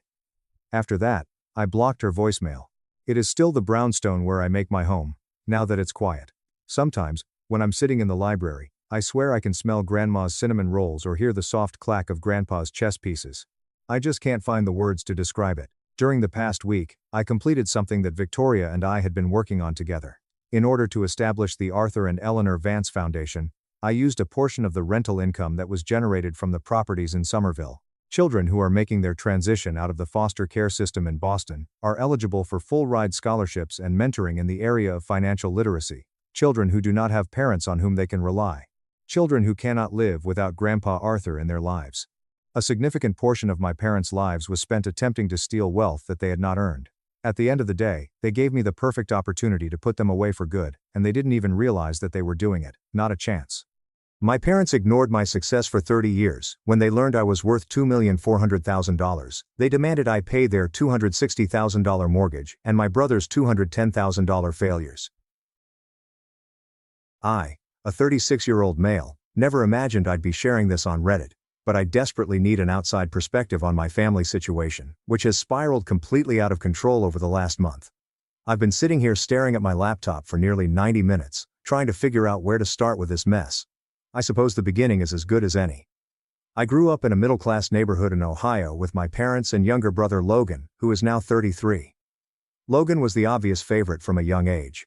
After that, I blocked her voicemail. It is still the brownstone where I make my home, now that it's quiet. Sometimes, when I'm sitting in the library, I swear I can smell Grandma's cinnamon rolls or hear the soft clack of Grandpa's chess pieces. I just can't find the words to describe it. During the past week, I completed something that Victoria and I had been working on together. In order to establish the Arthur and Eleanor Vance Foundation, I used a portion of the rental income that was generated from the properties in Somerville. Children who are making their transition out of the foster care system in Boston are eligible for full-ride scholarships and mentoring in the area of financial literacy. Children who do not have parents on whom they can rely. Children who cannot live without Grandpa Arthur in their lives. A significant portion of my parents' lives was spent attempting to steal wealth that they had not earned. At the end of the day, they gave me the perfect opportunity to put them away for good, and they didn't even realize that they were doing it. Not a chance. My parents ignored my success for 30 years. When they learned I was worth $2,400,000, they demanded I pay their $260,000 mortgage and my brother's $210,000 failures. I, a 36-year-old male, never imagined I'd be sharing this on Reddit, but I desperately need an outside perspective on my family situation, which has spiraled completely out of control over the last month. I've been sitting here staring at my laptop for nearly 90 minutes, trying to figure out where to start with this mess. I suppose the beginning is as good as any. I grew up in a middle-class neighborhood in Ohio with my parents and younger brother Logan, who is now 33. Logan was the obvious favorite from a young age.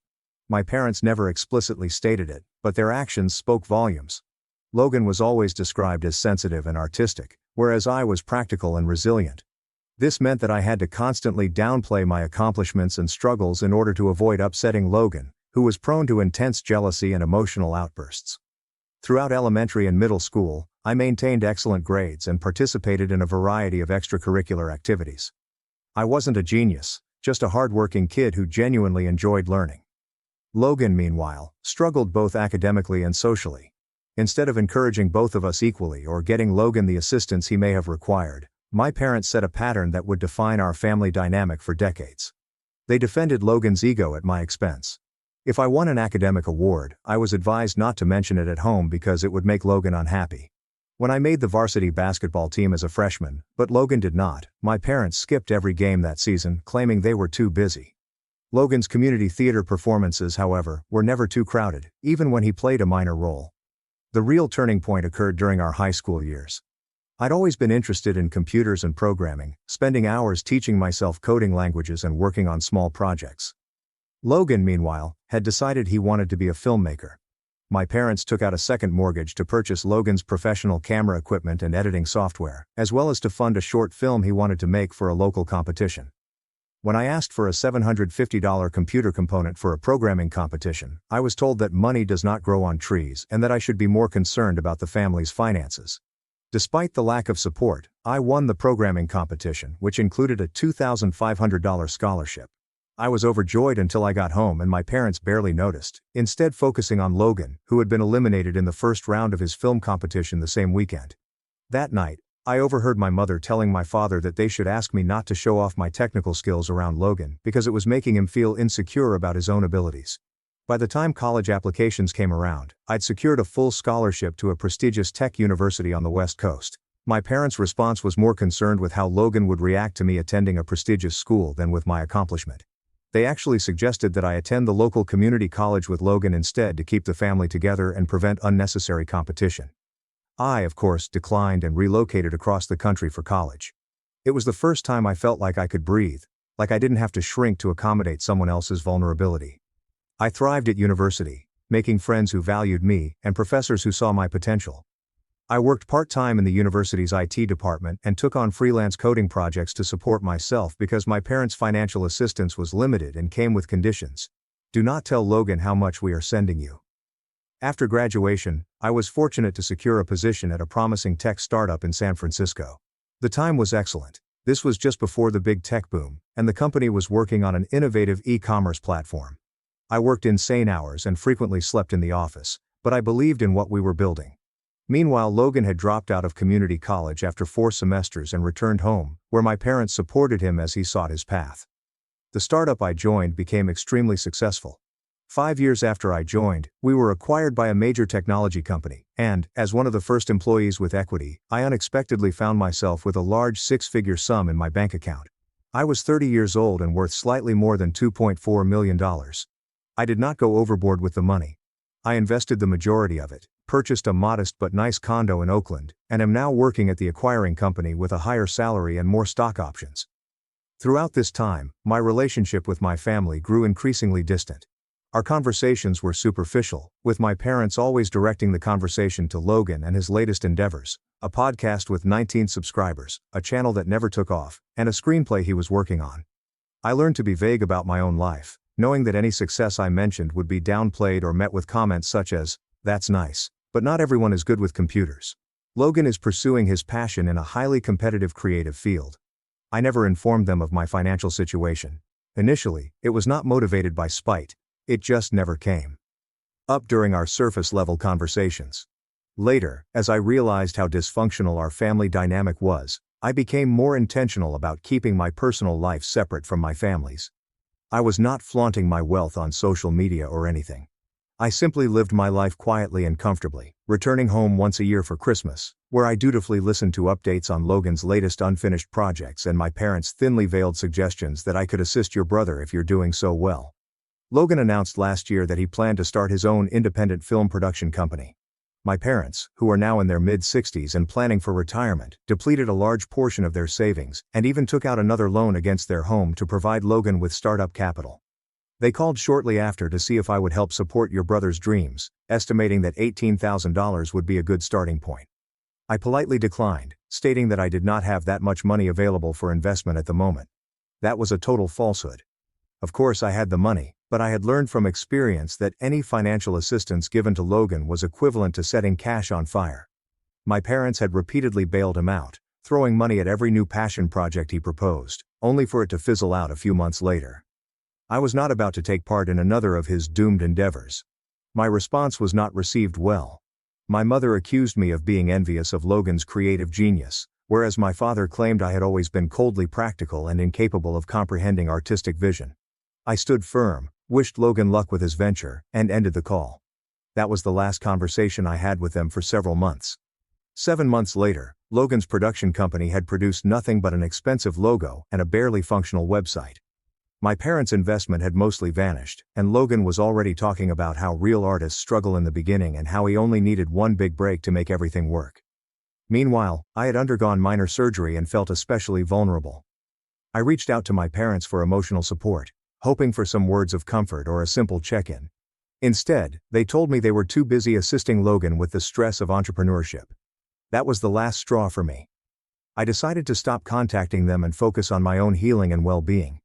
My parents never explicitly stated it, but their actions spoke volumes. Logan was always described as sensitive and artistic, whereas I was practical and resilient. This meant that I had to constantly downplay my accomplishments and struggles in order to avoid upsetting Logan, who was prone to intense jealousy and emotional outbursts. Throughout elementary and middle school, I maintained excellent grades and participated in a variety of extracurricular activities. I wasn't a genius, just a hardworking kid who genuinely enjoyed learning. Logan, meanwhile, struggled both academically and socially. Instead of encouraging both of us equally or getting Logan the assistance he may have required, my parents set a pattern that would define our family dynamic for decades. They defended Logan's ego at my expense. If I won an academic award, I was advised not to mention it at home because it would make Logan unhappy. When I made the varsity basketball team as a freshman, but Logan did not, my parents skipped every game that season, claiming they were too busy. Logan's community theater performances, however, were never too crowded, even when he played a minor role. The real turning point occurred during our high school years. I'd always been interested in computers and programming, spending hours teaching myself coding languages and working on small projects. Logan, meanwhile, had decided he wanted to be a filmmaker. My parents took out a second mortgage to purchase Logan's professional camera equipment and editing software, as well as to fund a short film he wanted to make for a local competition. When I asked for a $750 computer component for a programming competition, I was told that money does not grow on trees and that I should be more concerned about the family's finances. Despite the lack of support, I won the programming competition, which included a $2,500 scholarship. I was overjoyed until I got home and my parents barely noticed, instead focusing on Logan, who had been eliminated in the first round of his film competition the same weekend. That night, I overheard my mother telling my father that they should ask me not to show off my technical skills around Logan because it was making him feel insecure about his own abilities. By the time college applications came around, I'd secured a full scholarship to a prestigious tech university on the West Coast. My parents' response was more concerned with how Logan would react to me attending a prestigious school than with my accomplishment. They actually suggested that I attend the local community college with Logan instead to keep the family together and prevent unnecessary competition. I, of course, declined and relocated across the country for college. It was the first time I felt like I could breathe, like I didn't have to shrink to accommodate someone else's vulnerability. I thrived at university, making friends who valued me and professors who saw my potential. I worked part-time in the university's IT department and took on freelance coding projects to support myself because my parents' financial assistance was limited and came with conditions. Do not tell Logan how much we are sending you. After graduation, I was fortunate to secure a position at a promising tech startup in San Francisco. The time was excellent. This was just before the big tech boom, and the company was working on an innovative e-commerce platform. I worked insane hours and frequently slept in the office, but I believed in what we were building. Meanwhile, Logan had dropped out of community college after 4 semesters and returned home, where my parents supported him as he sought his path. The startup I joined became extremely successful. 5 years after I joined, we were acquired by a major technology company, and, as one of the first employees with equity, I unexpectedly found myself with a large 6-figure sum in my bank account. I was 30 years old and worth slightly more than $2.4 million. I did not go overboard with the money. I invested the majority of it, purchased a modest but nice condo in Oakland, and am now working at the acquiring company with a higher salary and more stock options. Throughout this time, my relationship with my family grew increasingly distant. Our conversations were superficial, with my parents always directing the conversation to Logan and his latest endeavors, a podcast with 19 subscribers, a channel that never took off, and a screenplay he was working on. I learned to be vague about my own life, knowing that any success I mentioned would be downplayed or met with comments such as, "That's nice, but not everyone is good with computers." Logan is pursuing his passion in a highly competitive creative field. I never informed them of my financial situation. Initially, it was not motivated by spite. It just never came up during our surface-level conversations. Later, as I realized how dysfunctional our family dynamic was, I became more intentional about keeping my personal life separate from my family's. I was not flaunting my wealth on social media or anything. I simply lived my life quietly and comfortably, returning home once a year for Christmas, where I dutifully listened to updates on Logan's latest unfinished projects and my parents' thinly veiled suggestions that I could assist your brother if you're doing so well. Logan announced last year that he planned to start his own independent film production company. My parents, who are now in their mid-60s and planning for retirement, depleted a large portion of their savings and even took out another loan against their home to provide Logan with startup capital. They called shortly after to see if I would help support your brother's dreams, estimating that $18,000 would be a good starting point. I politely declined, stating that I did not have that much money available for investment at the moment. That was a total falsehood. Of course I had the money, but I had learned from experience that any financial assistance given to Logan was equivalent to setting cash on fire. My parents had repeatedly bailed him out, throwing money at every new passion project he proposed, only for it to fizzle out a few months later. I was not about to take part in another of his doomed endeavors. My response was not received well. My mother accused me of being envious of Logan's creative genius, whereas my father claimed I had always been coldly practical and incapable of comprehending artistic vision. I stood firm, wished Logan luck with his venture, and ended the call. That was the last conversation I had with them for several months. 7 months later, Logan's production company had produced nothing but an expensive logo and a barely functional website. My parents' investment had mostly vanished, and Logan was already talking about how real artists struggle in the beginning and how he only needed one big break to make everything work. Meanwhile, I had undergone minor surgery and felt especially vulnerable. I reached out to my parents for emotional support, hoping for some words of comfort or a simple check-in. Instead, they told me they were too busy assisting Logan with the stress of entrepreneurship. That was the last straw for me. I decided to stop contacting them and focus on my own healing and well-being.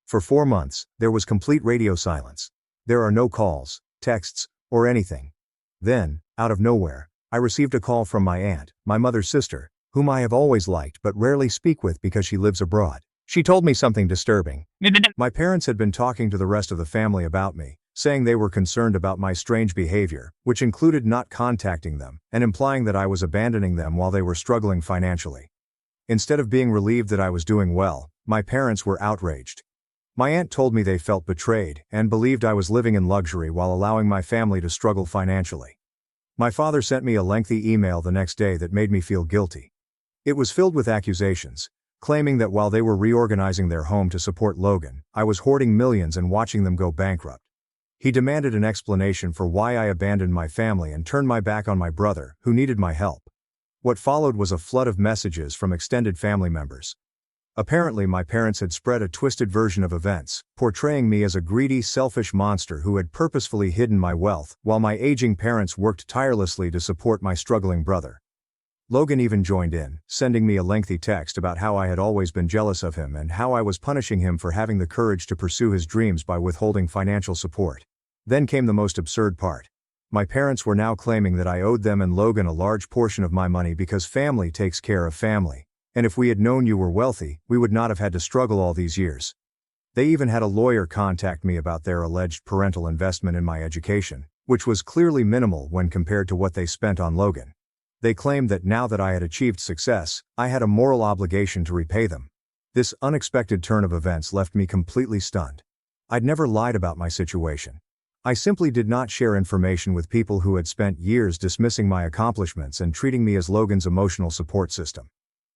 For 4 months, there was complete radio silence. There are no calls, texts, or anything. Then, out of nowhere, I received a call from my aunt, my mother's sister, whom I have always liked but rarely speak with because she lives abroad. She told me something disturbing. My parents had been talking to the rest of the family about me, saying they were concerned about my strange behavior, which included not contacting them, and implying that I was abandoning them while they were struggling financially. Instead of being relieved that I was doing well, my parents were outraged. My aunt told me they felt betrayed and believed I was living in luxury while allowing my family to struggle financially. My father sent me a lengthy email the next day that made me feel guilty. It was filled with accusations, claiming that while they were reorganizing their home to support Logan, I was hoarding millions and watching them go bankrupt. He demanded an explanation for why I abandoned my family and turned my back on my brother, who needed my help. What followed was a flood of messages from extended family members. Apparently, my parents had spread a twisted version of events, portraying me as a greedy, selfish monster who had purposefully hidden my wealth, while my aging parents worked tirelessly to support my struggling brother. Logan even joined in, sending me a lengthy text about how I had always been jealous of him and how I was punishing him for having the courage to pursue his dreams by withholding financial support. Then came the most absurd part. My parents were now claiming that I owed them and Logan a large portion of my money because family takes care of family. And if we had known you were wealthy, we would not have had to struggle all these years. They even had a lawyer contact me about their alleged parental investment in my education, which was clearly minimal when compared to what they spent on Logan. They claimed that now that I had achieved success, I had a moral obligation to repay them. This unexpected turn of events left me completely stunned. I'd never lied about my situation. I simply did not share information with people who had spent years dismissing my accomplishments and treating me as Logan's emotional support system.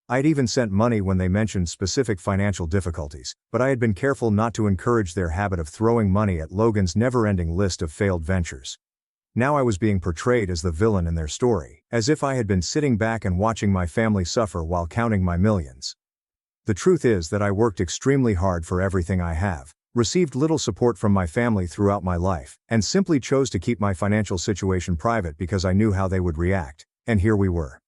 I had even sent money when they mentioned specific financial difficulties, but I had been careful not to encourage their habit of throwing money at Logan's never-ending list of failed ventures. Now I was being portrayed as the villain in their story, as if I had been sitting back and watching my family suffer while counting my millions. The truth is that I worked extremely hard for everything I have, received little support from my family throughout my life, and simply chose to keep my financial situation private because I knew how they would react, and here we were.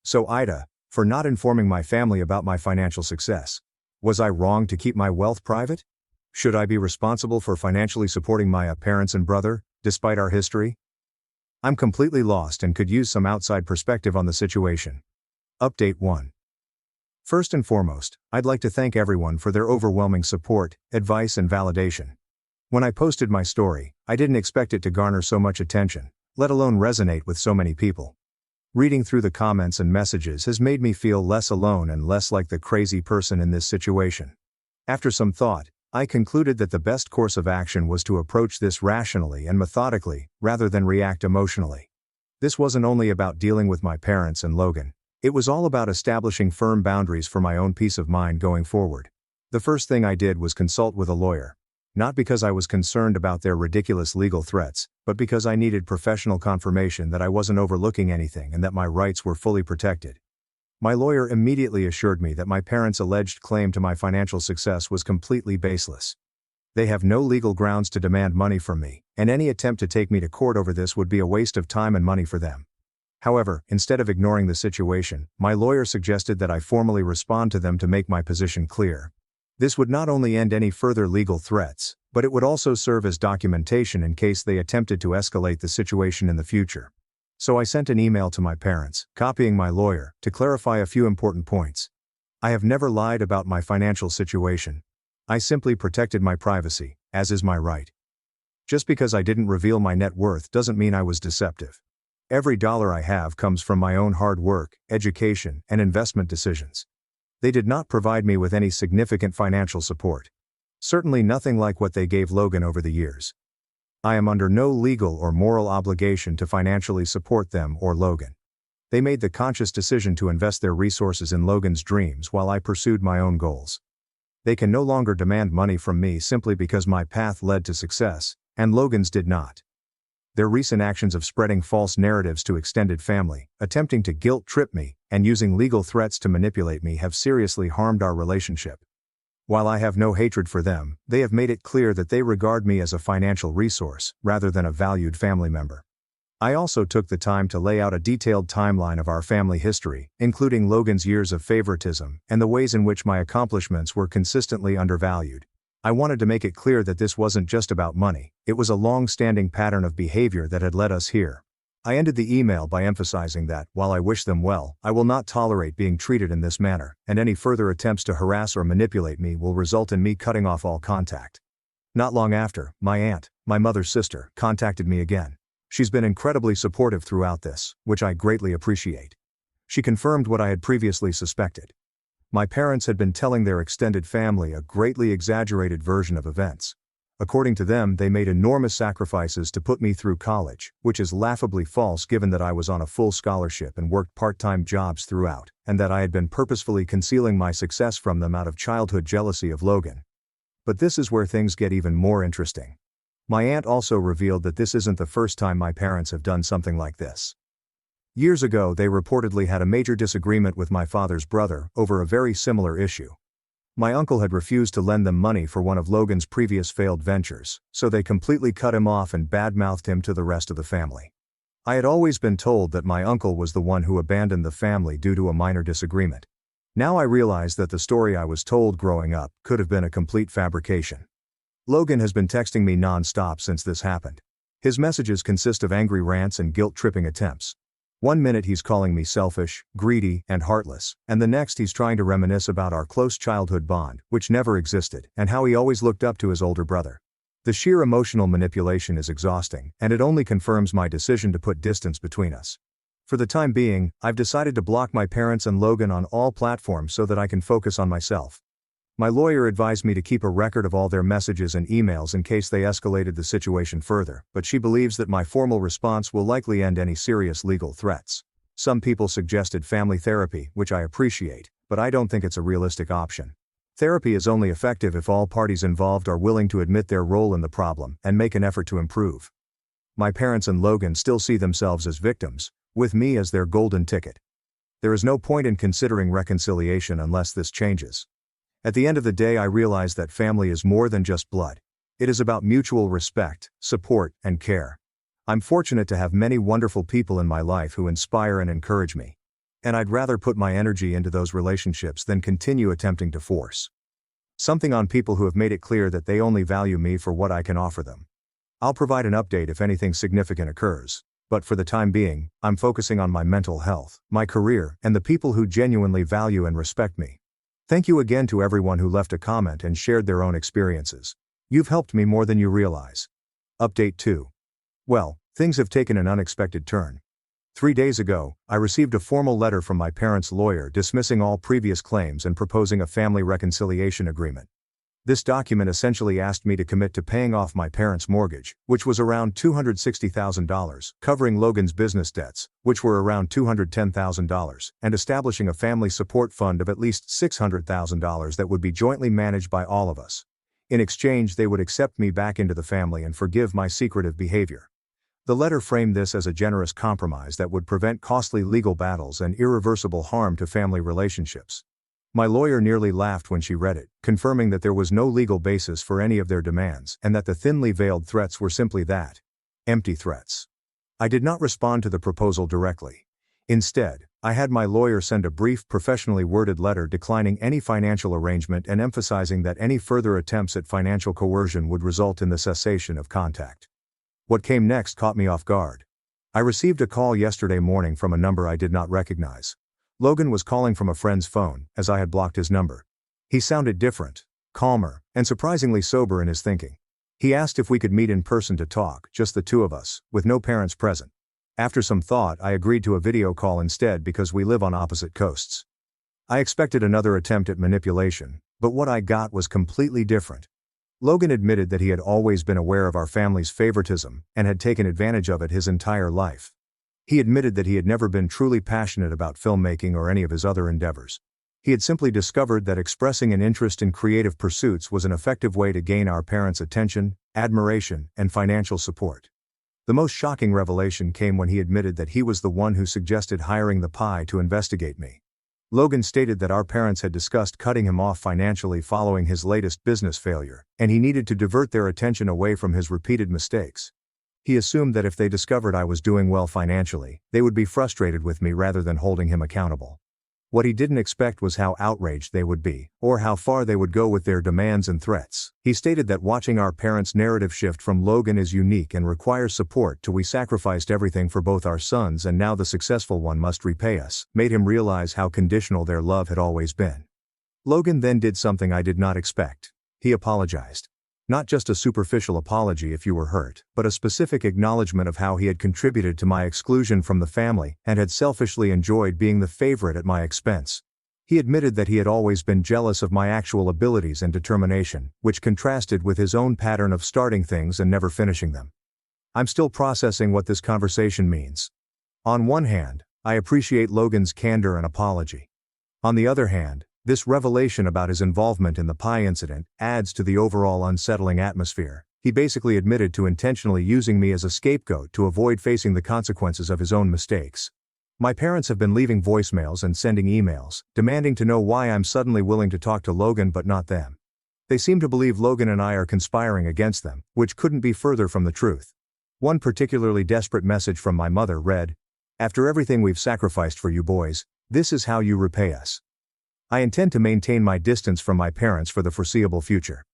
So AITA, for not informing my family about my financial success. Was I wrong to keep my wealth private? Should I be responsible for financially supporting my parents and brother, despite our history? I'm completely lost and could use some outside perspective on the situation. Update 1. First and foremost, I'd like to thank everyone for their overwhelming support, advice and validation. When I posted my story, I didn't expect it to garner so much attention, let alone resonate with so many people. Reading through the comments and messages has made me feel less alone and less like the crazy person in this situation. After some thought, I concluded that the best course of action was to approach this rationally and methodically, rather than react emotionally. This wasn't only about dealing with my parents and Logan. It was all about establishing firm boundaries for my own peace of mind going forward. The first thing I did was consult with a lawyer. Not because I was concerned about their ridiculous legal threats, but because I needed professional confirmation that I wasn't overlooking anything and that my rights were fully protected. My lawyer immediately assured me that my parents' alleged claim to my financial success was completely baseless. They have no legal grounds to demand money from me, and any attempt to take me to court over this would be a waste of time and money for them. However, instead of ignoring the situation, my lawyer suggested that I formally respond to them to make my position clear. This would not only end any further legal threats, but it would also serve as documentation in case they attempted to escalate the situation in the future. So I sent an email to my parents, copying my lawyer, to clarify a few important points. I have never lied about my financial situation. I simply protected my privacy, as is my right. Just because I didn't reveal my net worth doesn't mean I was deceptive. Every dollar I have comes from my own hard work, education, and investment decisions. They did not provide me with any significant financial support. Certainly nothing like what they gave Logan over the years. I am under no legal or moral obligation to financially support them or Logan. They made the conscious decision to invest their resources in Logan's dreams while I pursued my own goals. They can no longer demand money from me simply because my path led to success, and Logan's did not. Their recent actions of spreading false narratives to extended family, attempting to guilt-trip me, and using legal threats to manipulate me have seriously harmed our relationship. While I have no hatred for them, they have made it clear that they regard me as a financial resource, rather than a valued family member. I also took the time to lay out a detailed timeline of our family history, including Logan's years of favoritism, and the ways in which my accomplishments were consistently undervalued. I wanted to make it clear that this wasn't just about money, it was a long-standing pattern of behavior that had led us here. I ended the email by emphasizing that, while I wish them well, I will not tolerate being treated in this manner, and any further attempts to harass or manipulate me will result in me cutting off all contact. Not long after, my aunt, my mother's sister, contacted me again. She's been incredibly supportive throughout this, which I greatly appreciate. She confirmed what I had previously suspected. My parents had been telling their extended family a greatly exaggerated version of events. According to them, they made enormous sacrifices to put me through college, which is laughably false given that I was on a full scholarship and worked part-time jobs throughout, and that I had been purposefully concealing my success from them out of childhood jealousy of Logan. But this is where things get even more interesting. My aunt also revealed that this isn't the first time my parents have done something like this. Years ago, they reportedly had a major disagreement with my father's brother over a very similar issue. My uncle had refused to lend them money for one of Logan's previous failed ventures, so they completely cut him off and badmouthed him to the rest of the family. I had always been told that my uncle was the one who abandoned the family due to a minor disagreement. Now I realize that the story I was told growing up could have been a complete fabrication. Logan has been texting me non-stop since this happened. His messages consist of angry rants and guilt-tripping attempts. One minute he's calling me selfish, greedy, and heartless, and the next he's trying to reminisce about our close childhood bond, which never existed, and how he always looked up to his older brother. The sheer emotional manipulation is exhausting, and it only confirms my decision to put distance between us. For the time being, I've decided to block my parents and Logan on all platforms so that I can focus on myself. My lawyer advised me to keep a record of all their messages and emails in case they escalated the situation further, but she believes that my formal response will likely end any serious legal threats. Some people suggested family therapy, which I appreciate, but I don't think it's a realistic option. Therapy is only effective if all parties involved are willing to admit their role in the problem and make an effort to improve. My parents and Logan still see themselves as victims, with me as their golden ticket. There is no point in considering reconciliation unless this changes. At the end of the day, I realize that family is more than just blood. It is about mutual respect, support, and care. I'm fortunate to have many wonderful people in my life who inspire and encourage me. And I'd rather put my energy into those relationships than continue attempting to force something on people who have made it clear that they only value me for what I can offer them. I'll provide an update if anything significant occurs, but for the time being, I'm focusing on my mental health, my career, and the people who genuinely value and respect me. Thank you again to everyone who left a comment and shared their own experiences. You've helped me more than you realize. Update 2. Well, things have taken an unexpected turn. 3 days ago, I received a formal letter from my parents' lawyer dismissing all previous claims and proposing a family reconciliation agreement. This document essentially asked me to commit to paying off my parents' mortgage, which was around $260,000, covering Logan's business debts, which were around $210,000, and establishing a family support fund of at least $600,000 that would be jointly managed by all of us. In exchange, they would accept me back into the family and forgive my secretive behavior. The letter framed this as a generous compromise that would prevent costly legal battles and irreversible harm to family relationships. My lawyer nearly laughed when she read it, confirming that there was no legal basis for any of their demands and that the thinly veiled threats were simply that: empty threats. I did not respond to the proposal directly. Instead, I had my lawyer send a brief, professionally worded letter declining any financial arrangement and emphasizing that any further attempts at financial coercion would result in the cessation of contact. What came next caught me off guard. I received a call yesterday morning from a number I did not recognize. Logan was calling from a friend's phone, as I had blocked his number. He sounded different, calmer, and surprisingly sober in his thinking. He asked if we could meet in person to talk, just the two of us, with no parents present. After some thought, I agreed to a video call instead because we live on opposite coasts. I expected another attempt at manipulation, but what I got was completely different. Logan admitted that he had always been aware of our family's favoritism and had taken advantage of it his entire life. He admitted that he had never been truly passionate about filmmaking or any of his other endeavors. He had simply discovered that expressing an interest in creative pursuits was an effective way to gain our parents' attention, admiration, and financial support. The most shocking revelation came when he admitted that he was the one who suggested hiring the PI to investigate me. Logan stated that our parents had discussed cutting him off financially following his latest business failure, and he needed to divert their attention away from his repeated mistakes. He assumed that if they discovered I was doing well financially, they would be frustrated with me rather than holding him accountable. What he didn't expect was how outraged they would be, or how far they would go with their demands and threats. He stated that watching our parents' narrative shift from Logan is unique and requires support to "we sacrificed everything for both our sons and now the successful one must repay us," made him realize how conditional their love had always been. Logan then did something I did not expect. He apologized. Not just a superficial apology if you were hurt, but a specific acknowledgement of how he had contributed to my exclusion from the family and had selfishly enjoyed being the favorite at my expense. He admitted that he had always been jealous of my actual abilities and determination, which contrasted with his own pattern of starting things and never finishing them. I'm still processing what this conversation means. On one hand, I appreciate Logan's candor and apology. On the other hand, this revelation about his involvement in the pie incident adds to the overall unsettling atmosphere. He basically admitted to intentionally using me as a scapegoat to avoid facing the consequences of his own mistakes. My parents have been leaving voicemails and sending emails, demanding to know why I'm suddenly willing to talk to Logan but not them. They seem to believe Logan and I are conspiring against them, which couldn't be further from the truth. One particularly desperate message from my mother read, "After everything we've sacrificed for you boys, this is how you repay us." I intend to maintain my distance from my parents for the foreseeable future.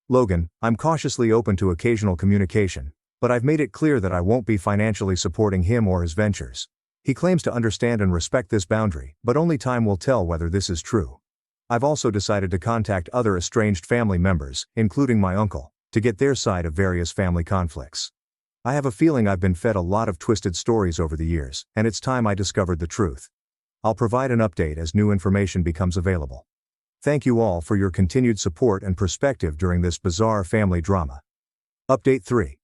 Logan, I'm cautiously open to occasional communication, but I've made it clear that I won't be financially supporting him or his ventures. He claims to understand and respect this boundary, but only time will tell whether this is true. I've also decided to contact other estranged family members, including my uncle, to get their side of various family conflicts. I have a feeling I've been fed a lot of twisted stories over the years, and it's time I discovered the truth. I'll provide an update as new information becomes available. Thank you all for your continued support and perspective during this bizarre family drama. Update 3.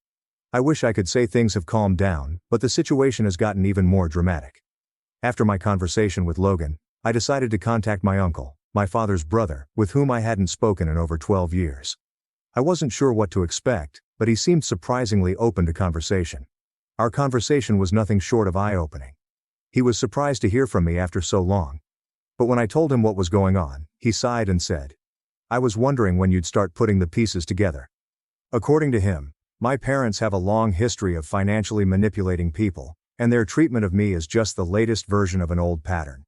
I wish I could say things have calmed down, but the situation has gotten even more dramatic. After my conversation with Logan, I decided to contact my uncle, my father's brother, with whom I hadn't spoken in over 12 years. I wasn't sure what to expect, but he seemed surprisingly open to conversation. Our conversation was nothing short of eye-opening. He was surprised to hear from me after so long. But when I told him what was going on, he sighed and said, "I was wondering when you'd start putting the pieces together." According to him, my parents have a long history of financially manipulating people, and their treatment of me is just the latest version of an old pattern.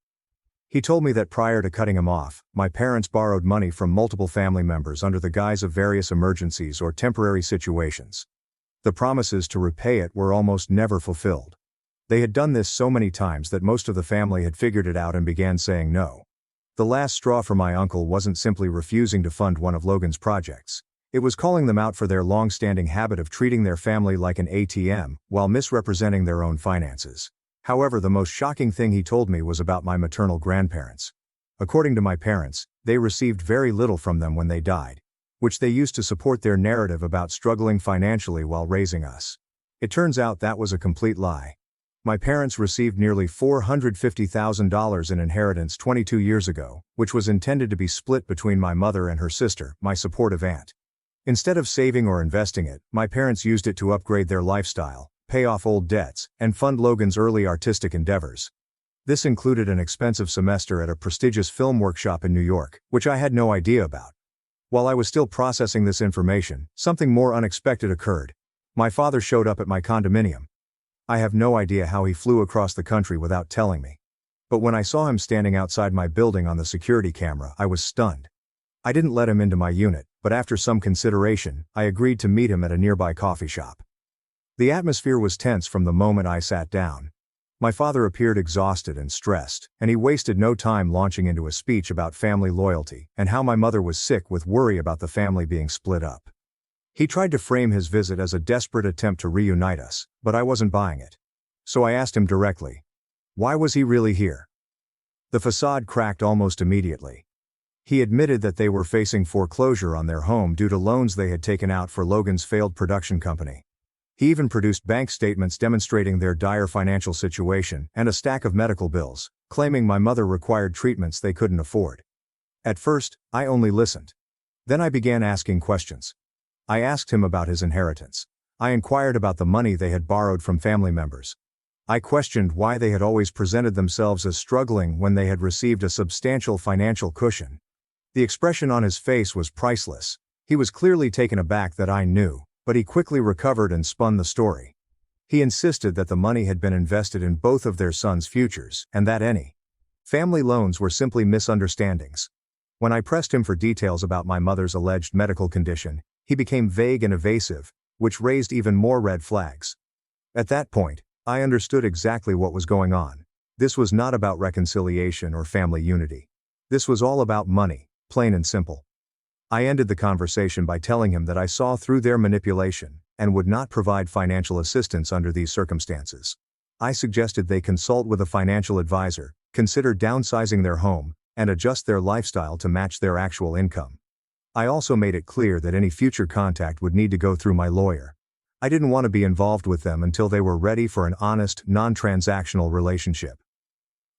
He told me that prior to cutting him off, my parents borrowed money from multiple family members under the guise of various emergencies or temporary situations. The promises to repay it were almost never fulfilled. They had done this so many times that most of the family had figured it out and began saying no. The last straw for my uncle wasn't simply refusing to fund one of Logan's projects. It was calling them out for their long-standing habit of treating their family like an ATM, while misrepresenting their own finances. However, the most shocking thing he told me was about my maternal grandparents. According to my parents, they received very little from them when they died, which they used to support their narrative about struggling financially while raising us. It turns out that was a complete lie. My parents received nearly $450,000 in inheritance 22 years ago, which was intended to be split between my mother and her sister, my supportive aunt. Instead of saving or investing it, my parents used it to upgrade their lifestyle, pay off old debts, and fund Logan's early artistic endeavors. This included an expensive semester at a prestigious film workshop in New York, which I had no idea about. While I was still processing this information, something more unexpected occurred. My father showed up at my condominium. I have no idea how he flew across the country without telling me. But when I saw him standing outside my building on the security camera, I was stunned. I didn't let him into my unit, but after some consideration, I agreed to meet him at a nearby coffee shop. The atmosphere was tense from the moment I sat down. My father appeared exhausted and stressed, and he wasted no time launching into a speech about family loyalty and how my mother was sick with worry about the family being split up. He tried to frame his visit as a desperate attempt to reunite us, but I wasn't buying it. So I asked him directly, why was he really here? The facade cracked almost immediately. He admitted that they were facing foreclosure on their home due to loans they had taken out for Logan's failed production company. He even produced bank statements demonstrating their dire financial situation and a stack of medical bills, claiming my mother required treatments they couldn't afford. At first, I only listened. Then I began asking questions. I asked him about his inheritance. I inquired about the money they had borrowed from family members. I questioned why they had always presented themselves as struggling when they had received a substantial financial cushion. The expression on his face was priceless. He was clearly taken aback that I knew, but he quickly recovered and spun the story. He insisted that the money had been invested in both of their sons' futures, and that any family loans were simply misunderstandings. When I pressed him for details about my mother's alleged medical condition, he became vague and evasive, which raised even more red flags. At that point, I understood exactly what was going on. This was not about reconciliation or family unity. This was all about money, plain and simple. I ended the conversation by telling him that I saw through their manipulation and would not provide financial assistance under these circumstances. I suggested they consult with a financial advisor, consider downsizing their home, and adjust their lifestyle to match their actual income. I also made it clear that any future contact would need to go through my lawyer. I didn't want to be involved with them until they were ready for an honest, non-transactional relationship.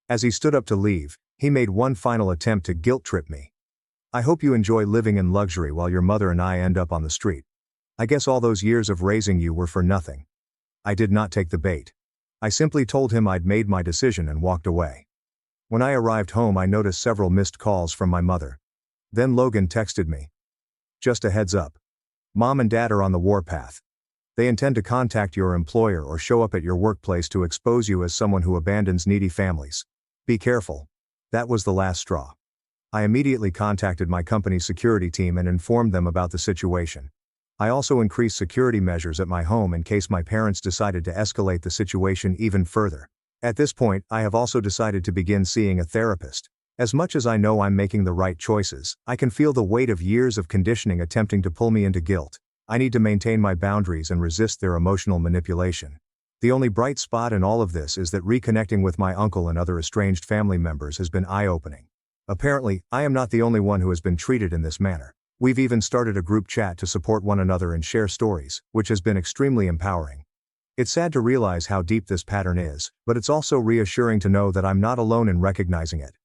As he stood up to leave, he made one final attempt to guilt-trip me. "I hope you enjoy living in luxury while your mother and I end up on the street. I guess all those years of raising you were for nothing." I did not take the bait. I simply told him I'd made my decision and walked away. When I arrived home, I noticed several missed calls from my mother. Then Logan texted me. "Just a heads up. Mom and Dad are on the warpath. They intend to contact your employer or show up at your workplace to expose you as someone who abandons needy families. Be careful." That was the last straw. I immediately contacted my company's security team and informed them about the situation. I also increased security measures at my home in case my parents decided to escalate the situation even further. At this point, I have also decided to begin seeing a therapist. As much as I know I'm making the right choices, I can feel the weight of years of conditioning attempting to pull me into guilt. I need to maintain my boundaries and resist their emotional manipulation. The only bright spot in all of this is that reconnecting with my uncle and other estranged family members has been eye-opening. Apparently, I am not the only one who has been treated in this manner. We've even started a group chat to support one another and share stories, which has been extremely empowering. It's sad to realize how deep this pattern is, but it's also reassuring to know that I'm not alone in recognizing it.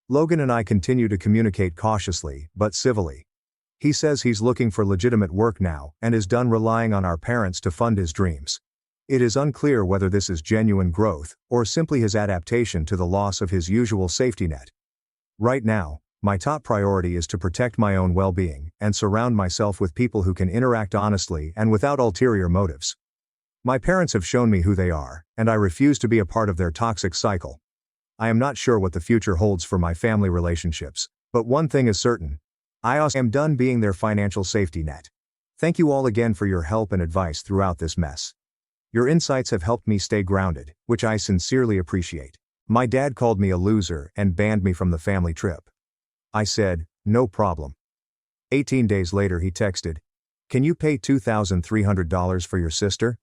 Logan and I continue to communicate cautiously, but civilly. He says he's looking for legitimate work now and is done relying on our parents to fund his dreams. It is unclear whether this is genuine growth or simply his adaptation to the loss of his usual safety net. Right now, my top priority is to protect my own well-being and surround myself with people who can interact honestly and without ulterior motives. My parents have shown me who they are, and I refuse to be a part of their toxic cycle. I am not sure what the future holds for my family relationships, but one thing is certain. I am done being their financial safety net. Thank you all again for your help and advice throughout this mess. Your insights have helped me stay grounded, which I sincerely appreciate. My dad called me a loser and banned me from the family trip. I said, "No problem." 18 days later he texted, "Can you pay $2,300 for your sister?"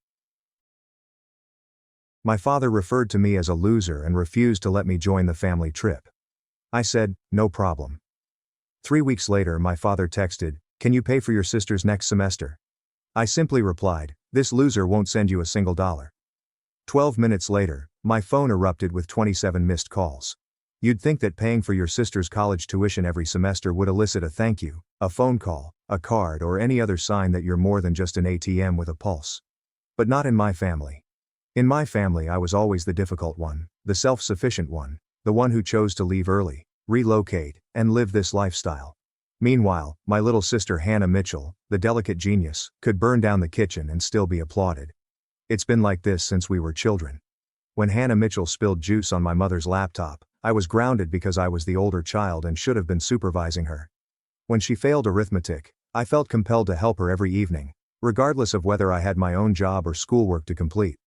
My father referred to me as a loser and refused to let me join the family trip. I said, "No problem." 3 weeks later my father texted, "Can you pay for your sister's next semester?" I simply replied, "This loser won't send you a single dollar." 12 minutes later, my phone erupted with 27 missed calls. You'd think that paying for your sister's college tuition every semester would elicit a thank you, a phone call, a card, or any other sign that you're more than just an ATM with a pulse. But not in my family. In my family I was always the difficult one, the self-sufficient one, the one who chose to leave early, relocate, and live this lifestyle. Meanwhile, my little sister Hannah Mitchell, the delicate genius, could burn down the kitchen and still be applauded. It's been like this since we were children. When Hannah Mitchell spilled juice on my mother's laptop, I was grounded because I was the older child and should have been supervising her. When she failed arithmetic, I felt compelled to help her every evening, regardless of whether I had my own job or schoolwork to complete.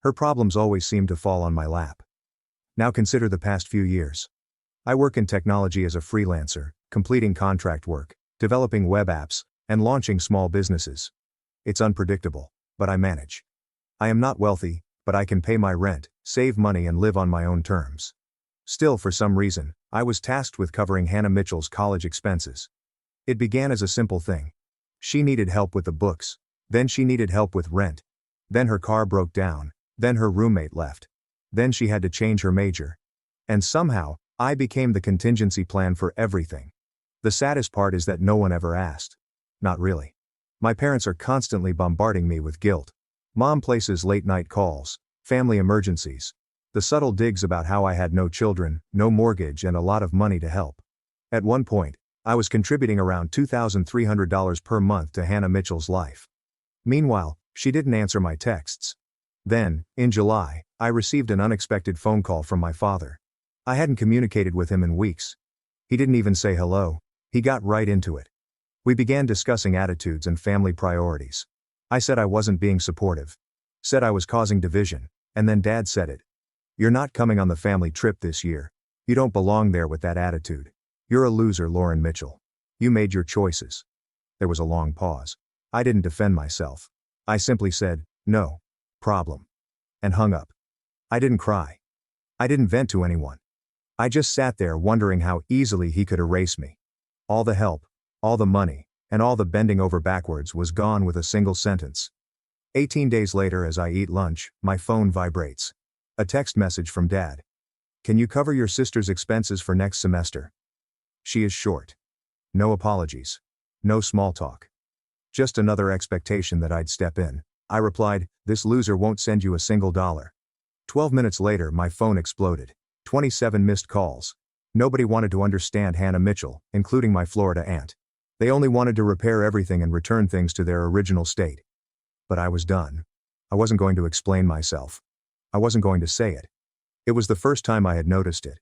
Her problems always seemed to fall on my lap. Now consider the past few years. I work in technology as a freelancer, completing contract work, developing web apps, and launching small businesses. It's unpredictable, but I manage. I am not wealthy, but I can pay my rent, save money and live on my own terms. Still, for some reason, I was tasked with covering Hannah Mitchell's college expenses. It began as a simple thing. She needed help with the books, then she needed help with rent, then her car broke down, then her roommate left, then she had to change her major. And somehow, I became the contingency plan for everything. The saddest part is that no one ever asked. Not really. My parents are constantly bombarding me with guilt. Mom places late-night calls, family emergencies, the subtle digs about how I had no children, no mortgage and a lot of money to help. At one point, I was contributing around $2,300 per month to Hannah Mitchell's life. Meanwhile, she didn't answer my texts. Then, in July, I received an unexpected phone call from my father. I hadn't communicated with him in weeks. He didn't even say hello. He got right into it. We began discussing attitudes and family priorities. I said I wasn't being supportive. Said I was causing division, and then Dad said it. "You're not coming on the family trip this year. You don't belong there with that attitude. You're a loser, Lauren Mitchell. You made your choices." There was a long pause. I didn't defend myself. I simply said, "No problem," and hung up. I didn't cry. I didn't vent to anyone. I just sat there wondering how easily he could erase me. All the help, all the money, and all the bending over backwards was gone with a single sentence. 18 days later, as I eat lunch, my phone vibrates. A text message from Dad. "Can you cover your sister's expenses for next semester?" She is short. No apologies. No small talk. Just another expectation that I'd step in. I replied, "This loser won't send you a single dollar." 12 minutes later, my phone exploded. 27 missed calls. Nobody wanted to understand Hannah Mitchell, including my Florida aunt. They only wanted to repair everything and return things to their original state. But I was done. I wasn't going to explain myself. I wasn't going to say it. It was the first time I had noticed it.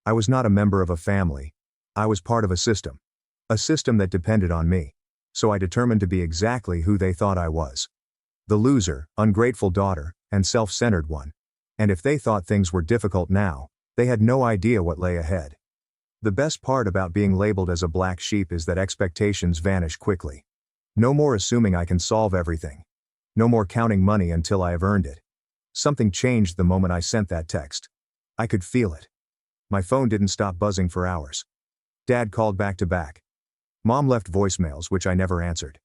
I was not a member of a family. I was part of a system. A system that depended on me. So I determined to be exactly who they thought I was. The loser, ungrateful daughter, and self-centered one. And if they thought things were difficult now, they had no idea what lay ahead. The best part about being labeled as a black sheep is that expectations vanish quickly. No more assuming I can solve everything. No more counting money until I have earned it. Something changed the moment I sent that text. I could feel it. My phone didn't stop buzzing for hours. Dad called back to back. Mom left voicemails which I never answered.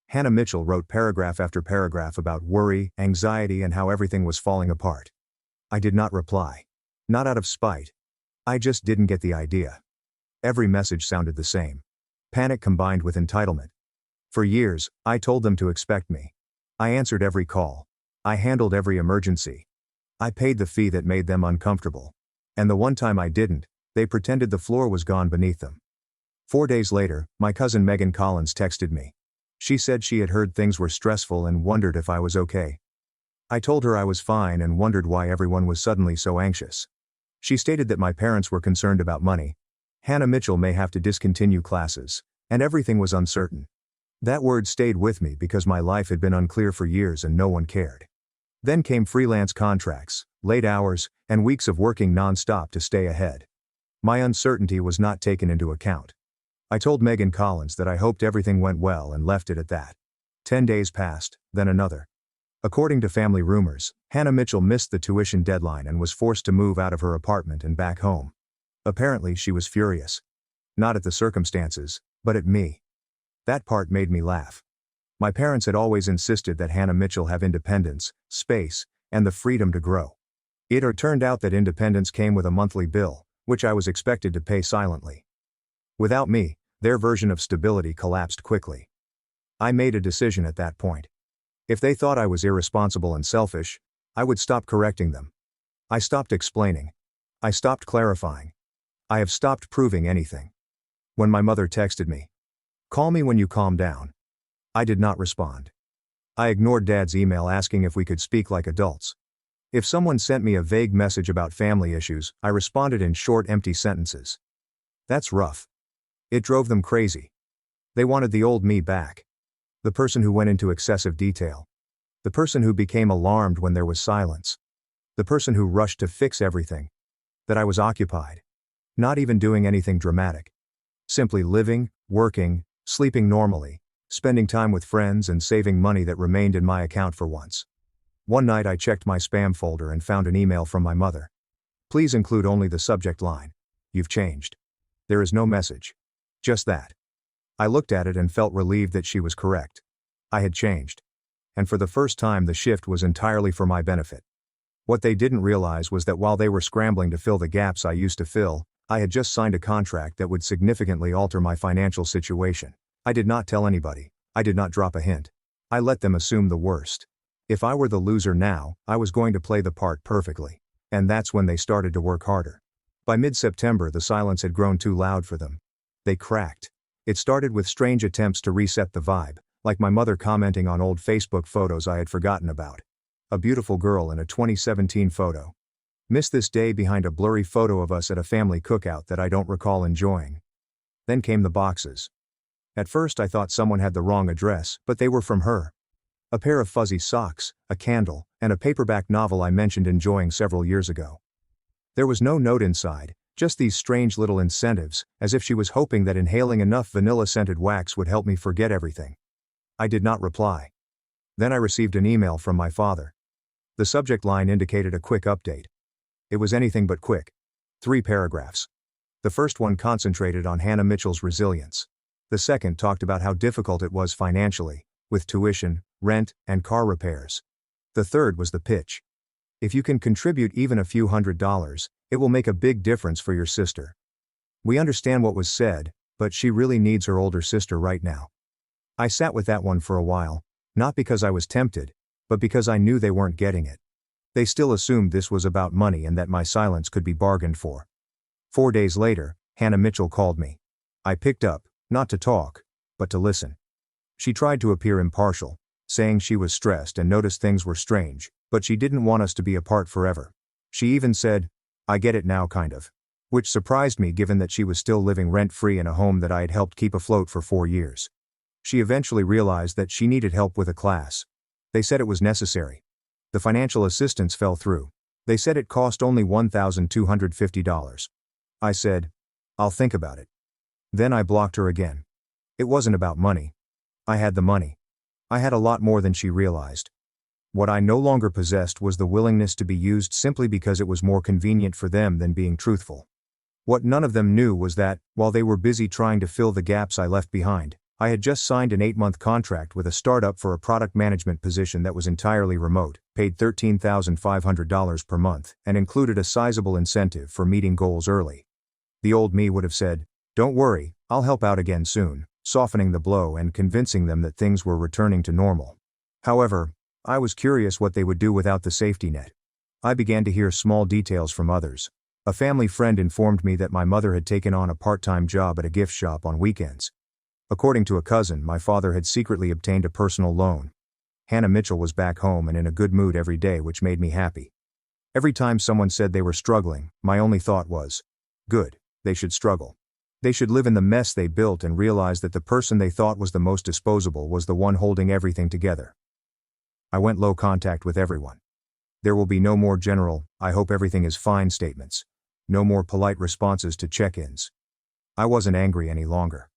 Hannah Mitchell wrote paragraph after paragraph about worry, anxiety, and how everything was falling apart. I did not reply. Not out of spite. I just didn't get the idea. Every message sounded the same. Panic combined with entitlement. For years, I told them to expect me. I answered every call. I handled every emergency. I paid the fee that made them uncomfortable. And the one time I didn't, they pretended the floor was gone beneath them. 4 days later, my cousin Megan Collins texted me. She said she had heard things were stressful and wondered if I was okay. I told her I was fine and wondered why everyone was suddenly so anxious. She stated that my parents were concerned about money. Hannah Mitchell may have to discontinue classes, and everything was uncertain. That word stayed with me because my life had been unclear for years and no one cared. Then came freelance contracts, late hours, and weeks of working non-stop to stay ahead. My uncertainty was not taken into account. I told Megan Collins that I hoped everything went well and left it at that. 10 days passed, then another. According to family rumors, Hannah Mitchell missed the tuition deadline and was forced to move out of her apartment and back home. Apparently she was furious. Not at the circumstances, but at me. That part made me laugh. My parents had always insisted that Hannah Mitchell have independence, space, and the freedom to grow. It turned out that independence came with a monthly bill, which I was expected to pay silently. Without me, their version of stability collapsed quickly. I made a decision at that point. If they thought I was irresponsible and selfish, I would stop correcting them. I stopped explaining. I stopped clarifying. I have stopped proving anything. When my mother texted me, "Call me when you calm down," I did not respond. I ignored Dad's email asking if we could speak like adults. If someone sent me a vague message about family issues, I responded in short, empty sentences. That's rough. It drove them crazy. They wanted the old me back. The person who went into excessive detail. The person who became alarmed when there was silence. The person who rushed to fix everything. That I was occupied. Not even doing anything dramatic. Simply living, working, sleeping normally, spending time with friends and saving money that remained in my account for once. One night I checked my spam folder and found an email from my mother. "Please include only the subject line. "You've changed." There is no message. Just that. I looked at it and felt relieved that she was correct. I had changed. And for the first time the shift was entirely for my benefit. What they didn't realize was that while they were scrambling to fill the gaps I used to fill, I had just signed a contract that would significantly alter my financial situation. I did not tell anybody. I did not drop a hint. I let them assume the worst. If I were the loser now, I was going to play the part perfectly. And that's when they started to work harder. By mid-September the silence had grown too loud for them. They cracked. It started with strange attempts to reset the vibe, like my mother commenting on old Facebook photos I had forgotten about. A beautiful girl in a 2017 photo. Miss this day behind a blurry photo of us at a family cookout that I don't recall enjoying. Then came the boxes. At first I thought someone had the wrong address, but they were from her. A pair of fuzzy socks, a candle, and a paperback novel I mentioned enjoying several years ago. There was no note inside, just these strange little incentives, as if she was hoping that inhaling enough vanilla-scented wax would help me forget everything. I did not reply. Then I received an email from my father. The subject line indicated a quick update. It was anything but quick. 3 paragraphs. The first one concentrated on Hannah Mitchell's resilience. The second talked about how difficult it was financially, with tuition, rent, and car repairs. The third was the pitch. If you can contribute even a few $100s, it will make a big difference for your sister. We understand what was said, but she really needs her older sister right now. I sat with that one for a while, not because I was tempted, but because I knew they weren't getting it. They still assumed this was about money and that my silence could be bargained for. 4 days later, Hannah Mitchell called me. I picked up, not to talk, but to listen. She tried to appear impartial, saying she was stressed and noticed things were strange, but she didn't want us to be apart forever. She even said, "I get it now kind of," which surprised me given that she was still living rent-free in a home that I had helped keep afloat for 4 years. She eventually realized that she needed help with a class. They said it was necessary. The financial assistance fell through. They said it cost only $1,250. I said, "I'll think about it." Then I blocked her again. It wasn't about money. I had the money. I had a lot more than she realized. What I no longer possessed was the willingness to be used simply because it was more convenient for them than being truthful. What none of them knew was that, while they were busy trying to fill the gaps I left behind, I had just signed an 8-month contract with a startup for a product management position that was entirely remote, paid $13,500 per month, and included a sizable incentive for meeting goals early. The old me would have said, "Don't worry, I'll help out again soon," softening the blow and convincing them that things were returning to normal. However, I was curious what they would do without the safety net. I began to hear small details from others. A family friend informed me that my mother had taken on a part-time job at a gift shop on weekends. According to a cousin, my father had secretly obtained a personal loan. Hannah Mitchell was back home and in a good mood every day, which made me happy. Every time someone said they were struggling, my only thought was, good, they should struggle. They should live in the mess they built and realize that the person they thought was the most disposable was the one holding everything together. I went low contact with everyone. There will be no more general, "I hope everything is fine" statements. No more polite responses to check-ins. I wasn't angry any longer.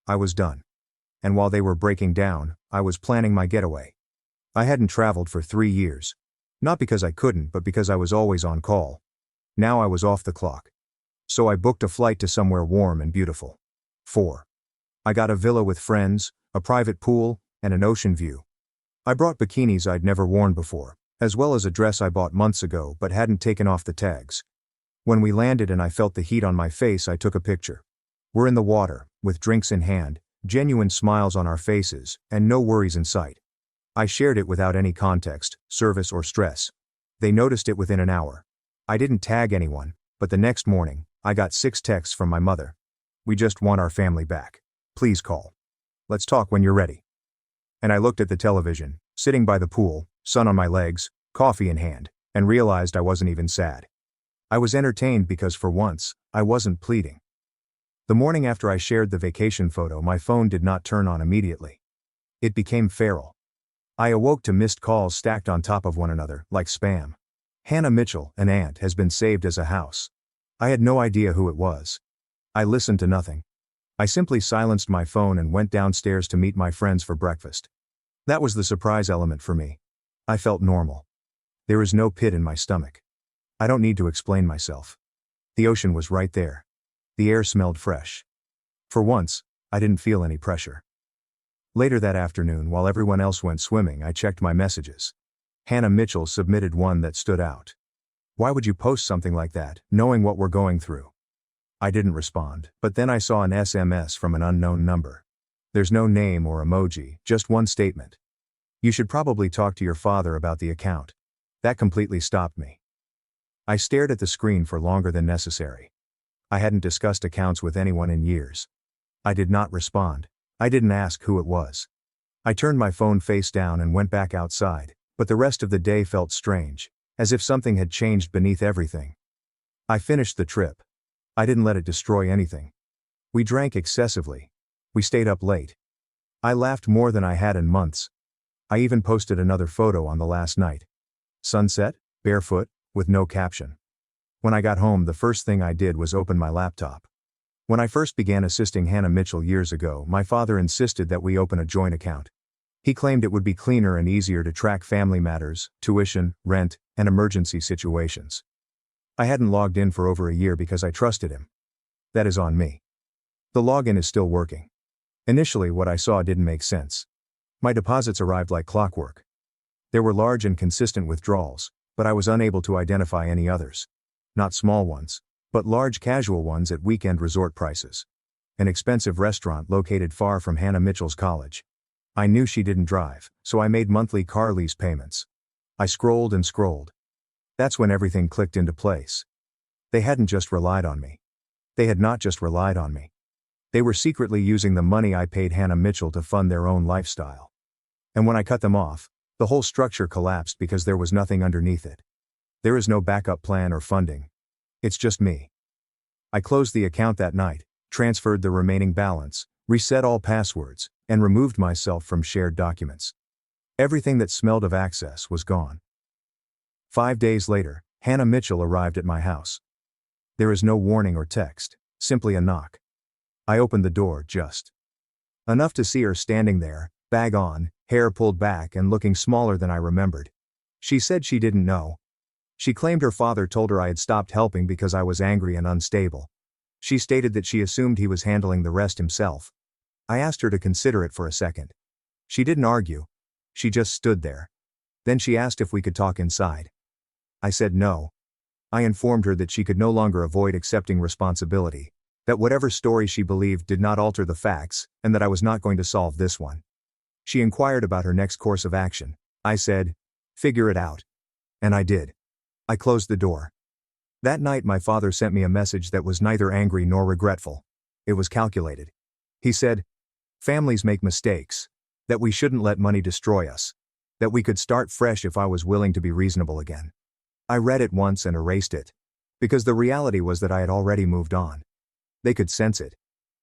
I was done. And while they were breaking down, I was planning my getaway. I hadn't traveled for 3 years. Not because I couldn't, but because I was always on call. Now I was off the clock. So I booked a flight to somewhere warm and beautiful. 4. I got a villa with friends, a private pool, and an ocean view. I brought bikinis I'd never worn before, as well as a dress I bought months ago but hadn't taken off the tags. When we landed and I felt the heat on my face, I took a picture. We're in the water, with drinks in hand, genuine smiles on our faces, and no worries in sight. I shared it without any context, service, or stress. They noticed it within an hour. I didn't tag anyone, but the next morning, I got 6 texts from my mother. "We just want our family back. Please call. Let's talk when you're ready." And I looked at the television, sitting by the pool, sun on my legs, coffee in hand, and realized I wasn't even sad. I was entertained because for once, I wasn't pleading. The morning after I shared the vacation photo, my phone did not turn on immediately. It became feral. I awoke to missed calls stacked on top of one another, like spam. "Hannah Mitchell, an aunt, has been saved as a house." I had no idea who it was. I listened to nothing. I simply silenced my phone and went downstairs to meet my friends for breakfast. That was the surprise element for me. I felt normal. There is no pit in my stomach. I don't need to explain myself. The ocean was right there. The air smelled fresh. For once, I didn't feel any pressure. Later that afternoon, while everyone else went swimming, I checked my messages. Hannah Mitchell submitted one that stood out. "Why would you post something like that, knowing what we're going through?" I didn't respond, but then I saw an SMS from an unknown number. There's no name or emoji, just one statement. "You should probably talk to your father about the account." That completely stopped me. I stared at the screen for longer than necessary. I hadn't discussed accounts with anyone in years. I did not respond. I didn't ask who it was. I turned my phone face down and went back outside, but the rest of the day felt strange, as if something had changed beneath everything. I finished the trip. I didn't let it destroy anything. We drank excessively. We stayed up late. I laughed more than I had in months. I even posted another photo on the last night. Sunset, barefoot, with no caption. When I got home, the first thing I did was open my laptop. When I first began assisting Hannah Mitchell years ago, my father insisted that we open a joint account. He claimed it would be cleaner and easier to track family matters, tuition, rent, and emergency situations. I hadn't logged in for over a year because I trusted him. That is on me. The login is still working. Initially, what I saw didn't make sense. My deposits arrived like clockwork. There were large and consistent withdrawals, but I was unable to identify any others. Not small ones, but large casual ones at weekend resort prices. An expensive restaurant located far from Hannah Mitchell's college. I knew she didn't drive, so I made monthly car lease payments. I scrolled and scrolled. That's when everything clicked into place. They hadn't just relied on me. They had not just relied on me. They were secretly using the money I paid Hannah Mitchell to fund their own lifestyle. And when I cut them off, the whole structure collapsed because there was nothing underneath it. There is no backup plan or funding. It's just me. I closed the account that night, transferred the remaining balance, reset all passwords, and removed myself from shared documents. Everything that smelled of access was gone. 5 days later, Hannah Mitchell arrived at my house. There is no warning or text, simply a knock. I opened the door just enough to see her standing there, bag on, hair pulled back and looking smaller than I remembered. She said she didn't know. She claimed her father told her I had stopped helping because I was angry and unstable. She stated that she assumed he was handling the rest himself. I asked her to consider it for a second. She didn't argue. She just stood there. Then she asked if we could talk inside. I said no. I informed her that she could no longer avoid accepting responsibility, that whatever story she believed did not alter the facts, and that I was not going to solve this one. She inquired about her next course of action. I said, "Figure it out." And I did. I closed the door. That night my father sent me a message that was neither angry nor regretful. It was calculated. He said, "Families make mistakes. That we shouldn't let money destroy us. That we could start fresh if I was willing to be reasonable again." I read it once and erased it. Because the reality was that I had already moved on. They could sense it.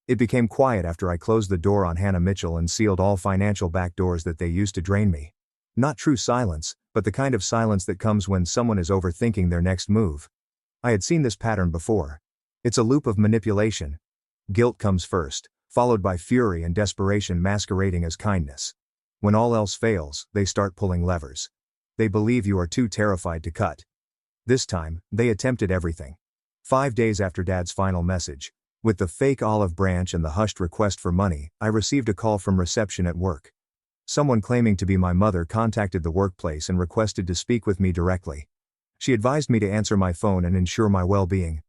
It became quiet after I closed the door on Hannah Mitchell and sealed all financial backdoors that they used to drain me. Not true silence, but the kind of silence that comes when someone is overthinking their next move. I had seen this pattern before. It's a loop of manipulation. Guilt comes first, followed by fury and desperation masquerading as kindness. When all else fails, they start pulling levers. They believe you are too terrified to cut. This time, they attempted everything. 5 days after Dad's final message, with the fake olive branch and the hushed request for money, I received a call from reception at work. Someone claiming to be my mother contacted the workplace and requested to speak with me directly. She advised me to answer my phone and ensure my well-being.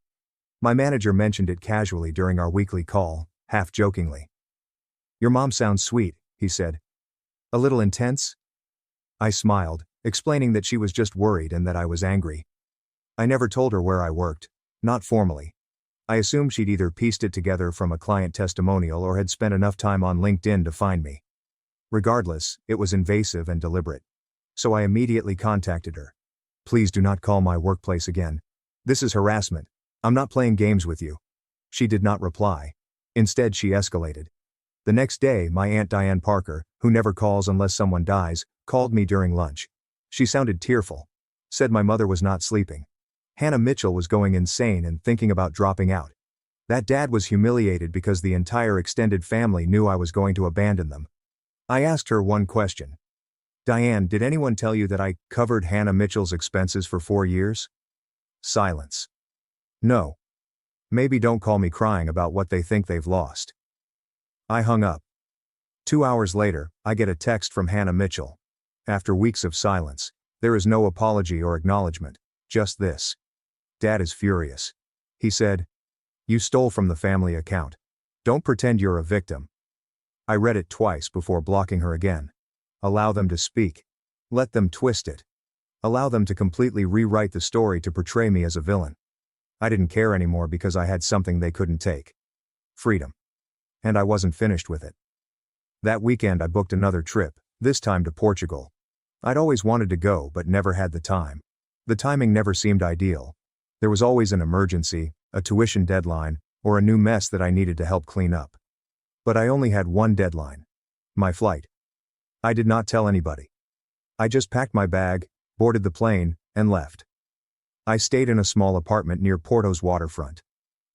My manager mentioned it casually during our weekly call, half-jokingly. "Your mom sounds sweet," he said. "A little intense?" I smiled, explaining that she was just worried and that I was angry. I never told her where I worked, not formally. I assumed she'd either pieced it together from a client testimonial or had spent enough time on LinkedIn to find me. Regardless, it was invasive and deliberate. So I immediately contacted her. "Please do not call my workplace again. This is harassment. I'm not playing games with you." She did not reply. Instead, she escalated. The next day, my Aunt Diane Parker, who never calls unless someone dies, called me during lunch. She sounded tearful. Said my mother was not sleeping. Hannah Mitchell was going insane and thinking about dropping out. That Dad was humiliated because the entire extended family knew I was going to abandon them. I asked her one question. "Diane, did anyone tell you that I covered Hannah Mitchell's expenses for 4 years?" Silence. "No." Maybe don't call me crying about what they think they've lost. I hung up. 2 hours later, I get a text from Hannah Mitchell. After weeks of silence, there is no apology or acknowledgement, just this. Dad is furious. He said, "You stole from the family account. Don't pretend you're a victim." I read it twice before blocking her again. Allow them to speak. Let them twist it. Allow them to completely rewrite the story to portray me as a villain. I didn't care anymore because I had something they couldn't take. Freedom. And I wasn't finished with it. That weekend I booked another trip, this time to Portugal. I'd always wanted to go but never had the time. The timing never seemed ideal. There was always an emergency, a tuition deadline, or a new mess that I needed to help clean up. But I only had one deadline. My flight. I did not tell anybody. I just packed my bag, boarded the plane, and left. I stayed in a small apartment near Porto's waterfront.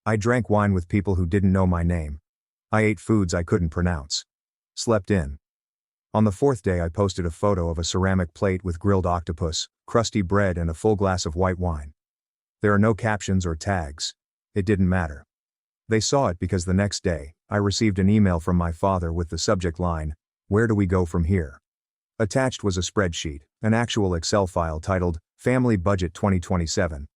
I drank wine with people who didn't know my name. I ate foods I couldn't pronounce. Slept in. On the fourth day I posted a photo of a ceramic plate with grilled octopus, crusty bread and a full glass of white wine. There are no captions or tags. It didn't matter. They saw it because the next day, I received an email from my father with the subject line, "Where do we go from here?" Attached was a spreadsheet, an actual Excel file titled, Family Budget 2027.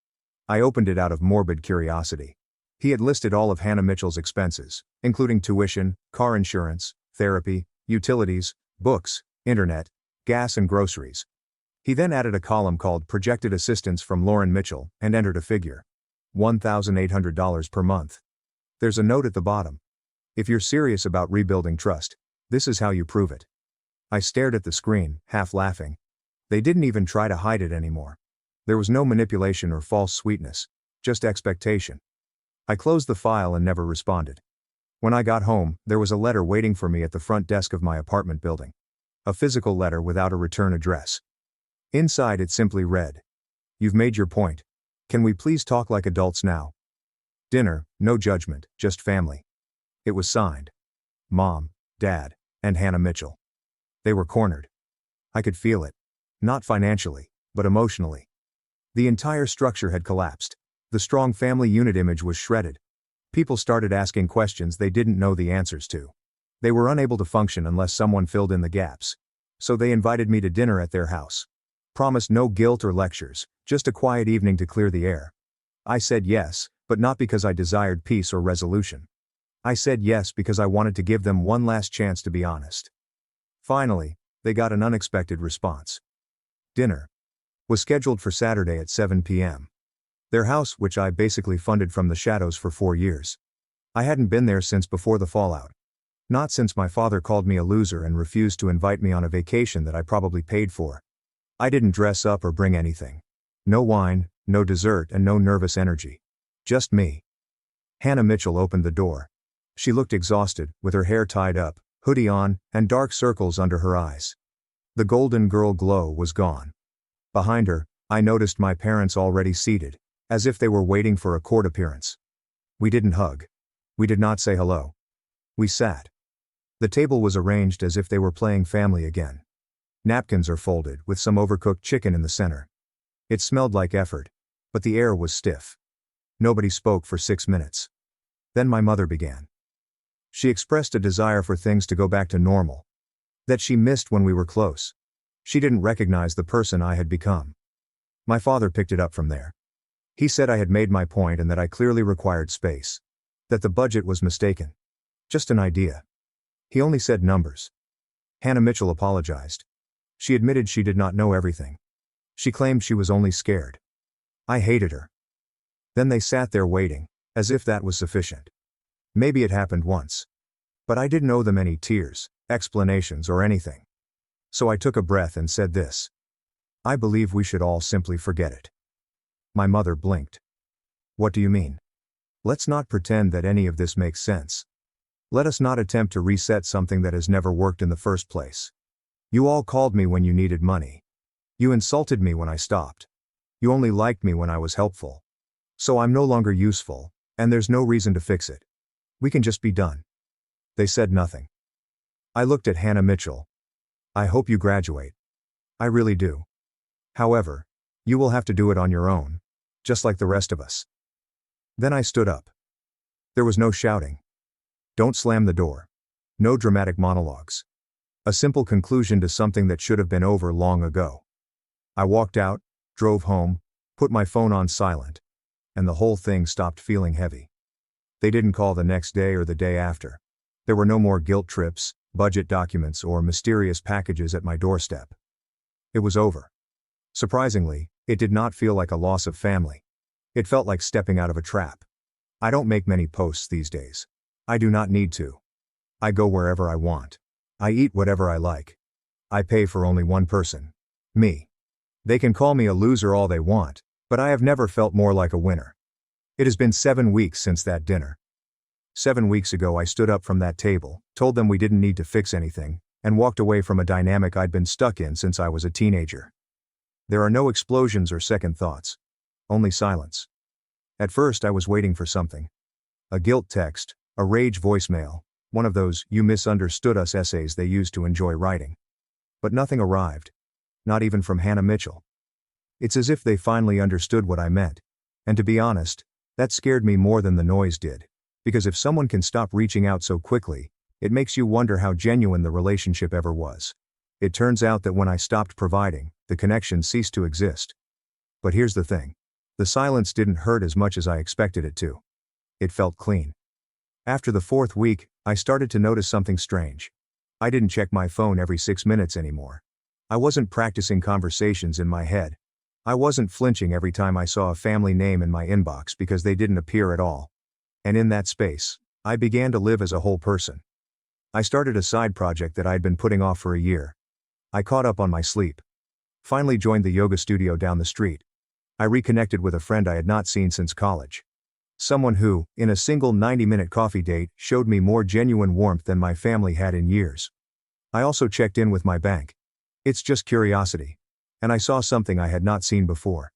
I opened it out of morbid curiosity. He had listed all of Hannah Mitchell's expenses, including tuition, car insurance, therapy, utilities, books, internet, gas and groceries. He then added a column called Projected Assistance from Lauren Mitchell and entered a figure. $1,800 per month. There's a note at the bottom. If you're serious about rebuilding trust, this is how you prove it. I stared at the screen, half laughing. They didn't even try to hide it anymore. There was no manipulation or false sweetness, just expectation. I closed the file and never responded. When I got home, there was a letter waiting for me at the front desk of my apartment building. A physical letter without a return address. Inside it simply read, "You've made your point. Can we please talk like adults now? Dinner, no judgment, just family." It was signed. Mom, Dad, and Hannah Mitchell. They were cornered. I could feel it. Not financially, but emotionally. The entire structure had collapsed. The strong family unit image was shredded. People started asking questions they didn't know the answers to. They were unable to function unless someone filled in the gaps. So they invited me to dinner at their house. Promised no guilt or lectures, just a quiet evening to clear the air. I said yes, but not because I desired peace or resolution. I said yes because I wanted to give them one last chance to be honest. Finally, they got an unexpected response. Dinner was scheduled for Saturday at 7 p.m. Their house, which I basically funded from the shadows for 4 years. I hadn't been there since before the fallout. Not since my father called me a loser and refused to invite me on a vacation that I probably paid for. I didn't dress up or bring anything. No wine, no dessert and no nervous energy. Just me. Hannah Mitchell opened the door. She looked exhausted, with her hair tied up, hoodie on, and dark circles under her eyes. The golden girl glow was gone. Behind her, I noticed my parents already seated, as if they were waiting for a court appearance. We didn't hug. We did not say hello. We sat. The table was arranged as if they were playing family again. Napkins are folded, with some overcooked chicken in the center. It smelled like effort, but the air was stiff. Nobody spoke for 6 minutes. Then my mother began. She expressed a desire for things to go back to normal. That she missed when we were close. She didn't recognize the person I had become. My father picked it up from there. He said I had made my point and that I clearly required space. That the budget was mistaken. Just an idea. He only said numbers. Hannah Mitchell apologized. She admitted she did not know everything. She claimed she was only scared. I hated her. Then they sat there waiting, as if that was sufficient. Maybe it happened once. But I didn't owe them any tears, explanations or anything. So I took a breath and said this. I believe we should all simply forget it. My mother blinked. What do you mean? Let's not pretend that any of this makes sense. Let us not attempt to reset something that has never worked in the first place. You all called me when you needed money. You insulted me when I stopped. You only liked me when I was helpful. So I'm no longer useful, and there's no reason to fix it. We can just be done. They said nothing. I looked at Hannah Mitchell. I hope you graduate. I really do. However, you will have to do it on your own, just like the rest of us. Then I stood up. There was no shouting. Don't slam the door. No dramatic monologues. A simple conclusion to something that should have been over long ago. I walked out, drove home, put my phone on silent, and the whole thing stopped feeling heavy. They didn't call the next day or the day after. There were no more guilt trips, budget documents, or mysterious packages at my doorstep. It was over. Surprisingly, it did not feel like a loss of family. It felt like stepping out of a trap. I don't make many posts these days. I do not need to. I go wherever I want. I eat whatever I like. I pay for only one person. Me. They can call me a loser all they want, but I have never felt more like a winner. It has been 7 weeks since that dinner. 7 weeks ago I stood up from that table, told them we didn't need to fix anything, and walked away from a dynamic I'd been stuck in since I was a teenager. There are no explosions or second thoughts. Only silence. At first I was waiting for something. A guilt text, a rage voicemail, one of those "you misunderstood us" essays they used to enjoy writing. But nothing arrived. Not even from Hannah Mitchell. It's as if they finally understood what I meant. And to be honest, that scared me more than the noise did. Because if someone can stop reaching out so quickly, it makes you wonder how genuine the relationship ever was. It turns out that when I stopped providing, the connection ceased to exist. But here's the thing. The silence didn't hurt as much as I expected it to. It felt clean. After the 4th week, I started to notice something strange. I didn't check my phone every 6 minutes anymore. I wasn't practicing conversations in my head. I wasn't flinching every time I saw a family name in my inbox because they didn't appear at all. And in that space, I began to live as a whole person. I started a side project that I'd been putting off for a year. I caught up on my sleep. Finally joined the yoga studio down the street. I reconnected with a friend I had not seen since college. Someone who, in a single 90-minute coffee date, showed me more genuine warmth than my family had in years. I also checked in with my bank. It's just curiosity. And I saw something I had not seen before.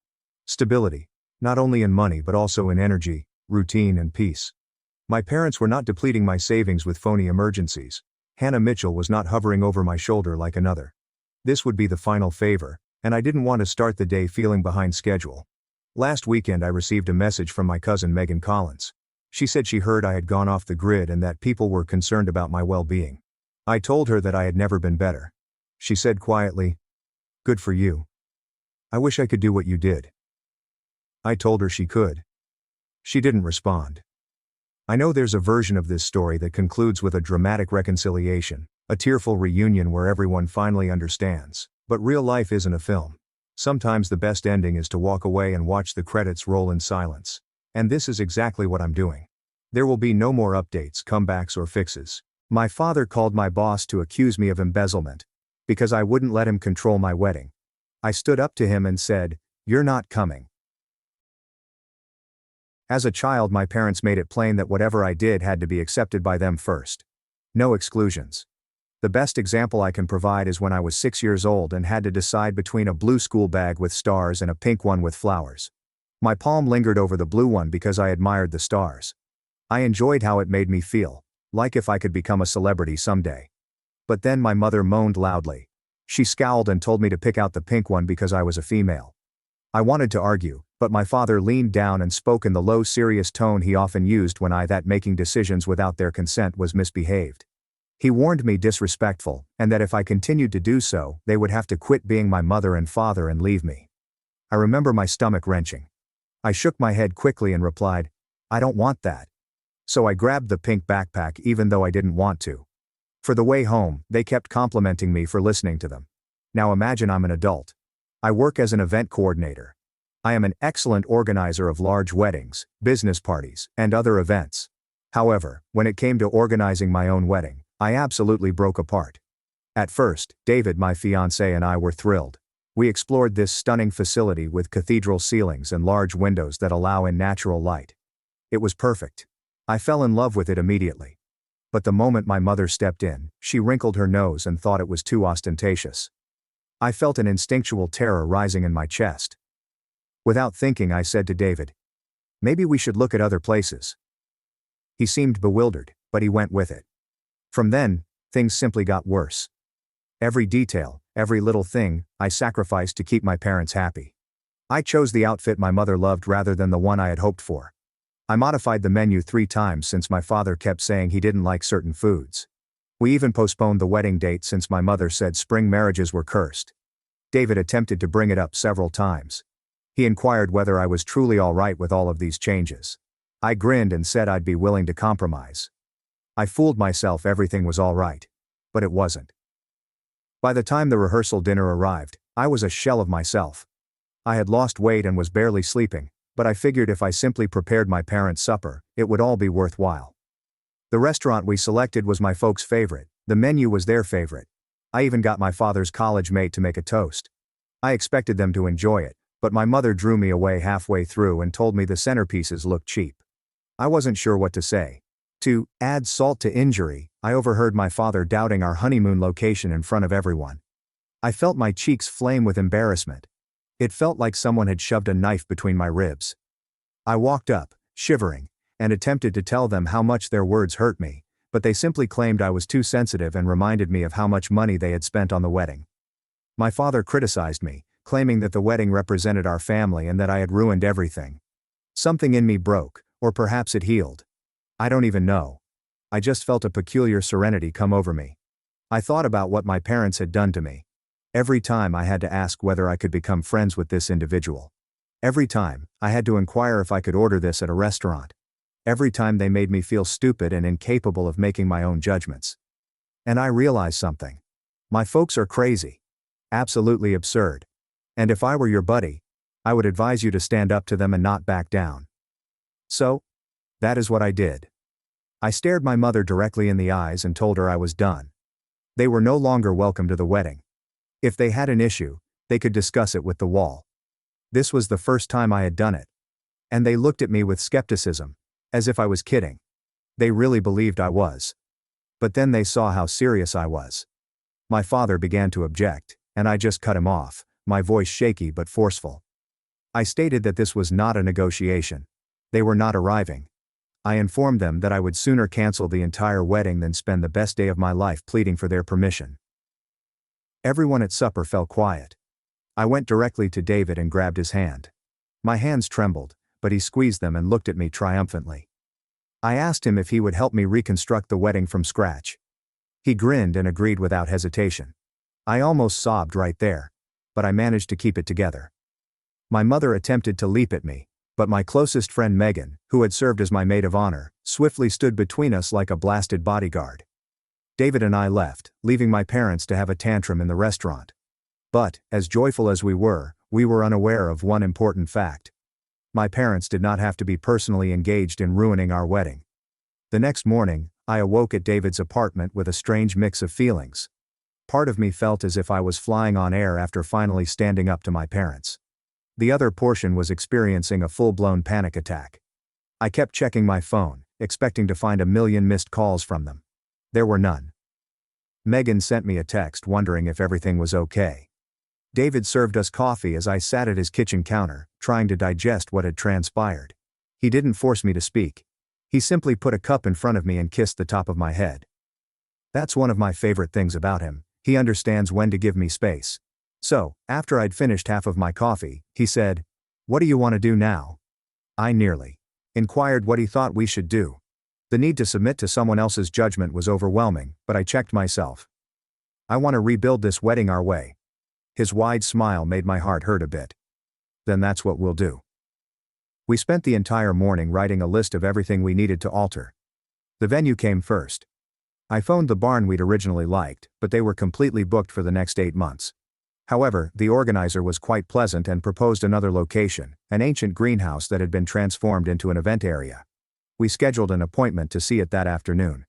Stability. Not only in money but also in energy, routine and peace. My parents were not depleting my savings with phony emergencies. Hannah Mitchell was not hovering over my shoulder like another. This would be the final favor, and I didn't want to start the day feeling behind schedule. Last weekend I received a message from my cousin Megan Collins. She said she heard I had gone off the grid and that people were concerned about my well-being. I told her that I had never been better. She said quietly, "Good for you. I wish I could do what you did." I told her she could. She didn't respond. I know there's a version of this story that concludes with a dramatic reconciliation, a tearful reunion where everyone finally understands, but real life isn't a film. Sometimes the best ending is to walk away and watch the credits roll in silence. And this is exactly what I'm doing. There will be no more updates, comebacks, or fixes. My father called my boss to accuse me of embezzlement. Because I wouldn't let him control my wedding. I stood up to him and said, "You're not coming." As a child, my parents made it plain that whatever I did had to be accepted by them first. No exclusions. The best example I can provide is when I was 6 years old and had to decide between a blue school bag with stars and a pink one with flowers. My palm lingered over the blue one because I admired the stars. I enjoyed how it made me feel, like if I could become a celebrity someday. But then my mother moaned loudly. She scowled and told me to pick out the pink one because I was a female. I wanted to argue, but my father leaned down and spoke in the low, serious tone he often used when that making decisions without their consent was misbehaved. He warned me disrespectful, and that if I continued to do so, they would have to quit being my mother and father and leave me. I remember my stomach wrenching. I shook my head quickly and replied, "I don't want that." So I grabbed the pink backpack even though I didn't want to. For the way home, they kept complimenting me for listening to them. Now imagine I'm an adult. I work as an event coordinator. I am an excellent organizer of large weddings, business parties, and other events. However, when it came to organizing my own wedding, I absolutely broke apart. At first, David, my fiancé, and I were thrilled. We explored this stunning facility with cathedral ceilings and large windows that allow in natural light. It was perfect. I fell in love with it immediately. But the moment my mother stepped in, she wrinkled her nose and thought it was too ostentatious. I felt an instinctual terror rising in my chest. Without thinking, I said to David, "Maybe we should look at other places." He seemed bewildered, but he went with it. From then, things simply got worse. Every detail, every little thing, I sacrificed to keep my parents happy. I chose the outfit my mother loved rather than the one I had hoped for. I modified the menu 3 times since my father kept saying he didn't like certain foods. We even postponed the wedding date since my mother said spring marriages were cursed. David attempted to bring it up several times. He inquired whether I was truly all right with all of these changes. I grinned and said I'd be willing to compromise. I fooled myself everything was all right. But it wasn't. By the time the rehearsal dinner arrived, I was a shell of myself. I had lost weight and was barely sleeping, but I figured if I simply prepared my parents' supper, it would all be worthwhile. The restaurant we selected was my folks' favorite, the menu was their favorite. I even got my father's college mate to make a toast. I expected them to enjoy it, but my mother drew me away halfway through and told me the centerpieces looked cheap. I wasn't sure what to say. To add salt to injury, I overheard my father doubting our honeymoon location in front of everyone. I felt my cheeks flame with embarrassment. It felt like someone had shoved a knife between my ribs. I walked up, shivering, and attempted to tell them how much their words hurt me, but they simply claimed I was too sensitive and reminded me of how much money they had spent on the wedding. My father criticized me, claiming that the wedding represented our family and that I had ruined everything. Something in me broke, or perhaps it healed. I don't even know. I just felt a peculiar serenity come over me. I thought about what my parents had done to me. Every time I had to ask whether I could become friends with this individual. Every time, I had to inquire if I could order this at a restaurant. Every time they made me feel stupid and incapable of making my own judgments. And I realized something. My folks are crazy. Absolutely absurd. And if I were your buddy, I would advise you to stand up to them and not back down. So, that is what I did. I stared my mother directly in the eyes and told her I was done. They were no longer welcome to the wedding. If they had an issue, they could discuss it with the wall. This was the first time I had done it. And they looked at me with skepticism, as if I was kidding. They really believed I was. But then they saw how serious I was. My father began to object, and I just cut him off, my voice shaky but forceful. I stated that this was not a negotiation. They were not arriving. I informed them that I would sooner cancel the entire wedding than spend the best day of my life pleading for their permission. Everyone at supper fell quiet. I went directly to David and grabbed his hand. My hands trembled, but he squeezed them and looked at me triumphantly. I asked him if he would help me reconstruct the wedding from scratch. He grinned and agreed without hesitation. I almost sobbed right there, but I managed to keep it together. My mother attempted to leap at me, but my closest friend Megan, who had served as my maid of honor, swiftly stood between us like a blasted bodyguard. David and I left, leaving my parents to have a tantrum in the restaurant. But, as joyful as we were unaware of one important fact. My parents did not have to be personally engaged in ruining our wedding. The next morning, I awoke at David's apartment with a strange mix of feelings. Part of me felt as if I was flying on air after finally standing up to my parents. The other portion was experiencing a full-blown panic attack. I kept checking my phone, expecting to find a million missed calls from them. There were none. Megan sent me a text wondering if everything was okay. David served us coffee as I sat at his kitchen counter, trying to digest what had transpired. He didn't force me to speak. He simply put a cup in front of me and kissed the top of my head. That's one of my favorite things about him. He understands when to give me space. So, after I'd finished half of my coffee, he said, "What do you want to do now?" I nearly inquired what he thought we should do. The need to submit to someone else's judgment was overwhelming, but I checked myself. "I want to rebuild this wedding our way." His wide smile made my heart hurt a bit. "Then that's what we'll do." We spent the entire morning writing a list of everything we needed to alter. The venue came first. I phoned the barn we'd originally liked, but they were completely booked for the next 8 months. However, the organizer was quite pleasant and proposed another location, an ancient greenhouse that had been transformed into an event area. We scheduled an appointment to see it that afternoon.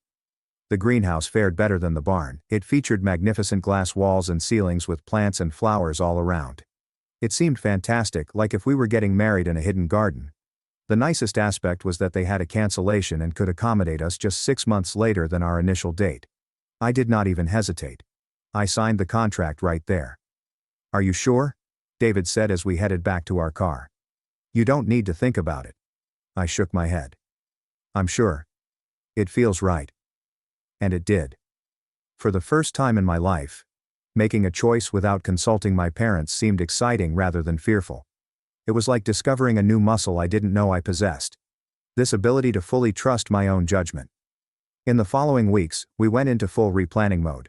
The greenhouse fared better than the barn. It featured magnificent glass walls and ceilings with plants and flowers all around. It seemed fantastic, like if we were getting married in a hidden garden. The nicest aspect was that they had a cancellation and could accommodate us just 6 months later than our initial date. I did not even hesitate. I signed the contract right there. "Are you sure?" David said as we headed back to our car. "You don't need to think about it." I shook my head. "I'm sure. It feels right." And it did. For the first time in my life, making a choice without consulting my parents seemed exciting rather than fearful. It was like discovering a new muscle I didn't know I possessed. this ability to fully trust my own judgment. In the following weeks, we went into full replanning mode.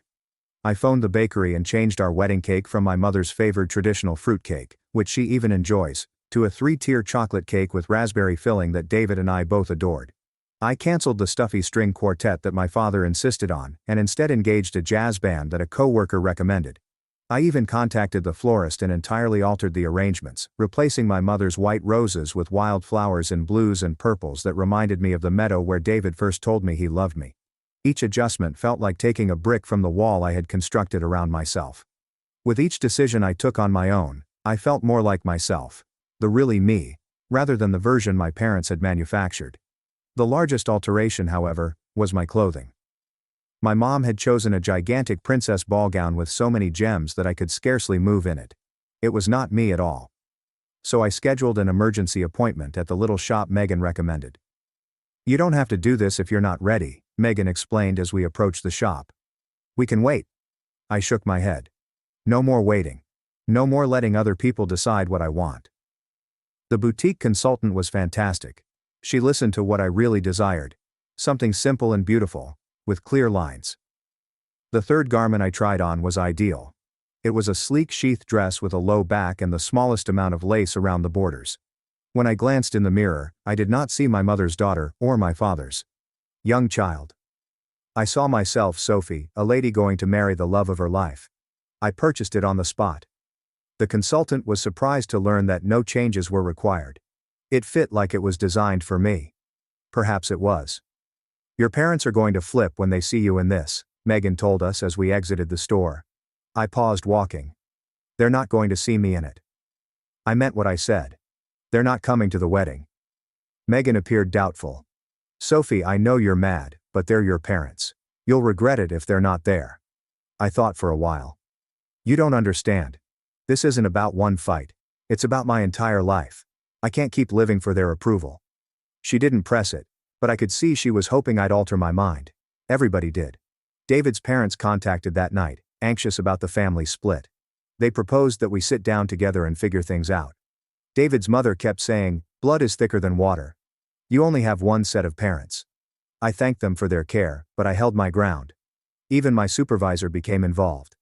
I phoned the bakery and changed our wedding cake from my mother's favored traditional fruit cake, which she even enjoys, to a 3-tier chocolate cake with raspberry filling that David and I both adored. I canceled the stuffy string quartet that my father insisted on and instead engaged a jazz band that a coworker recommended. I even contacted the florist and entirely altered the arrangements, replacing my mother's white roses with wild flowers in blues and purples that reminded me of the meadow where David first told me he loved me. Each adjustment felt like taking a brick from the wall I had constructed around myself. With each decision I took on my own, I felt more like myself, the really me, rather than the version my parents had manufactured. The largest alteration, however, was my clothing. My mom had chosen a gigantic princess ball gown with so many gems that I could scarcely move in it. It was not me at all. So I scheduled an emergency appointment at the little shop Megan recommended. "You don't have to do this if you're not ready," Megan explained as we approached the shop. "We can wait." I shook my head. No more waiting. No more letting other people decide what I want. The boutique consultant was fantastic. She listened to what I really desired. Something simple and beautiful, with clear lines. The third garment I tried on was ideal. It was a sleek sheath dress with a low back and the smallest amount of lace around the borders. When I glanced in the mirror, I did not see my mother's daughter or my father's young child. I saw myself, Sophie, a lady going to marry the love of her life. I purchased it on the spot. The consultant was surprised to learn that no changes were required. It fit like it was designed for me. Perhaps it was. "Your parents are going to flip when they see you in this," Megan told us as we exited the store. I paused walking. "They're not going to see me in it." I meant what I said. "They're not coming to the wedding." Megan appeared doubtful. "Sophie, I know you're mad, but they're your parents. You'll regret it if they're not there." I thought for a while. "You don't understand. This isn't about one fight. It's about my entire life. I can't keep living for their approval." She didn't press it, but I could see she was hoping I'd alter my mind. Everybody did. David's parents contacted that night, anxious about the family split. They proposed that we sit down together and figure things out. David's mother kept saying, "Blood is thicker than water. You only have one set of parents." I thanked them for their care, but I held my ground. Even my supervisor became involved.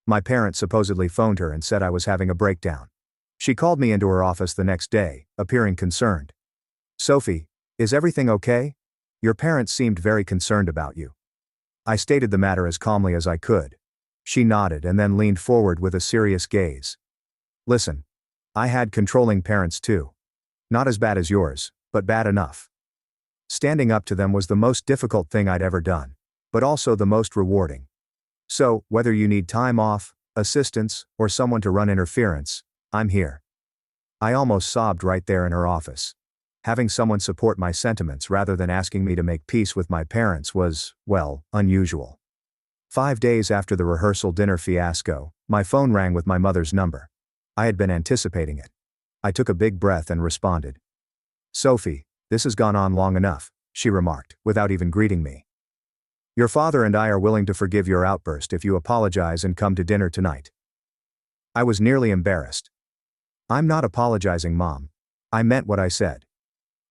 My parents supposedly phoned her and said I was having a breakdown. She called me into her office the next day, appearing concerned. "Sophie, is everything okay? Your parents seemed very concerned about you." I stated the matter as calmly as I could. She nodded and then leaned forward with a serious gaze. "Listen. I had controlling parents too. Not as bad as yours, but bad enough. Standing up to them was the most difficult thing I'd ever done, but also the most rewarding. So, whether you need time off, assistance, or someone to run interference, I'm here." I almost sobbed right there in her office. Having someone support my sentiments rather than asking me to make peace with my parents was, well, unusual. 5 days after the rehearsal dinner fiasco, my phone rang with my mother's number. I had been anticipating it. I took a big breath and responded. "Sophie, this has gone on long enough," she remarked, without even greeting me. "Your father and I are willing to forgive your outburst if you apologize and come to dinner tonight." I was nearly embarrassed. "I'm not apologizing, Mom. I meant what I said."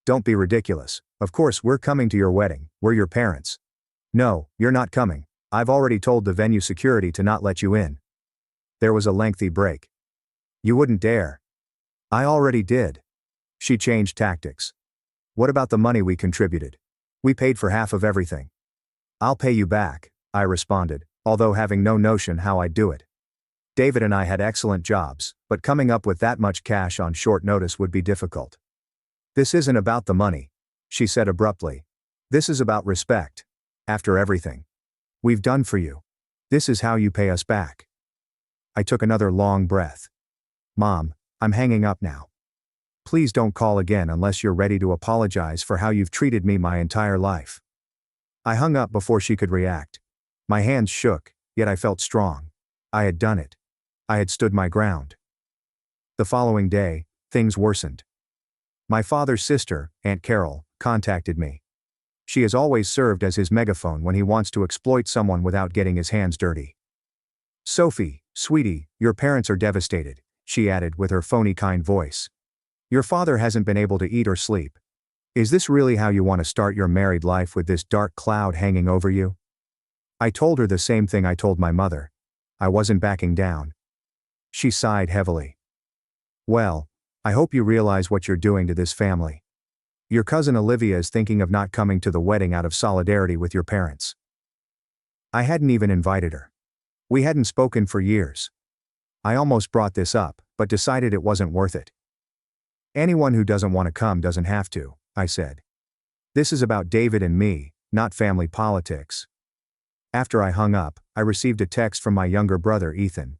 "Don't be ridiculous. Of course we're coming to your wedding, we're your parents." "No, you're not coming. I've already told the venue security to not let you in." There was a lengthy break. "You wouldn't dare." "I already did." She changed tactics. "What about the money we contributed? We paid for half of everything." "I'll pay you back," I responded, although having no notion how I'd do it. David and I had excellent jobs, but coming up with that much cash on short notice would be difficult. "This isn't about the money," she said abruptly. "This is about respect. After everything we've done for you, this is how you pay us back." I took another long breath. "Mom, I'm hanging up now. Please don't call again unless you're ready to apologize for how you've treated me my entire life." I hung up before she could react. My hands shook, yet I felt strong. I had done it. I had stood my ground. The following day, things worsened. My father's sister, Aunt Carol, contacted me. She has always served as his megaphone when he wants to exploit someone without getting his hands dirty. "Sophie, sweetie, your parents are devastated," she added with her phony kind voice. "Your father hasn't been able to eat or sleep. Is this really how you want to start your married life, with this dark cloud hanging over you? I told her the same thing I told my mother. I wasn't backing down. She sighed heavily. Well, I hope you realize what you're doing to this family. Your cousin Olivia is thinking of not coming to the wedding out of solidarity with your parents. I hadn't even invited her. We hadn't spoken for years. I almost brought this up, but decided it wasn't worth it. Anyone who doesn't want to come doesn't have to, I said. This is about David and me, not family politics. After I hung up, I received a text from my younger brother Ethan.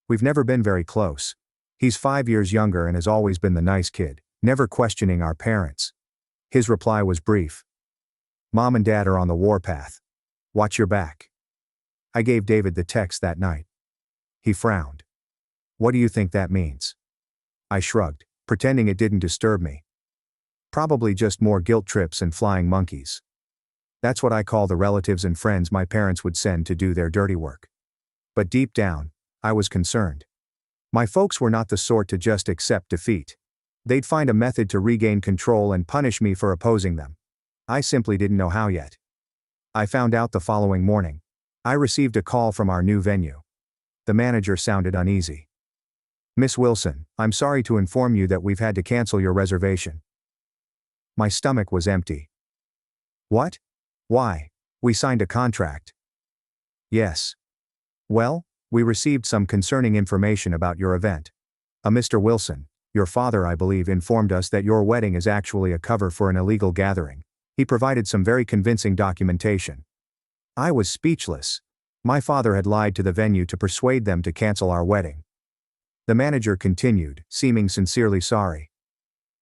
We've never been very close. He's 5 years younger and has always been the nice kid, never questioning our parents. His reply was brief. Mom and Dad are on the warpath. Watch your back. I gave David the text that night. He frowned. What do you think that means? I shrugged, pretending it didn't disturb me. Probably just more guilt trips and flying monkeys. That's what I call the relatives and friends my parents would send to do their dirty work. But deep down, I was concerned. My folks were not the sort to just accept defeat. They'd find a method to regain control and punish me for opposing them. I simply didn't know how yet. I found out the following morning. I received a call from our new venue. The manager sounded uneasy. Miss Wilson, I'm sorry to inform you that we've had to cancel your reservation. My stomach was empty. What? Why? We signed a contract. Yes. Well, we received some concerning information about your event. A Mr. Wilson, your father I believe, informed us that your wedding is actually a cover for an illegal gathering. He provided some very convincing documentation. I was speechless. My father had lied to the venue to persuade them to cancel our wedding. The manager continued, seeming sincerely sorry.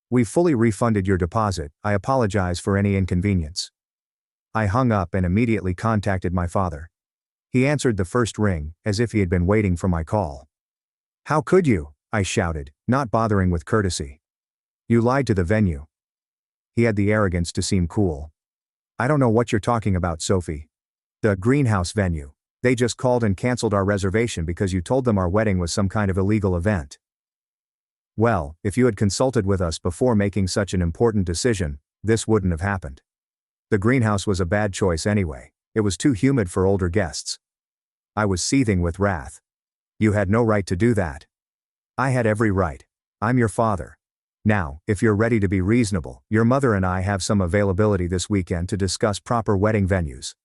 We fully refunded your deposit. I apologize for any inconvenience. I hung up and immediately contacted my father. He answered the first ring, as if he had been waiting for my call. How could you? I shouted, not bothering with courtesy. You lied to the venue. He had the arrogance to seem cool. I don't know what you're talking about, Sophie. The greenhouse venue. They just called and canceled our reservation because you told them our wedding was some kind of illegal event. Well, if you had consulted with us before making such an important decision, this wouldn't have happened. The greenhouse was a bad choice anyway. It was too humid for older guests. I was seething with wrath. You had no right to do that. I had every right. I'm your father. Now, if you're ready to be reasonable, your mother and I have some availability this weekend to discuss proper wedding venues.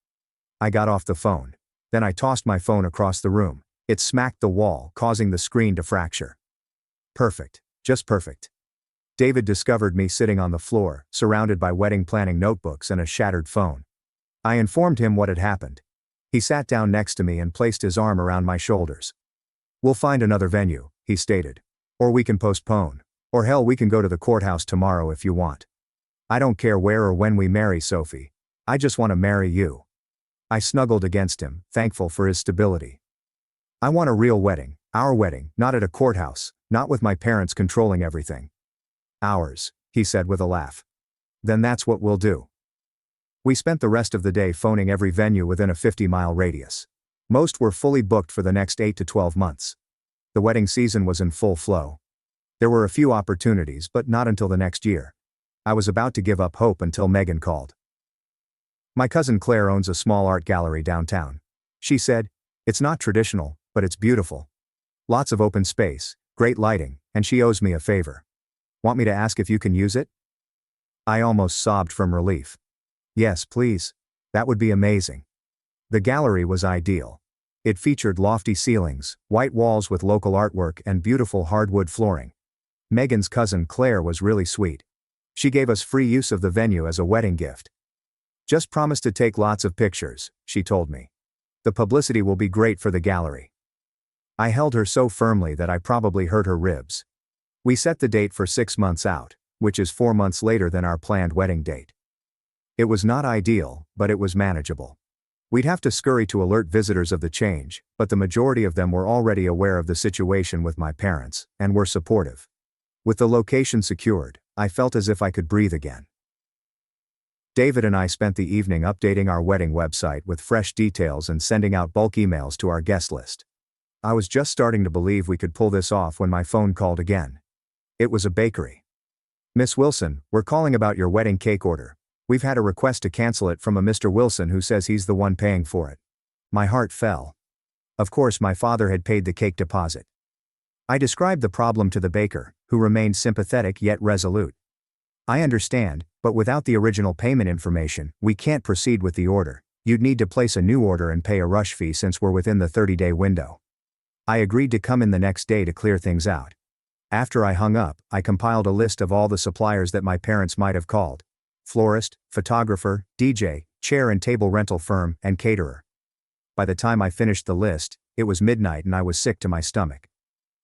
I got off the phone. Then I tossed my phone across the room. It smacked the wall, causing the screen to fracture. Perfect. Just perfect. David discovered me sitting on the floor, surrounded by wedding planning notebooks and a shattered phone. I informed him what had happened. He sat down next to me and placed his arm around my shoulders. We'll find another venue, he stated. Or we can postpone. Or hell, we can go to the courthouse tomorrow if you want. I don't care where or when we marry, Sophie. I just want to marry you. I snuggled against him, thankful for his stability. I want a real wedding, our wedding, not at a courthouse, not with my parents controlling everything. Ours, he said with a laugh. Then that's what we'll do. We spent the rest of the day phoning every venue within a 50-mile radius. Most were fully booked for the next 8 to 12 months. The wedding season was in full flow. There were a few opportunities, but not until the next year. I was about to give up hope until Megan called. My cousin Claire owns a small art gallery downtown. She said, it's not traditional, but it's beautiful. Lots of open space, great lighting, and she owes me a favor. Want me to ask if you can use it? I almost sobbed from relief. Yes, please. That would be amazing. The gallery was ideal. It featured lofty ceilings, white walls with local artwork, and beautiful hardwood flooring. Megan's cousin Claire was really sweet. She gave us free use of the venue as a wedding gift. Just promise to take lots of pictures, she told me. The publicity will be great for the gallery. I held her so firmly that I probably hurt her ribs. We set the date for 6 months out, which is 4 months later than our planned wedding date. It was not ideal, but it was manageable. We'd have to scurry to alert visitors of the change, but the majority of them were already aware of the situation with my parents, and were supportive. With the location secured, I felt as if I could breathe again. David and I spent the evening updating our wedding website with fresh details and sending out bulk emails to our guest list. I was just starting to believe we could pull this off when my phone called again. It was a bakery. Miss Wilson, we're calling about your wedding cake order. We've had a request to cancel it from a Mr. Wilson who says he's the one paying for it. My heart fell. Of course, my father had paid the cake deposit. I described the problem to the baker, who remained sympathetic yet resolute. I understand, but without the original payment information, we can't proceed with the order. You'd need to place a new order and pay a rush fee since we're within the 30-day window. I agreed to come in the next day to clear things out. After I hung up, I compiled a list of all the suppliers that my parents might have called: florist, photographer, DJ, chair and table rental firm, and caterer. By the time I finished the list, it was midnight and I was sick to my stomach.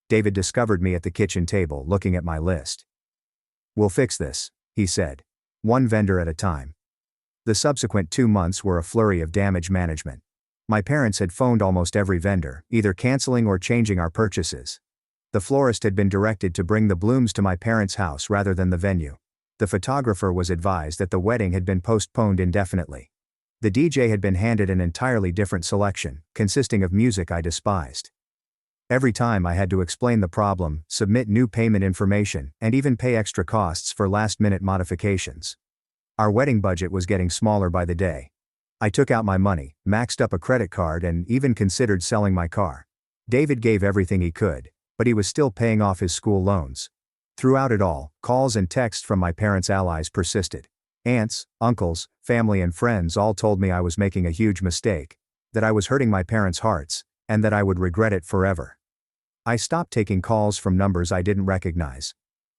David discovered me at the kitchen table looking at my list. "We'll fix this," he said. "One vendor at a time." The subsequent 2 months were a flurry of damage management. My parents had phoned almost every vendor, either canceling or changing our purchases. The florist had been directed to bring the blooms to my parents' house rather than the venue. The photographer was advised that the wedding had been postponed indefinitely. The DJ had been handed an entirely different selection, consisting of music I despised. Every time I had to explain the problem, submit new payment information, and even pay extra costs for last-minute modifications. Our wedding budget was getting smaller by the day. I took out my money, maxed up a credit card, and even considered selling my car. David gave everything he could, but he was still paying off his school loans. Throughout it all, calls and texts from my parents' allies persisted. Aunts, uncles, family and friends all told me I was making a huge mistake, that I was hurting my parents' hearts, and that I would regret it forever. I stopped taking calls from numbers I didn't recognize.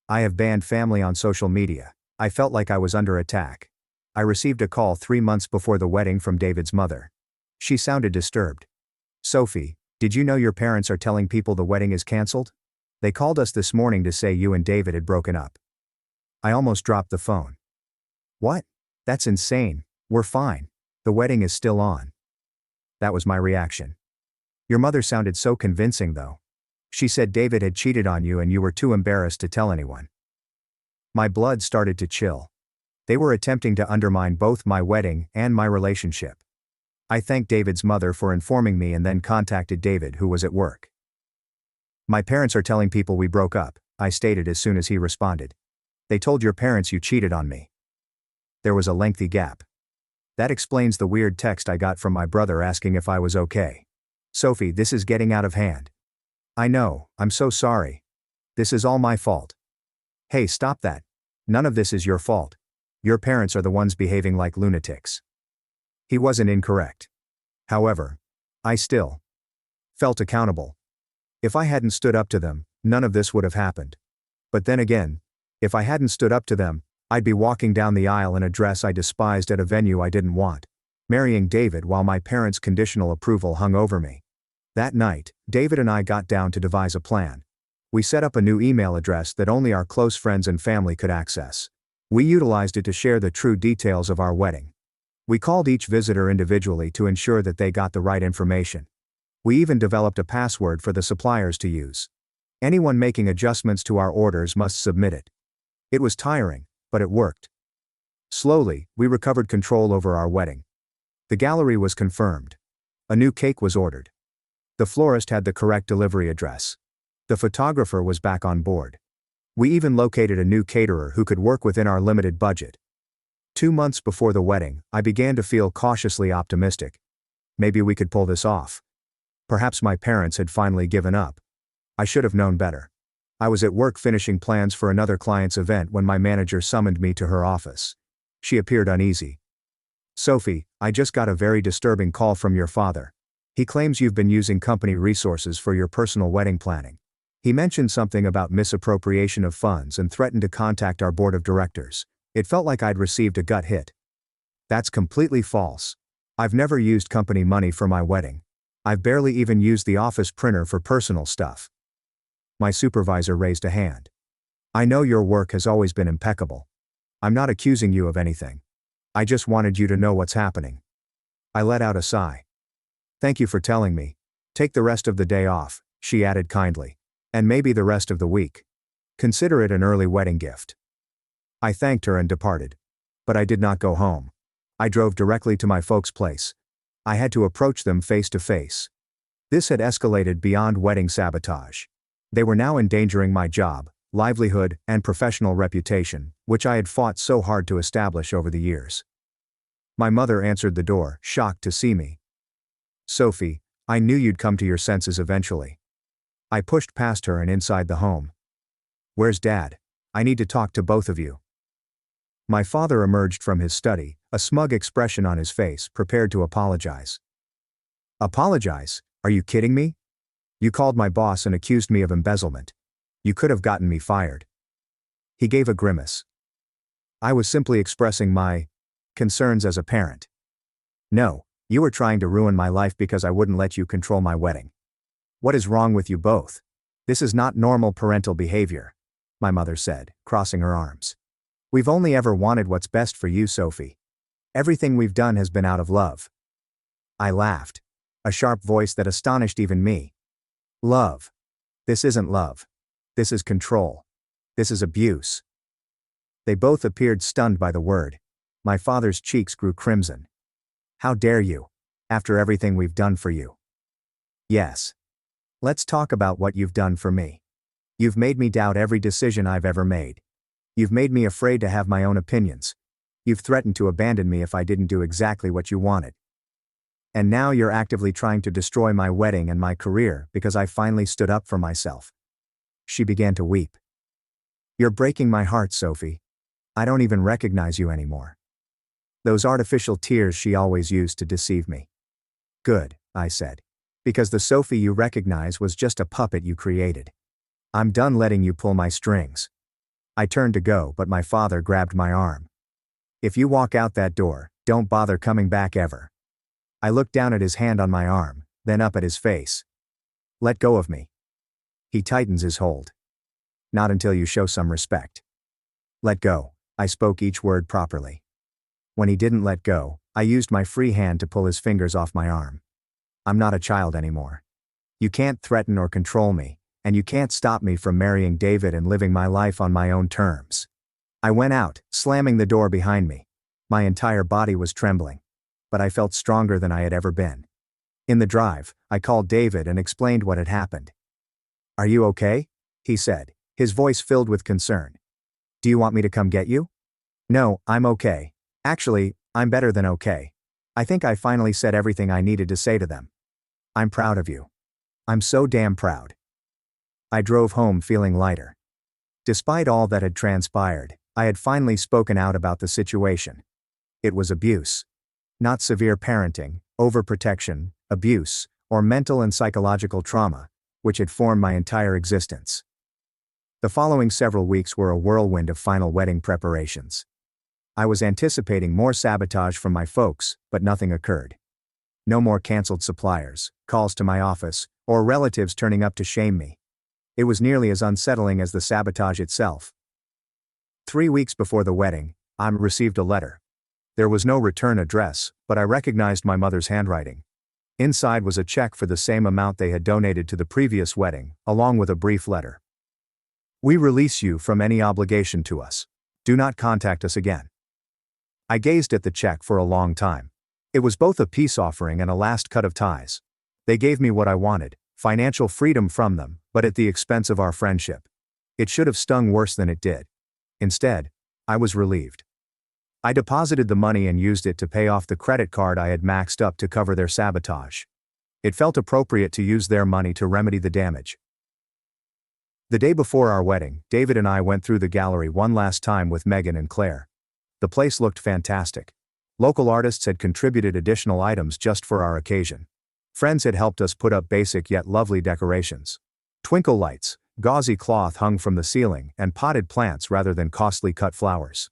I have banned family on social media. I felt like I was under attack. I received a call 3 months before the wedding from David's mother. She sounded disturbed. "Sophie, did you know your parents are telling people the wedding is canceled? They called us this morning to say you and David had broken up." I almost dropped the phone. "What? That's insane. We're fine. The wedding is still on." That was my reaction. "Your mother sounded so convincing though. She said David had cheated on you and you were too embarrassed to tell anyone." My blood started to chill. They were attempting to undermine both my wedding and my relationship. I thanked David's mother for informing me and then contacted David, who was at work. "My parents are telling people we broke up," I stated as soon as he responded. "They told your parents you cheated on me." There was a lengthy gap. "That explains the weird text I got from my brother asking if I was okay. Sophie, this is getting out of hand." "I know, I'm so sorry. This is all my fault." "Hey, stop that. None of this is your fault. Your parents are the ones behaving like lunatics." He wasn't incorrect. However, I still felt accountable. If I hadn't stood up to them, none of this would have happened. But then again, if I hadn't stood up to them, I'd be walking down the aisle in a dress I despised at a venue I didn't want, marrying David while my parents' conditional approval hung over me. That night, David and I got down to devise a plan. We set up a new email address that only our close friends and family could access. We utilized it to share the true details of our wedding. We called each visitor individually to ensure that they got the right information. We even developed a password for the suppliers to use. Anyone making adjustments to our orders must submit it. It was tiring, but it worked. Slowly, we recovered control over our wedding. The gallery was confirmed. A new cake was ordered. The florist had the correct delivery address. The photographer was back on board. We even located a new caterer who could work within our limited budget. 2 months before the wedding, I began to feel cautiously optimistic. Maybe we could pull this off. Perhaps my parents had finally given up. I should have known better. I was at work finishing plans for another client's event when my manager summoned me to her office. She appeared uneasy. "Sophie, I just got a very disturbing call from your father. He claims you've been using company resources for your personal wedding planning. He mentioned something about misappropriation of funds and threatened to contact our board of directors. It felt like I'd received a gut hit." "That's completely false. I've never used company money for my wedding. I've barely even used the office printer for personal stuff." My supervisor raised a hand. "I know your work has always been impeccable. I'm not accusing you of anything. I just wanted you to know what's happening." I let out a sigh. "Thank you for telling me. Take the rest of the day off," she added kindly. "And maybe the rest of the week. Consider it an early wedding gift." I thanked her and departed. But I did not go home. I drove directly to my folks' place. I had to approach them face to face. This had escalated beyond wedding sabotage. They were now endangering my job, livelihood, and professional reputation, which I had fought so hard to establish over the years. My mother answered the door, shocked to see me. "Sophie, I knew you'd come to your senses eventually." I pushed past her and inside the home. "Where's Dad? I need to talk to both of you." My father emerged from his study, a smug expression on his face, prepared to apologize. "Apologize? Are you kidding me? You called my boss and accused me of embezzlement. You could have gotten me fired." He gave a grimace. "I was simply expressing my concerns as a parent." "No, you were trying to ruin my life because I wouldn't let you control my wedding. What is wrong with you both? This is not normal parental behavior," my mother said, crossing her arms. "We've only ever wanted what's best for you, Sophie. Everything we've done has been out of love." I laughed. A sharp voice that astonished even me. "Love? This isn't love. This is control. This is abuse." They both appeared stunned by the word. My father's cheeks grew crimson. "How dare you? After everything we've done for you." "Yes. Let's talk about what you've done for me. You've made me doubt every decision I've ever made. You've made me afraid to have my own opinions. You've threatened to abandon me if I didn't do exactly what you wanted. And now you're actively trying to destroy my wedding and my career because I finally stood up for myself." She began to weep. "You're breaking my heart, Sophie. I don't even recognize you anymore." Those artificial tears she always used to deceive me. "Good," I said. "Because the Sophie you recognize was just a puppet you created. I'm done letting you pull my strings." I turned to go, but my father grabbed my arm. "If you walk out that door, don't bother coming back ever." I looked down at his hand on my arm, then up at his face. "Let go of me." He tightens his hold. "Not until you show some respect." "Let go." I spoke each word properly. When he didn't let go, I used my free hand to pull his fingers off my arm. "I'm not a child anymore. You can't threaten or control me, and you can't stop me from marrying David and living my life on my own terms." I went out, slamming the door behind me. My entire body was trembling. But I felt stronger than I had ever been. In the drive, I called David and explained what had happened. "Are you okay?" he said, his voice filled with concern. "Do you want me to come get you?" "No, I'm okay. Actually, I'm better than okay. I think I finally said everything I needed to say to them. I'm proud of you. I'm so damn proud." I drove home feeling lighter. Despite all that had transpired, I had finally spoken out about the situation. It was abuse. Not severe parenting, overprotection, abuse, or mental and psychological trauma, which had formed my entire existence. The following several weeks were a whirlwind of final wedding preparations. I was anticipating more sabotage from my folks, but nothing occurred. No more canceled suppliers, calls to my office, or relatives turning up to shame me. It was nearly as unsettling as the sabotage itself. 3 weeks before the wedding, I received a letter. There was no return address, but I recognized my mother's handwriting. Inside was a check for the same amount they had donated to the previous wedding, along with a brief letter. "We release you from any obligation to us. Do not contact us again." I gazed at the check for a long time. It was both a peace offering and a last cut of ties. They gave me what I wanted, financial freedom from them, but at the expense of our friendship. It should have stung worse than it did. Instead, I was relieved. I deposited the money and used it to pay off the credit card I had maxed up to cover their sabotage. It felt appropriate to use their money to remedy the damage. The day before our wedding, David and I went through the gallery one last time with Megan and Claire. The place looked fantastic. Local artists had contributed additional items just for our occasion. Friends had helped us put up basic yet lovely decorations. Twinkle lights, gauzy cloth hung from the ceiling, and potted plants rather than costly cut flowers.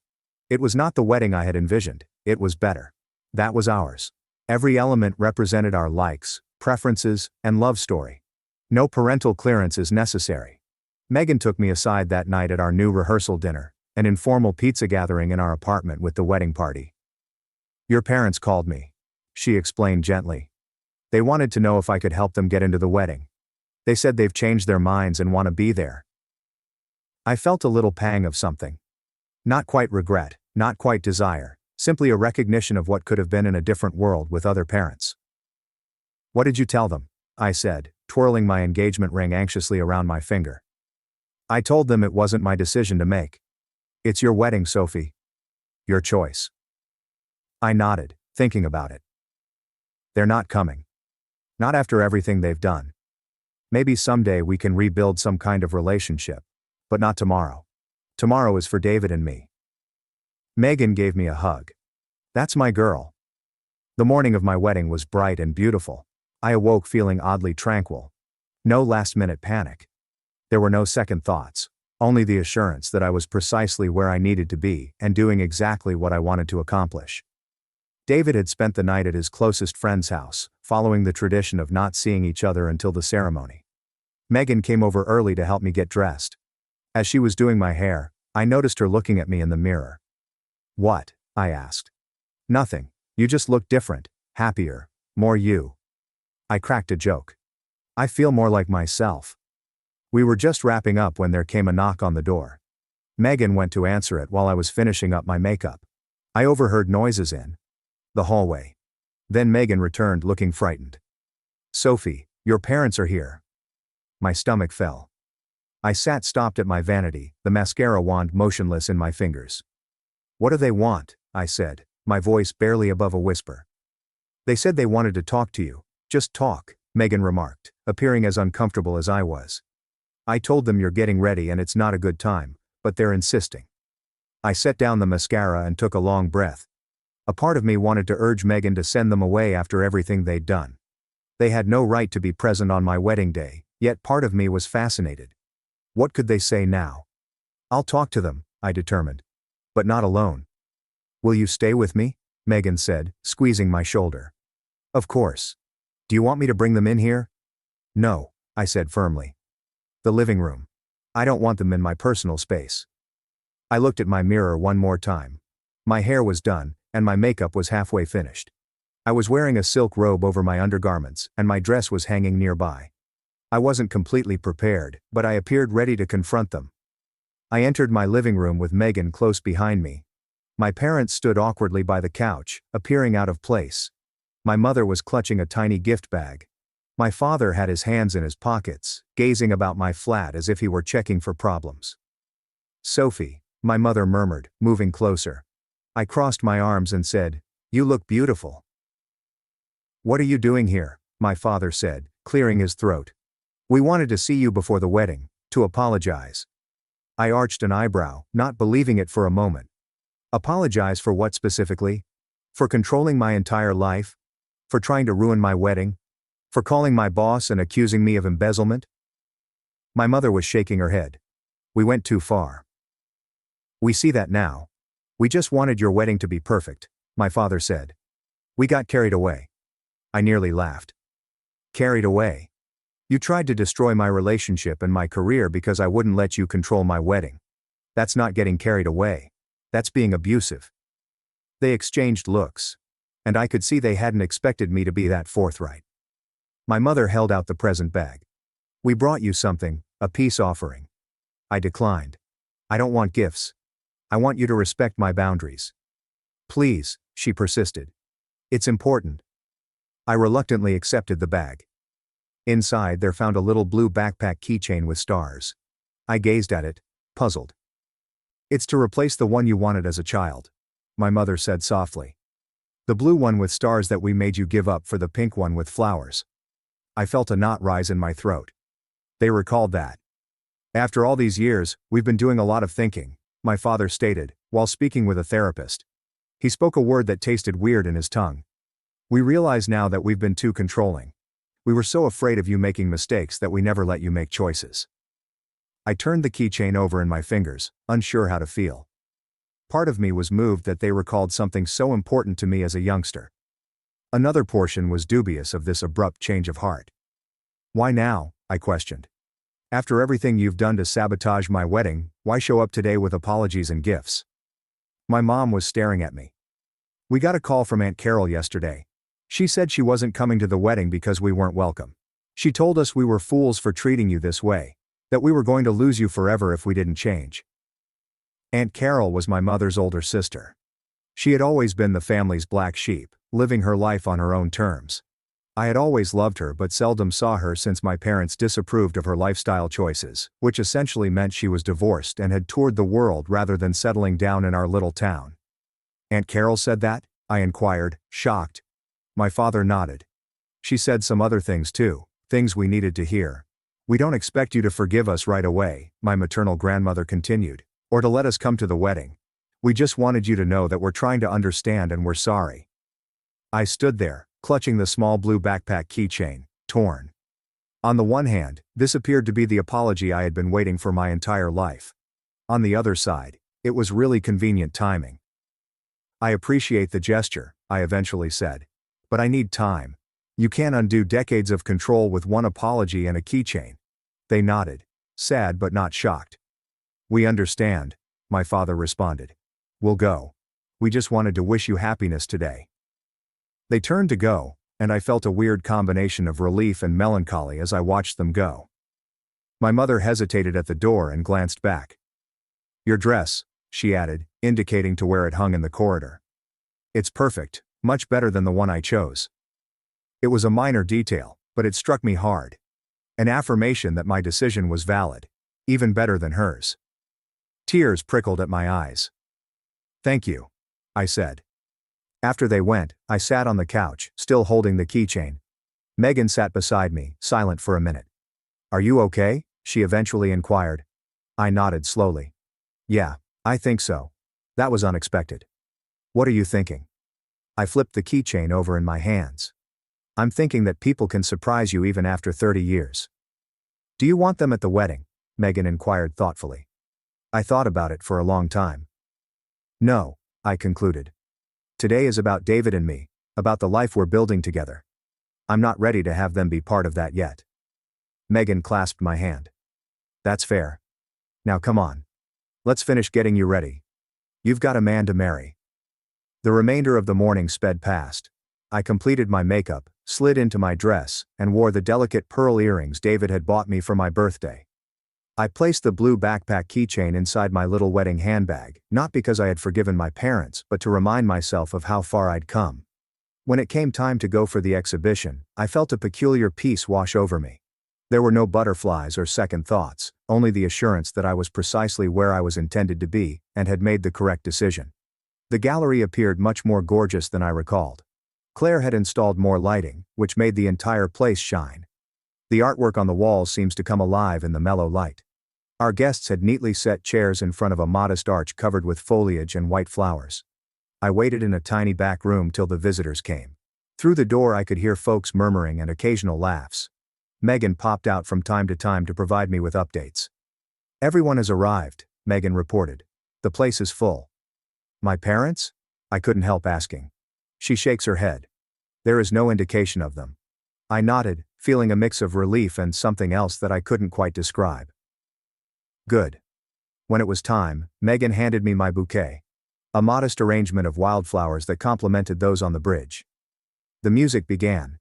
It was not the wedding I had envisioned, it was better. That was ours. Every element represented our likes, preferences, and love story. No parental clearance is necessary. Megan took me aside that night at our new rehearsal dinner, an informal pizza gathering in our apartment with the wedding party. "Your parents called me," she explained gently. "They wanted to know if I could help them get into the wedding. They said they've changed their minds and want to be there." I felt a little pang of something. Not quite regret, not quite desire, simply a recognition of what could have been in a different world with other parents. "What did you tell them?" I said, twirling my engagement ring anxiously around my finger. I told them it wasn't my decision to make. It's your wedding, Sophie. Your choice. I nodded, thinking about it. They're not coming. Not after everything they've done. Maybe someday we can rebuild some kind of relationship. But not tomorrow. Tomorrow is for David and me. Megan gave me a hug. That's my girl. The morning of my wedding was bright and beautiful. I awoke feeling oddly tranquil. No last-minute panic. There were no second thoughts, only the assurance that I was precisely where I needed to be and doing exactly what I wanted to accomplish. David had spent the night at his closest friend's house, following the tradition of not seeing each other until the ceremony. Megan came over early to help me get dressed. As she was doing my hair, I noticed her looking at me in the mirror. "What?" I asked. "Nothing. You just look different, happier, more you." I cracked a joke. "I feel more like myself." We were just wrapping up when there came a knock on the door. Megan went to answer it while I was finishing up my makeup. I overheard noises in the hallway. Then Megan returned looking frightened. "Sophie, your parents are here." My stomach fell. I sat stopped at my vanity, the mascara wand motionless in my fingers. "What do they want?" I said, my voice barely above a whisper. "They said they wanted to talk to you." "Just talk," Megan remarked, appearing as uncomfortable as I was. "I told them you're getting ready and it's not a good time, but they're insisting." I set down the mascara and took a long breath. A part of me wanted to urge Megan to send them away after everything they'd done. They had no right to be present on my wedding day, yet part of me was fascinated. What could they say now? "I'll talk to them," I determined. "But not alone." "Will you stay with me?" Megan said, squeezing my shoulder. "Of course. Do you want me to bring them in here?" "No," I said firmly. "The living room. I don't want them in my personal space." I looked at my mirror one more time. My hair was done, and my makeup was halfway finished. I was wearing a silk robe over my undergarments, and my dress was hanging nearby. I wasn't completely prepared, but I appeared ready to confront them. I entered my living room with Megan close behind me. My parents stood awkwardly by the couch, appearing out of place. My mother was clutching a tiny gift bag. My father had his hands in his pockets, gazing about my flat as if he were checking for problems. "Sophie," my mother murmured, moving closer. I crossed my arms and said, "You look beautiful." "What are you doing here?" my father said, clearing his throat. "We wanted to see you before the wedding, to apologize." I arched an eyebrow, not believing it for a moment. Apologize for what specifically? For controlling my entire life? For trying to ruin my wedding? For calling my boss and accusing me of embezzlement? My mother was shaking her head. "We went too far. We see that now. We just wanted your wedding to be perfect," my father said. "We got carried away." I nearly laughed. "Carried away? You tried to destroy my relationship and my career because I wouldn't let you control my wedding. That's not getting carried away. That's being abusive." They exchanged looks. And I could see they hadn't expected me to be that forthright. My mother held out the present bag. "We brought you something, a peace offering." I declined. "I don't want gifts. I want you to respect my boundaries." "Please," she persisted. "It's important." I reluctantly accepted the bag. Inside there found a little blue backpack keychain with stars. I gazed at it, puzzled. "It's to replace the one you wanted as a child," my mother said softly. "The blue one with stars that we made you give up for the pink one with flowers." I felt a knot rise in my throat. They recalled that. "After all these years, we've been doing a lot of thinking," my father stated, while speaking with a therapist. He spoke a word that tasted weird in his tongue. "We realize now that we've been too controlling. We were so afraid of you making mistakes that we never let you make choices." I turned the keychain over in my fingers, unsure how to feel. Part of me was moved that they recalled something so important to me as a youngster. Another portion was dubious of this abrupt change of heart. "Why now?" I questioned. "After everything you've done to sabotage my wedding, why show up today with apologies and gifts?" My mom was staring at me. "We got a call from Aunt Carol yesterday. She said she wasn't coming to the wedding because we weren't welcome. She told us we were fools for treating you this way, that we were going to lose you forever if we didn't change." Aunt Carol was my mother's older sister. She had always been the family's black sheep, living her life on her own terms. I had always loved her but seldom saw her since my parents disapproved of her lifestyle choices, which essentially meant she was divorced and had toured the world rather than settling down in our little town. Aunt Carol said that? I inquired, shocked. My father nodded. She said some other things too, things we needed to hear. We don't expect you to forgive us right away, my maternal grandmother continued, or to let us come to the wedding. We just wanted you to know that we're trying to understand and we're sorry. I stood there, clutching the small blue backpack keychain, torn. On the one hand, this appeared to be the apology I had been waiting for my entire life. On the other side, it was really convenient timing. I appreciate the gesture, I eventually said. But I need time. You can't undo decades of control with one apology and a keychain. They nodded, sad but not shocked. We understand, my father responded. We'll go. We just wanted to wish you happiness today. They turned to go, and I felt a weird combination of relief and melancholy as I watched them go. My mother hesitated at the door and glanced back. Your dress, she added, indicating to where it hung in the corridor. It's perfect, much better than the one I chose. It was a minor detail, but it struck me hard. An affirmation that my decision was valid, even better than hers. Tears prickled at my eyes. Thank you, I said. After they went, I sat on the couch, still holding the keychain. Megan sat beside me, silent for a minute. Are you okay? She eventually inquired. I nodded slowly. Yeah, I think so. That was unexpected. What are you thinking? I flipped the keychain over in my hands. I'm thinking that people can surprise you even after 30 years. Do you want them at the wedding? Megan inquired thoughtfully. I thought about it for a long time. No, I concluded. Today is about David and me, about the life we're building together. I'm not ready to have them be part of that yet. Megan clasped my hand. That's fair. Now come on. Let's finish getting you ready. You've got a man to marry. The remainder of the morning sped past. I completed my makeup, slid into my dress, and wore the delicate pearl earrings David had bought me for my birthday. I placed the blue backpack keychain inside my little wedding handbag, not because I had forgiven my parents, but to remind myself of how far I'd come. When it came time to go for the exhibition, I felt a peculiar peace wash over me. There were no butterflies or second thoughts, only the assurance that I was precisely where I was intended to be, and had made the correct decision. The gallery appeared much more gorgeous than I recalled. Claire had installed more lighting, which made the entire place shine. The artwork on the walls seems to come alive in the mellow light. Our guests had neatly set chairs in front of a modest arch covered with foliage and white flowers. I waited in a tiny back room till the visitors came. Through the door I could hear folks murmuring and occasional laughs. Megan popped out from time to provide me with updates. Everyone has arrived, Megan reported. The place is full. My parents? I couldn't help asking. She shakes her head. There is no indication of them. I nodded, feeling a mix of relief and something else that I couldn't quite describe. Good. When it was time, Megan handed me my bouquet. A modest arrangement of wildflowers that complemented those on the bridge. The music began.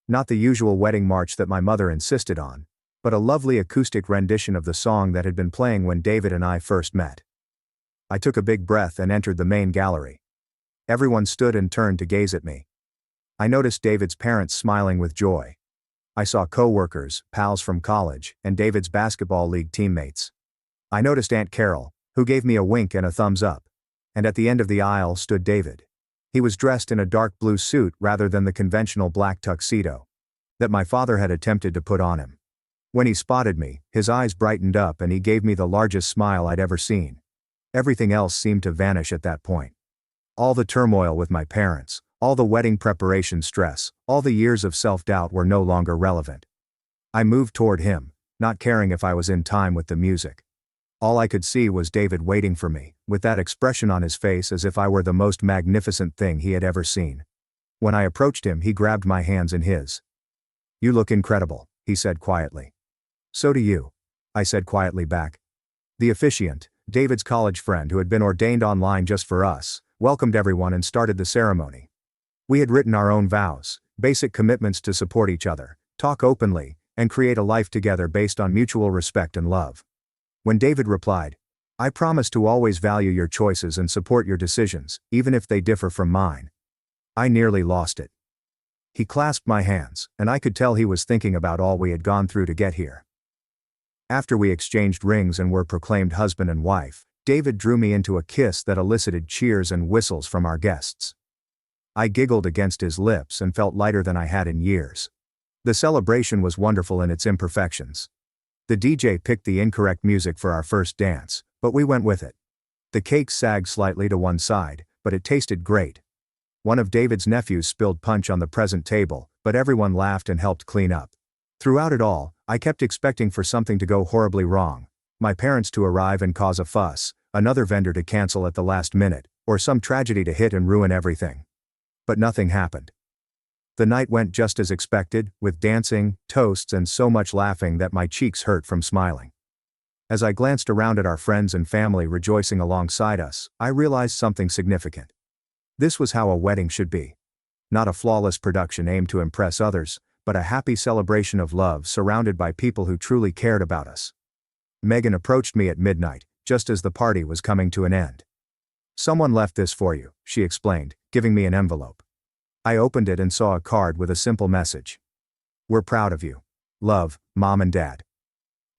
Not the usual wedding march that my mother insisted on, but a lovely acoustic rendition of the song that had been playing when David and I first met. I took a big breath and entered the main gallery. Everyone stood and turned to gaze at me. I noticed David's parents smiling with joy. I saw co-workers, pals from college, and David's basketball league teammates. I noticed Aunt Carol, who gave me a wink and a thumbs up. And at the end of the aisle stood David. He was dressed in a dark blue suit rather than the conventional black tuxedo that my father had attempted to put on him. When he spotted me, his eyes brightened up and he gave me the largest smile I'd ever seen. Everything else seemed to vanish at that point. All the turmoil with my parents, all the wedding preparation stress, all the years of self-doubt were no longer relevant. I moved toward him, not caring if I was in time with the music. All I could see was David waiting for me, with that expression on his face as if I were the most magnificent thing he had ever seen. When I approached him, he grabbed my hands in his. You look incredible, he said quietly. So do you, I said quietly back. The officiant, David's college friend who had been ordained online just for us, welcomed everyone and started the ceremony. We had written our own vows, basic commitments to support each other, talk openly, and create a life together based on mutual respect and love. When David replied, I promise to always value your choices and support your decisions, even if they differ from mine, I nearly lost it. He clasped my hands, and I could tell he was thinking about all we had gone through to get here. After we exchanged rings and were proclaimed husband and wife, David drew me into a kiss that elicited cheers and whistles from our guests. I giggled against his lips and felt lighter than I had in years. The celebration was wonderful in its imperfections. The DJ picked the incorrect music for our first dance, but we went with it. The cake sagged slightly to one side, but it tasted great. One of David's nephews spilled punch on the present table, but everyone laughed and helped clean up. Throughout it all, I kept expecting for something to go horribly wrong. My parents to arrive and cause a fuss, another vendor to cancel at the last minute, or some tragedy to hit and ruin everything. But nothing happened. The night went just as expected, with dancing, toasts and so much laughing that my cheeks hurt from smiling. As I glanced around at our friends and family rejoicing alongside us, I realized something significant. This was how a wedding should be. Not a flawless production aimed to impress others, but a happy celebration of love surrounded by people who truly cared about us. Megan approached me at midnight, just as the party was coming to an end. "Someone left this for you," she explained, giving me an envelope. I opened it and saw a card with a simple message. "We're proud of you. Love, Mom and Dad."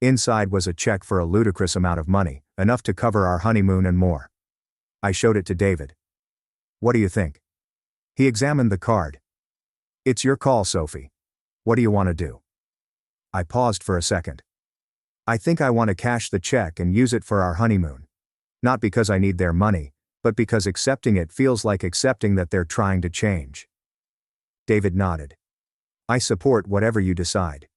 Inside was a check for a ludicrous amount of money, enough to cover our honeymoon and more. I showed it to David. "What do you think?" He examined the card. "It's your call, Sophie. What do you want to do?" I paused for a second. "I think I want to cash the check and use it for our honeymoon. Not because I need their money, but because accepting it feels like accepting that they're trying to change." David nodded. "I support whatever you decide."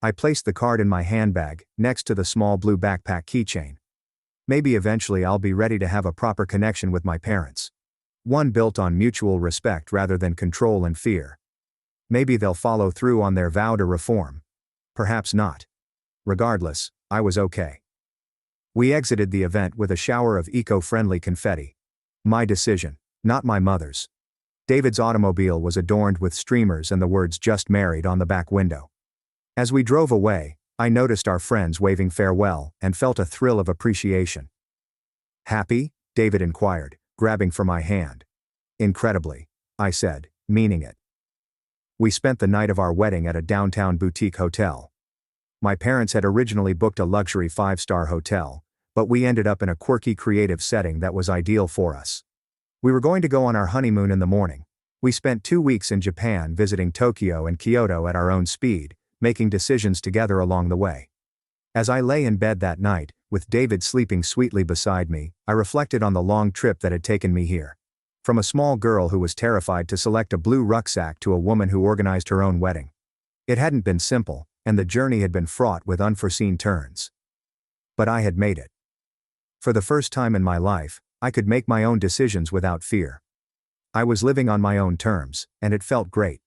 I placed the card in my handbag, next to the small blue backpack keychain. Maybe eventually I'll be ready to have a proper connection with my parents. One built on mutual respect rather than control and fear. Maybe they'll follow through on their vow to reform. Perhaps not. Regardless, I was okay. We exited the event with a shower of eco-friendly confetti. My decision, not my mother's. David's automobile was adorned with streamers and the words "Just Married" on the back window. As we drove away, I noticed our friends waving farewell and felt a thrill of appreciation. "Happy?" David inquired, grabbing for my hand. "Incredibly," I said, meaning it. We spent the night of our wedding at a downtown boutique hotel. My parents had originally booked a luxury 5-star hotel, but we ended up in a quirky creative setting that was ideal for us. We were going to go on our honeymoon in the morning. We spent 2 weeks in Japan visiting Tokyo and Kyoto at our own speed, making decisions together along the way. As I lay in bed that night, with David sleeping sweetly beside me, I reflected on the long trip that had taken me here. From a small girl who was terrified to select a blue rucksack to a woman who organized her own wedding. It hadn't been simple, and the journey had been fraught with unforeseen turns. But I had made it. For the first time in my life, I could make my own decisions without fear. I was living on my own terms, and it felt great.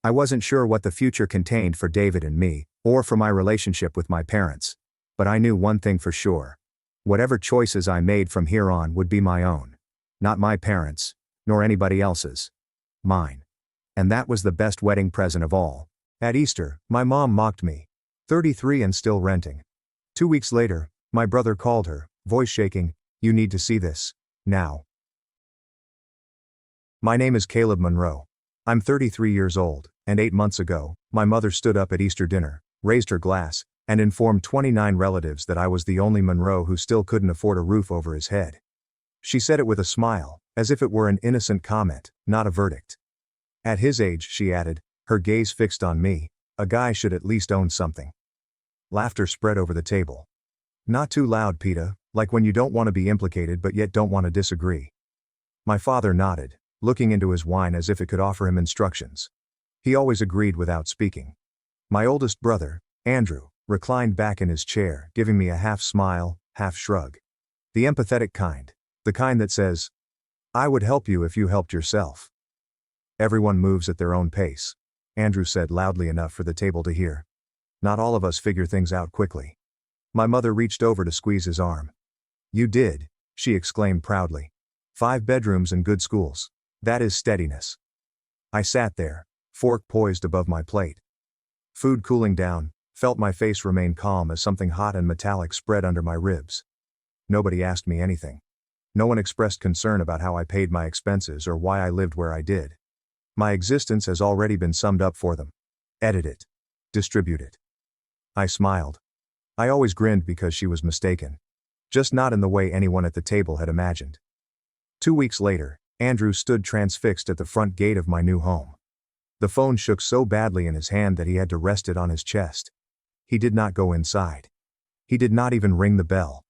I wasn't sure what the future contained for David and me, or for my relationship with my parents. But I knew one thing for sure. Whatever choices I made from here on would be my own. Not my parents, nor anybody else's. Mine. And that was the best wedding present of all. At Easter, my mom mocked me. 33 and still renting. 2 weeks later, my brother called her, voice shaking, "You need to see this. Now." My name is Caleb Monroe. I'm 33 years old, and 8 months ago, my mother stood up at Easter dinner, raised her glass, and informed 29 relatives that I was the only Monroe who still couldn't afford a roof over his head. She said it with a smile, as if it were an innocent comment, not a verdict. At his age, she added, her gaze fixed on me, a guy should at least own something. Laughter spread over the table. "Not too loud, Peta, like when you don't want to be implicated but yet don't want to disagree." My father nodded, looking into his wine as if it could offer him instructions. He always agreed without speaking. My oldest brother, Andrew, reclined back in his chair, giving me a half smile, half shrug. The empathetic kind. The kind that says, "I would help you if you helped yourself." "Everyone moves at their own pace," Andrew said loudly enough for the table to hear. "Not all of us figure things out quickly." My mother reached over to squeeze his arm. "You did," she exclaimed proudly. 5 bedrooms and good schools. That is steadiness." I sat there, fork poised above my plate. Food cooling down, felt my face remain calm as something hot and metallic spread under my ribs. Nobody asked me anything. No one expressed concern about how I paid my expenses or why I lived where I did. My existence has already been summed up for them. Edit it. Distribute it. I smiled. I always grinned because she was mistaken. Just not in the way anyone at the table had imagined. 2 weeks later, Andrew stood transfixed at the front gate of my new home. The phone shook so badly in his hand that he had to rest it on his chest. He did not go inside. He did not even ring the bell.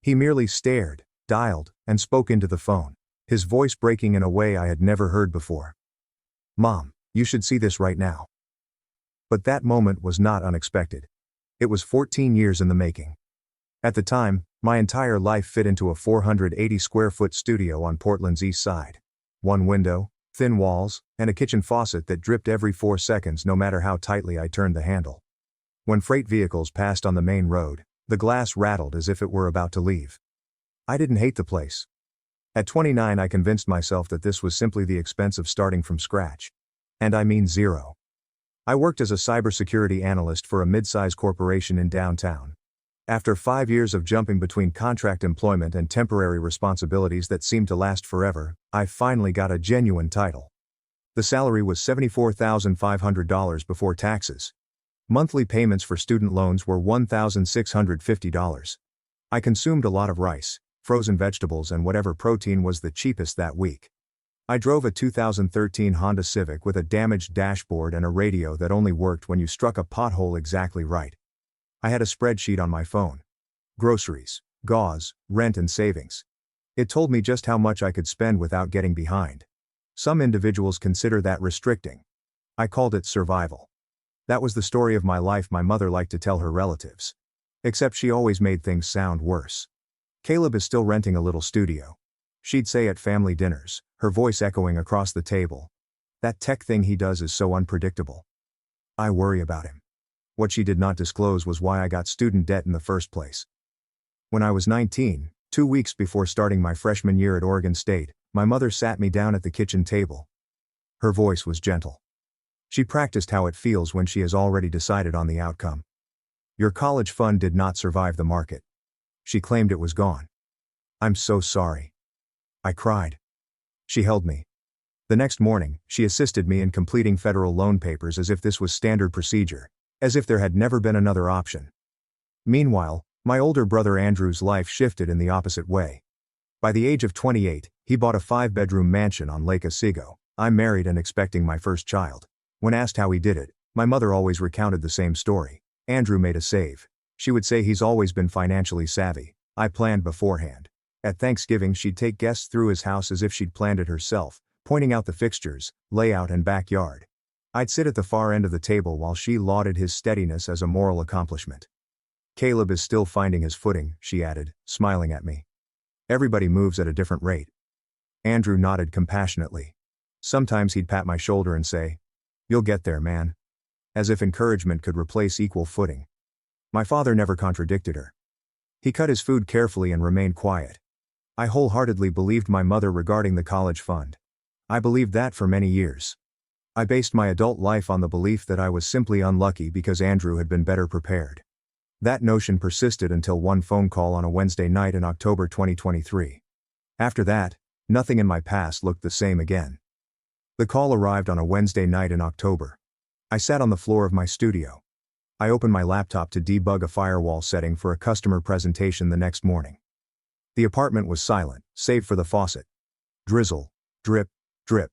He merely stared, dialed, and spoke into the phone, his voice breaking in a way I had never heard before. "Mom, you should see this right now." But that moment was not unexpected. It was 14 years in the making. At the time, my entire life fit into a 480 square foot studio on Portland's east side. One window, thin walls, and a kitchen faucet that dripped every 4 seconds no matter how tightly I turned the handle. When freight vehicles passed on the main road, the glass rattled as if it were about to leave. I didn't hate the place. At 29 I convinced myself that this was simply the expense of starting from scratch. And I mean zero. I worked as a cybersecurity analyst for a mid-size corporation in downtown. After 5 years of jumping between contract employment and temporary responsibilities that seemed to last forever, I finally got a genuine title. The salary was $74,500 before taxes. Monthly payments for student loans were $1,650. I consumed a lot of rice, frozen vegetables, and whatever protein was the cheapest that week. I drove a 2013 Honda Civic with a damaged dashboard and a radio that only worked when you struck a pothole exactly right. I had a spreadsheet on my phone. Groceries, gauze, rent, and savings. It told me just how much I could spend without getting behind. Some individuals consider that restricting. I called it survival. That was the story of my life my mother liked to tell her relatives. Except she always made things sound worse. "Caleb is still renting a little studio," she'd say at family dinners, her voice echoing across the table. "That tech thing he does is so unpredictable. I worry about him." What she did not disclose was why I got student debt in the first place. When I was 19, 2 weeks before starting my freshman year at Oregon State, my mother sat me down at the kitchen table. Her voice was gentle. She practiced how it feels when she has already decided on the outcome. "Your college fund did not survive the market." She claimed it was gone. "I'm so sorry." I cried. She held me. The next morning, she assisted me in completing federal loan papers as if this was standard procedure, as if there had never been another option. Meanwhile, my older brother Andrew's life shifted in the opposite way. By the age of 28, he bought a 5-bedroom mansion on Lake Otsego. I'm married and expecting my first child. When asked how he did it, my mother always recounted the same story. "Andrew made a save." She would say he's always been financially savvy. "I planned beforehand." At Thanksgiving she'd take guests through his house as if she'd planned it herself, pointing out the fixtures, layout, and backyard. I'd sit at the far end of the table while she lauded his steadiness as a moral accomplishment. "Caleb is still finding his footing," she added, smiling at me. "Everybody moves at a different rate." Andrew nodded compassionately. Sometimes he'd pat my shoulder and say, "You'll get there, man." As if encouragement could replace equal footing. My father never contradicted her. He cut his food carefully and remained quiet. I wholeheartedly believed my mother regarding the college fund. I believed that for many years. I based my adult life on the belief that I was simply unlucky because Andrew had been better prepared. That notion persisted until one phone call on a Wednesday night in October 2023. After that, nothing in my past looked the same again. The call arrived on a Wednesday night in October. I sat on the floor of my studio. I opened my laptop to debug a firewall setting for a customer presentation the next morning. The apartment was silent, save for the faucet. Drizzle, drip, drip.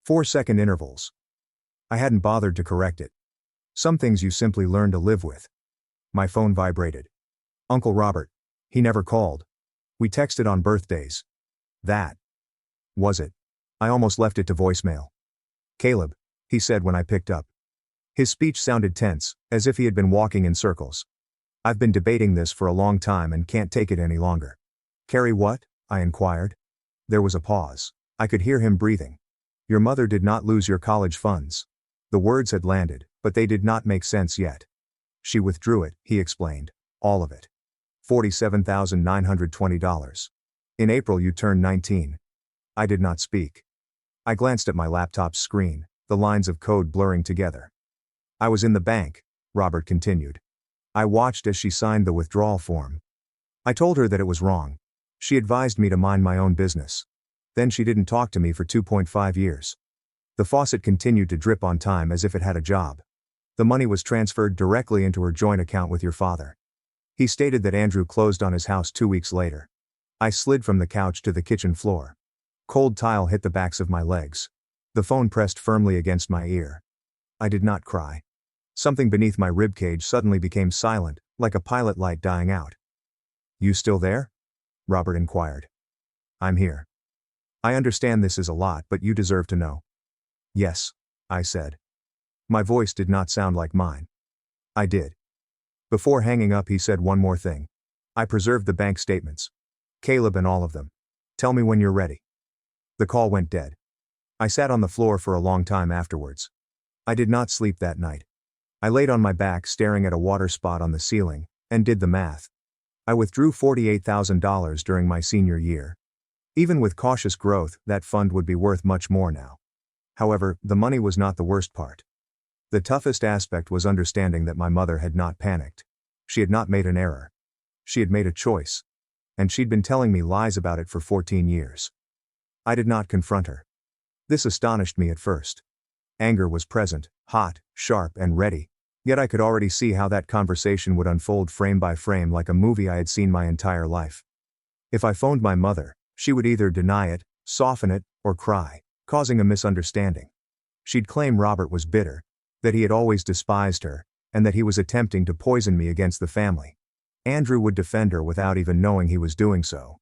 4-second intervals. I hadn't bothered to correct it. Some things you simply learn to live with. My phone vibrated. Uncle Robert. He never called. We texted on birthdays. That was it. I almost left it to voicemail. "Caleb," he said when I picked up. His speech sounded tense, as if he had been walking in circles. "I've been debating this for a long time and can't take it any longer." "Carrie what?" I inquired. There was a pause. I could hear him breathing. "Your mother did not lose your college funds." The words had landed, but they did not make sense yet. "She withdrew it," he explained. "All of it. $47,920. In April you turned 19. I did not speak. I glanced at my laptop's screen, the lines of code blurring together. "I was in the bank," Robert continued. "I watched as she signed the withdrawal form. I told her that it was wrong. She advised me to mind my own business. Then she didn't talk to me for 2.5 years. The faucet continued to drip on time as if it had a job. The money was transferred directly into her joint account with your father. He stated that Andrew closed on his house 2 weeks later. I slid from the couch to the kitchen floor. Cold tile hit the backs of my legs. The phone pressed firmly against my ear. I did not cry. Something beneath my ribcage suddenly became silent, like a pilot light dying out. "You still there?" Robert inquired. "I'm here. I understand this is a lot, but you deserve to know." "Yes," I said. My voice did not sound like mine. "I did." Before hanging up, he said one more thing. "I preserved the bank statements. Caleb and all of them. Tell me when you're ready." The call went dead. I sat on the floor for a long time afterwards. I did not sleep that night. I laid on my back staring at a water spot on the ceiling, and did the math. I withdrew $48,000 during my senior year. Even with cautious growth, that fund would be worth much more now. However, the money was not the worst part. The toughest aspect was understanding that my mother had not panicked. She had not made an error. She had made a choice. And she'd been telling me lies about it for 14 years. I did not confront her. This astonished me at first. Anger was present, hot, sharp, and ready, yet I could already see how that conversation would unfold frame by frame like a movie I had seen my entire life. If I phoned my mother, she would either deny it, soften it, or cry, causing a misunderstanding. She'd claim Robert was bitter, that he had always despised her, and that he was attempting to poison me against the family. Andrew would defend her without even knowing he was doing so.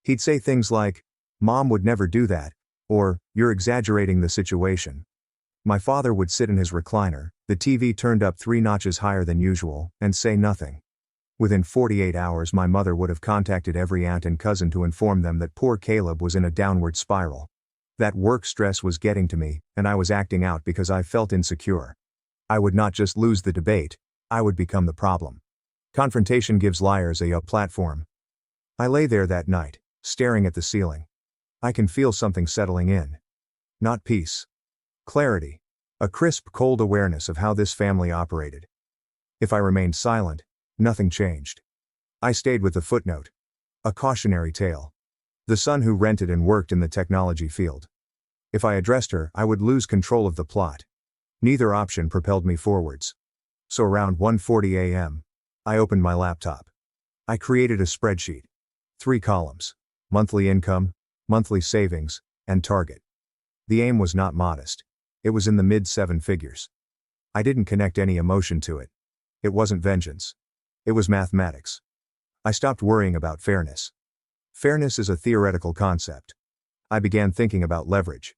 He'd say things like, "Mom would never do that," or, "You're exaggerating the situation." My father would sit in his recliner, the TV turned up 3 notches higher than usual, and say nothing. Within 48 hours my mother would have contacted every aunt and cousin to inform them that poor Caleb was in a downward spiral. That work stress was getting to me, and I was acting out because I felt insecure. I would not just lose the debate, I would become the problem. Confrontation gives liars a platform. I lay there that night, staring at the ceiling. I can feel something settling in. Not peace. Clarity. A crisp, cold awareness of how this family operated. If I remained silent, nothing changed. I stayed with the footnote. A cautionary tale. The son who rented and worked in the technology field. If I addressed her, I would lose control of the plot. Neither option propelled me forwards. So around 1:40 a.m., I opened my laptop. I created a spreadsheet. 3 columns. Monthly income, monthly savings, and target. The aim was not modest. It was in the mid-7 figures. I didn't connect any emotion to it. It wasn't vengeance. It was mathematics. I stopped worrying about fairness. Fairness is a theoretical concept. I began thinking about leverage.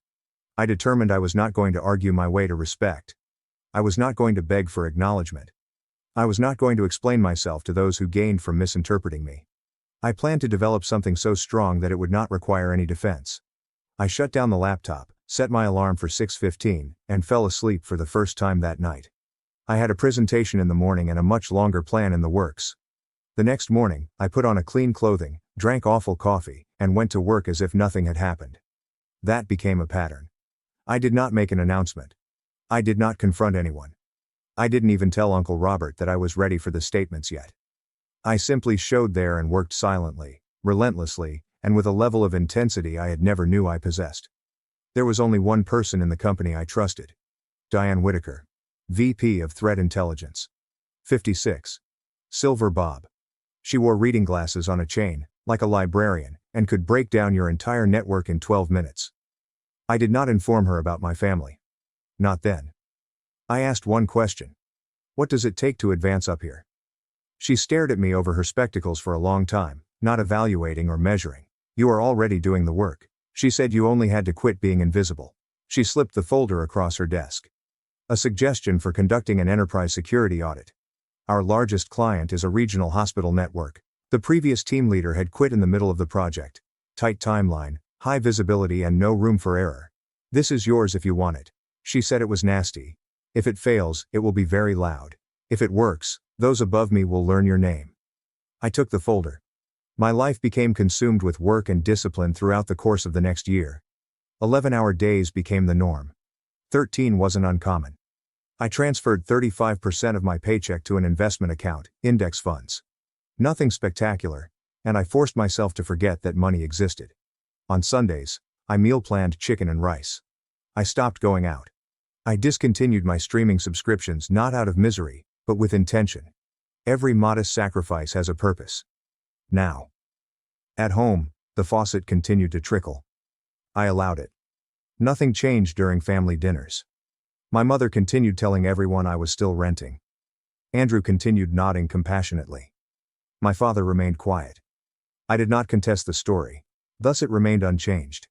I determined I was not going to argue my way to respect. I was not going to beg for acknowledgement. I was not going to explain myself to those who gained from misinterpreting me. I planned to develop something so strong that it would not require any defense. I shut down the laptop, set my alarm for 6:15, and fell asleep for the first time that night. I had a presentation in the morning and a much longer plan in the works. The next morning, I put on a clean clothing, drank awful coffee, and went to work as if nothing had happened. That became a pattern. I did not make an announcement. I did not confront anyone. I didn't even tell Uncle Robert that I was ready for the statements yet. I simply showed there and worked silently, relentlessly, and with a level of intensity I had never knew I possessed. There was only one person in the company I trusted. Diane Whitaker, VP of Threat Intelligence. 56. Silver Bob. She wore reading glasses on a chain, like a librarian, and could break down your entire network in 12 minutes. I did not inform her about my family. Not then. I asked one question. What does it take to advance up here? She stared at me over her spectacles for a long time, not evaluating or measuring. You are already doing the work. She said you only had to quit being invisible. She slipped the folder across her desk. A suggestion for conducting an enterprise security audit. Our largest client is a regional hospital network. The previous team leader had quit in the middle of the project. Tight timeline, high visibility, and no room for error. This is yours if you want it. She said it was nasty. If it fails, it will be very loud. If it works, those above me will learn your name. I took the folder. My life became consumed with work and discipline throughout the course of the next year. 11-hour days became the norm. 13 wasn't uncommon. I transferred 35% of my paycheck to an investment account, index funds. Nothing spectacular, and I forced myself to forget that money existed. On Sundays, I meal planned chicken and rice. I stopped going out. I discontinued my streaming subscriptions not out of misery, but with intention. Every modest sacrifice has a purpose. Now. At home, the faucet continued to trickle. I allowed it. Nothing changed during family dinners. My mother continued telling everyone I was still renting. Andrew continued nodding compassionately. My father remained quiet. I did not contest the story. Thus it remained unchanged.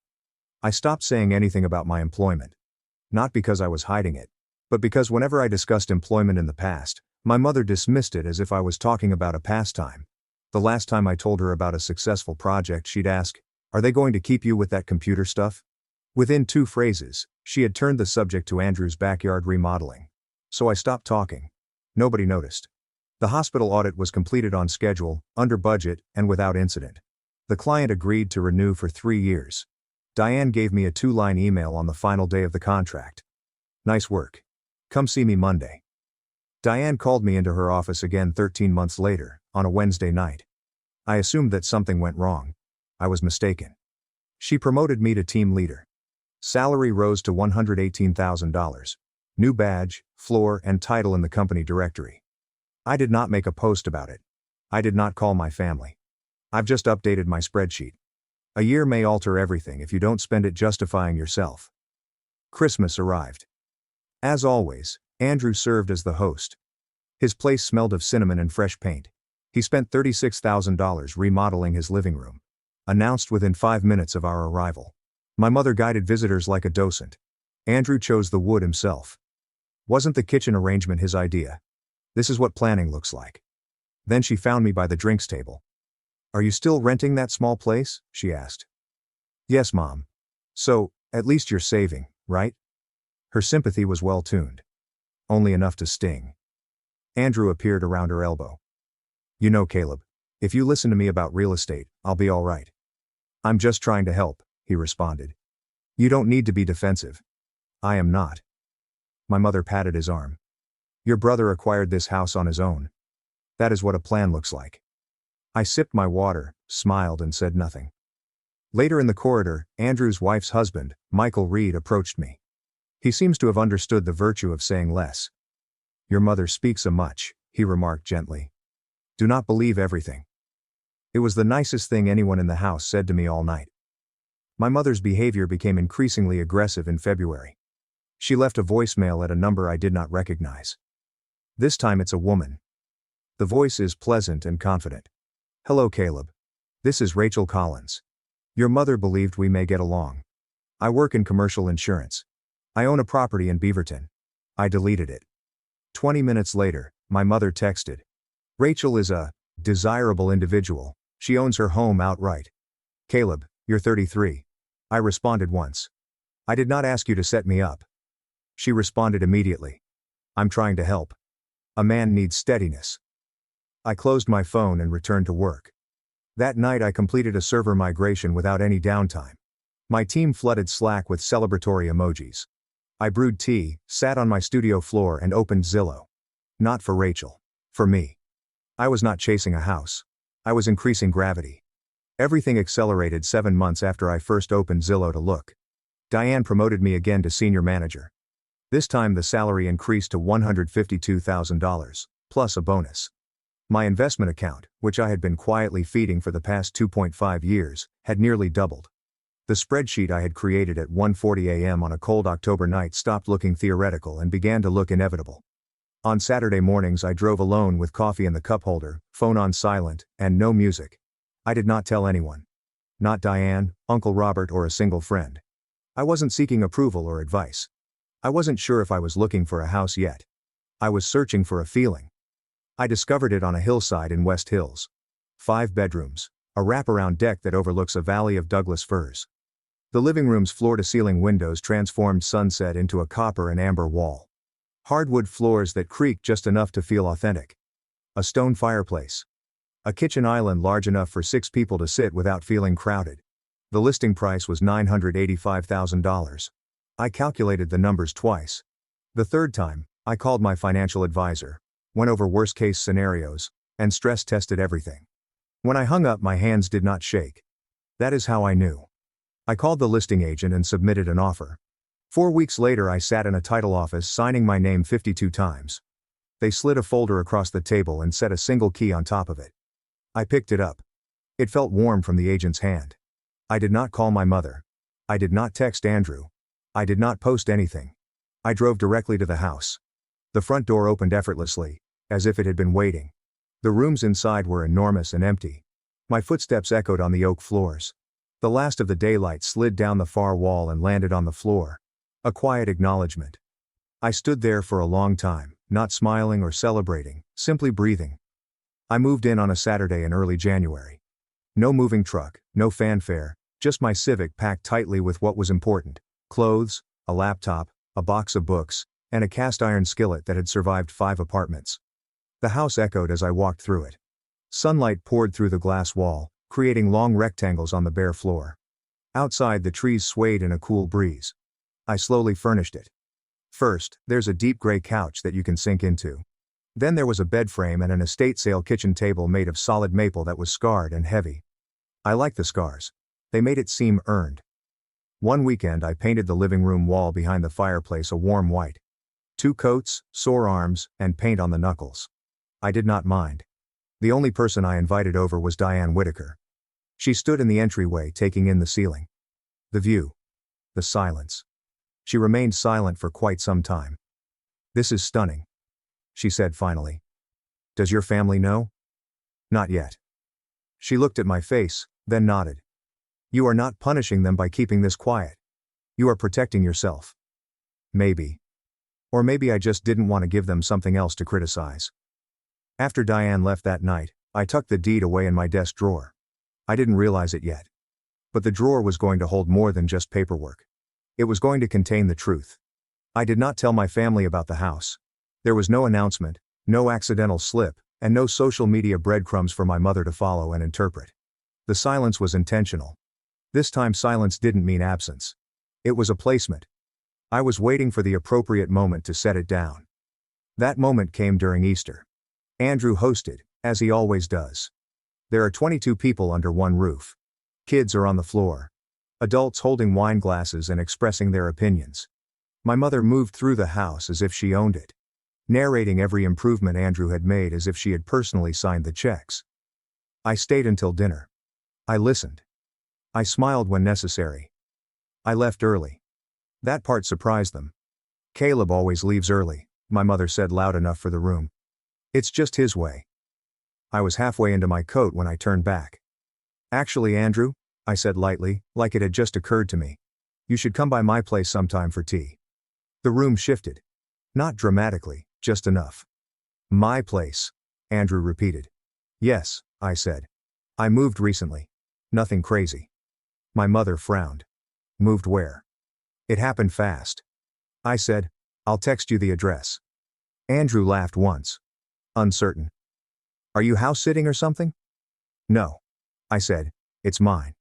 I stopped saying anything about my employment. Not because I was hiding it, but because whenever I discussed employment in the past, my mother dismissed it as if I was talking about a pastime. The last time I told her about a successful project, she'd ask, "Are they going to keep you with that computer stuff?" Within 2 phrases, she had turned the subject to Andrew's backyard remodeling. So I stopped talking. Nobody noticed. The hospital audit was completed on schedule, under budget, and without incident. The client agreed to renew for 3 years. Diane gave me a 2-line email on the final day of the contract. "Nice work. Come see me Monday." Diane called me into her office again 13 months later, on a Wednesday night. I assumed that something went wrong. I was mistaken. She promoted me to team leader. Salary rose to $118,000. New badge, floor, and title in the company directory. I did not make a post about it. I did not call my family. I've just updated my spreadsheet. A year may alter everything if you don't spend it justifying yourself. Christmas arrived. As always, Andrew served as the host. His place smelled of cinnamon and fresh paint. He spent $36,000 remodeling his living room. Announced within 5 minutes of our arrival. My mother guided visitors like a docent. Andrew chose the wood himself. Wasn't the kitchen arrangement his idea? This is what planning looks like. Then she found me by the drinks table. "Are you still renting that small place?" she asked. "Yes, Mom. So, at least you're saving, right?" Her sympathy was well tuned. Only enough to sting. Andrew appeared around her elbow. "You know, Caleb, if you listen to me about real estate, I'll be all right." "I'm just trying to help," he responded. "You don't need to be defensive." "I am not." My mother patted his arm. "Your brother acquired this house on his own. That is what a plan looks like." I sipped my water, smiled, and said nothing. Later in the corridor, Andrew's wife's husband, Michael Reed, approached me. He seems to have understood the virtue of saying less. "Your mother speaks a much," he remarked gently. "Do not believe everything." It was the nicest thing anyone in the house said to me all night. My mother's behavior became increasingly aggressive in February. She left a voicemail at a number I did not recognize. This time it's a woman. The voice is pleasant and confident. "Hello, Caleb. This is Rachel Collins. Your mother believed we may get along. I work in commercial insurance. I own a property in Beaverton." I deleted it. 20 minutes later, my mother texted. "Rachel is a desirable individual. She owns her home outright. Caleb, you're 33. I responded once. "I did not ask you to set me up." She responded immediately. "I'm trying to help. A man needs steadiness." I closed my phone and returned to work. That night I completed a server migration without any downtime. My team flooded Slack with celebratory emojis. I brewed tea, sat on my studio floor, and opened Zillow. Not for Rachel. For me. I was not chasing a house. I was increasing gravity. Everything accelerated 7 months after I first opened Zillow to look. Diane promoted me again to senior manager. This time the salary increased to $152,000, plus a bonus. My investment account, which I had been quietly feeding for the past 2.5 years, had nearly doubled. The spreadsheet I had created at 1:40 a.m. on a cold October night stopped looking theoretical and began to look inevitable. On Saturday mornings I drove alone with coffee in the cup holder, phone on silent, and no music. I did not tell anyone. Not Diane, Uncle Robert, or a single friend. I wasn't seeking approval or advice. I wasn't sure if I was looking for a house yet. I was searching for a feeling. I discovered it on a hillside in West Hills. 5 bedrooms, a wraparound deck that overlooks a valley of Douglas firs. The living room's floor-to-ceiling windows transformed sunset into a copper and amber wall. Hardwood floors that creaked just enough to feel authentic. A stone fireplace. A kitchen island large enough for 6 people to sit without feeling crowded. The listing price was $985,000. I calculated the numbers twice. The third time, I called my financial advisor, went over worst-case scenarios, and stress-tested everything. When I hung up, my hands did not shake. That is how I knew. I called the listing agent and submitted an offer. 4 weeks later, I sat in a title office signing my name 52 times. They slid a folder across the table and set a single key on top of it. I picked it up. It felt warm from the agent's hand. I did not call my mother. I did not text Andrew. I did not post anything. I drove directly to the house. The front door opened effortlessly, as if it had been waiting. The rooms inside were enormous and empty. My footsteps echoed on the oak floors. The last of the daylight slid down the far wall and landed on the floor. A quiet acknowledgement. I stood there for a long time, not smiling or celebrating, simply breathing. I moved in on a Saturday in early January. No moving truck, no fanfare, just my Civic packed tightly with what was important: clothes, a laptop, a box of books, and a cast iron skillet that had survived 5 apartments. The house echoed as I walked through it. Sunlight poured through the glass wall, creating long rectangles on the bare floor. Outside, the trees swayed in a cool breeze. I slowly furnished it. First, there's a deep gray couch that you can sink into. Then there was a bed frame and an estate sale kitchen table made of solid maple that was scarred and heavy. I liked the scars. They made it seem earned. One weekend, I painted the living room wall behind the fireplace a warm white. 2 coats, sore arms, and paint on the knuckles. I did not mind. The only person I invited over was Diane Whitaker. She stood in the entryway taking in the ceiling. The view. The silence. She remained silent for quite some time. "This is stunning," she said finally. "Does your family know?" "Not yet." She looked at my face, then nodded. "You are not punishing them by keeping this quiet. You are protecting yourself." Maybe. Or maybe I just didn't want to give them something else to criticize. After Diane left that night, I tucked the deed away in my desk drawer. I didn't realize it yet. But the drawer was going to hold more than just paperwork. It was going to contain the truth. I did not tell my family about the house. There was no announcement, no accidental slip, and no social media breadcrumbs for my mother to follow and interpret. The silence was intentional. This time silence didn't mean absence. It was a placement. I was waiting for the appropriate moment to set it down. That moment came during Easter. Andrew hosted, as he always does. There are 22 people under one roof. Kids are on the floor. Adults holding wine glasses and expressing their opinions. My mother moved through the house as if she owned it, narrating every improvement Andrew had made as if she had personally signed the checks. I stayed until dinner. I listened. I smiled when necessary. I left early. That part surprised them. "Caleb always leaves early," my mother said loud enough for the room. "It's just his way." I was halfway into my coat when I turned back. "Actually, Andrew," I said lightly, like it had just occurred to me, "you should come by my place sometime for tea." The room shifted. Not dramatically, just enough. "My place," Andrew repeated. "Yes," I said. "I moved recently. Nothing crazy." My mother frowned. "Moved where?" "It happened fast." I said, "I'll text you the address." Andrew laughed once. Uncertain. "Are you house sitting or something?" "No." I said, "It's mine."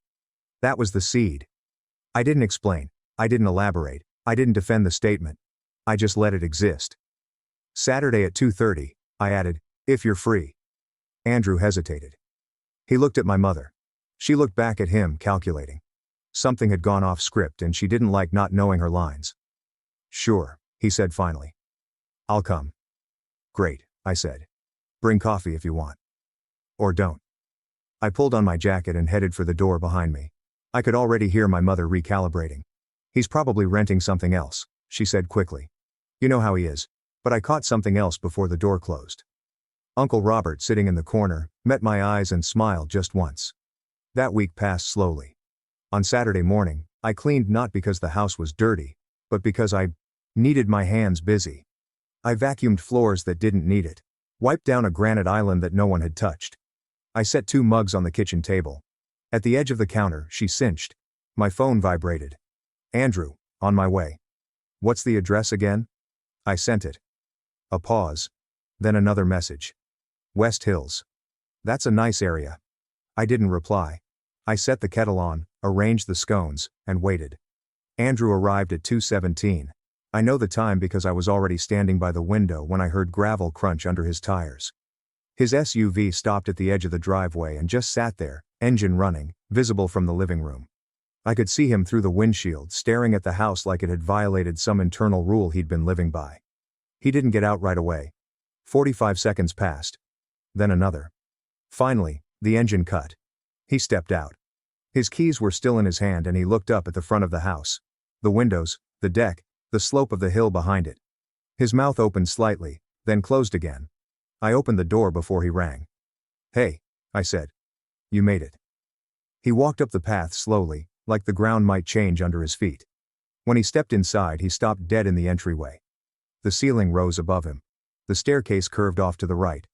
That was the seed. I didn't explain. I didn't elaborate. I didn't defend the statement. I just let it exist. "Saturday at 2:30, I added, "if you're free." Andrew hesitated. He looked at my mother. She looked back at him, calculating. Something had gone off script and she didn't like not knowing her lines. "Sure," he said finally. "I'll come." "Great," I said. "Bring coffee if you want. Or don't." I pulled on my jacket and headed for the door behind me. I could already hear my mother recalibrating. "He's probably renting something else," she said quickly. "You know how he is." But I caught something else before the door closed. Uncle Robert, sitting in the corner, met my eyes and smiled just once. That week passed slowly. On Saturday morning, I cleaned not because the house was dirty, but because I needed my hands busy. I vacuumed floors that didn't need it, wiped down a granite island that no one had touched. I set 2 mugs on the kitchen table. At the edge of the counter, she cinched. My phone vibrated. "Andrew, on my way." "What's the address again?" I sent it. A pause. Then another message. "West Hills. That's a nice area." I didn't reply. I set the kettle on, arranged the scones, and waited. Andrew arrived at 2:17. I know the time because I was already standing by the window when I heard gravel crunch under his tires. His SUV stopped at the edge of the driveway and just sat there, engine running, visible from the living room. I could see him through the windshield, staring at the house like it had violated some internal rule he'd been living by. He didn't get out right away. 45 seconds passed. Then another. Finally, the engine cut. He stepped out. His keys were still in his hand and he looked up at the front of the house. The windows, the deck, the slope of the hill behind it. His mouth opened slightly, then closed again. I opened the door before he rang. "Hey," I said. "You made it." He walked up the path slowly, like the ground might change under his feet. When he stepped inside, he stopped dead in the entryway. The ceiling rose above him. The staircase curved off to the right.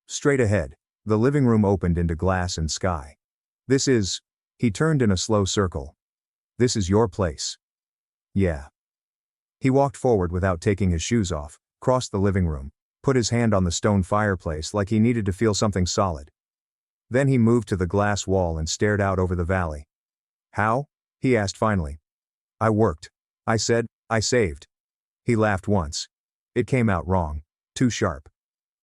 Straight ahead, the living room opened into glass and sky. "This is," he turned in a slow circle. "This is your place." "Yeah." He walked forward without taking his shoes off, crossed the living room, put his hand on the stone fireplace like he needed to feel something solid. Then he moved to the glass wall and stared out over the valley. "How?" he asked finally. "I worked," I said. "I saved." He laughed once. It came out wrong. Too sharp.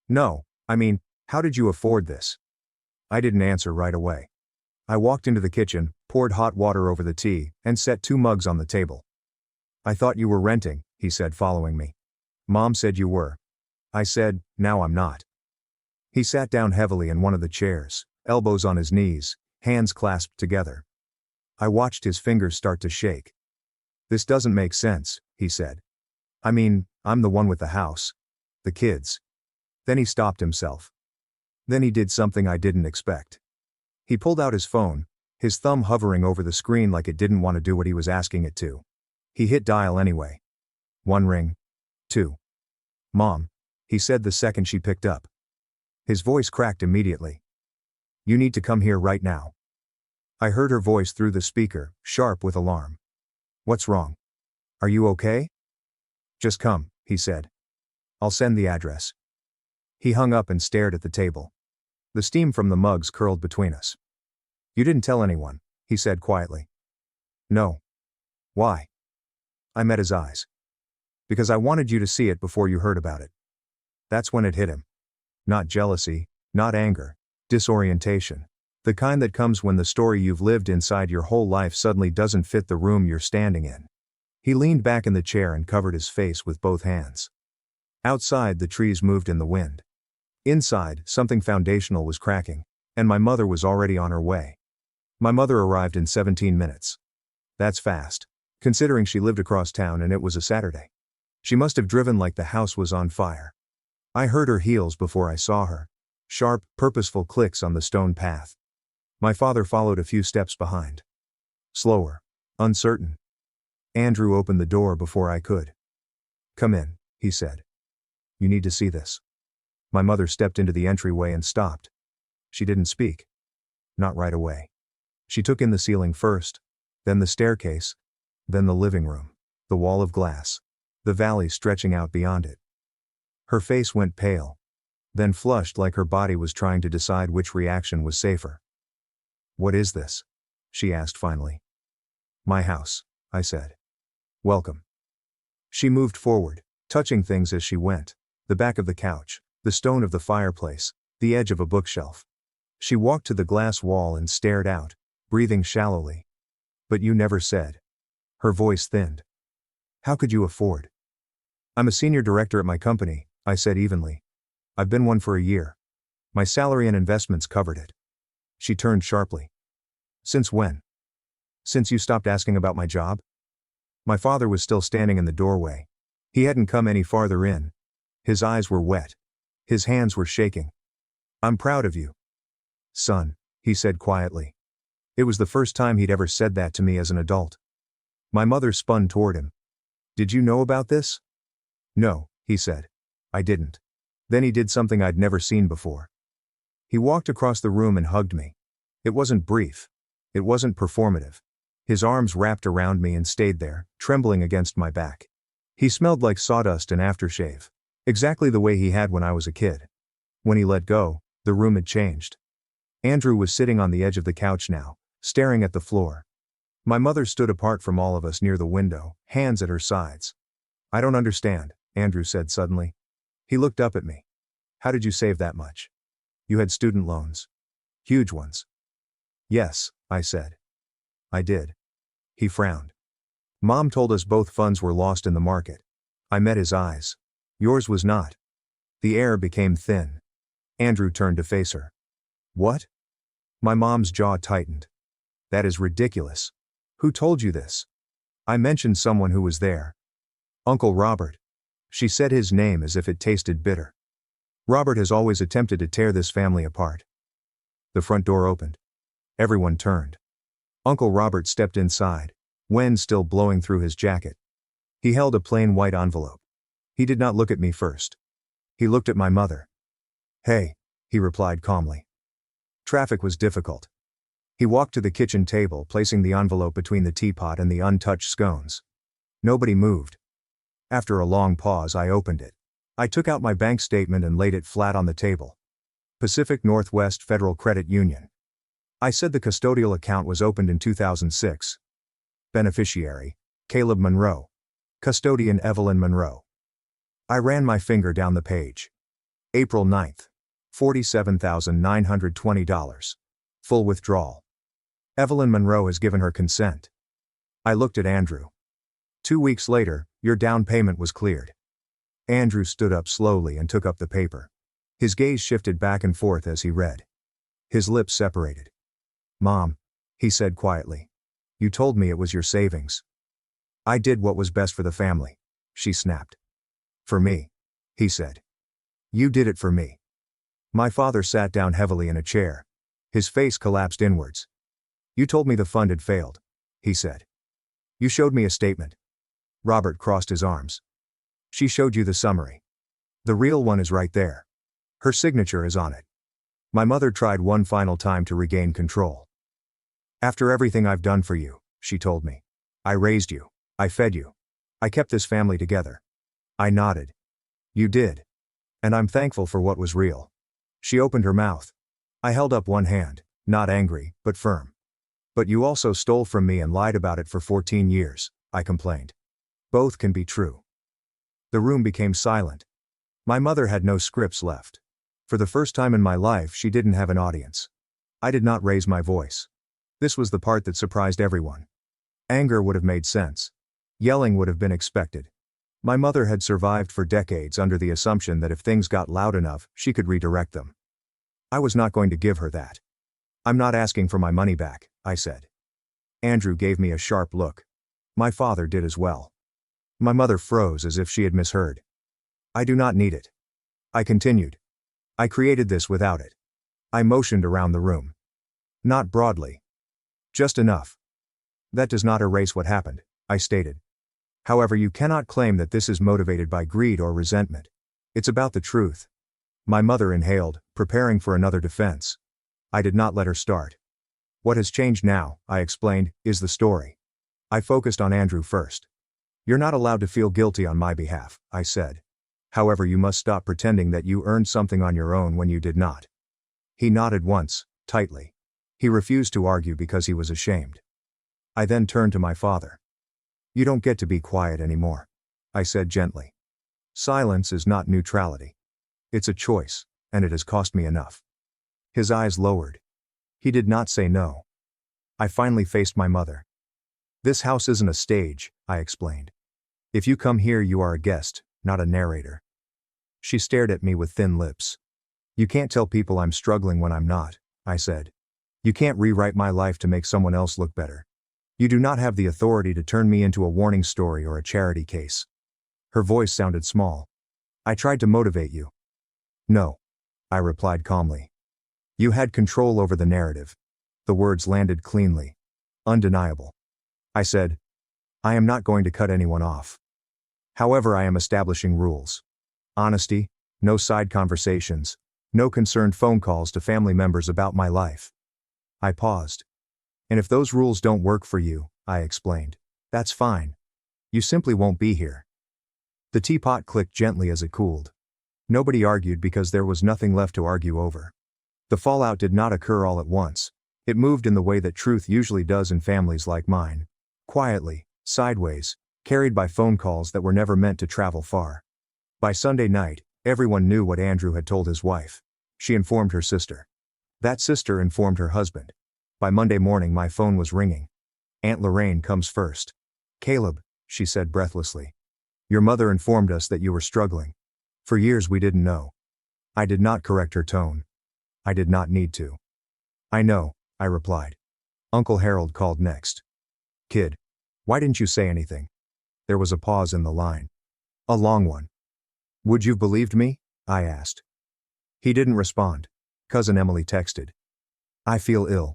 "No, I mean, how did you afford this?" I didn't answer right away. I walked into the kitchen, poured hot water over the tea, and set 2 mugs on the table. "I thought you were renting," he said, following me. "Mom said you were." I said, "Now I'm not." He sat down heavily in one of the chairs, elbows on his knees, hands clasped together. I watched his fingers start to shake. "This doesn't make sense," he said. "I mean, I'm the one with the house. The kids." Then he stopped himself. Then he did something I didn't expect. He pulled out his phone, his thumb hovering over the screen like it didn't want to do what he was asking it to. He hit dial anyway. 1 ring. 2. "Mom," he said the second she picked up. His voice cracked immediately. "You need to come here right now." I heard her voice through the speaker, sharp with alarm. "What's wrong? Are you okay?" "Just come," he said. "I'll send the address." He hung up and stared at the table. The steam from the mugs curled between us. "You didn't tell anyone," he said quietly. "No." "Why?" I met his eyes. "Because I wanted you to see it before you heard about it." That's when it hit him. Not jealousy, not anger, disorientation. The kind that comes when the story you've lived inside your whole life suddenly doesn't fit the room you're standing in. He leaned back in the chair and covered his face with both hands. Outside, the trees moved in the wind. Inside, something foundational was cracking, and my mother was already on her way. My mother arrived in 17 minutes. That's fast, considering she lived across town and it was a Saturday. She must have driven like the house was on fire. I heard her heels before I saw her. Sharp, purposeful clicks on the stone path. My father followed a few steps behind. Slower. Uncertain. Andrew opened the door before I could. "Come in," he said. "You need to see this." My mother stepped into the entryway and stopped. She didn't speak. Not right away. She took in the ceiling first, then the staircase, then the living room, the wall of glass, the valley stretching out beyond it. Her face went pale, then flushed like her body was trying to decide which reaction was safer. "What is this?" she asked finally. "My house," I said. "Welcome." She moved forward, touching things as she went. The back of the couch, the stone of the fireplace, the edge of a bookshelf. She walked to the glass wall and stared out, breathing shallowly. "But you never said." Her voice thinned. "How could you afford?" "I'm a senior director at my company," I said evenly. "I've been one for a year. My salary and investments covered it." She turned sharply. "Since when?" "Since you stopped asking about my job." My father was still standing in the doorway. He hadn't come any farther in. His eyes were wet. His hands were shaking. "I'm proud of you, son," he said quietly. It was the first time he'd ever said that to me as an adult. My mother spun toward him. "Did you know about this?" "No," he said. "I didn't." Then he did something I'd never seen before. He walked across the room and hugged me. It wasn't brief. It wasn't performative. His arms wrapped around me and stayed there, trembling against my back. He smelled like sawdust and aftershave. Exactly the way he had when I was a kid. When he let go, the room had changed. Andrew was sitting on the edge of the couch now, staring at the floor. My mother stood apart from all of us near the window, hands at her sides. "I don't understand," Andrew said suddenly. He looked up at me. "How did you save that much? You had student loans. Huge ones." "Yes," I said. "I did. He frowned. Mom told us both funds were lost in the market. I met his eyes. Yours was not. The air became thin. Andrew turned to face her. What? My mom's jaw tightened. That is ridiculous. Who told you this? I mentioned someone who was there. Uncle Robert. She said his name as if it tasted bitter. Robert has always attempted to tear this family apart. The front door opened. Everyone turned. Uncle Robert stepped inside, wind still blowing through his jacket. He held a plain white envelope. He did not look at me first. He looked at my mother. Hey, he replied calmly. Traffic was difficult. He walked to the kitchen table, placing the envelope between the teapot and the untouched scones. Nobody moved. After a long pause, I opened it. I took out my bank statement and laid it flat on the table. Pacific Northwest Federal Credit Union. I said the custodial account was opened in 2006. Beneficiary, Caleb Monroe. Custodian Evelyn Monroe. I ran my finger down the page. April 9th. $47,920. Full withdrawal. Evelyn Monroe has given her consent. I looked at Andrew. 2 weeks later, your down payment was cleared. Andrew stood up slowly and took up the paper. His gaze shifted back and forth as he read. His lips separated. Mom, he said quietly. You told me it was your savings. I did what was best for the family, she snapped. For me, he said. You did it for me. My father sat down heavily in a chair. His face collapsed inwards. You told me the fund had failed, he said. You showed me a statement. Robert crossed his arms. She showed you the summary. The real one is right there. Her signature is on it. My mother tried one final time to regain control. After everything I've done for you, she told me. I raised you. I fed you. I kept this family together. I nodded. You did. And I'm thankful for what was real. She opened her mouth. I held up one hand, not angry, but firm. But you also stole from me and lied about it for 14 years, I complained. Both can be true. The room became silent. My mother had no scripts left. For the first time in my life, she didn't have an audience. I did not raise my voice. This was the part that surprised everyone. Anger would have made sense. Yelling would have been expected. My mother had survived for decades under the assumption that if things got loud enough, she could redirect them. I was not going to give her that. I'm not asking for my money back, I said. Andrew gave me a sharp look. My father did as well. My mother froze as if she had misheard. I do not need it. I continued. I created this without it. I motioned around the room. Not broadly. Just enough. That does not erase what happened, I stated. However, you cannot claim that this is motivated by greed or resentment. It's about the truth. My mother inhaled, preparing for another defense. I did not let her start. What has changed now, I explained, is the story. I focused on Andrew first. You're not allowed to feel guilty on my behalf, I said. However, you must stop pretending that you earned something on your own when you did not. He nodded once, tightly. He refused to argue because he was ashamed. I then turned to my father. You don't get to be quiet anymore, I said gently. Silence is not neutrality. It's a choice, and it has cost me enough. His eyes lowered. He did not say no. I finally faced my mother. This house isn't a stage, I explained. If you come here, you are a guest, not a narrator. She stared at me with thin lips. You can't tell people I'm struggling when I'm not, I said. You can't rewrite my life to make someone else look better. You do not have the authority to turn me into a warning story or a charity case. Her voice sounded small. I tried to motivate you. No, I replied calmly. You had control over the narrative. The words landed cleanly. Undeniable. I said, I am not going to cut anyone off. However, I am establishing rules. Honesty, no side conversations, no concerned phone calls to family members about my life. I paused. And if those rules don't work for you, I explained, that's fine. You simply won't be here. The teapot clicked gently as it cooled. Nobody argued because there was nothing left to argue over. The fallout did not occur all at once. It moved in the way that truth usually does in families like mine. Quietly, sideways, carried by phone calls that were never meant to travel far. By Sunday night, everyone knew what Andrew had told his wife. She informed her sister. That sister informed her husband. By Monday morning, my phone was ringing. Aunt Lorraine comes first. Caleb, she said breathlessly. Your mother informed us that you were struggling. For years we didn't know. I did not correct her tone. I did not need to. I know, I replied. Uncle Harold called next. Kid. Why didn't you say anything? There was a pause in the line. A long one. Would you've believed me? I asked. He didn't respond. Cousin Emily texted. I feel ill.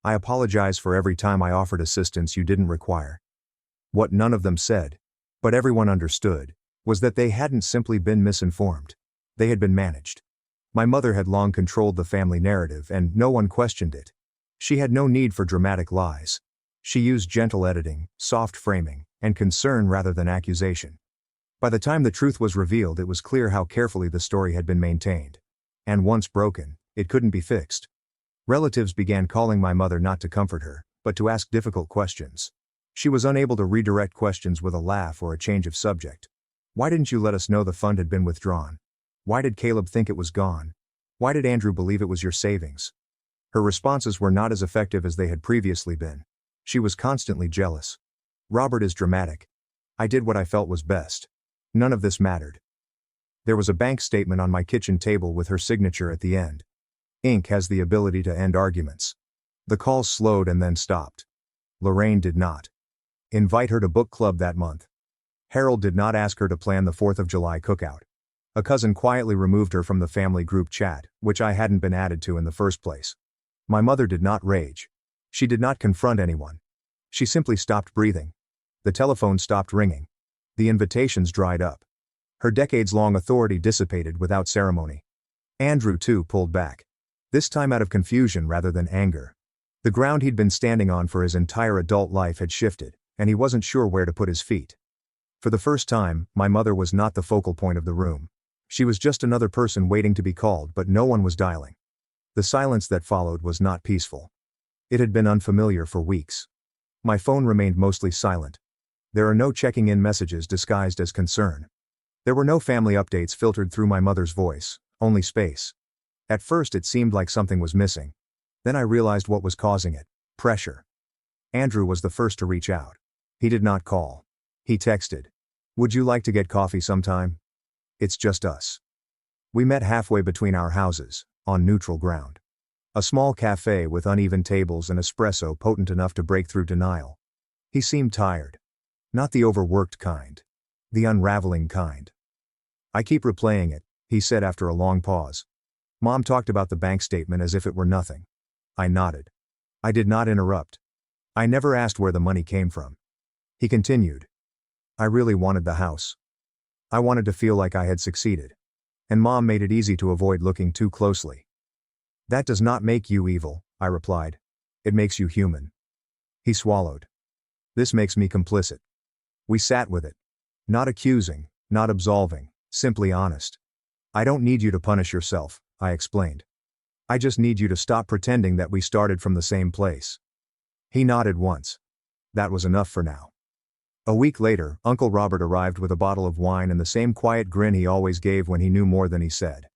I apologize for every time I offered assistance you didn't require. What none of them said, but everyone understood, was that they hadn't simply been misinformed. They had been managed. My mother had long controlled the family narrative and no one questioned it. She had no need for dramatic lies. She used gentle editing, soft framing, and concern rather than accusation. By the time the truth was revealed, it was clear how carefully the story had been maintained. And once broken, it couldn't be fixed. Relatives began calling my mother not to comfort her, but to ask difficult questions. She was unable to redirect questions with a laugh or a change of subject. Why didn't you let us know the fund had been withdrawn? Why did Caleb think it was gone? Why did Andrew believe it was your savings? Her responses were not as effective as they had previously been. She was constantly jealous. Robert is dramatic. I did what I felt was best. None of this mattered. There was a bank statement on my kitchen table with her signature at the end. Ink has the ability to end arguments. The calls slowed and then stopped. Lorraine did not invite her to book club that month. Harold did not ask her to plan the 4th of July cookout. A cousin quietly removed her from the family group chat, which I hadn't been added to in the first place. My mother did not rage. She did not confront anyone. She simply stopped breathing. The telephone stopped ringing. The invitations dried up. Her decades-long authority dissipated without ceremony. Andrew, too, pulled back. This time out of confusion rather than anger. The ground he'd been standing on for his entire adult life had shifted, and he wasn't sure where to put his feet. For the first time, my mother was not the focal point of the room. She was just another person waiting to be called, but no one was dialing. The silence that followed was not peaceful. It had been unfamiliar for weeks. My phone remained mostly silent. There are no checking-in messages disguised as concern. There were no family updates filtered through my mother's voice, only space. At first it seemed like something was missing. Then I realized what was causing it: pressure. Andrew was the first to reach out. He did not call. He texted. Would you like to get coffee sometime? It's just us. We met halfway between our houses, on neutral ground. A small cafe with uneven tables and espresso potent enough to break through denial. He seemed tired. Not the overworked kind. The unraveling kind. I keep replaying it, he said after a long pause. Mom talked about the bank statement as if it were nothing. I nodded. I did not interrupt. I never asked where the money came from. He continued. I really wanted the house. I wanted to feel like I had succeeded. And Mom made it easy to avoid looking too closely. That does not make you evil, I replied. It makes you human. He swallowed. This makes me complicit. We sat with it. Not accusing, not absolving, simply honest. I don't need you to punish yourself, I explained. I just need you to stop pretending that we started from the same place. He nodded once. That was enough for now. A week later, Uncle Robert arrived with a bottle of wine and the same quiet grin he always gave when he knew more than he said.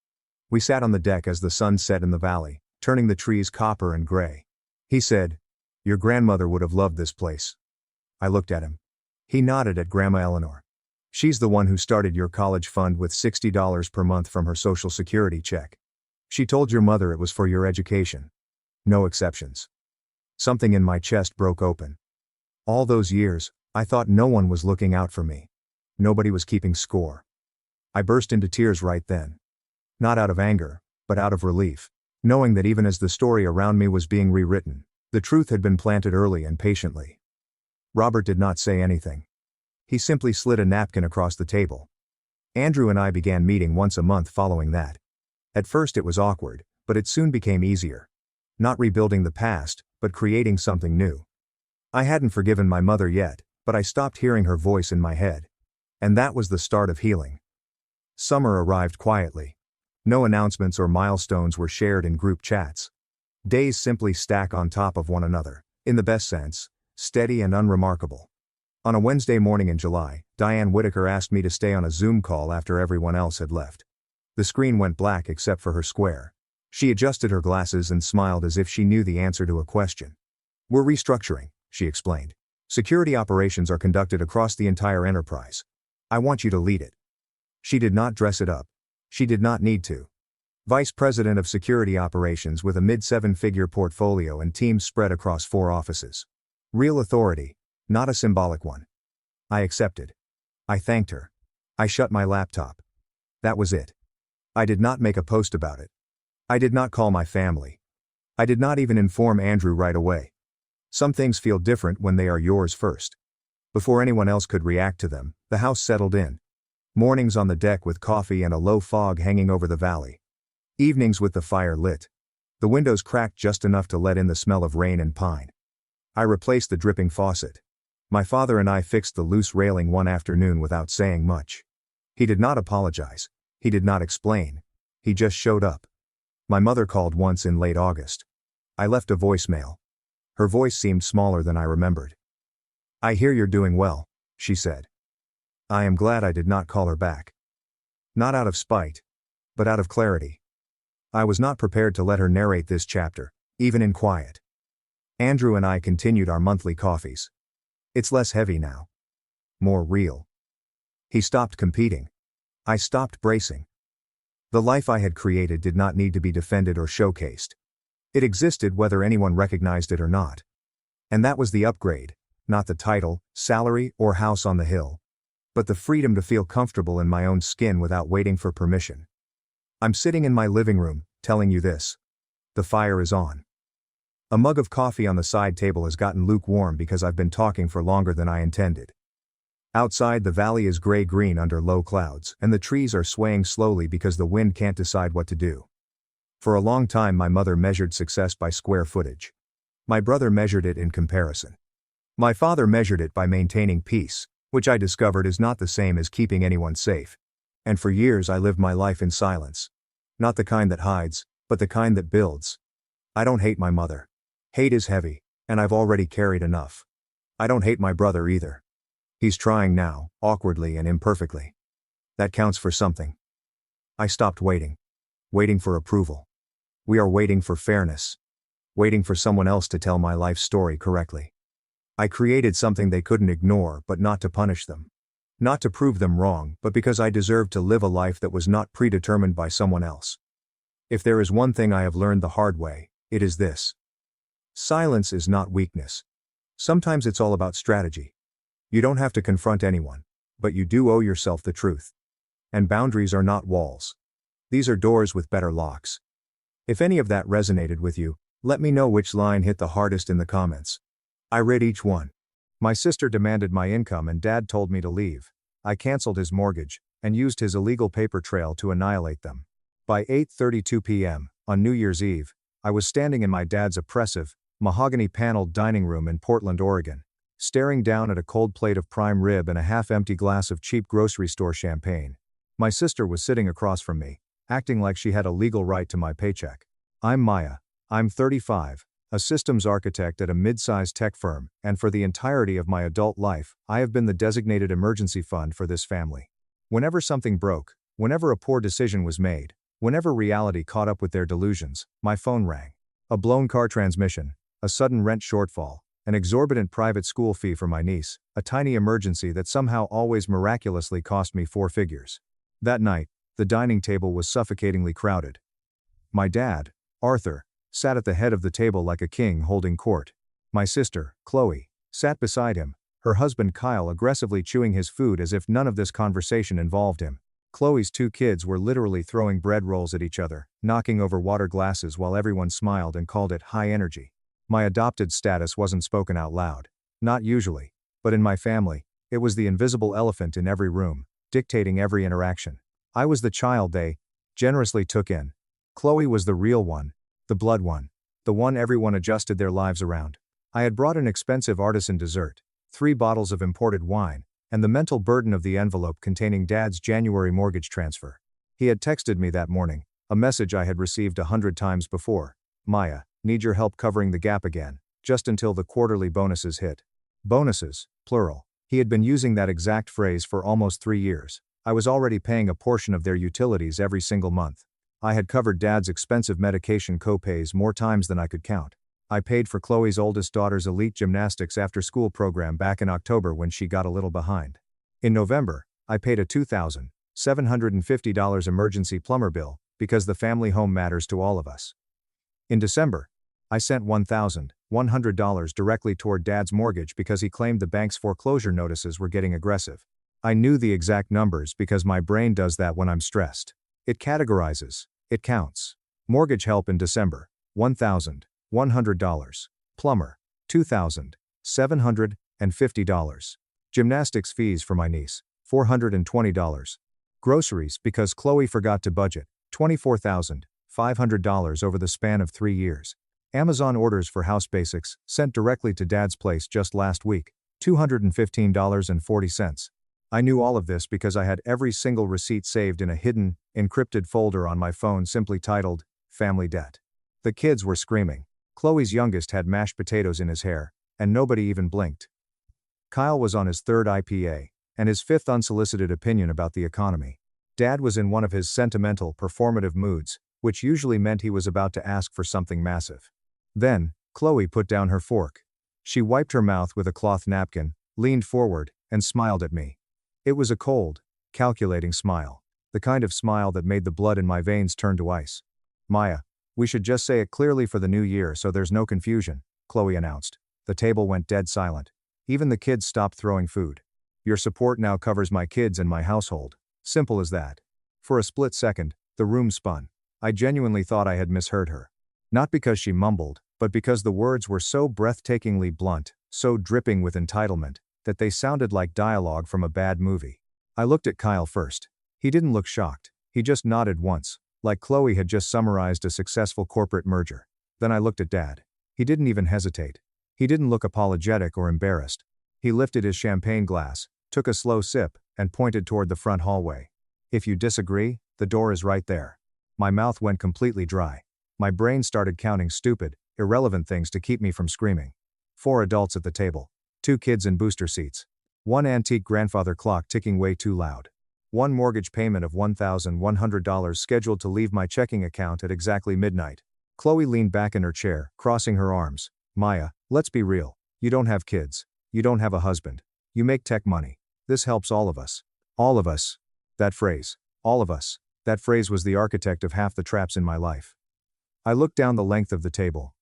We sat on the deck as the sun set in the valley, turning the trees copper and gray. He said, Your grandmother would have loved this place. I looked at him. He nodded at Grandma Eleanor. She's the one who started your college fund with $60 per month from her Social Security check. She told your mother it was for your education. No exceptions. Something in my chest broke open. All those years, I thought no one was looking out for me. Nobody was keeping score. I burst into tears right then. Not out of anger, but out of relief, knowing that even as the story around me was being rewritten, the truth had been planted early and patiently. Robert did not say anything. He simply slid a napkin across the table. Andrew and I began meeting once a month following that. At first it was awkward, but it soon became easier. Not rebuilding the past, but creating something new. I hadn't forgiven my mother yet, but I stopped hearing her voice in my head. And that was the start of healing. Summer arrived quietly. No announcements or milestones were shared in group chats. Days simply stack on top of one another, in the best sense, steady and unremarkable. On a Wednesday morning in July, Diane Whitaker asked me to stay on a Zoom call after everyone else had left. The screen went black except for her square. She adjusted her glasses and smiled as if she knew the answer to a question. We're restructuring, she explained. Security operations are conducted across the entire enterprise. I want you to lead it. She did not dress it up. She did not need to. Vice President of Security Operations with a mid-seven-figure portfolio and teams spread across 4 offices. Real authority, not a symbolic one. I accepted. I thanked her. I shut my laptop. That was it. I did not make a post about it. I did not call my family. I did not even inform Andrew right away. Some things feel different when they are yours first. Before anyone else could react to them, the house settled in. Mornings on the deck with coffee and a low fog hanging over the valley. Evenings with the fire lit. The windows cracked just enough to let in the smell of rain and pine. I replaced the dripping faucet. My father and I fixed the loose railing one afternoon without saying much. He did not apologize. He did not explain. He just showed up. My mother called once in late August. I left a voicemail. Her voice seemed smaller than I remembered. "I hear you're doing well," she said. I am glad I did not call her back. Not out of spite, but out of clarity. I was not prepared to let her narrate this chapter, even in quiet. Andrew and I continued our monthly coffees. It's less heavy now. More real. He stopped competing. I stopped bracing. The life I had created did not need to be defended or showcased. It existed whether anyone recognized it or not. And that was the upgrade, not the title, salary, or house on the hill. But the freedom to feel comfortable in my own skin without waiting for permission. I'm sitting in my living room, telling you this. The fire is on. A mug of coffee on the side table has gotten lukewarm because I've been talking for longer than I intended. Outside, the valley is gray-green under low clouds, and the trees are swaying slowly because the wind can't decide what to do. For a long time my mother measured success by square footage. My brother measured it in comparison. My father measured it by maintaining peace, which I discovered is not the same as keeping anyone safe. And for years I lived my life in silence. Not the kind that hides, but the kind that builds. I don't hate my mother. Hate is heavy, and I've already carried enough. I don't hate my brother either. He's trying now, awkwardly and imperfectly. That counts for something. I stopped waiting. Waiting for approval. We are waiting for fairness. Waiting for someone else to tell my life story correctly. I created something they couldn't ignore, but not to punish them. Not to prove them wrong, but because I deserved to live a life that was not predetermined by someone else. If there is one thing I have learned the hard way, it is this. Silence is not weakness. Sometimes it's all about strategy. You don't have to confront anyone, but you do owe yourself the truth. And boundaries are not walls. These are doors with better locks. If any of that resonated with you, let me know which line hit the hardest in the comments. I read each one. My sister demanded my income and Dad told me to leave. I canceled his mortgage and used his illegal paper trail to annihilate them. By 8:32 p.m., on New Year's Eve, I was standing in my dad's oppressive, mahogany-paneled dining room in Portland, Oregon, staring down at a cold plate of prime rib and a half-empty glass of cheap grocery store champagne. My sister was sitting across from me, acting like she had a legal right to my paycheck. I'm Maya. I'm 35, a systems architect at a mid-sized tech firm, and for the entirety of my adult life, I have been the designated emergency fund for this family. Whenever something broke, whenever a poor decision was made, whenever reality caught up with their delusions, my phone rang. A blown car transmission, a sudden rent shortfall, an exorbitant private school fee for my niece, a tiny emergency that somehow always miraculously cost me 4 figures. That night, the dining table was suffocatingly crowded. My dad, Arthur, sat at the head of the table like a king holding court. My sister, Chloe, sat beside him, her husband Kyle aggressively chewing his food as if none of this conversation involved him. Chloe's 2 kids were literally throwing bread rolls at each other, knocking over water glasses while everyone smiled and called it high energy. My adopted status wasn't spoken out loud. Not usually. But in my family, it was the invisible elephant in every room, dictating every interaction. I was the child they generously took in. Chloe was the real one, the blood one, the one everyone adjusted their lives around. I had brought an expensive artisan dessert, 3 bottles of imported wine, and the mental burden of the envelope containing Dad's January mortgage transfer. He had texted me that morning, a message I had received 100 times before. Maya, need your help covering the gap again, just until the quarterly bonuses hit. Bonuses, plural. He had been using that exact phrase for almost 3 years. I was already paying a portion of their utilities every single month. I had covered Dad's expensive medication co-pays more times than I could count. I paid for Chloe's oldest daughter's elite gymnastics after-school program back in October when she got a little behind. In November, I paid a $2,750 emergency plumber bill, because the family home matters to all of us. In December, I sent $1,100 directly toward Dad's mortgage because he claimed the bank's foreclosure notices were getting aggressive. I knew the exact numbers because my brain does that when I'm stressed. It categorizes, it counts. Mortgage help in December, $1,100. Plumber, $2,750. Gymnastics fees for my niece, $420. Groceries because Chloe forgot to budget, $24,500 over the span of 3 years. Amazon orders for house basics, sent directly to Dad's place just last week, $215.40. I knew all of this because I had every single receipt saved in a hidden, encrypted folder on my phone simply titled, Family Debt. The kids were screaming. Chloe's youngest had mashed potatoes in his hair, and nobody even blinked. Kyle was on his third IPA, and his fifth unsolicited opinion about the economy. Dad was in one of his sentimental, performative moods, which usually meant he was about to ask for something massive. Then, Chloe put down her fork. She wiped her mouth with a cloth napkin, leaned forward, and smiled at me. It was a cold, calculating smile, the kind of smile that made the blood in my veins turn to ice. Maya, we should just say it clearly for the new year so there's no confusion, Chloe announced. The table went dead silent. Even the kids stopped throwing food. Your support now covers my kids and my household. Simple as that. For a split second, the room spun. I genuinely thought I had misheard her. Not because she mumbled, but because the words were so breathtakingly blunt, so dripping with entitlement, that they sounded like dialogue from a bad movie. I looked at Kyle first. He didn't look shocked. He just nodded once, like Chloe had just summarized a successful corporate merger. Then I looked at Dad. He didn't even hesitate. He didn't look apologetic or embarrassed. He lifted his champagne glass, took a slow sip, and pointed toward the front hallway. If you disagree, the door is right there. My mouth went completely dry. My brain started counting stupid, irrelevant things to keep me from screaming. 4 adults at the table. 2 kids in booster seats. 1 antique grandfather clock ticking way too loud. 1 mortgage payment of $1,100 scheduled to leave my checking account at exactly midnight. Chloe leaned back in her chair, crossing her arms. Maya, let's be real. You don't have kids. You don't have a husband. You make tech money. This helps all of us. All of us. That phrase. All of us. That phrase was the architect of half the traps in my life. I looked down the length of the table.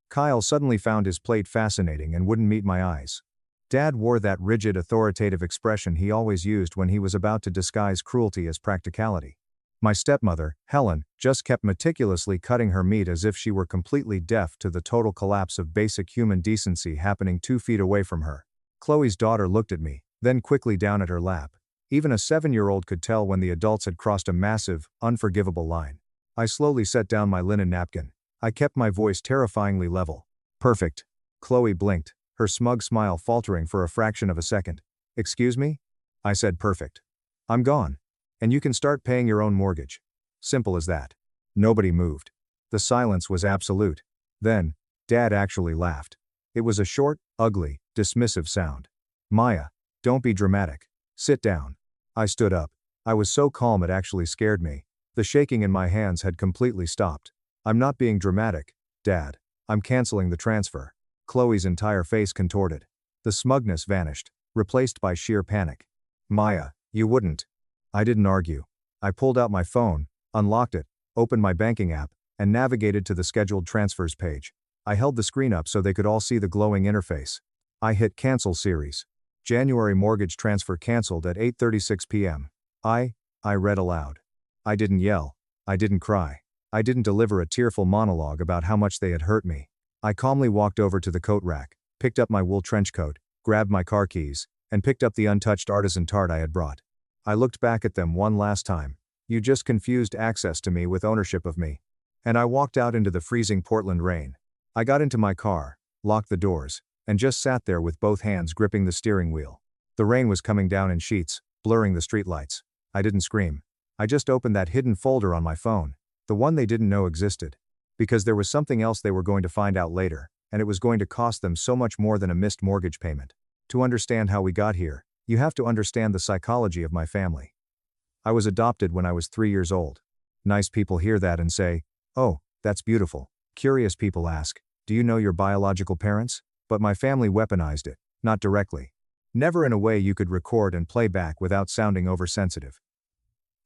Kyle suddenly found his plate fascinating and wouldn't meet my eyes. Dad wore that rigid, authoritative expression he always used when he was about to disguise cruelty as practicality. My stepmother, Helen, just kept meticulously cutting her meat as if she were completely deaf to the total collapse of basic human decency happening 2 feet away from her. Chloe's daughter looked at me, then quickly down at her lap. Even a 7-year-old could tell when the adults had crossed a massive, unforgivable line. I slowly set down my linen napkin. I kept my voice terrifyingly level. Perfect. Chloe blinked, her smug smile faltering for a fraction of a second. Excuse me? I said perfect. I'm gone. And you can start paying your own mortgage. Simple as that. Nobody moved. The silence was absolute. Then, Dad actually laughed. It was a short, ugly, dismissive sound. Maya, don't be dramatic. Sit down. I stood up. I was so calm it actually scared me. The shaking in my hands had completely stopped. I'm not being dramatic, Dad. I'm canceling the transfer. Chloe's entire face contorted. The smugness vanished, replaced by sheer panic. Maya, you wouldn't. I didn't argue. I pulled out my phone, unlocked it, opened my banking app, and navigated to the scheduled transfers page. I held the screen up so they could all see the glowing interface. I hit Cancel Series. January mortgage transfer canceled at 8:36 p.m. I read aloud. I didn't yell. I didn't cry. I didn't deliver a tearful monologue about how much they had hurt me. I calmly walked over to the coat rack, picked up my wool trench coat, grabbed my car keys, and picked up the untouched artisan tart I had brought. I looked back at them one last time. You just confused access to me with ownership of me. And I walked out into the freezing Portland rain. I got into my car, locked the doors, and just sat there with both hands gripping the steering wheel. The rain was coming down in sheets, blurring the streetlights. I didn't scream. I just opened that hidden folder on my phone, the one they didn't know existed. Because there was something else they were going to find out later, and it was going to cost them so much more than a missed mortgage payment. To understand how we got here, you have to understand the psychology of my family. I was adopted when I was 3 years old. Nice people hear that and say, oh, that's beautiful. Curious people ask, do you know your biological parents? But my family weaponized it, not directly. Never in a way you could record and play back without sounding oversensitive.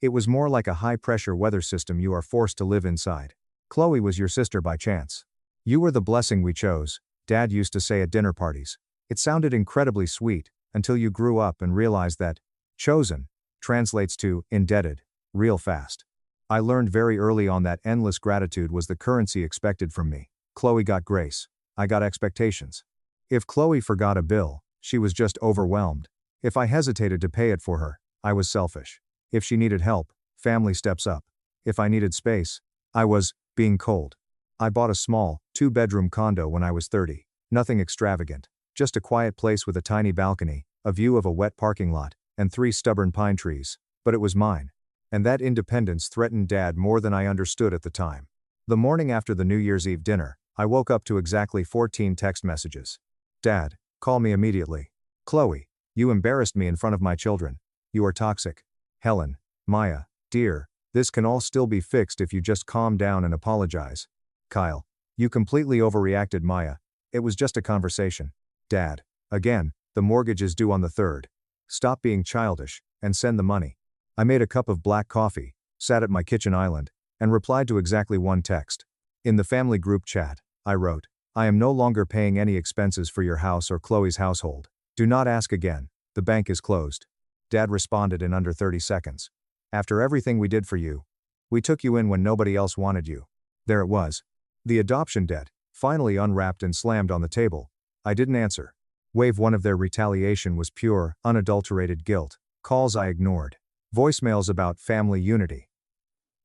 It was more like a high-pressure weather system you are forced to live inside. Chloe was your sister by chance. You were the blessing we chose, Dad used to say at dinner parties. It sounded incredibly sweet, until you grew up and realized that chosen translates to indebted, real fast. I learned very early on that endless gratitude was the currency expected from me. Chloe got grace. I got expectations. If Chloe forgot a bill, she was just overwhelmed. If I hesitated to pay it for her, I was selfish. If she needed help, family steps up. If I needed space, I was being cold. I bought a small, 2-bedroom condo when I was 30. Nothing extravagant. Just a quiet place with a tiny balcony, a view of a wet parking lot, and 3 stubborn pine trees. But it was mine. And that independence threatened Dad more than I understood at the time. The morning after the New Year's Eve dinner, I woke up to exactly 14 text messages. Dad, call me immediately. Chloe, you embarrassed me in front of my children. You are toxic. Helen, Maya, dear, this can all still be fixed if you just calm down and apologize. Kyle, you completely overreacted, Maya. It was just a conversation. Dad, again, the mortgage is due on the 3rd. Stop being childish, and send the money. I made a cup of black coffee, sat at my kitchen island, and replied to exactly one text. In the family group chat, I wrote, I am no longer paying any expenses for your house or Chloe's household. Do not ask again. The bank is closed. Dad responded in under 30 seconds. After everything we did for you. We took you in when nobody else wanted you. There it was. The adoption debt, finally unwrapped and slammed on the table. I didn't answer. Wave 1 of their retaliation was pure, unadulterated guilt. Calls I ignored. Voicemails about family unity.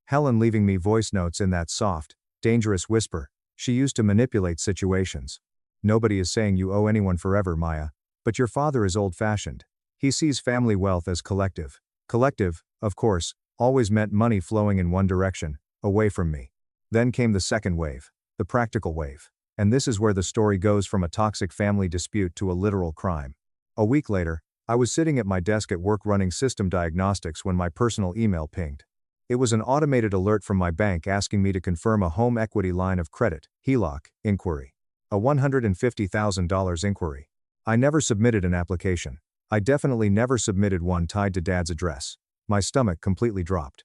Helen leaving me voice notes in that soft, dangerous whisper she used to manipulate situations. Nobody is saying you owe anyone forever, Maya. But your father is old-fashioned. He sees family wealth as collective. Collective, of course, always meant money flowing in one direction, away from me. Then came the second wave, the practical wave. And this is where the story goes from a toxic family dispute to a literal crime. A week later, I was sitting at my desk at work running system diagnostics when my personal email pinged. It was an automated alert from my bank asking me to confirm a home equity line of credit, HELOC, inquiry. A $150,000 inquiry. I never submitted an application. I definitely never submitted one tied to Dad's address. My stomach completely dropped.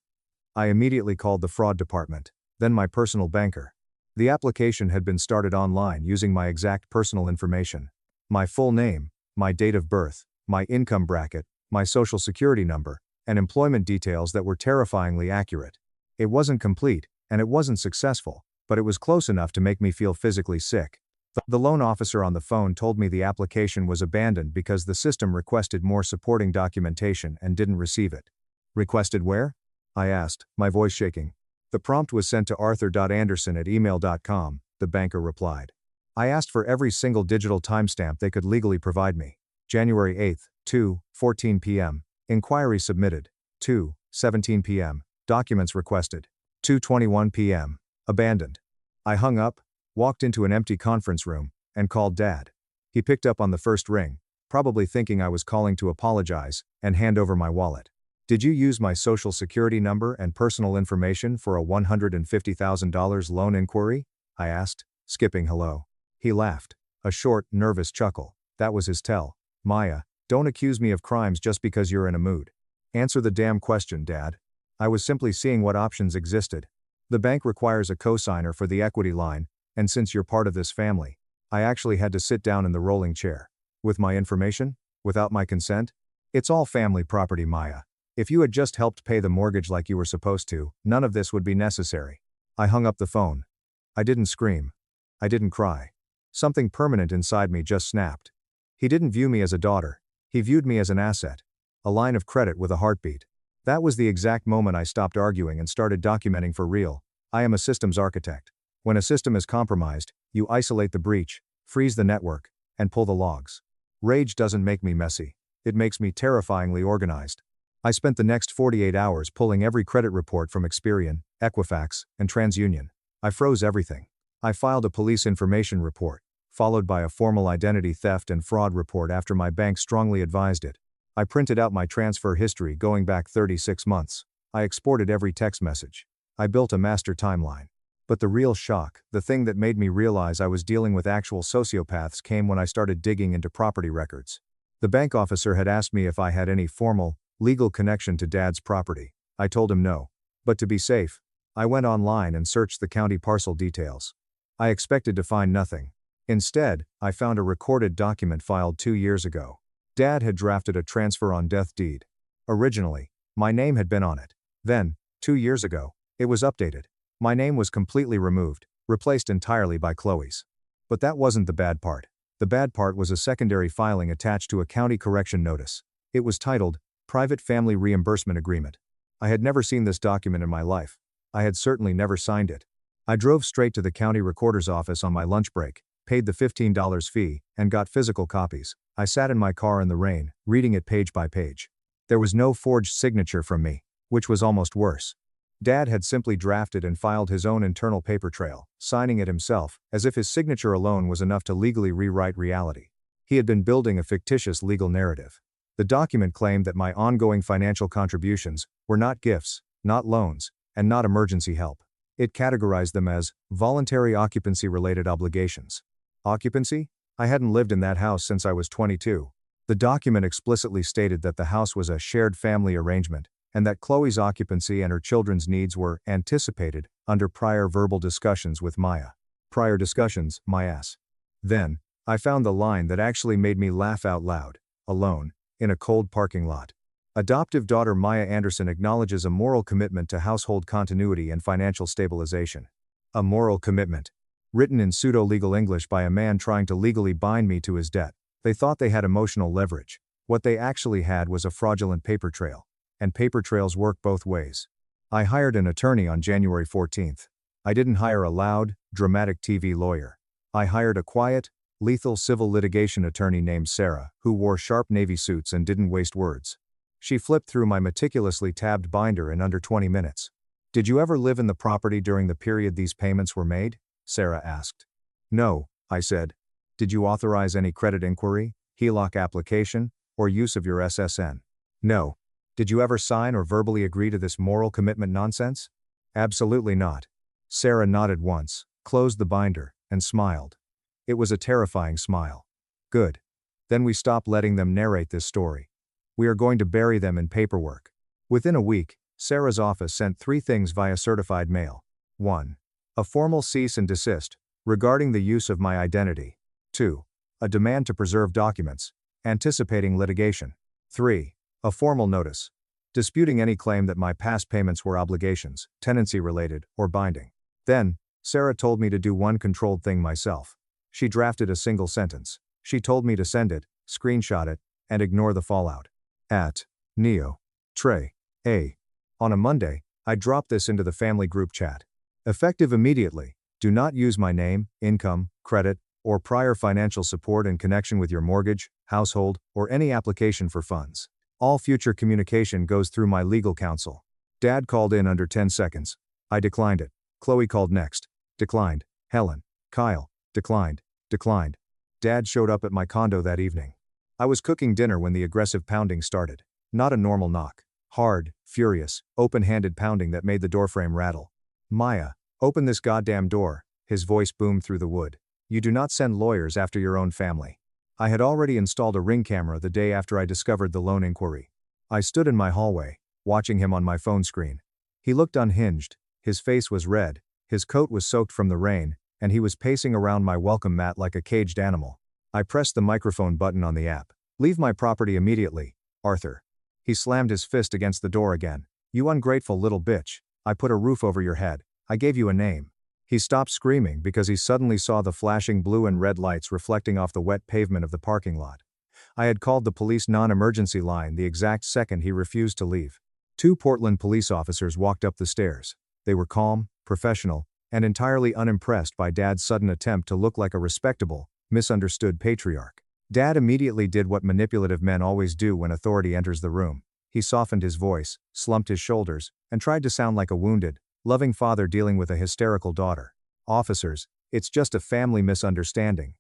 I immediately called the fraud department, then my personal banker. The application had been started online using my exact personal information. My full name, my date of birth, my income bracket, my social security number, and employment details that were terrifyingly accurate. It wasn't complete, and it wasn't successful, but it was close enough to make me feel physically sick. The loan officer on the phone told me the application was abandoned because the system requested more supporting documentation and didn't receive it. Requested where? I asked, my voice shaking. The prompt was sent to arthur.anderson@email.com, the banker replied. I asked for every single digital timestamp they could legally provide me. January 8, 2:14 p.m. Inquiry submitted. 2:17 p.m. Documents requested. 2:21 p.m. Abandoned. I hung up, walked into an empty conference room, and called Dad. He picked up on the first ring, probably thinking I was calling to apologize and hand over my wallet. Did you use my social security number and personal information for a $150,000 loan inquiry? I asked, skipping hello. He laughed. A short, nervous chuckle. That was his tell. Maya, don't accuse me of crimes just because you're in a mood. Answer the damn question, Dad. I was simply seeing what options existed. The bank requires a cosigner for the equity line, and since you're part of this family, I actually had to sit down in the rolling chair. With my information? Without my consent? It's all family property, Maya. If you had just helped pay the mortgage like you were supposed to, none of this would be necessary. I hung up the phone. I didn't scream. I didn't cry. Something permanent inside me just snapped. He didn't view me as a daughter. He viewed me as an asset. A line of credit with a heartbeat. That was the exact moment I stopped arguing and started documenting for real. I am a systems architect. When a system is compromised, you isolate the breach, freeze the network, and pull the logs. Rage doesn't make me messy. It makes me terrifyingly organized. I spent the next 48 hours pulling every credit report from Experian, Equifax, and TransUnion. I froze everything. I filed a police information report, followed by a formal identity theft and fraud report after my bank strongly advised it. I printed out my transfer history going back 36 months. I exported every text message. I built a master timeline. But the real shock, the thing that made me realize I was dealing with actual sociopaths, came when I started digging into property records. The bank officer had asked me if I had any formal, legal connection to Dad's property. I told him no. But to be safe, I went online and searched the county parcel details. I expected to find nothing. Instead, I found a recorded document filed 2 years ago. Dad had drafted a transfer on death deed. Originally, my name had been on it. Then, 2 years ago, it was updated. My name was completely removed, replaced entirely by Chloe's. But that wasn't the bad part. The bad part was a secondary filing attached to a county correction notice. It was titled, Private Family Reimbursement Agreement. I had never seen this document in my life. I had certainly never signed it. I drove straight to the county recorder's office on my lunch break, paid the $15 fee, and got physical copies. I sat in my car in the rain, reading it page by page. There was no forged signature from me, which was almost worse. Dad had simply drafted and filed his own internal paper trail, signing it himself, as if his signature alone was enough to legally rewrite reality. He had been building a fictitious legal narrative. The document claimed that my ongoing financial contributions were not gifts, not loans, and not emergency help. It categorized them as voluntary occupancy-related obligations. Occupancy? I hadn't lived in that house since I was 22. The document explicitly stated that the house was a shared family arrangement, and that Chloe's occupancy and her children's needs were anticipated under prior verbal discussions with Maya. Prior discussions, my ass. Then, I found the line that actually made me laugh out loud. Alone, in a cold parking lot. Adoptive daughter Maya Anderson acknowledges a moral commitment to household continuity and financial stabilization. A moral commitment. Written in pseudo-legal English by a man trying to legally bind me to his debt. They thought they had emotional leverage. What they actually had was a fraudulent paper trail. And paper trails work both ways. I hired an attorney on January 14th. I didn't hire a loud, dramatic TV lawyer. I hired a quiet, lethal civil litigation attorney named Sarah, who wore sharp navy suits and didn't waste words. She flipped through my meticulously tabbed binder in under 20 minutes. "Did you ever live in the property during the period these payments were made?" Sarah asked. "No," I said. "Did you authorize any credit inquiry, HELOC application, or use of your SSN?" "No." "Did you ever sign or verbally agree to this moral commitment nonsense?" "Absolutely not." Sarah nodded once, closed the binder, and smiled. It was a terrifying smile. "Good. Then we stop letting them narrate this story. We are going to bury them in paperwork." Within a week, Sarah's office sent 3 things via certified mail. 1. A formal cease and desist, regarding the use of my identity. 2. A demand to preserve documents, anticipating litigation. 3. A formal notice, disputing any claim that my past payments were obligations, tenancy-related, or binding. Then, Sarah told me to do one controlled thing myself. She drafted a single sentence. She told me to send it, screenshot it, and ignore the fallout. At Neo. Trey. A. On a Monday, I dropped this into the family group chat. Effective immediately, do not use my name, income, credit, or prior financial support in connection with your mortgage, household, or any application for funds. All future communication goes through my legal counsel. Dad called in under 10 seconds. I declined it. Chloe called next. Declined. Helen. Kyle. Declined. Declined. Dad showed up at my condo that evening. I was cooking dinner when the aggressive pounding started. Not a normal knock. Hard, furious, open-handed pounding that made the doorframe rattle. "Maya, open this goddamn door," his voice boomed through the wood. "You do not send lawyers after your own family." I had already installed a Ring camera the day after I discovered the loan inquiry. I stood in my hallway, watching him on my phone screen. He looked unhinged, his face was red, his coat was soaked from the rain, and he was pacing around my welcome mat like a caged animal. I pressed the microphone button on the app. "Leave my property immediately, Arthur." He slammed his fist against the door again. "You ungrateful little bitch, I put a roof over your head, I gave you a name." He stopped screaming because he suddenly saw the flashing blue and red lights reflecting off the wet pavement of the parking lot. I had called the police non-emergency line the exact second he refused to leave. 2 Portland police officers walked up the stairs. They were calm, professional, and entirely unimpressed by Dad's sudden attempt to look like a respectable, misunderstood patriarch. Dad immediately did what manipulative men always do when authority enters the room. He softened his voice, slumped his shoulders, and tried to sound like a wounded, loving father dealing with a hysterical daughter. "Officers, it's just a family misunderstanding.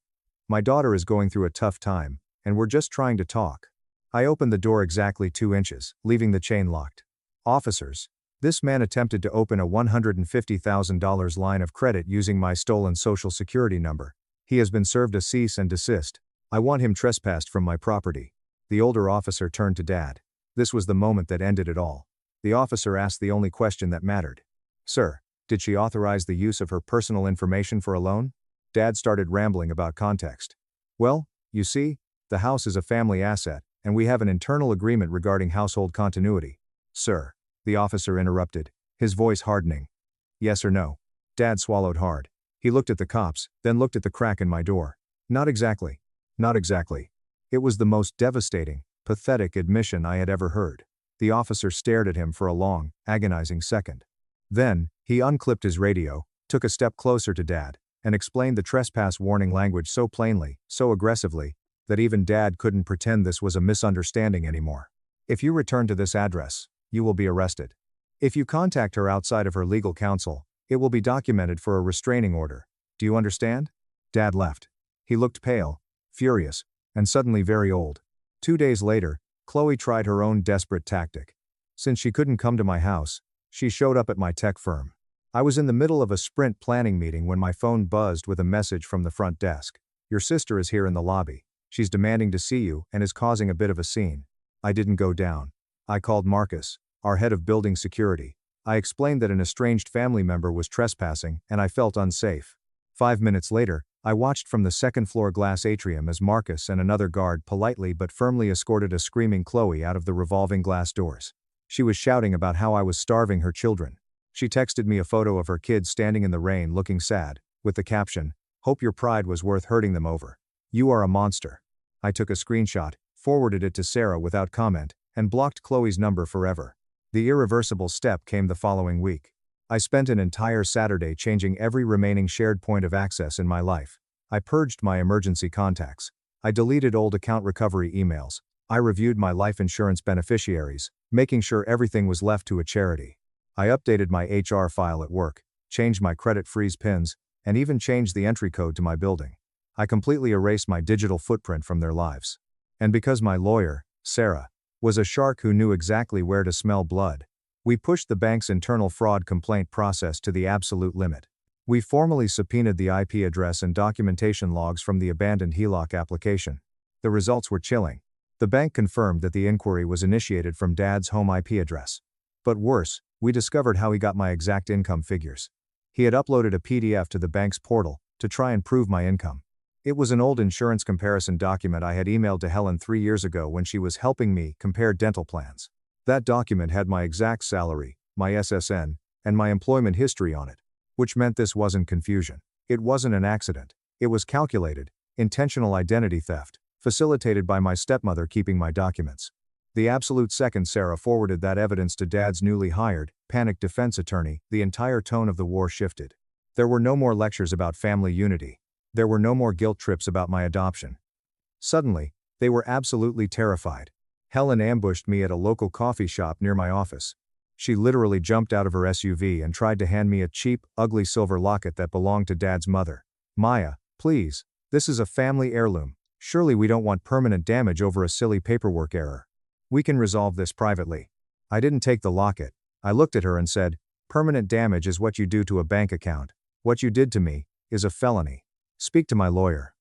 My daughter is going through a tough time, and we're just trying to talk." I opened the door exactly 2 inches, leaving the chain locked. "Officers, This man attempted to open a $150,000 line of credit using my stolen social security number. He has been served a cease and desist. I want him trespassed from my property. The older officer turned to Dad. This was the moment that ended it all. The officer asked the only question that mattered. Sir, did she authorize the use of her personal information for a loan? Dad started rambling about context. Well, you see, the house is a family asset, and we have an internal agreement regarding household continuity. Sir, the officer interrupted, his voice hardening. Yes or no? Dad swallowed hard. He looked at the cops, then looked at the crack in my door. Not exactly. Not exactly. It was the most devastating, pathetic admission I had ever heard. The officer stared at him for a long, agonizing second. Then, he unclipped his radio, took a step closer to Dad, and explained the trespass warning language so plainly, so aggressively, that even Dad couldn't pretend this was a misunderstanding anymore. If you return to this address, you will be arrested. If you contact her outside of her legal counsel, it will be documented for a restraining order. Do you understand? Dad left. He looked pale, furious, and suddenly very old. 2 days later, Chloe tried her own desperate tactic. Since she couldn't come to my house, she showed up at my tech firm. I was in the middle of a sprint planning meeting when my phone buzzed with a message from the front desk. Your sister is here in the lobby. She's demanding to see you and is causing a bit of a scene. I didn't go down. I called Marcus, our head of building security. I explained that an estranged family member was trespassing and I felt unsafe. 5 minutes later, I watched from the second-floor glass atrium as Marcus and another guard politely but firmly escorted a screaming Chloe out of the revolving glass doors. She was shouting about how I was starving her children. She texted me a photo of her kids standing in the rain looking sad, with the caption, "Hope your pride was worth hurting them over. You are a monster." I took a screenshot, forwarded it to Sarah without comment, and blocked Chloe's number forever. The irreversible step came the following week. I spent an entire Saturday changing every remaining shared point of access in my life. I purged my emergency contacts. I deleted old account recovery emails. I reviewed my life insurance beneficiaries, making sure everything was left to a charity. I updated my HR file at work, changed my credit freeze pins, and even changed the entry code to my building. I completely erased my digital footprint from their lives. And because my lawyer, Sarah, was a shark who knew exactly where to smell blood, we pushed the bank's internal fraud complaint process to the absolute limit. We formally subpoenaed the IP address and documentation logs from the abandoned HELOC application. The results were chilling. The bank confirmed that the inquiry was initiated from Dad's home IP address. But worse, we discovered how he got my exact income figures. He had uploaded a PDF to the bank's portal to try and prove my income. It was an old insurance comparison document I had emailed to Helen 3 years ago when she was helping me compare dental plans. That document had my exact salary, my SSN, and my employment history on it, which meant this wasn't confusion. It wasn't an accident. It was calculated, intentional identity theft, facilitated by my stepmother keeping my documents. The absolute second Sarah forwarded that evidence to Dad's newly hired, panicked defense attorney, the entire tone of the war shifted. There were no more lectures about family unity. There were no more guilt trips about my adoption. Suddenly, they were absolutely terrified. Helen ambushed me at a local coffee shop near my office. She literally jumped out of her SUV and tried to hand me a cheap, ugly silver locket that belonged to Dad's mother. "Maya, please, this is a family heirloom. Surely we don't want permanent damage over a silly paperwork error. We can resolve this privately." I didn't take the locket. I looked at her and said, "Permanent damage is what you do to a bank account. What you did to me is a felony. Speak to my lawyer."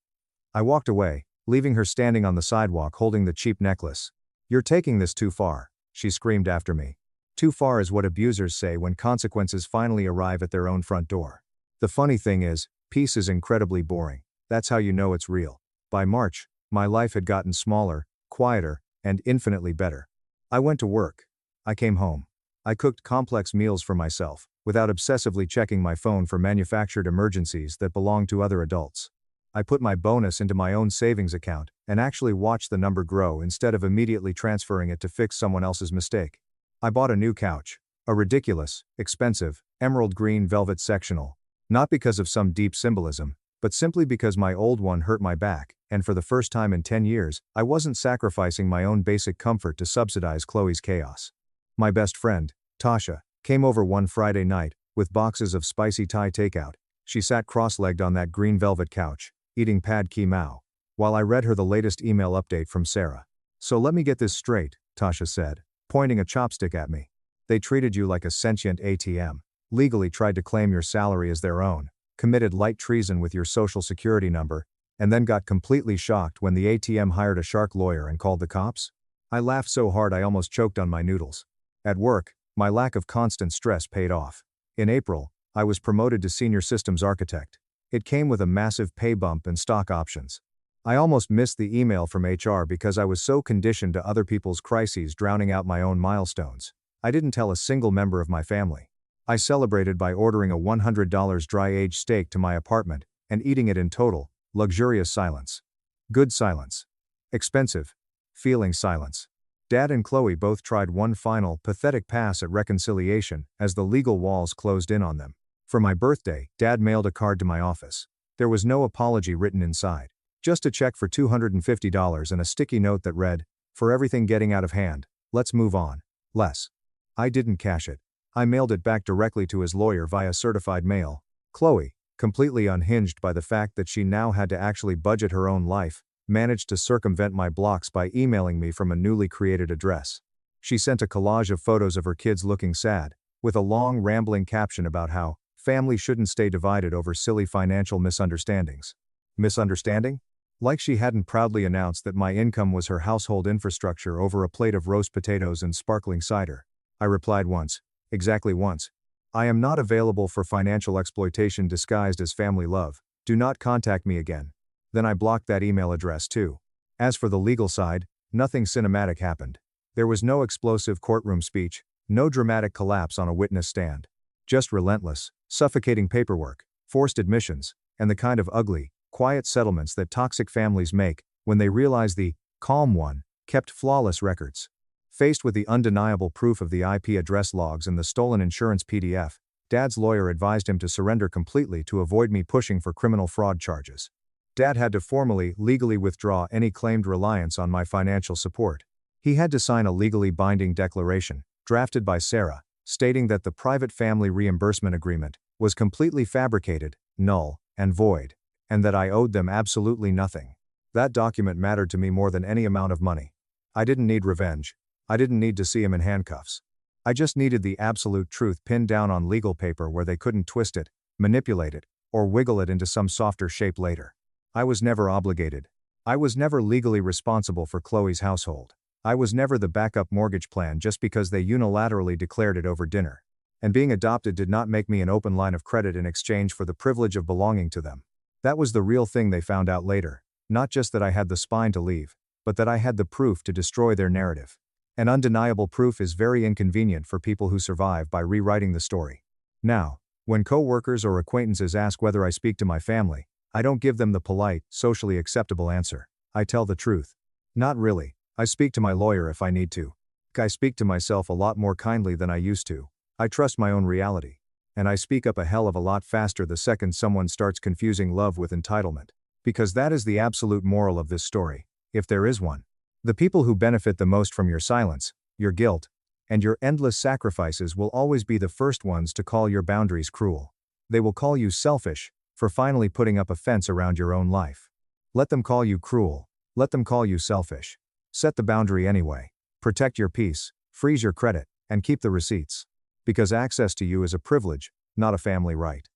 I walked away, leaving her standing on the sidewalk holding the cheap necklace. "You're taking this too far," she screamed after me. Too far is what abusers say when consequences finally arrive at their own front door. The funny thing is, peace is incredibly boring. That's how you know it's real. By March, my life had gotten smaller, quieter, and infinitely better. I went to work. I came home. I cooked complex meals for myself, without obsessively checking my phone for manufactured emergencies that belonged to other adults. I put my bonus into my own savings account, and actually watched the number grow instead of immediately transferring it to fix someone else's mistake. I bought a new couch, a ridiculous, expensive, emerald green velvet sectional, not because of some deep symbolism, but simply because my old one hurt my back, and for the first time in 10 years, I wasn't sacrificing my own basic comfort to subsidize Chloe's chaos. My best friend, Tasha, came over one Friday night, with boxes of spicy Thai takeout. She sat cross-legged on that green velvet couch, eating pad ki mao, while I read her the latest email update from Sarah. "So let me get this straight," Tasha said, pointing a chopstick at me. They treated you like a sentient ATM, legally tried to claim your salary as their own, committed light treason with your social security number, and then got completely shocked when the ATM hired a shark lawyer and called the cops? I laughed so hard I almost choked on my noodles. At work, my lack of constant stress paid off. In April, I was promoted to senior systems architect. It came with a massive pay bump and stock options. I almost missed the email from HR because I was so conditioned to other people's crises drowning out my own milestones. I didn't tell a single member of my family. I celebrated by ordering a $100 dry-aged steak to my apartment and eating it in total, luxurious silence. Good silence. Expensive. Feeling silence. Dad and Chloe both tried one final, pathetic pass at reconciliation as the legal walls closed in on them. For my birthday, Dad mailed a card to my office. There was no apology written inside. Just a check for $250 and a sticky note that read, "For everything getting out of hand, let's move on. Les." I didn't cash it. I mailed it back directly to his lawyer via certified mail. Chloe, completely unhinged by the fact that she now had to actually budget her own life, managed to circumvent my blocks by emailing me from a newly created address. She sent a collage of photos of her kids looking sad, with a long rambling caption about how family shouldn't stay divided over silly financial misunderstandings. Misunderstanding? Like she hadn't proudly announced that my income was her household infrastructure over a plate of roast potatoes and sparkling cider. I replied once, exactly once. "I am not available for financial exploitation disguised as family love. Do not contact me again." Then I blocked that email address too. As for the legal side, nothing cinematic happened. There was no explosive courtroom speech, no dramatic collapse on a witness stand. Just relentless, suffocating paperwork, forced admissions, and the kind of ugly, quiet settlements that toxic families make when they realize the calm one kept flawless records. Faced with the undeniable proof of the IP address logs and the stolen insurance PDF, Dad's lawyer advised him to surrender completely to avoid me pushing for criminal fraud charges. Dad had to formally, legally withdraw any claimed reliance on my financial support. He had to sign a legally binding declaration, drafted by Sarah, stating that the private family reimbursement agreement was completely fabricated, null, and void, and that I owed them absolutely nothing. That document mattered to me more than any amount of money. I didn't need revenge. I didn't need to see him in handcuffs. I just needed the absolute truth pinned down on legal paper where they couldn't twist it, manipulate it, or wiggle it into some softer shape later. I was never obligated. I was never legally responsible for Chloe's household. I was never the backup mortgage plan just because they unilaterally declared it over dinner. And being adopted did not make me an open line of credit in exchange for the privilege of belonging to them. That was the real thing they found out later, not just that I had the spine to leave, but that I had the proof to destroy their narrative. And undeniable proof is very inconvenient for people who survive by rewriting the story. Now, when co-workers or acquaintances ask whether I speak to my family, I don't give them the polite, socially acceptable answer. I tell the truth. Not really. I speak to my lawyer if I need to. I speak to myself a lot more kindly than I used to. I trust my own reality. And I speak up a hell of a lot faster the second someone starts confusing love with entitlement. Because that is the absolute moral of this story, if there is one. The people who benefit the most from your silence, your guilt, and your endless sacrifices will always be the first ones to call your boundaries cruel. They will call you selfish for finally putting up a fence around your own life. Let them call you cruel. Let them call you selfish. Set the boundary anyway. Protect your peace, freeze your credit, and keep the receipts. Because access to you is a privilege, not a family right.